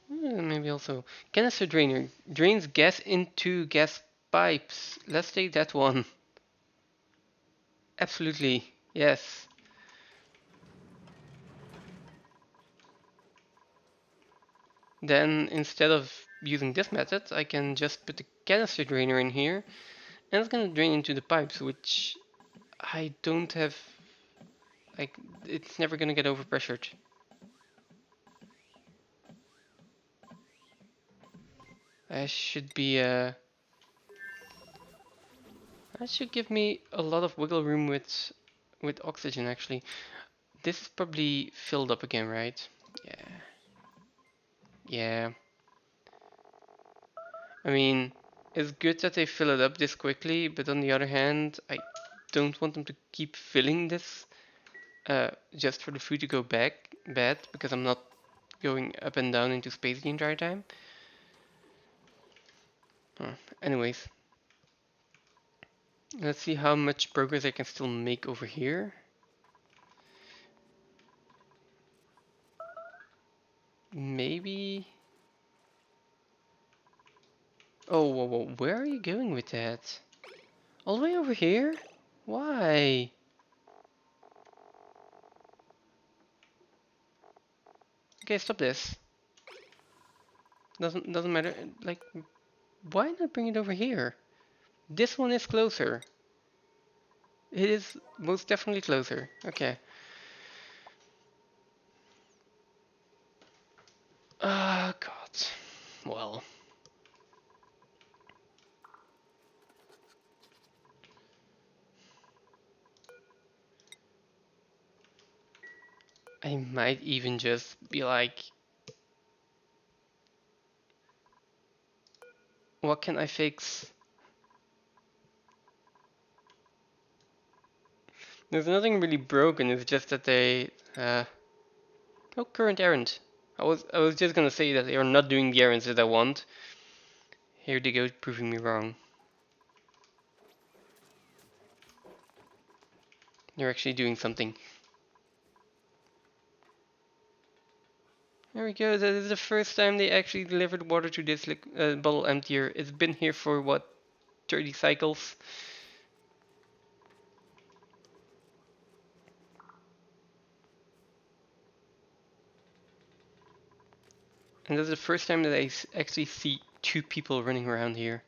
Maybe also. Canister drainer. Drains gas into gas pipes. Let's take that one. Absolutely. Yes. Then instead of using this method, I can just put the canister drainer in here and it's gonna drain into the pipes, which I don't have, like, it's never gonna get overpressured. That should be, that should give me a lot of wiggle room with oxygen actually. This is probably filled up again, right? Yeah. Yeah. I mean, it's good that they fill it up this quickly, but on the other hand, I don't want them to keep filling this just for the food to go bad, because I'm not going up and down into space the entire time. Anyways, let's see how much progress I can still make over here. Maybe. Oh, whoa, whoa, where are you going with that? All the way over here? Why? Okay, stop this. Doesn't matter. Like, why not bring it over here? This one is closer. It is most definitely closer. Okay. Ah, God. Well. I might even just be like, what can I fix? There's nothing really broken, it's just that they, oh, current errand. I was just gonna say that they are not doing the errands that I want. Here they go, proving me wrong. They're actually doing something. There we go, that is the first time they actually delivered water to this bottle emptier. It's been here for what, 30 cycles? And that's the first time that I actually see two people running around here.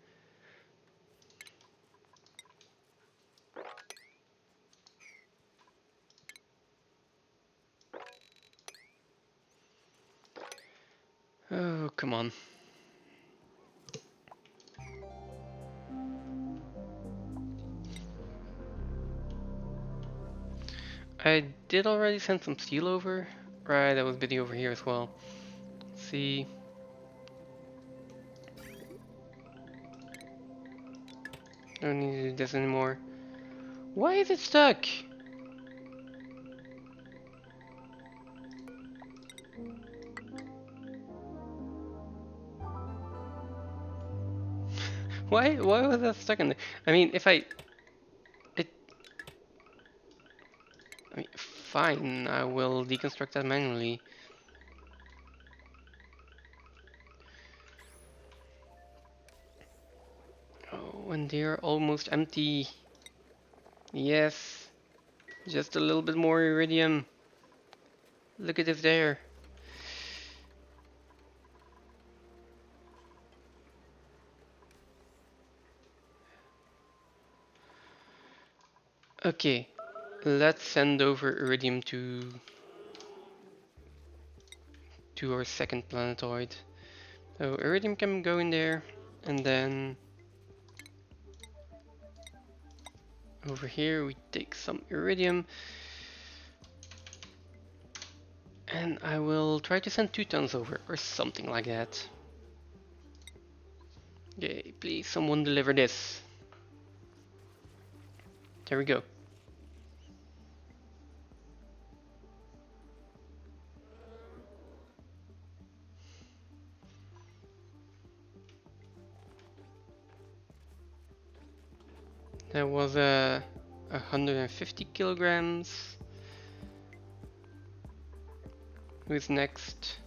Oh, come on. I did already send some steel over. Right, that was busy over here as well. Let's see. Don't need to do this anymore. Why is it stuck? Why was that stuck in there? I mean, if I... It... I mean, fine, I will deconstruct that manually. Oh, and they're almost empty. Yes, just a little bit more iridium. Look at it there. Okay, let's send over iridium to our second planetoid. So iridium can go in there, and then over here we take some iridium, and I will try to send 2 tons over, or something like that. Yay, please someone deliver this. There we go. That was 150 kilograms. Who's next?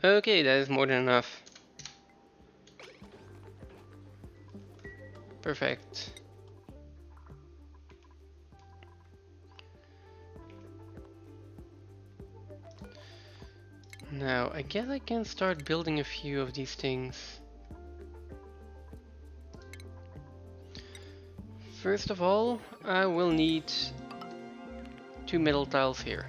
Okay, that is more than enough. Perfect. Now, I guess I can start building a few of these things. First of all, I will need 2 metal tiles here.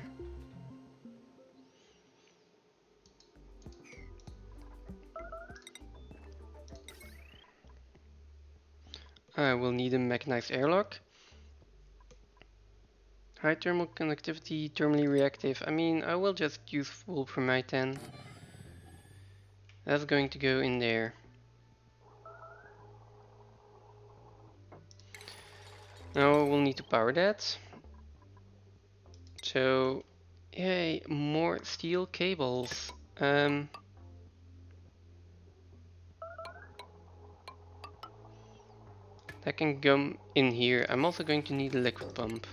I will need a mechanized airlock. High thermal conductivity, thermally reactive. I mean, I will just use full Primite then. That's going to go in there. Now we'll need to power that. So, yay, more steel cables. That can come in here. I'm also going to need a liquid pump.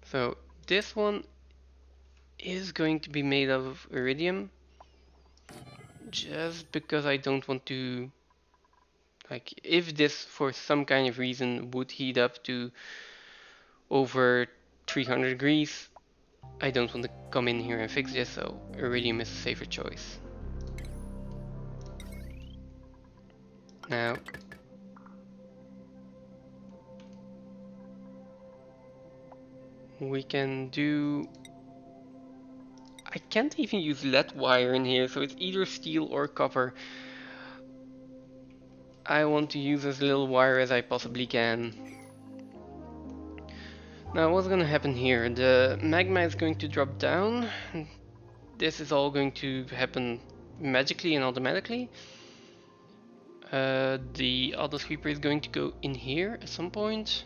So this one is going to be made of iridium, just because I don't want to, like, if this for some kind of reason would heat up to over 300 degrees, I don't want to come in here and fix this, so iridium is a safer choice. Now, we can do... I can't even use lead wire in here, so it's either steel or copper. I want to use as little wire as I possibly can. Now what's gonna happen here? The magma is going to drop down. This is all going to happen magically and automatically. The auto sweeper is going to go in here at some point.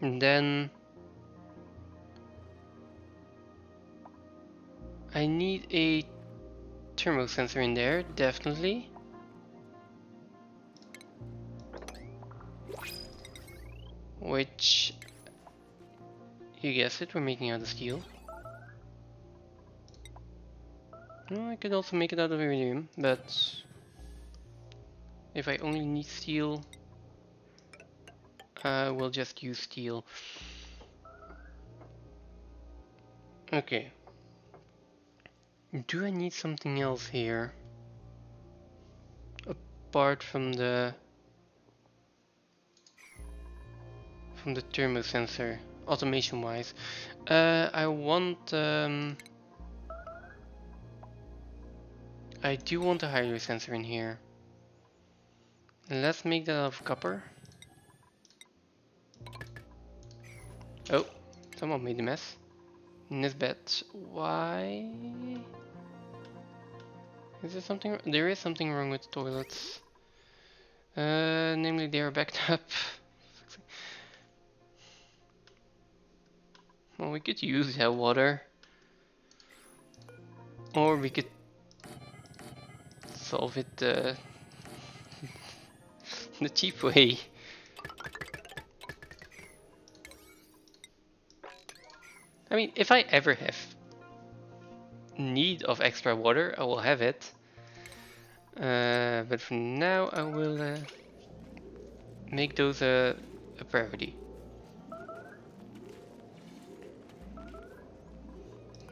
And then I need a thermo sensor in there, definitely. Which, you guessed it, we're making out of steel. I could also make it out of iridium, but if I only need steel, I will just use steel. Okay. Do I need something else here? Apart from the thermo sensor, automation wise. I want I do want a hydro sensor in here. Let's make that out of copper. Oh, someone made a mess. Nisbet, why? Is there something? There is something wrong with the toilets. Namely they are backed up. Well, we could use that water. Or we could solve it the cheap way. I mean, if I ever have need of extra water, I will have it. But for now, I will make those a priority.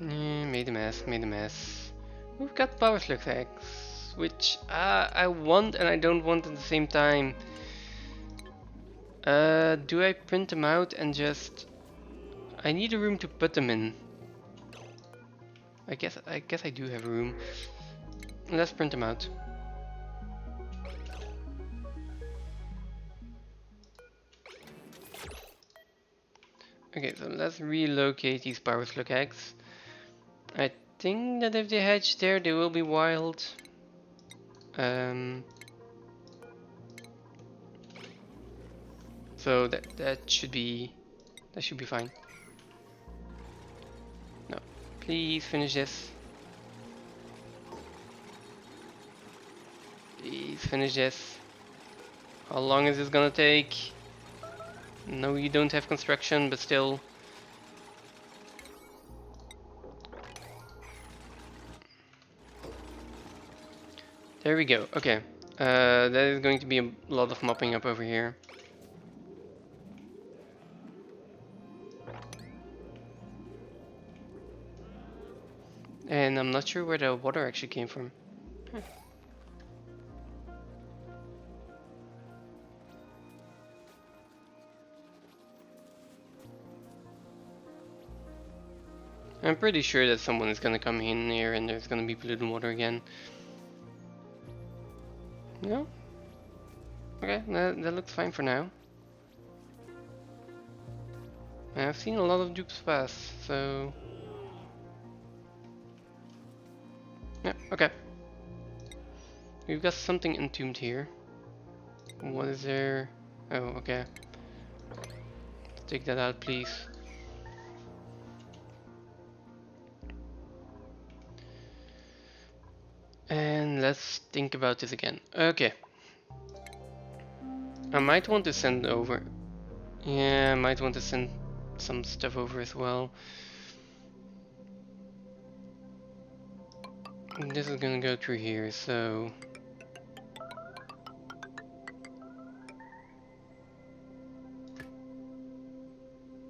Yeah, made a mess, made a mess. We've got power slug eggs, which I want and I don't want at the same time. Do I print them out and just... I need a room to put them in. I guess I do have a room. Let's print them out. Okay, so let's relocate these power slug eggs. I think that if they hatch there, they will be wild. So that should be fine. No, please finish this. Please finish this. How long is this gonna take? No, you don't have construction, but still. There we go. Okay. That is going to be a lot of mopping up over here. And I'm not sure where the water actually came from. Huh. I'm pretty sure that someone is gonna come in here and there's gonna be polluted water again. No? Okay, that looks fine for now. I've seen a lot of dupes pass, so... Yeah, okay. We've got something entombed here. What is there? Oh, okay. Let's take that out, please. And let's think about this again. Okay. I might want to send over... Yeah, I might want to send some stuff over as well. This is gonna go through here, so...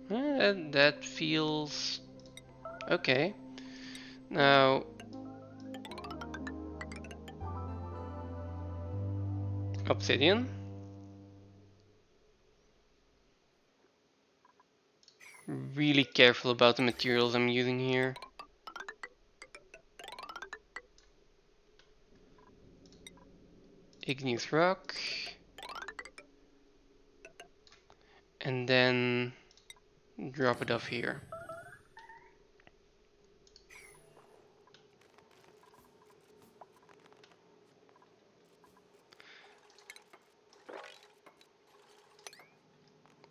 that feels... okay. Now... obsidian. Really careful about the materials I'm using here. Igneous rock. And then drop it off here.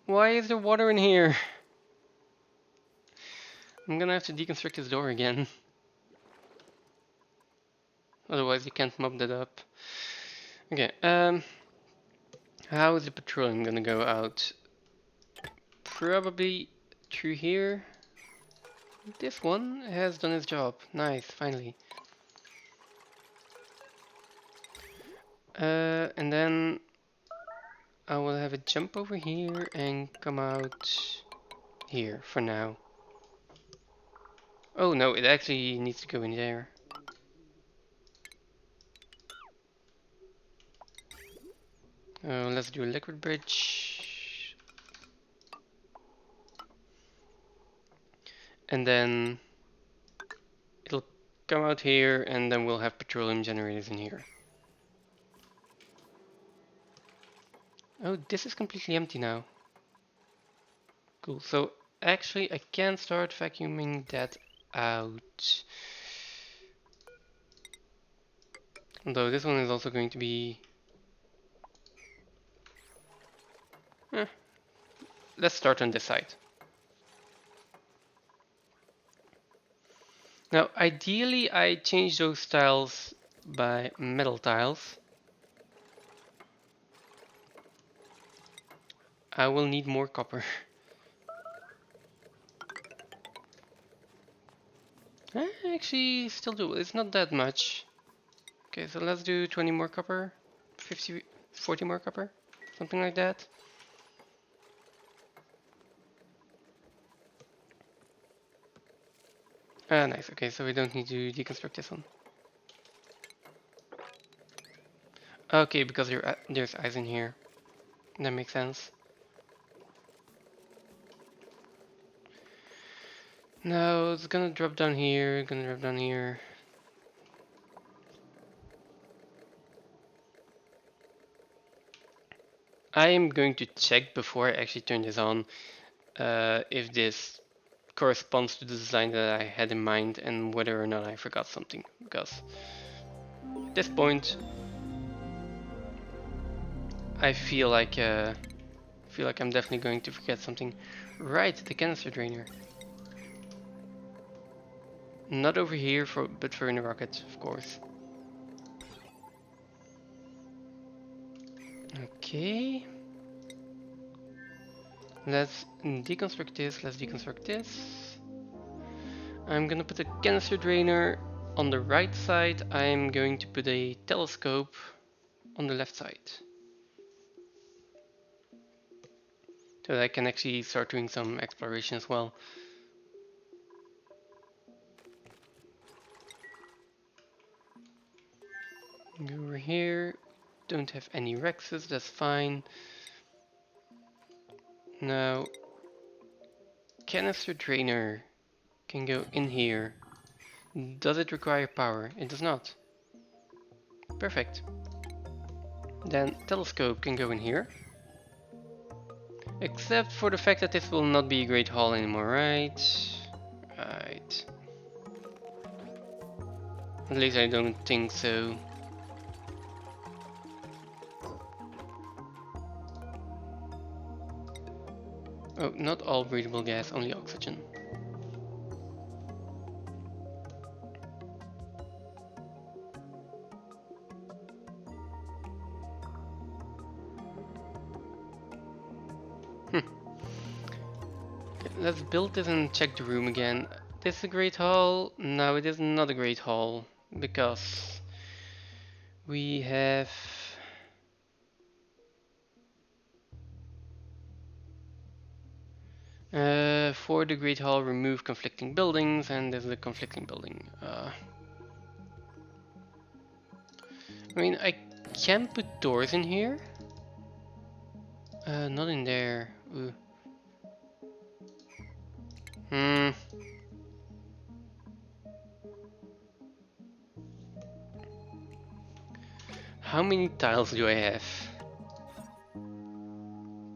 Why is there water in here? I'm gonna have to deconstruct this door again. Otherwise you can't mop that up. Okay, how is the petroleum gonna go out? Probably through here. This one has done its job. Nice, finally. And then I will have it jump over here and come out here for now. Oh no, it actually needs to go in there. Let's do a liquid bridge. And then it'll come out here and then we'll have petroleum generators in here. Oh, this is completely empty now. Cool, so actually I can start vacuuming that out. Though this one is also going to be... Eh, let's start on this side. Now, ideally, I change those tiles by metal tiles. I will need more copper. I actually still do. It's not that much. Okay, so let's do 20 more copper. 50, 40 more copper. Something like that. Ah, nice. Okay, so we don't need to deconstruct this one. Okay, because there's ice in here. That makes sense. No, it's gonna drop down here, gonna drop down here. I am going to check before I actually turn this on if this corresponds to the design that I had in mind and whether or not I forgot something. Because at this point, I feel like I'm definitely going to forget something. Right, the canister drainer. Not over here, but for in the rocket, of course. Okay. Let's deconstruct this. Let's deconstruct this. I'm gonna put a canister drainer on the right side. I'm going to put a telescope on the left side, so that I can actually start doing some exploration as well. Go over here. Don't have any Rexes, that's fine. Now, canister drainer can go in here. Does it require power? It does not. Perfect. Then telescope can go in here. Except for the fact that this will not be a great hall anymore, right? Right. At least I don't think so. Oh, not all breathable gas, only oxygen. Okay, let's build this and check the room again. This is a great hall? No, it is not a great hall, because we have... for the Great Hall, remove conflicting buildings, and there's a conflicting building. I mean, I can put doors in here. Not in there. Ooh. Hmm. How many tiles do I have?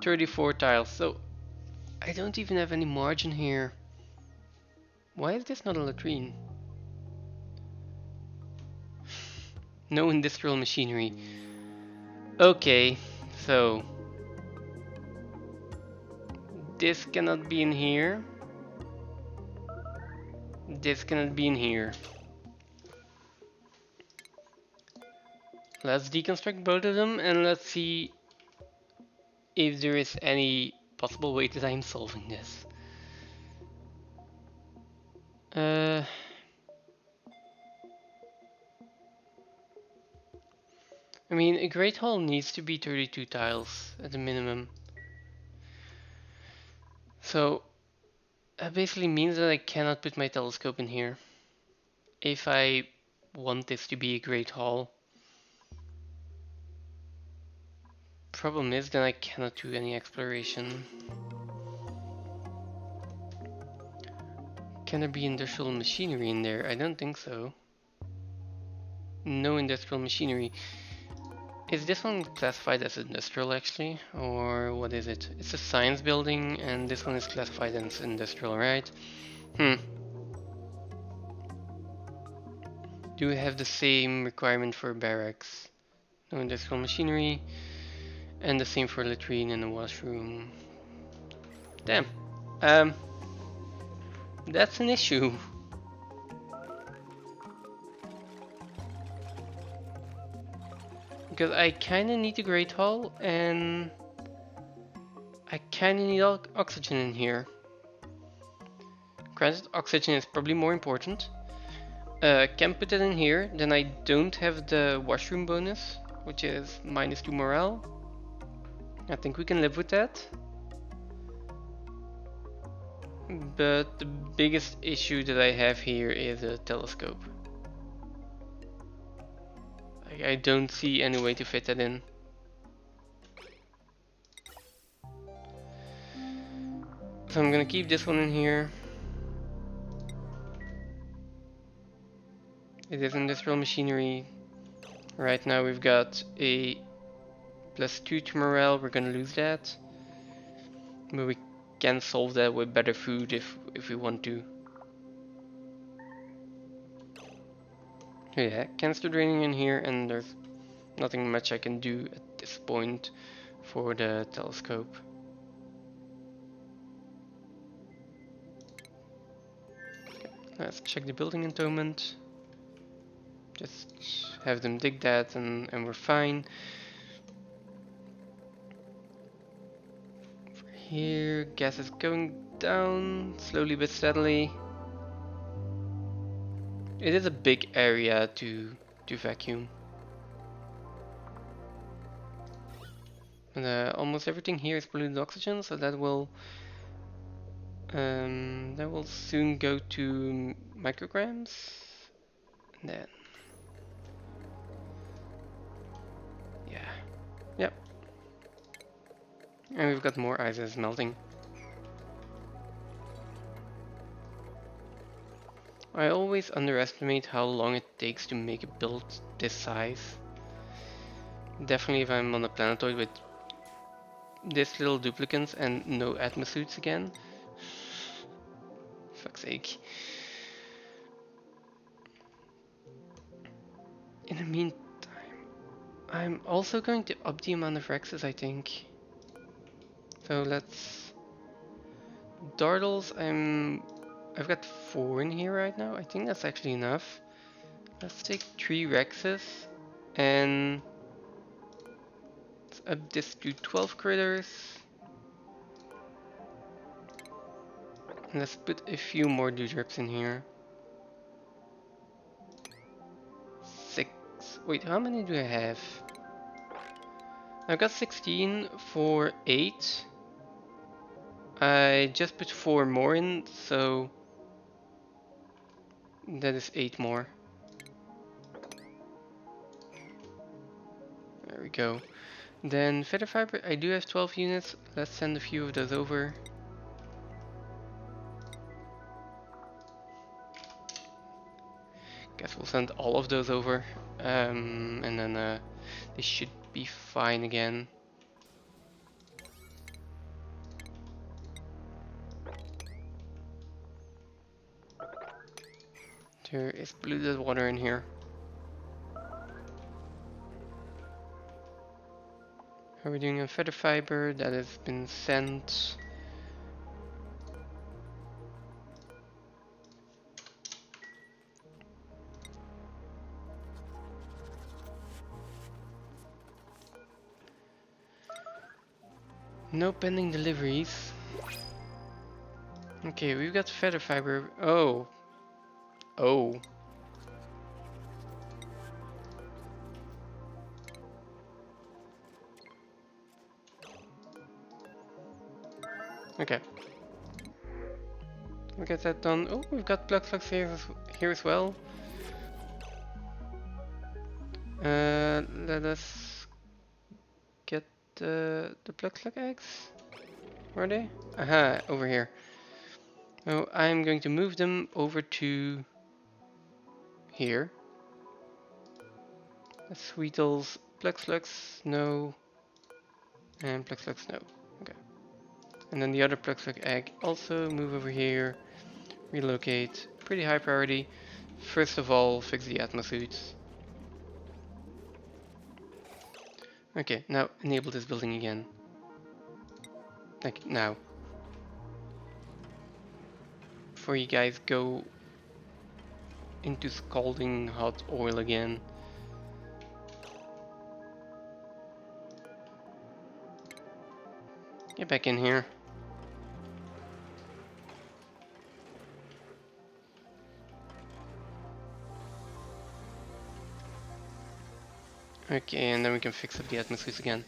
34 tiles, so I don't even have any margin here. Why is this not a latrine? No industrial machinery. Okay, so this cannot be in here. This cannot be in here. Let's deconstruct both of them and let's see if there is any possible way that I'm solving this. I mean, a Great Hall needs to be 32 tiles at the minimum. So that basically means that I cannot put my telescope in here if I want this to be a Great Hall. Problem is, then I cannot do any exploration. Can there be industrial machinery in there? I don't think so. No industrial machinery. Is this one classified as industrial actually? Or what is it? It's a science building and this one is classified as industrial, right? do have the same requirement for barracks. No industrial machinery, and the same for latrine and the washroom. Damn. Um, that's an issue. Because I kinda need a great hall, and I kinda need oxygen in here. Granted, oxygen is probably more important. Can put it in here, then I don't have the washroom bonus, which is -2 morale. I think we can live with that. But the biggest issue that I have here is a telescope. I don't see any way to fit that in. So I'm gonna keep this one in here. It is industrial machinery. Right now we've got a +2 to morale, we're gonna lose that. But we can solve that with better food if we want to. Yeah, canister draining in here, and there's nothing much I can do at this point for the telescope. Let's check the building entombment. Just have them dig that and we're fine. Over here, gas is going down slowly but steadily. It is a big area to vacuum. And almost everything here is polluted oxygen, so that will soon go to micrograms. And then yeah. Yep. And we've got more ices melting. I always underestimate how long it takes to make a build this size. Definitely if I'm on a planetoid with this little duplicants and no atmosuits again. Fuck's sake. In the meantime, I'm also going to up the amount of Rexes, I think. So let's... Dartles, I've got 4 in here right now. I think that's actually enough. Let's take 3 Rexes and let's up this to 12 critters. And let's put a few more dewdrops in here. 6. Wait, how many do I have? I've got 16 for 8. I just put 4 more in, so that is 8 more. There we go. Then feather fiber, I do have 12 units. Let's send a few of those over. Guess we'll send all of those over. And then they should be fine again. There is polluted water in here. How are we doing on feather fiber? That has been sent. No pending deliveries. Okay, we've got feather fiber. Oh. Oh. Okay. We'll get that done. Oh, we've got plug slugs here as well. Let us get the plug slug eggs. Where are they? Aha, over here. Oh, I'm going to move them over to here. Sweetles, plug slugs, no. And plug slugs, no. Okay. And then the other plug slug egg also move over here. Relocate. Pretty high priority. first of all fix the atmosuits. Okay, now enable this building again. Like now. Before you guys go into scalding hot oil again. Get back in here. Okay, and then we can fix up the atmospheres again.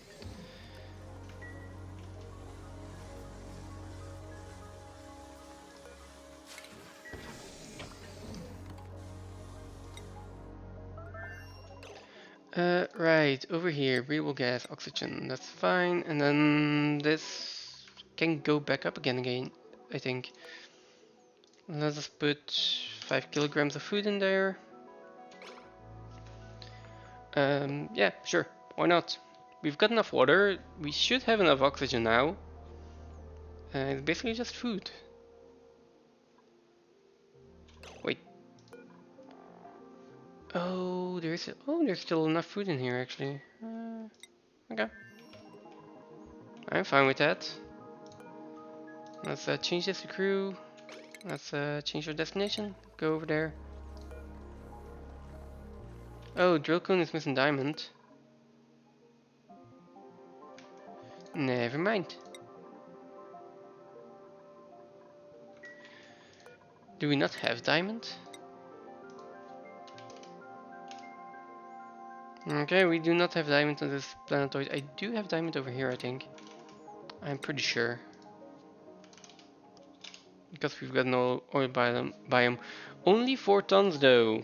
Right, over here, breathable gas, oxygen, that's fine. And then this can go back up again, I think. Let's just put 5 kilograms of food in there. Yeah, sure, why not? We've got enough water, we should have enough oxygen now. It's basically just food. Wait. Oh, there's still enough food in here actually. Okay. I'm fine with that. Let's change this to crew. Let's change our destination. Go over there. Oh, drill cone is missing diamond. Never mind. Do we not have diamond? Okay, we do not have diamond on this planetoid. I do have diamond over here, I think. I'm pretty sure. Because we've got no oil biome. Only 4 tons though.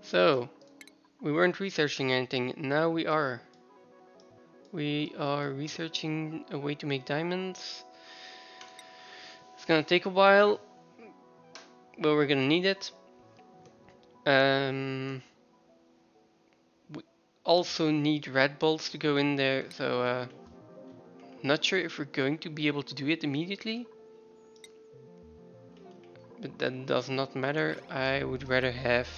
So, we weren't researching anything. Now we are. We are researching a way to make diamonds. It's gonna take a while, but we're gonna need it. We also need red bolts to go in there, so not sure if we're going to be able to do it immediately. But that does not matter. I would rather have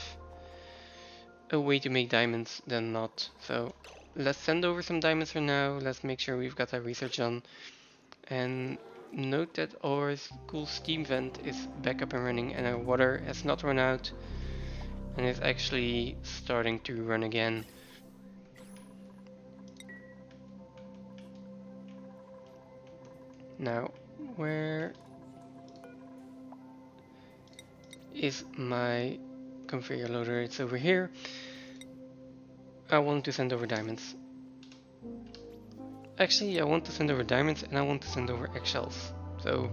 a way to make diamonds than not. So let's send over some diamonds for now. Let's make sure we've got our research done. And note that our cool steam vent is back up and running and our water has not run out and is actually starting to run again. Now, where is my conveyor loader? It's over here. I want to send over diamonds. Actually, I want to send over diamonds and I want to send over eggshells. So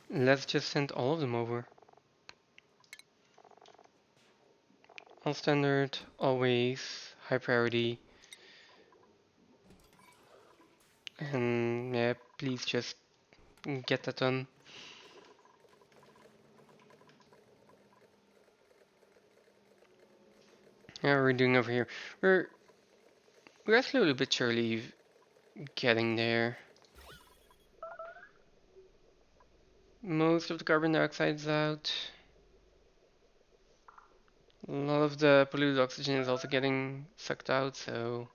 let's just send all of them over. All standard, always, high priority. And yeah, please just get that done. How are we doing over here? We're slowly but surely getting there. Most of the carbon dioxide is out. A lot of the polluted oxygen is also getting sucked out, so...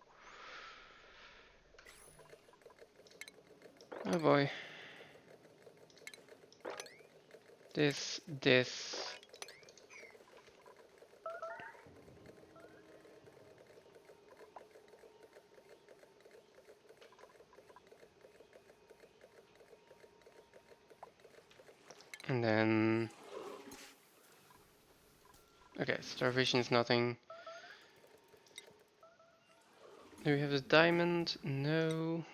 Oh boy. This. And then... Okay, starvation is nothing. Do we have the diamond? No.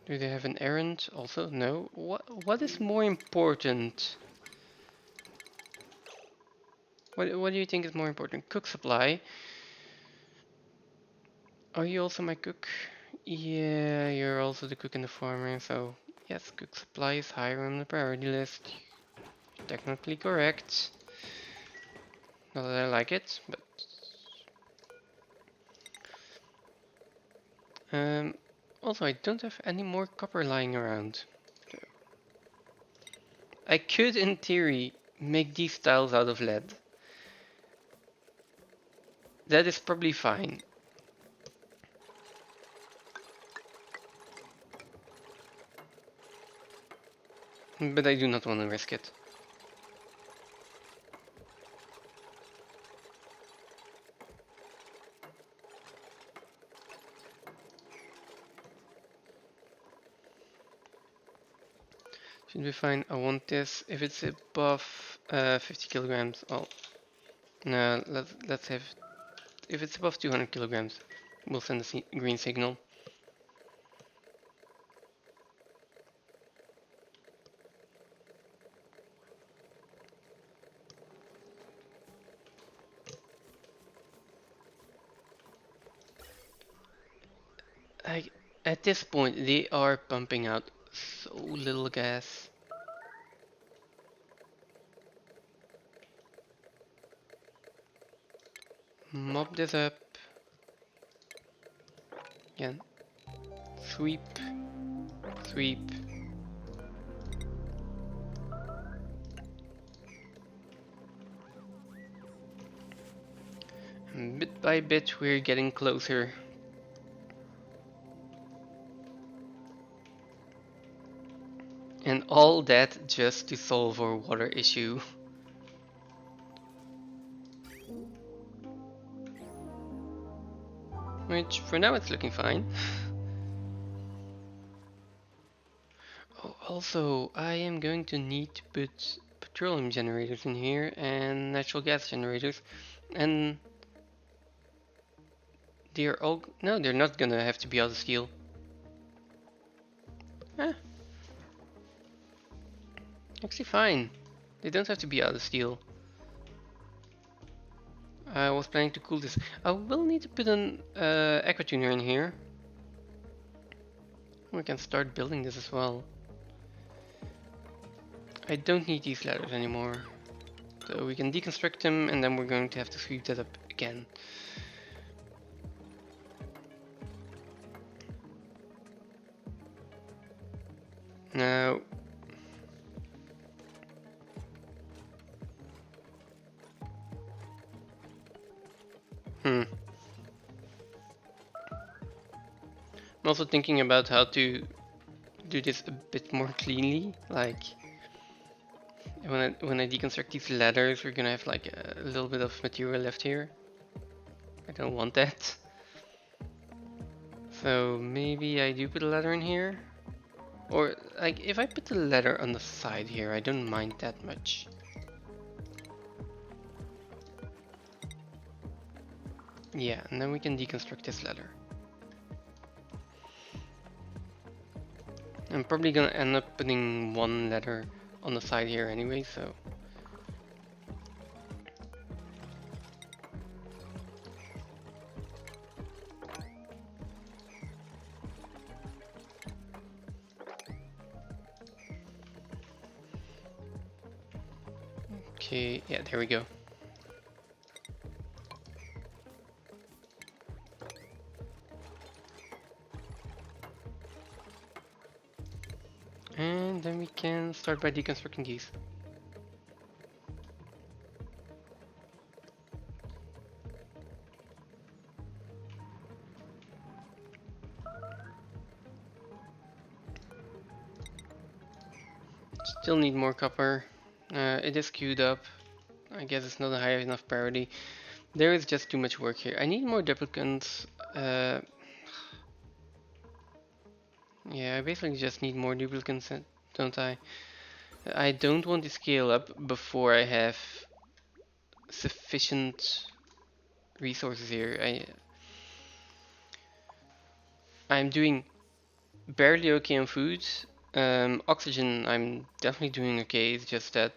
Do they have an errand? Also, no. What is more important? What do you think is more important? Cook supply. Are you also my cook? Yeah, you're also the cook and the farmer, so yes, cook supply is higher on the priority list. Technically correct. Not that I like it, but Also, I don't have any more copper lying around. I could, in theory, make these tiles out of lead. That is probably fine. But I do not want to risk it. Should be fine. I want this. If it's above 50 kilograms, oh no, let's have. If it's above 200 kilograms, we'll send a green signal. At this point, they are pumping out so little gas. Mop this up. Again. Sweep. Sweep. And bit by bit, we're getting closer. And all that just to solve our water issue. Which, for now, it's looking fine. Oh, also, I am going to need to put petroleum generators in here and natural gas generators. And they're all... No, they're not gonna have to be out of steel. Eh, actually fine. They don't have to be out of steel. I was planning to cool this. I will need to put an aqua tuner in here. We can start building this as well. I don't need these ladders anymore. So we can deconstruct them and then we're going to have to sweep that up again. Now... I'm also thinking about how to do this a bit more cleanly. Like, when I deconstruct these ladders, we're gonna have like a little bit of material left here. I don't want that. So maybe I do put a ladder in here. Or, like, if I put the ladder on the side here, I don't mind that much. Yeah, and then we can deconstruct this ladder. I'm probably gonna end up putting one ladder on the side here anyway, so... Okay, yeah, there we go. And then we can start by deconstructing these. Still need more copper. It is queued up. I guess it's not a high enough priority. There is just too much work here. I need more duplicants. Yeah, I basically just need more duplicants, don't I? I don't want to scale up before I have sufficient resources here. I'm doing barely okay on food. Oxygen, I'm definitely doing okay. It's just that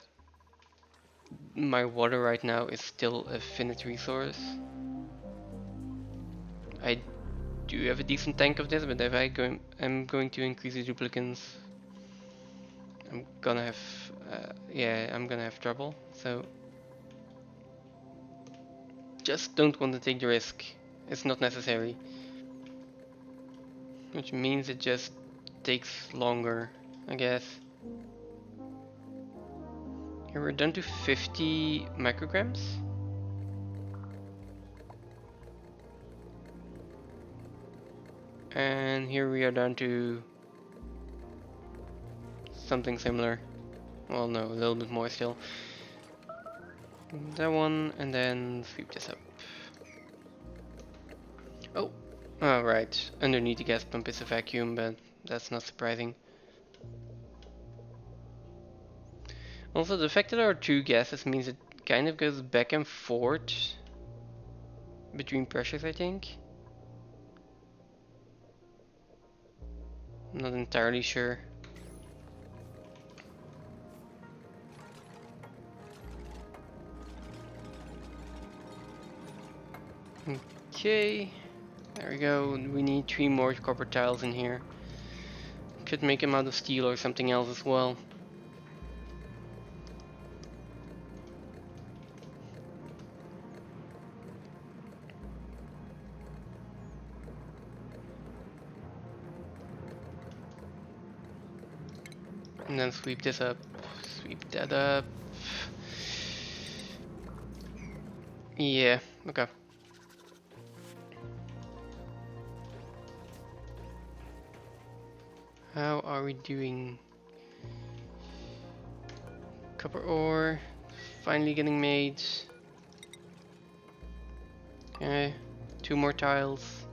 my water right now is still a finite resource. I do have a decent tank of this, but if I'm going to increase the duplicants, I'm gonna have, yeah, I'm gonna have trouble. So just don't want to take the risk. It's not necessary. which means it just takes longer, I guess. Here we're down to 50 micrograms. And here we are down to something similar. Well, no, a little bit more still. That one, and then sweep this up. Oh, right. Underneath the gas pump is a vacuum, but that's not surprising. Also, the fact that there are two gases means it kind of goes back and forth between pressures, I think. I'm not entirely sure. Okay, there we go. We need 3 more copper tiles in here. Could make them out of steel or something else as well. And then sweep this up. Sweep that up. Yeah, okay. How are we doing? Copper ore. Finally getting made. Okay, 2 more tiles.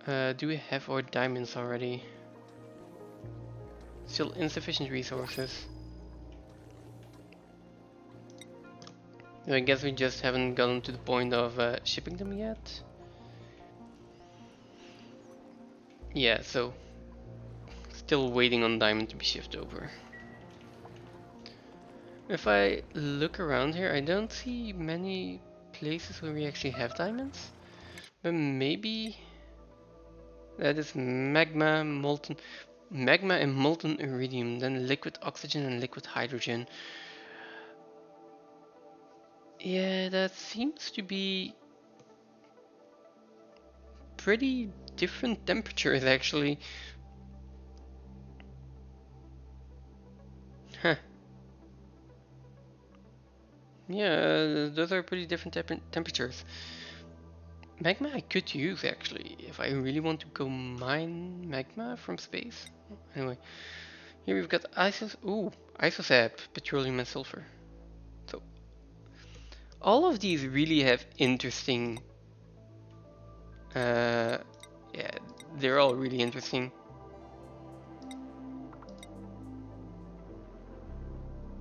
Do we have our diamonds already? Still insufficient resources. I guess we just haven't gotten to the point of shipping them yet. Yeah, so still waiting on diamond to be shipped over. If I look around here, I don't see many places where we actually have diamonds. But maybe that is magma and molten iridium, then liquid oxygen and liquid hydrogen. Yeah, that seems to be pretty different temperatures actually. Huh. Yeah, those are pretty different temperatures. Magma I could use actually, if I really want to go mine magma from space. Anyway, here we've got isosap, petroleum and sulfur. So, all of these really have interesting, yeah, they're all really interesting.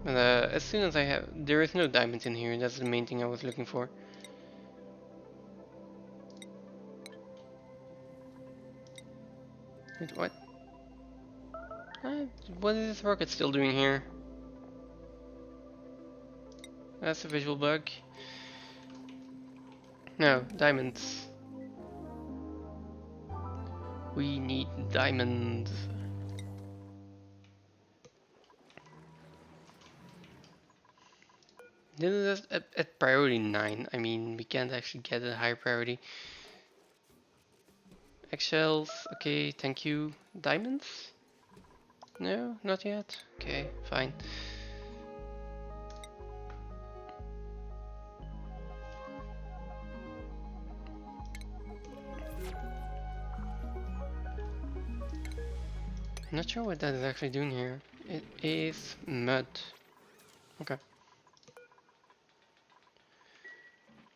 But as soon as there is no diamonds in here, that's the main thing I was looking for. Wait, what? What is this rocket still doing here? That's a visual bug. No, diamonds. We need diamonds. This is at priority 9. I mean, we can't actually get a higher priority. Eggshells, okay, thank you. Diamonds? No, not yet. Okay, fine. I'm not sure what that is actually doing here. It is mud. Okay.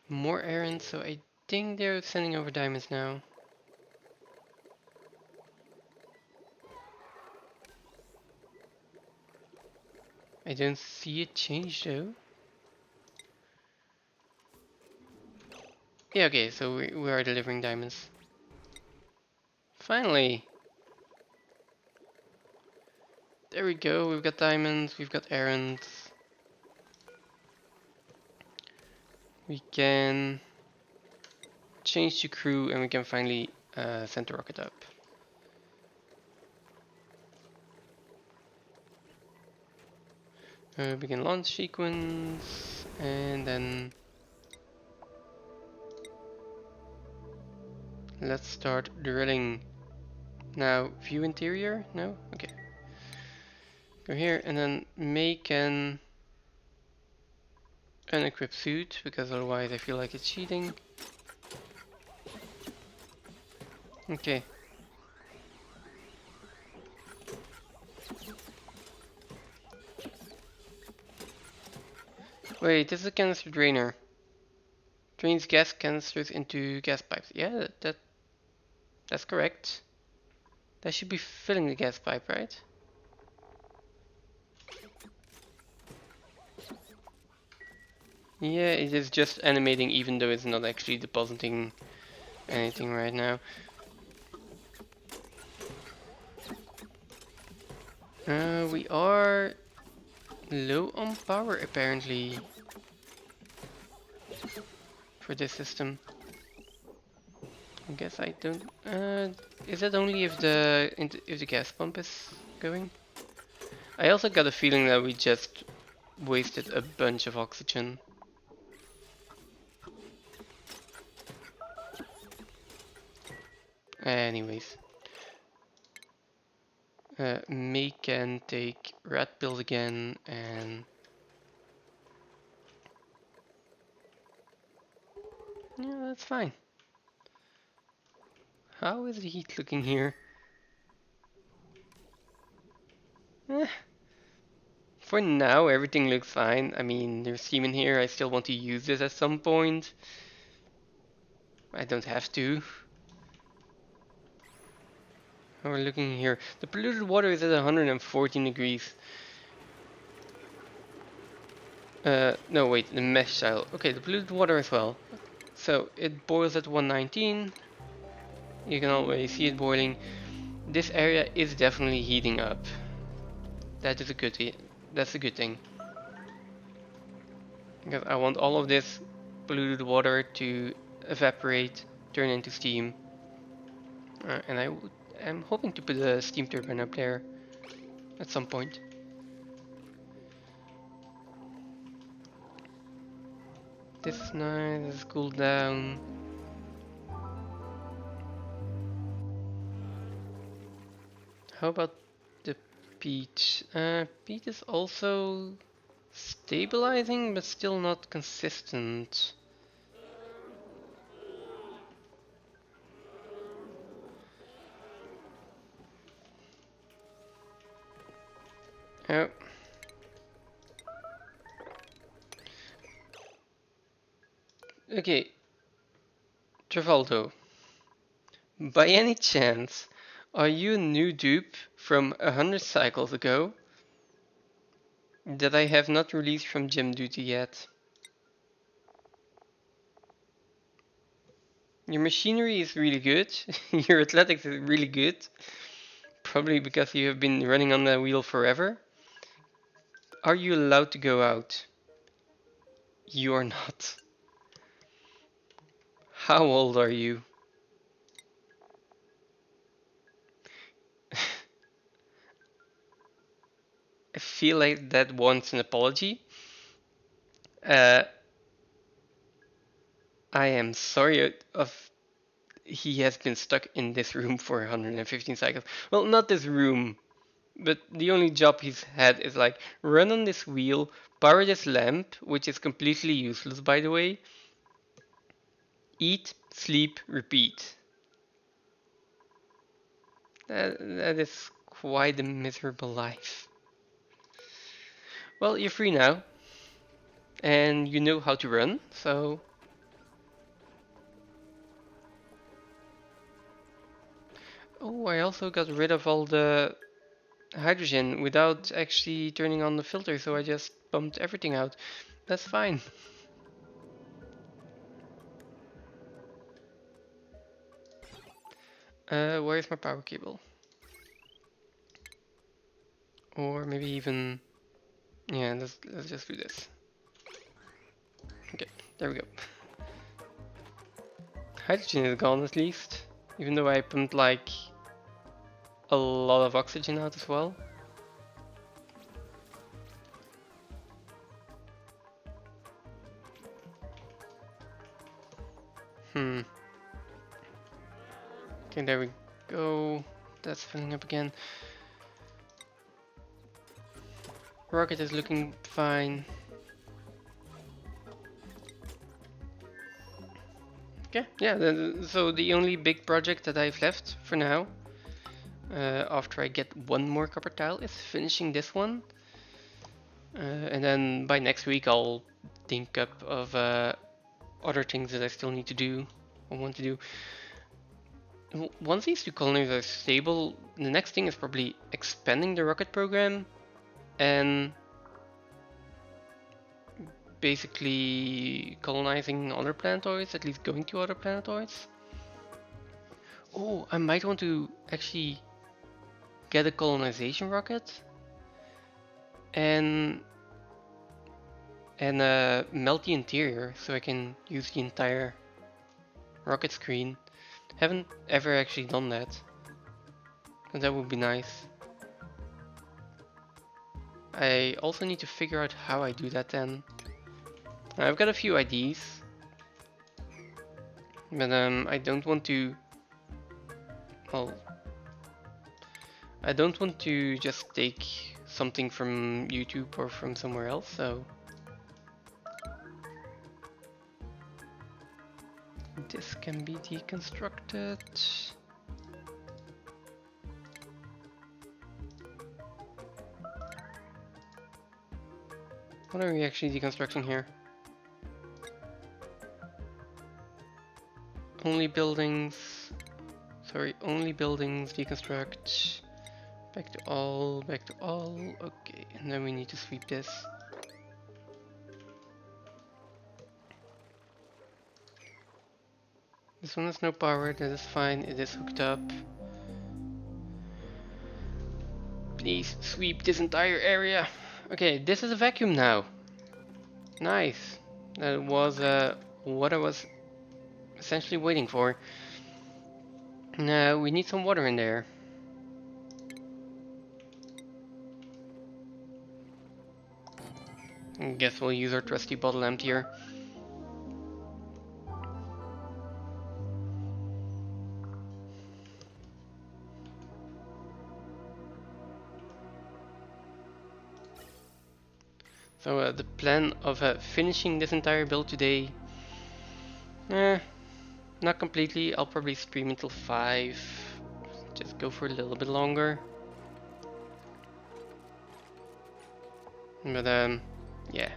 More errands, so I think they're sending over diamonds now. I don't see it change though. Yeah, okay, so we are delivering diamonds. Finally! There we go, we've got diamonds, we've got errands. We can change to crew and we can finally send the rocket up. Begin launch sequence and then Let's start drilling. Now, view interior? No? Okay. Go here and then make an unequipped suit, because otherwise I feel like it's cheating. Okay. Wait, this is a canister drainer. Drains gas canisters into gas pipes. Yeah, that's correct. That should be filling the gas pipe, right? Yeah, it is just animating even though it's not actually depositing anything right now. We are low on power apparently for this system. I guess I don't. Is that only if the gas pump is going? I also got a feeling that we just wasted a bunch of oxygen. Anyways, May can take rat pills again, and yeah, that's fine. How is the heat looking here? Eh, for now, everything looks fine. I mean, there's steam in here. I still want to use this at some point. I don't have to. How are we looking here? The polluted water is at 114 degrees. No, wait, the mesh tile. Okay, the polluted water as well. So it boils at 119. You can always see it boiling. This area is definitely heating up. That is a good thing. That's a good thing. Because I want all of this polluted water to evaporate, turn into steam. And am hoping to put a steam turbine up there at some point. This is nice, this is cooled down. How about the peat? Peat is also stabilizing, but still not consistent. Oh. Okay, Travoldo. By any chance, are you a new dupe from 100 cycles ago that I have not released from gym duty yet? Your machinery is really good, your athletics is really good, probably because you have been running on that wheel forever. Are you allowed to go out? You are not. How old are you? I feel like that wants an apology. Uh, I am sorry of he has been stuck in this room for 115 cycles. Well, not this room, but the only job he's had is like run on this wheel, power this lamp, which is completely useless by the way, eat, sleep, repeat. That is quite a miserable life. Well, you're free now, and you know how to run, so... Oh, I also got rid of all the hydrogen without actually turning on the filter, so I just pumped everything out. That's fine. Where's my power cable? Or maybe even... Yeah, let's just do this. Okay, there we go. Hydrogen is gone at least, even though I pumped like a lot of oxygen out as well. Hmm. Okay, there we go. That's filling up again. Rocket is looking fine. Okay, yeah, so the only big project that I've left for now, after I get one more copper tile, is finishing this one. And then by next week I'll think up of other things that I still need to do or want to do. Once these two colonies are stable, the next thing is probably expanding the rocket program and basically colonizing other planetoids, at least going to other planetoids. Oh, I might want to actually get a colonization rocket and melt the interior so I can use the entire rocket screen. Haven't ever actually done that, and that would be nice. I also need to figure out how I do that then. I've got a few ideas, but I don't want to. Well, I don't want to just take something from YouTube or from somewhere else. So this can be deconstructed. What are we actually deconstructing here? Only buildings. Sorry, only buildings deconstruct. Back to all, back to all. Okay, and then we need to sweep this. This one has no power, that is fine, it is hooked up. Please sweep this entire area. Okay, this is a vacuum now. Nice. That was what I was essentially waiting for. Now we need some water in there. I guess we'll use our trusty bottle emptier. So the plan of finishing this entire build today, not completely. I'll probably stream until 5. Just go for a little bit longer. But yeah.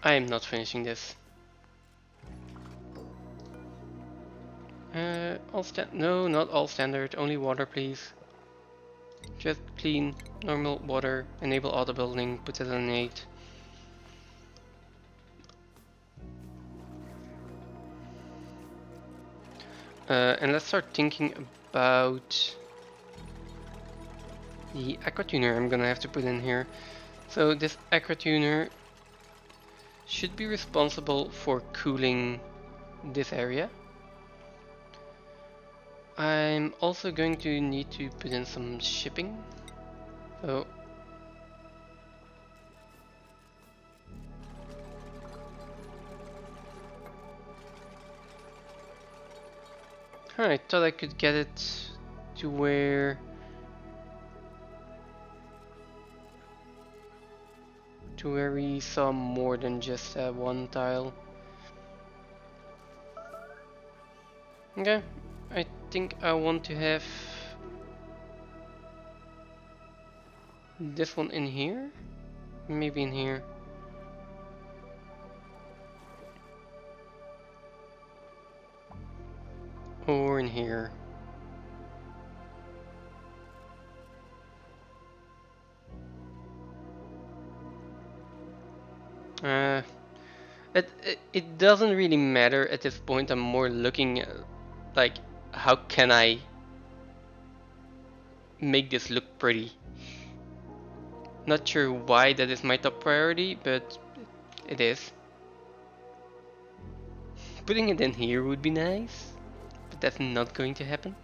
I am not finishing this. No, not all standard, only water please. Just clean, normal water, enable auto building, put it on 8. And let's start thinking about the aqua tuner I'm gonna have to put in here. So this aqua tuner should be responsible for cooling this area. I'm also going to need to put in some shipping. So I thought I could get it to where we saw more than just one tile. Okay, I think I want to have this one in here, maybe in here. Or in here. It doesn't really matter at this point. I'm more looking at, like, how can I make this look pretty? Not sure why that is my top priority, but it is. Putting it in here would be nice, but that's not going to happen.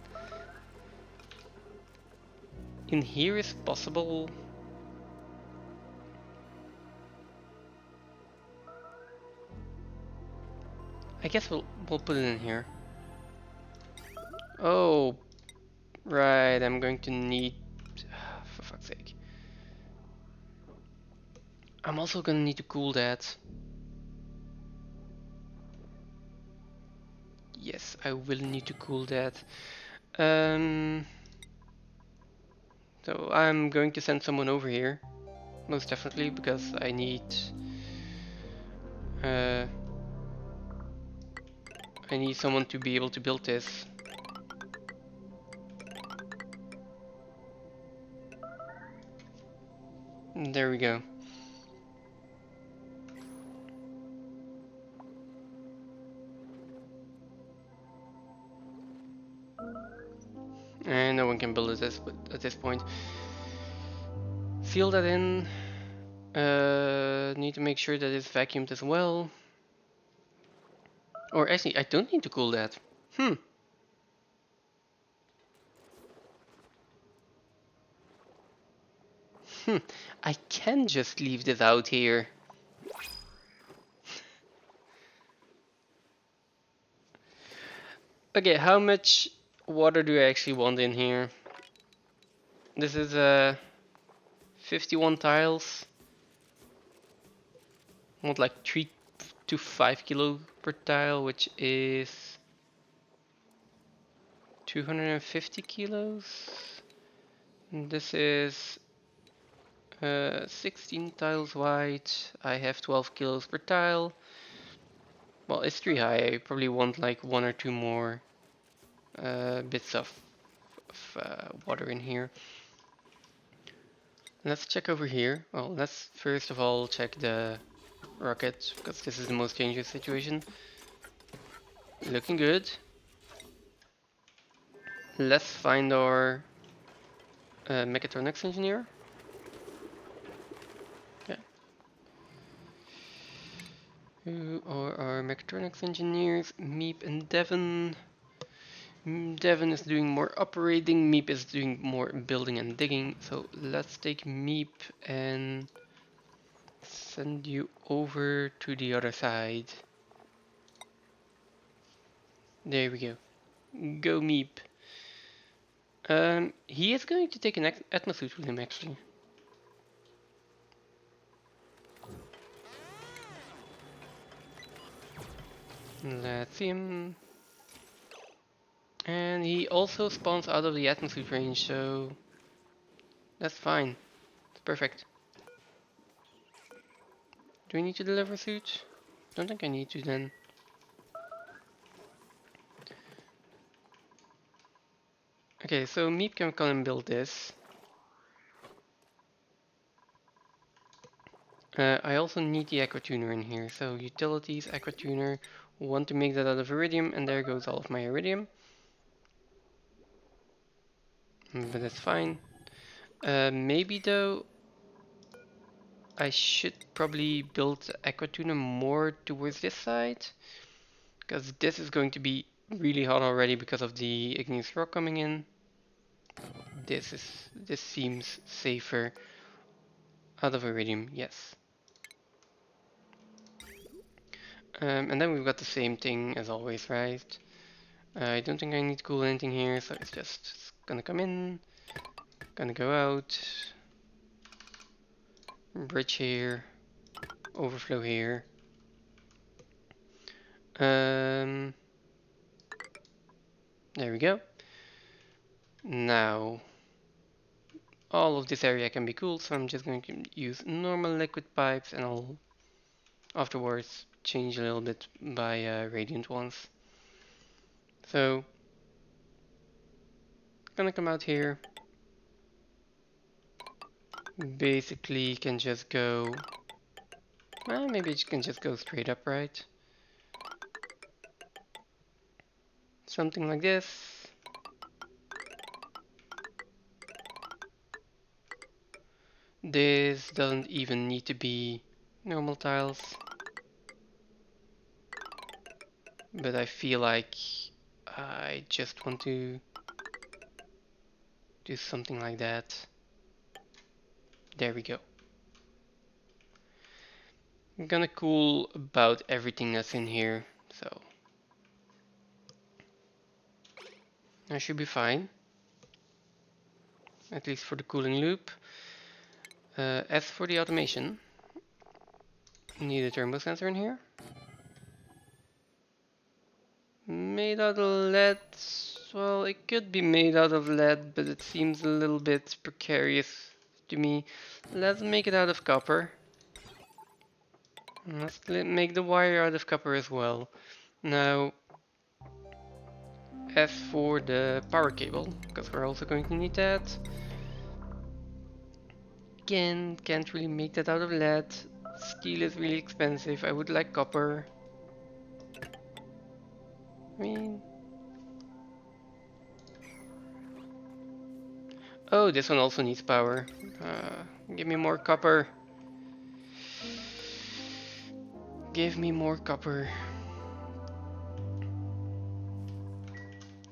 In here is possible. I guess we'll put it in here. Oh, right. I'm going to need. For fuck's sake. I'm also gonna need to cool that. Yes, I will need to cool that. Um, so I'm going to send someone over here, most definitely, because uh, I need someone to be able to build this. There we go. And no one can build it at this point. Seal that in. Need to make sure that it's vacuumed as well. Or actually, I don't need to cool that. Hmm. I can just leave this out here. Okay, how much water do I actually want in here? This is 51 tiles. I want like 3 to 5 kilo per tile, which is 250 kilos. And this is 16 tiles wide. I have 12 kilos per tile. Well, it's 3 high. I probably want like 1 or 2 more bits of water in here. Let's check over here. Well, let's first of all check the rocket, because this is the most dangerous situation. Looking good. Let's find our mechatronics engineer. Okay. Who are our mechatronics engineers? Meep and Devon. Devon is doing more operating, Meep is doing more building and digging. So let's take Meep and send you over to the other side. There we go. Go Meep. He is going to take an atmosuit with him actually. Let's see him. And he also spawns out of the atmosuit range, so that's fine. It's perfect. Do I need to deliver suit? Don't think I need to then. Okay, so Meep can come and build this. I also need the aquatuner in here, so utilities, aquatuner, want to make that out of iridium, and there goes all of my iridium. But that's fine. Maybe though, I should probably build the aquatuner more towards this side, because this is going to be really hot already because of the igneous rock coming in. This seems safer. Out of iridium, yes. And then we've got the same thing as always, right? I don't think I need to cool anything here, so it's gonna come in, gonna go out, bridge here, overflow here. There we go. Now, all of this area can be cooled, so I'm just going to use normal liquid pipes, and I'll afterwards change a little bit by radiant ones. So, gonna come out here. Basically, can just go. Well, maybe it can just go straight up, right? Something like this. This doesn't even need to be normal tiles. But I feel like I just want to do something like that. There we go. I'm gonna cool about everything that's in here. So I should be fine. At least for the cooling loop. As for the automation, need a turbo sensor in here. Made out of lead. Well, it could be made out of lead, but it seems a little bit precarious to me. Let's make it out of copper. Let's make the wire out of copper as well. Now, as for the power cable, because we're also going to need that. Again, can't really make that out of lead. Steel is really expensive. I would like copper. I mean... Oh, this one also needs power. Give me more copper. Give me more copper.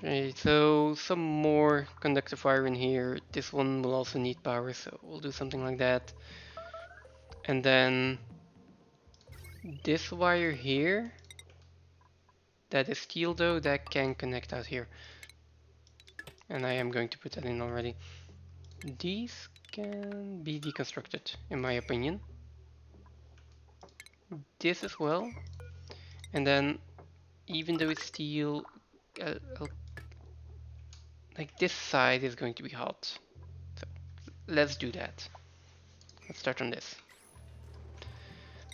Okay, so some more conductive wire in here. This one will also need power, so we'll do something like that. And then this wire here, that is steel though, that can connect out here. And I am going to put that in already. These can be deconstructed, in my opinion. This as well. And then, even though it's steel, like this side is going to be hot. So let's do that. Let's start on this.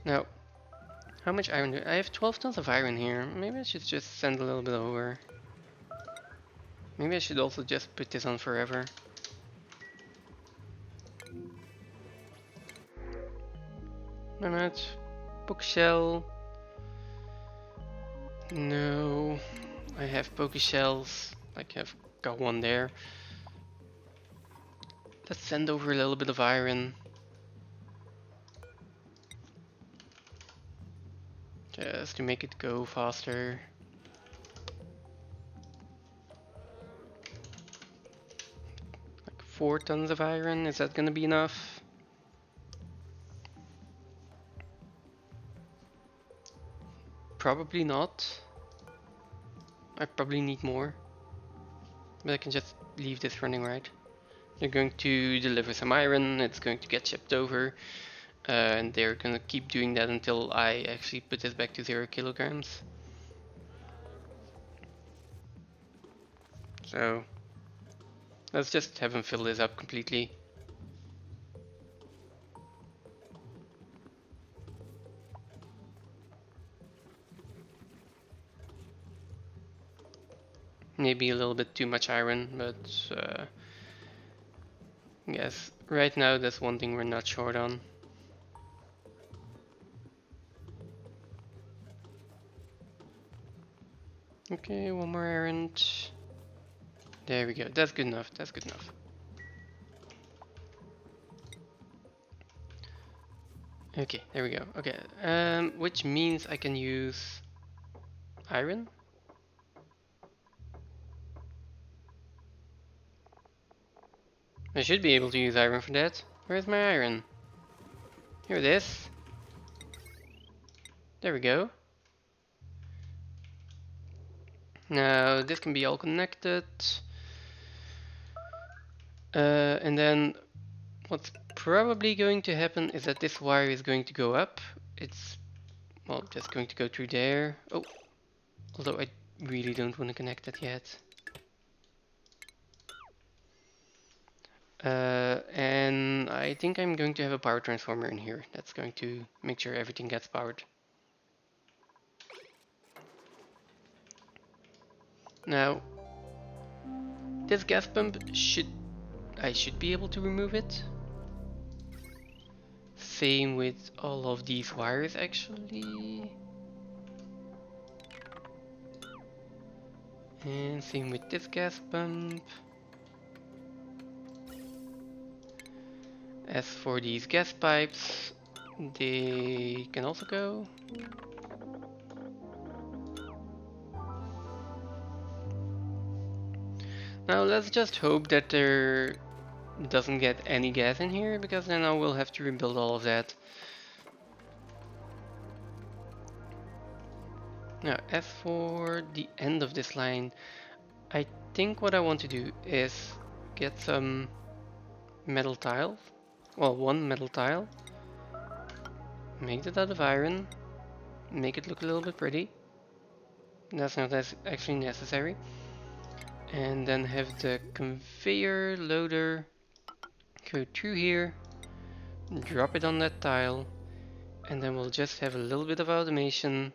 Now, how much iron do I have? 12 tons of iron here. Maybe I should just send a little bit over. Maybe I should also just put this on forever. Why not? Pokeshell. No. I have Pokeshells. Like I've got one there. Let's send over a little bit of iron. Just to make it go faster. Like 4 tons of iron, is that gonna be enough? Probably not. I probably need more. But I can just leave this running, right? They're going to deliver some iron, it's going to get shipped over. And they're gonna keep doing that until I actually put this back to 0 kilograms. So let's just have them fill this up completely. Maybe a little bit too much iron, but yes, right now that's one thing we're not short on. Okay, one more errand. There we go, that's good enough, that's good enough. Okay, there we go, okay, which means I can use iron. I should be able to use iron for that. Where's my iron? Here it is. There we go. Now this can be all connected. And then what's probably going to happen is that this wire is going to go up. It's, well, just going to go through there. Oh, although I really don't want to connect that yet. And I think I'm going to have a power transformer in here. That's going to make sure everything gets powered. Now, this gas pump I should be able to remove it. Same with all of these wires actually. And same with this gas pump. As for these gas pipes, they can also go. Now let's just hope that there doesn't get any gas in here, because then I will have to rebuild all of that. Now as for the end of this line, I think what I want to do is get some metal tiles. Well, one metal tile. Make it out of iron. Make it look a little bit pretty. That's not actually necessary. And then have the conveyor loader go through here, drop it on that tile, and then we'll just have a little bit of automation.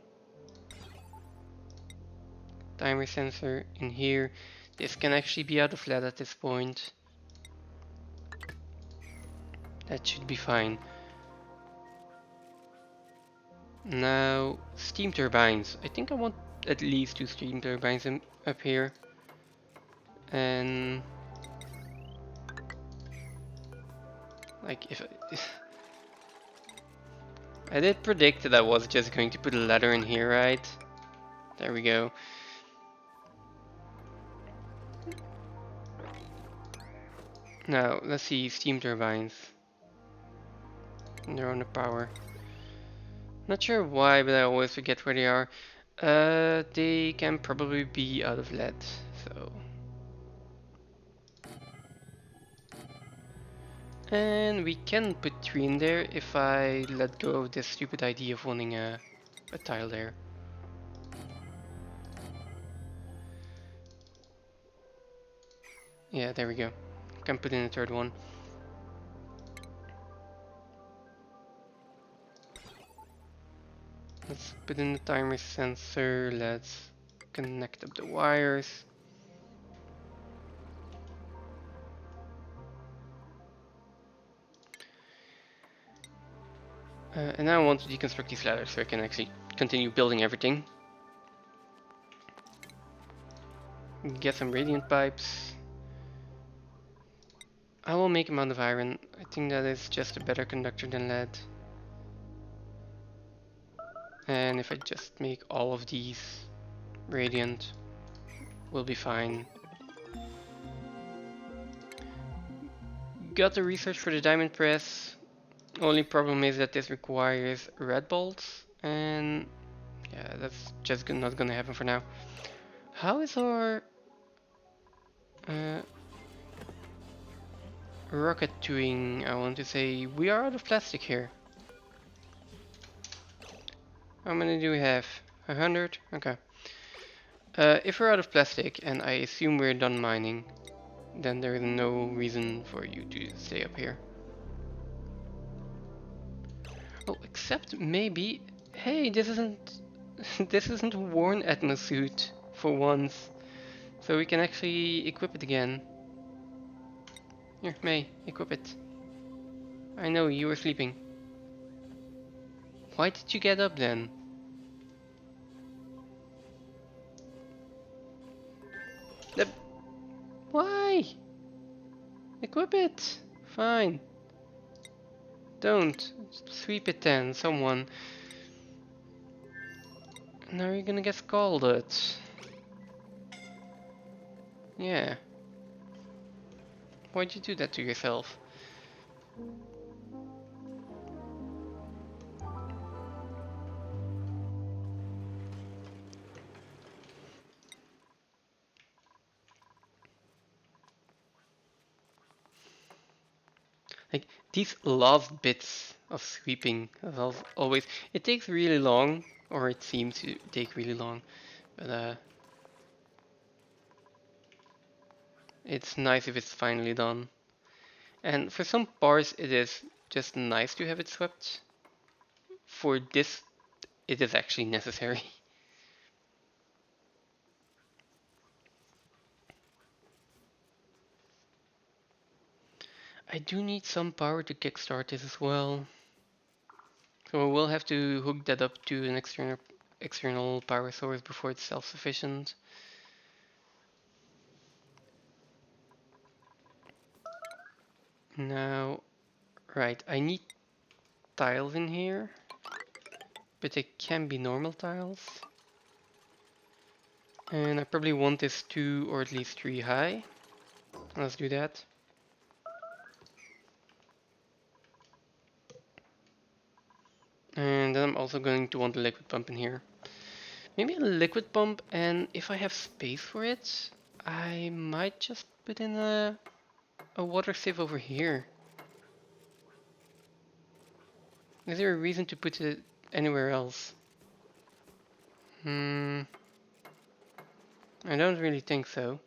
Timer sensor in here. This can actually be out of lead at this point. That should be fine. Now, steam turbines. I think I want at least 2 steam turbines up here. And like if I did predict that I was just going to put a ladder in here, right? There we go. Now, let's see, steam turbines. They're on the power. Not sure why, but I always forget where they are. They can probably be out of lead, so. And we can put 3 in there if I let go of this stupid idea of wanting a tile there. Yeah, there we go. Can put in a 3rd one. Let's put in the timer sensor. Let's connect up the wires. And now I want to deconstruct these ladders so I can actually continue building everything. Get some radiant pipes. I will make them out of iron. I think that is just a better conductor than lead. And if I just make all of these radiant, we'll be fine. Got the research for the diamond press. Only problem is that this requires red bolts, and yeah, that's just not gonna happen for now. How is our rocket doing? I want to say we are out of plastic here. How many do we have? 100? Okay. If we're out of plastic, and I assume we're done mining, then there is no reason for you to stay up here. Oh, except maybe, hey, this isn't this isn't a worn atmosuit for once, so we can actually equip it again. Here, May, equip it. I know you were sleeping. Why did you get up then? The why? Equip it. Fine. Don't sweep it then, someone. Now you're gonna get scalded. Yeah. Why'd you do that to yourself? Like, these last bits of sweeping, always, it takes really long, or it seems to take really long, but it's nice if it's finally done. And for some parts it is just nice to have it swept. For this, it is actually necessary. I do need some power to kickstart this as well. So we'll have to hook that up to an external power source before it's self-sufficient. Now, right, I need tiles in here, but they can be normal tiles. And I probably want this 2 or at least 3 high. Let's do that. And then I'm also going to want a liquid pump in here. Maybe a liquid pump, and if I have space for it, I might just put in a water sieve over here. Is there a reason to put it anywhere else? I don't really think so.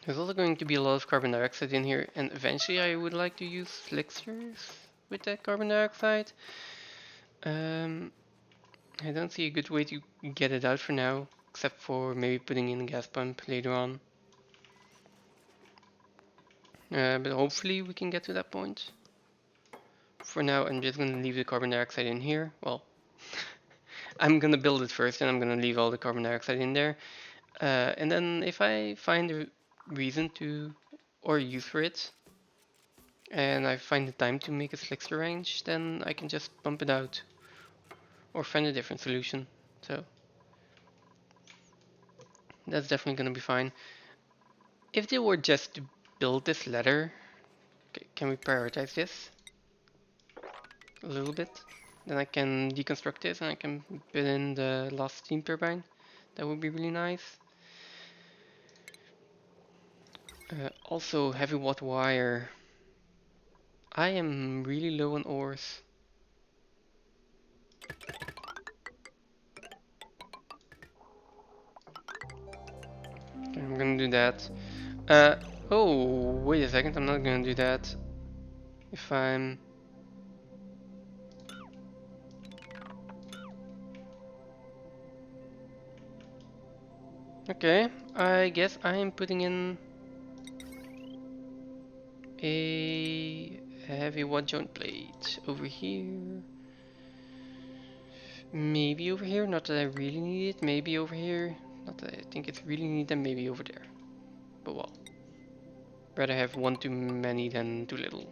There's also going to be a lot of carbon dioxide in here, and eventually I would like to use elixirs with that carbon dioxide. I don't see a good way to get it out for now, except for maybe putting in a gas pump later on. But hopefully we can get to that point. For now, I'm just gonna leave the carbon dioxide in here. Well, I'm gonna build it first, and I'm gonna leave all the carbon dioxide in there. And then if I find a reason to, or use for it, and I find the time to make a elixir range, then I can just pump it out, or find a different solution. So that's definitely gonna be fine. If they were just to build this ladder, okay, can we prioritize this a little bit? Then I can deconstruct this and I can put in the last steam turbine. That would be really nice. Also, heavy water wire. I am really low on ores. Okay, I'm gonna do that. Oh, wait a second, I'm not gonna do that. If I'm... Okay, I guess I am putting in a heavy watt joint plate over here. Maybe over here, not that I really need it. Maybe over here, not that I think it's really needed, and maybe over there. But well, rather have one too many than too little.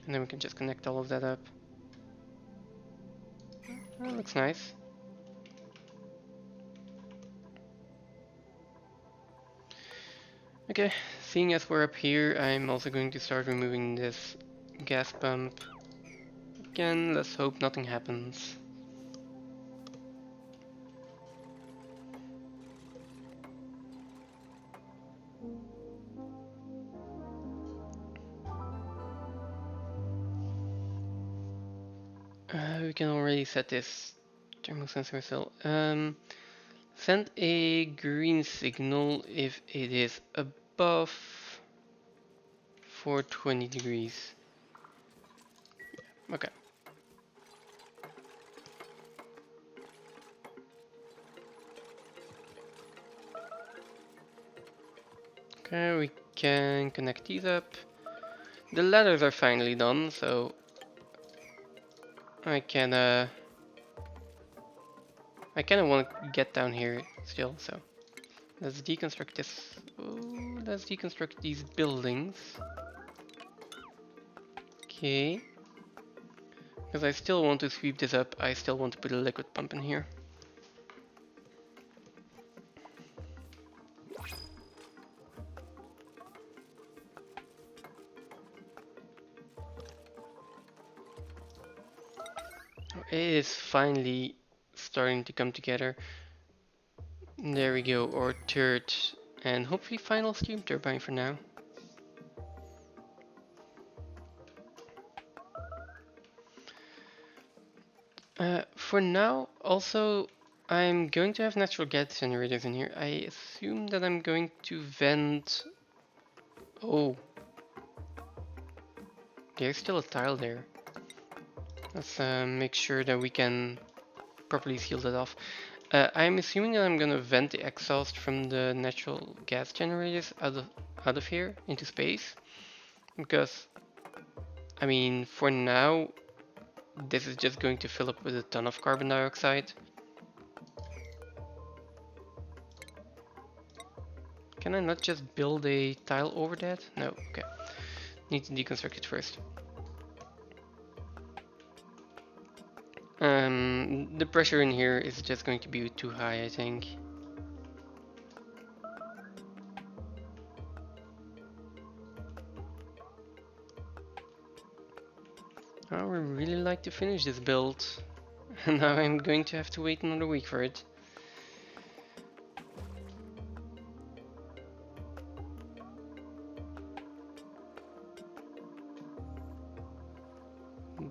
And then we can just connect all of that up. That looks nice. Okay, seeing as we're up here, I'm also going to start removing this gas pump. Again, let's hope nothing happens. We can already set this thermal sensor cell. Send a green signal if it is above 420 degrees. Okay. Okay, we can connect these up. The ladders are finally done, so I kind of want to get down here still. So let's deconstruct this. Ooh, let's deconstruct these buildings. Okay. Because I still want to sweep this up. I still want to put a liquid pump in here. It is finally starting to come together. There we go, our third and hopefully final steam turbine for now. For now, also, I'm going to have natural gas generators in here. I assume that I'm going to vent... Oh. There's still a tile there. Let's make sure that we can properly seal that off. I'm assuming that I'm gonna vent the exhaust from the natural gas generators out of here into space. Because, I mean, for now, this is just going to fill up with a ton of carbon dioxide. Can I not just build a tile over that? No, okay. Need to deconstruct it first. The pressure in here is just going to be too high, I think. I would really like to finish this build. And now I'm going to have to wait another week for it.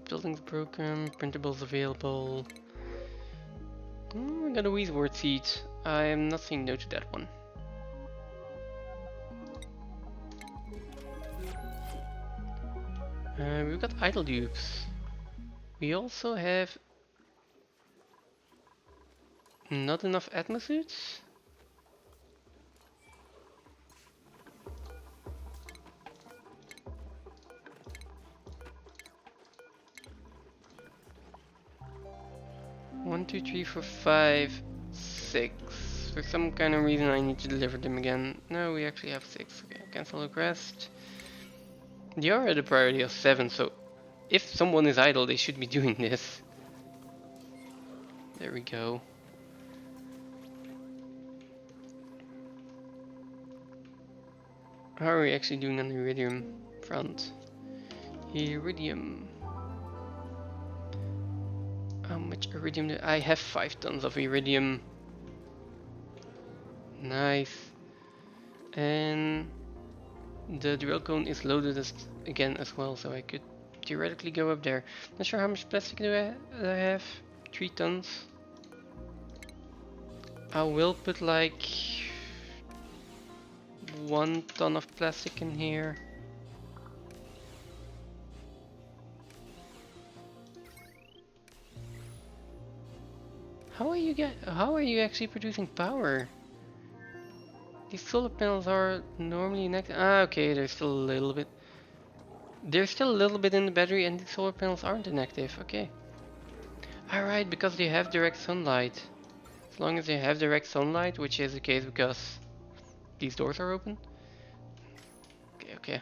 Buildings broken, printables available. I got a Weezword seed. I am not saying no to that one. We've got idle dupes. We also have not enough atmosuits. One, two, three, four, five, six. For some kind of reason I need to deliver them again. No, we actually have 6. Okay, cancel the request. They are at a priority of 7, so if someone is idle, they should be doing this. There we go. How are we actually doing on the iridium front? Iridium. How much iridium do I have? 5 tons of iridium. Nice. And the drill cone is loaded again as well, so I could theoretically go up there. Not sure how much plastic do I have. 3 tons. I will put like 1 ton of plastic in here. How are you actually producing power? These solar panels are normally inactive. Ah, okay, there's still a little bit. There's still a little bit in the battery and the solar panels aren't inactive. Okay. Alright, because they have direct sunlight. As long as they have direct sunlight, which is the case because these doors are open. Okay, okay.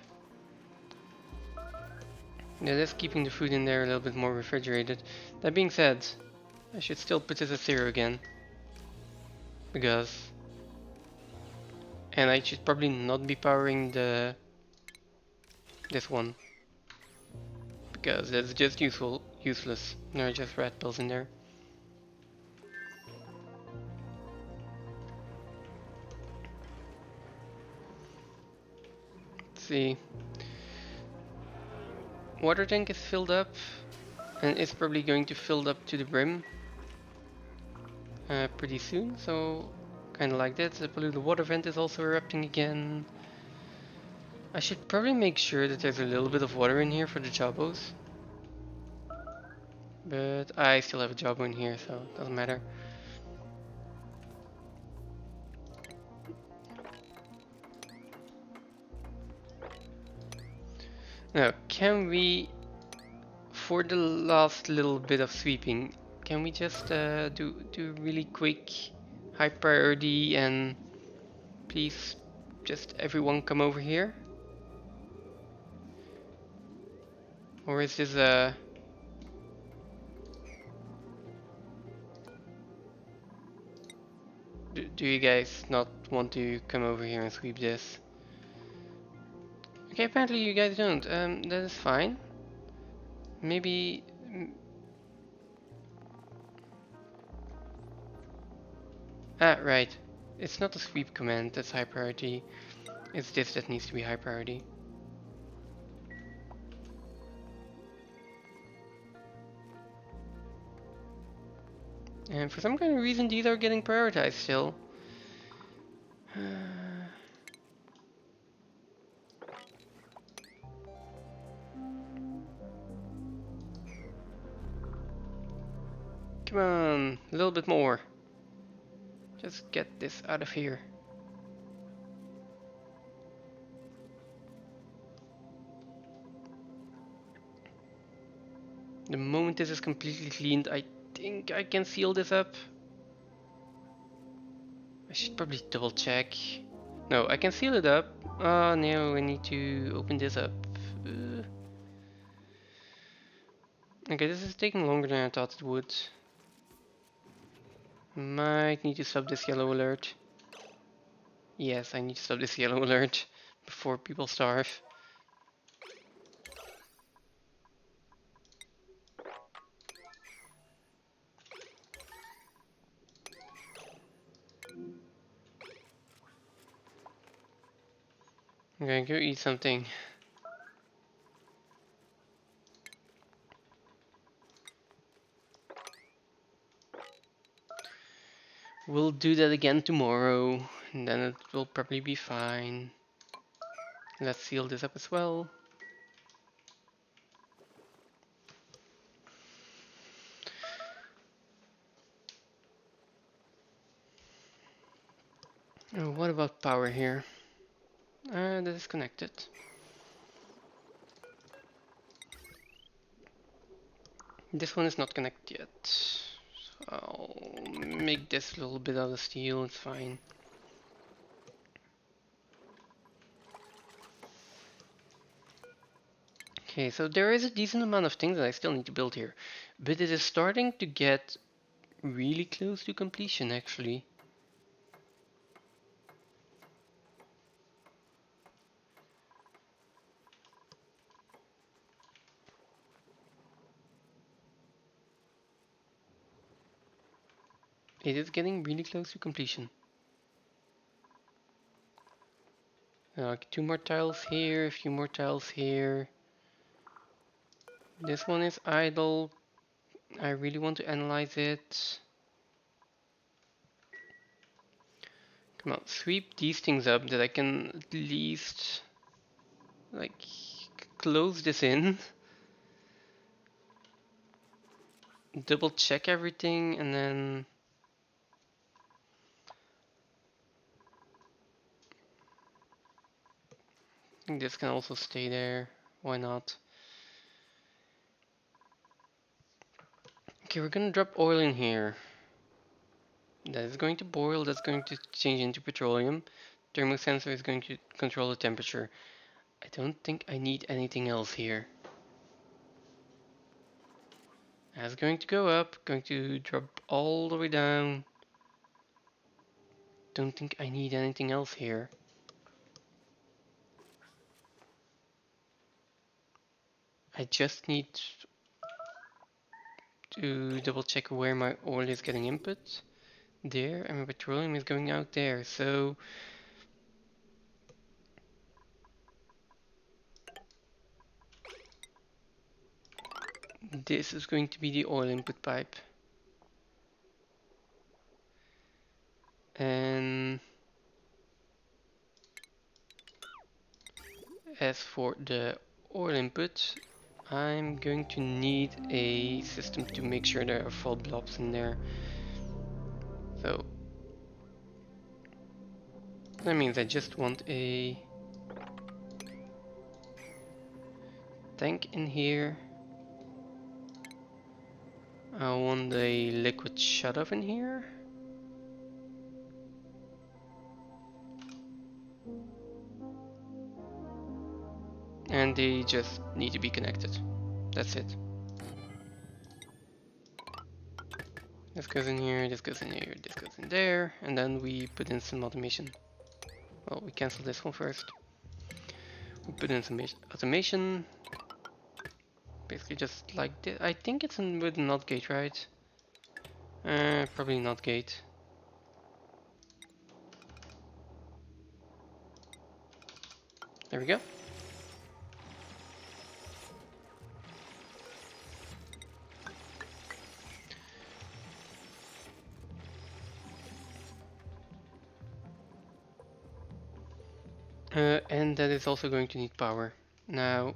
Yeah, that's keeping the food in there a little bit more refrigerated. That being said, I should still put this at 0 again. Because... And I should probably not be powering this one. Because that's just useless. There are just rat pills in there. Let's see. Water tank is filled up. And it's probably going to fill up to the brim. Pretty soon, so kind of like that. The polluted water vent is also erupting again. I should probably make sure that there's a little bit of water in here for the Jabos. But I still have a Jabo in here, so it doesn't matter. Now, can we, for the last little bit of sweeping, can we just do really quick, high priority, and please just everyone come over here? Or is this a... Do you guys not want to come over here and sweep this? Okay, apparently you guys don't. That is fine. Maybe... Ah, right. It's not a sweep command that's high priority. It's this that needs to be high priority. And for some kind of reason these are getting prioritized still. Come on, a little bit more. Just get this out of here. The moment this is completely cleaned, I think I can seal this up. I should probably double check. No, I can seal it up. Oh no, I need to open this up. Okay, this is taking longer than I thought it would. Might need to stop this yellow alert. Yes, I need to stop this yellow alert before people starve. I'm gonna go eat something. We'll do that again tomorrow, and then it will probably be fine. Let's seal this up as well. Oh, what about power here? That is connected. This one is not connected yet. So I'll make this a little bit out of steel, it's fine. Okay, so there is a decent amount of things that I still need to build here. But it is starting to get really close to completion, actually. It is getting really close to completion. Like 2 more tiles here, a few more tiles here. This one is idle. I really want to analyze it. Come on, sweep these things up that I can at least like close this in. Double check everything and then I think this can also stay there. Why not? Okay, we're gonna drop oil in here. That is going to boil, that's going to change into petroleum. Thermal sensor is going to control the temperature. I don't think I need anything else here. That's going to go up, going to drop all the way down. Don't think I need anything else here. I just need to double check where my oil is getting input. There, and my petroleum is going out there, so this is going to be the oil input pipe. And as for the oil input, I'm going to need a system to make sure there are full blobs in there. So that means I just want a tank in here. I want a liquid shut-off in here. And they just need to be connected. That's it. This goes in here, this goes in here, this goes in there, and then we put in some automation. Well, we cancel this one first. We put in some automation. Basically just like this. I think it's in with not gate, right? Probably not gate. There we go. And that is also going to need power. Now,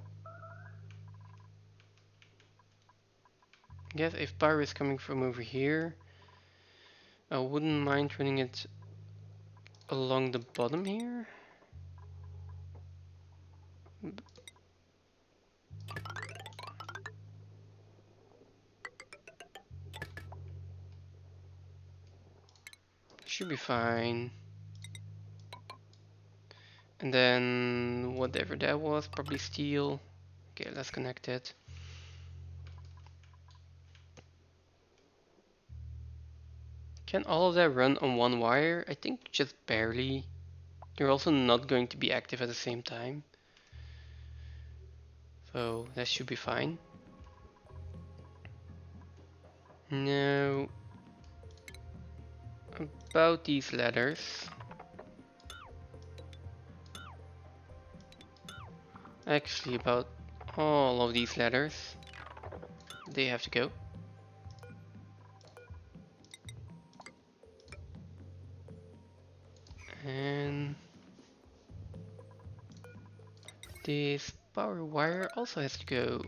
I guess if power is coming from over here, I wouldn't mind running it along the bottom here. Should be fine. And then whatever that was, probably steel. Okay, let's connect it. Can all of that run on one wire? I think just barely. They're also not going to be active at the same time. So that should be fine. Now, about these ladders. Actually, about all of these ladders, they have to go. And this power wire also has to go.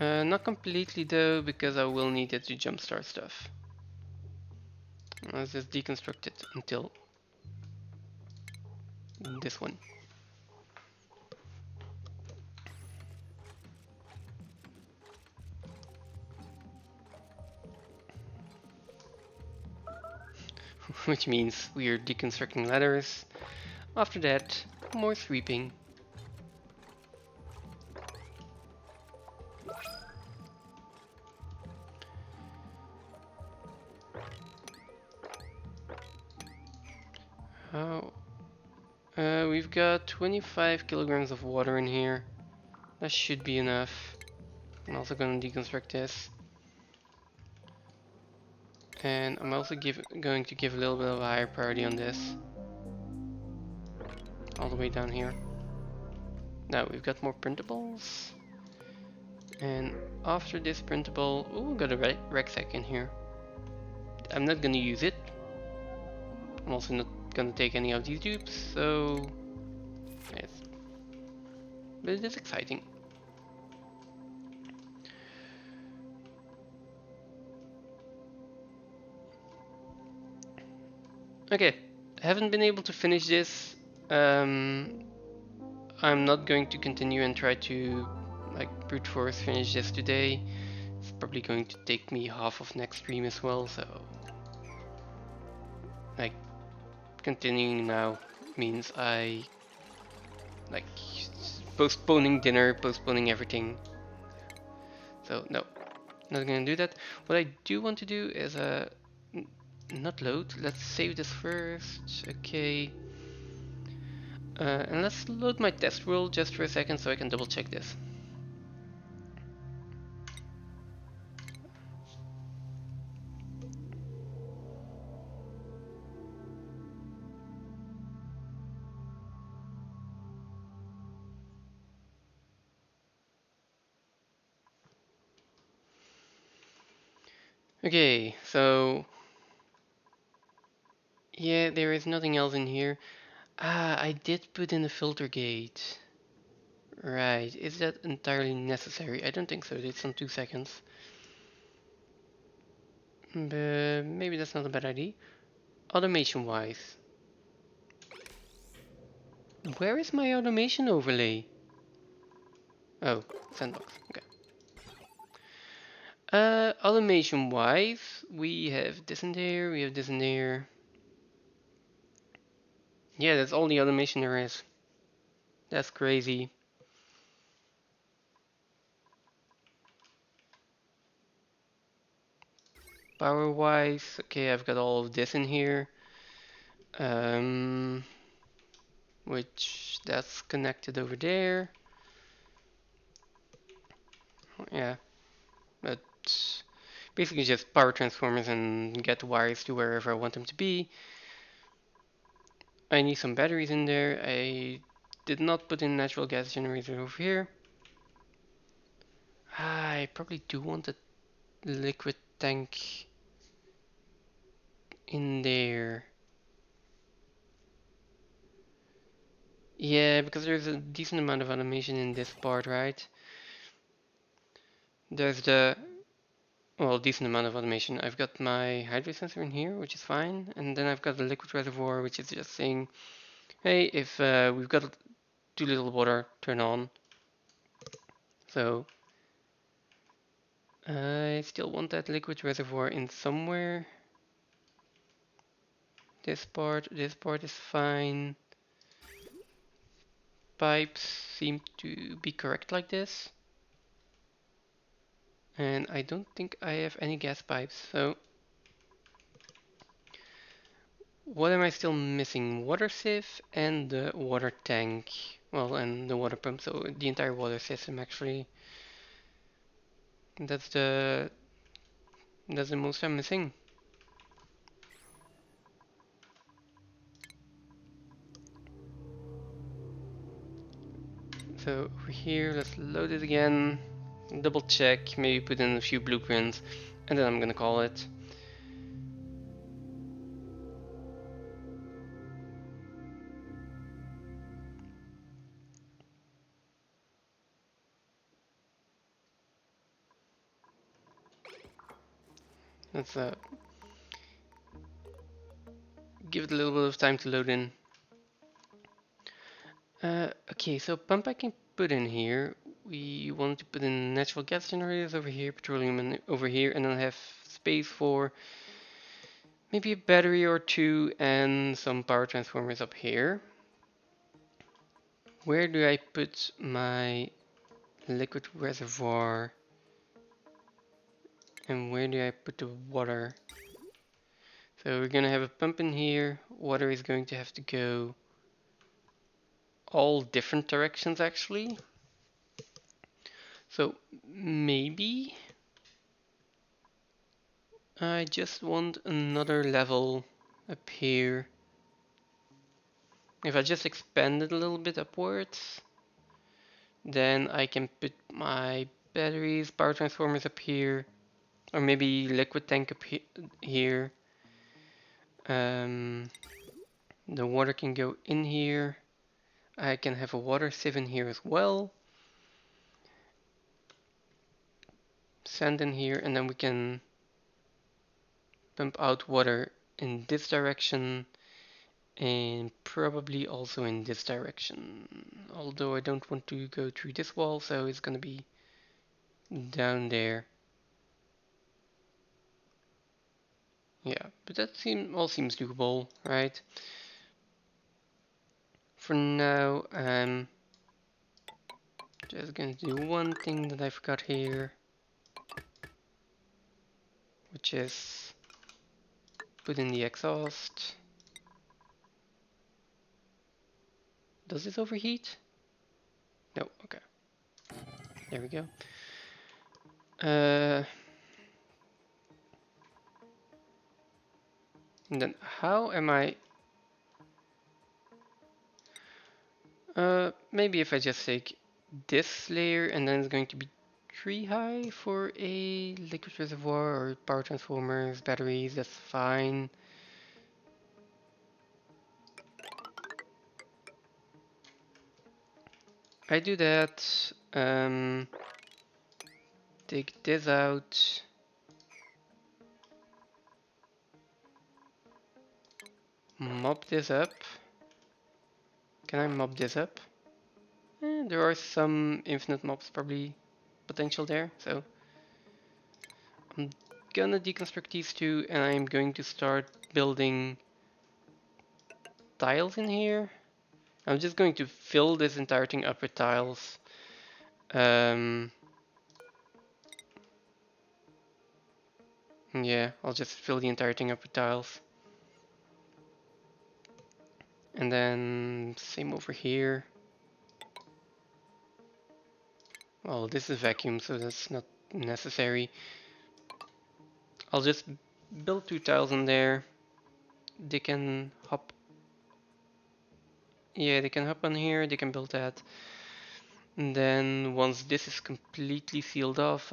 Not completely though, because I will need it to jumpstart stuff. Let's just deconstruct it until this one. Which means we are deconstructing ladders. After that, more sweeping. Oh, we've got 25 kilograms of water in here. That should be enough. I'm also gonna deconstruct this. And I'm also going to give a little bit of a higher priority on this. All the way down here. Now we've got more printables. And after this printable, oh, got a rucksack in here. I'm not gonna use it. I'm also not gonna take any of these dupes, so yes. But it is exciting. Okay, I haven't been able to finish this. I'm not going to continue and try to like brute force finish this today. It's probably going to take me half of next stream as well, so like continuing now means I like postponing dinner, postponing everything. So no, not gonna do that. What I do want to do is not load. Let's save this first. Okay. And let's load my test rule just for a second so I can double check this. Okay, so yeah, there is nothing else in here. Ah, I did put in a filter gate. Right, is that entirely necessary? I don't think so, it's on 2 seconds. But maybe that's not a bad idea. Automation wise. Where is my automation overlay? Oh, sandbox, okay. Automation wise, we have this in there, we have this in there. Yeah, that's all the automation there is. That's crazy. Power wise, okay, I've got all of this in here. Um, which that's connected over there. Yeah, but basically just power transformers and get the wires to wherever I want them to be. I need some batteries in there. I did not put in natural gas generator over here. I probably do want a liquid tank in there. Yeah, because there's a decent amount of automation in this part, right? There's the, well, decent amount of automation. I've got my hydrate sensor in here, which is fine. And then I've got the liquid reservoir, which is just saying, hey, if we've got too little water, turn on. So I still want that liquid reservoir in somewhere. This part is fine. Pipes seem to be correct like this. And I don't think I have any gas pipes, so what am I still missing? Water sieve and the water tank. Well, and the water pump, so the entire water system actually. That's the that's the most I'm missing. So over here, let's load it again, double check, maybe put in a few blueprints, and then I'm gonna call it. Let's give it a little bit of time to load in. Okay, so pump I can put in here. We want to put in natural gas generators over here, petroleum over here, and then have space for maybe a battery or two and some power transformers up here. Where do I put my liquid reservoir? And where do I put the water? So we're gonna have a pump in here. Water is going to have to go all different directions actually. So maybe I just want another level up here. If I just expand it a little bit upwards, then I can put my batteries, power transformers up here, or maybe liquid tank up here. The water can go in here. I can have a water sieve in here as well. Sand in here, and then we can pump out water in this direction and probably also in this direction. Although I don't want to go through this wall, so it's gonna be down there. Yeah, but that all seems doable, right? For now, I'm just gonna do one thing that I forgot here, which is put in the exhaust. Does this overheat? No, okay. There we go. And then how am I? Maybe if I just take this layer and then it's going to be tree high for a liquid reservoir or power transformers, batteries, that's fine. I do that, take this out, mop this up. Can I mop this up? There are some infinite mobs probably potential there, so I'm gonna deconstruct these two and I'm going to start building tiles in here. I'm just going to fill this entire thing up with tiles. Yeah, I'll just fill the entire thing up with tiles. And then same over here. Well, this is vacuum, so that's not necessary. I'll just build two tiles in there. They can hop. Yeah, they can hop on here, they can build that. And then once this is completely sealed off,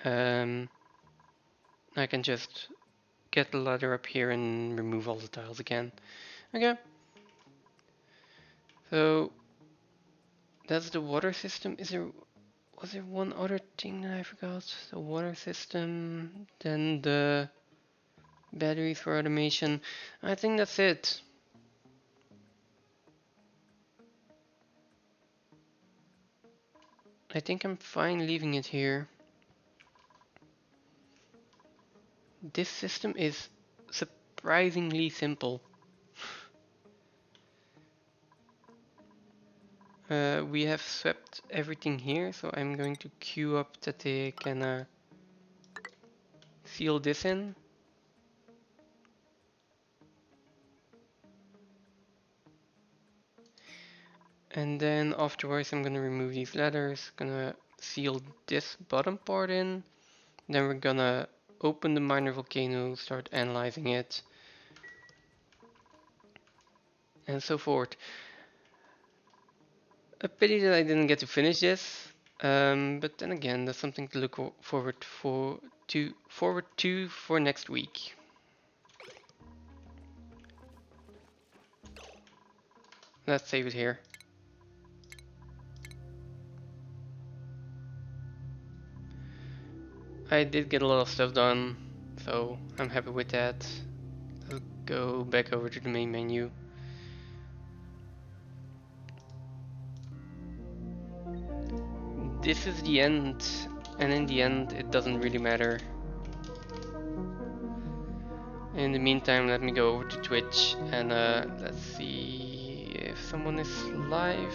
um, I can just get the ladder up here and remove all the tiles again. Okay. So that's the water system. Was there one other thing that I forgot? The water system, then the batteries for automation. I think that's it. I think I'm fine leaving it here. This system is surprisingly simple. We have swept everything here, so I'm going to queue up that they can seal this in. And then afterwards I'm gonna remove these ladders, gonna seal this bottom part in. Then we're gonna open the minor volcano, start analyzing it, and so forth. A pity that I didn't get to finish this, but then again, that's something to look forward to for next week. Let's save it here. I did get a lot of stuff done, so I'm happy with that. Let's go back over to the main menu. This is the end, and in the end it doesn't really matter. In the meantime, let me go over to Twitch and let's see if someone is live.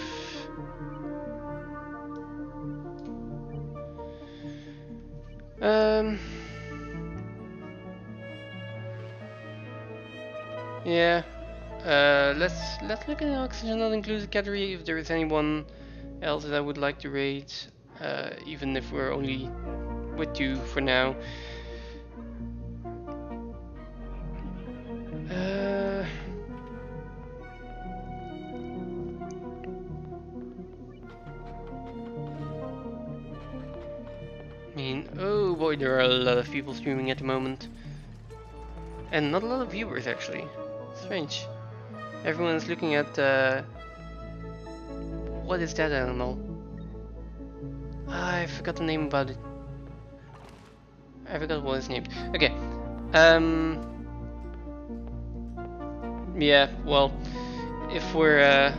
Yeah. Let's look at the oxygen not included category if there is anyone else that I would like to raid, even if we're only with 2 for now. I mean, oh boy, there are a lot of people streaming at the moment. And not a lot of viewers, actually. Strange. Everyone's looking at, what is that animal? I forgot the name about it. I forgot what it's named. Okay. Yeah, well, if we're,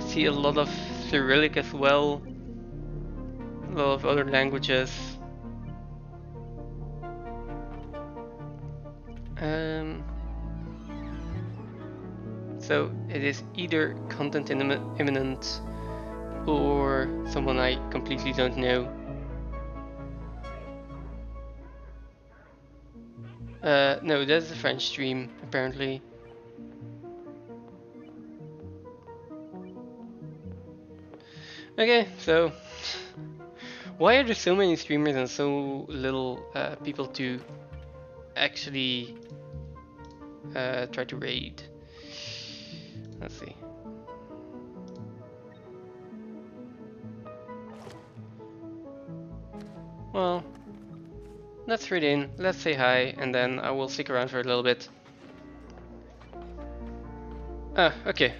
see a lot of Cyrillic as well. A lot of other languages. So it is either content imminent or someone I completely don't know. No, that's a French stream, apparently. Okay, so why are there so many streamers and so little people to actually try to raid? Let's see. Well, let's read in, let's say hi, and then I will stick around for a little bit. Ah, okay.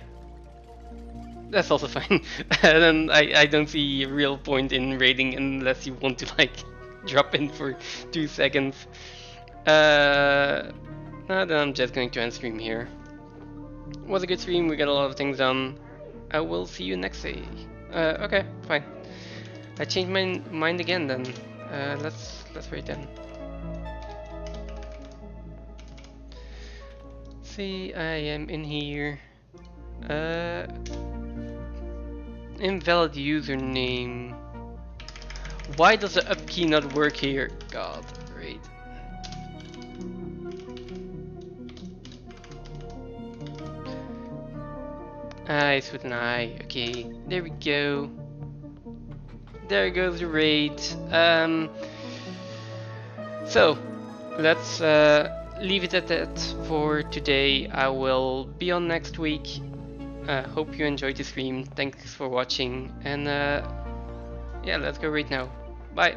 That's also fine. Then I don't see a real point in raiding unless you want to like drop in for 2 seconds. Then I'm just going to end stream here. Was a good stream, we got a lot of things done. I will see you next day. Okay, fine. I changed my mind again then. Let's wait then. See, I am in here. Invalid username. Why does the up key not work here? God, great. It's with an I. Okay, there we go. There goes the raid. So let's leave it at that for today. I will be on next week. Hope you enjoyed the stream. Thanks for watching, and yeah, let's go right now. Bye.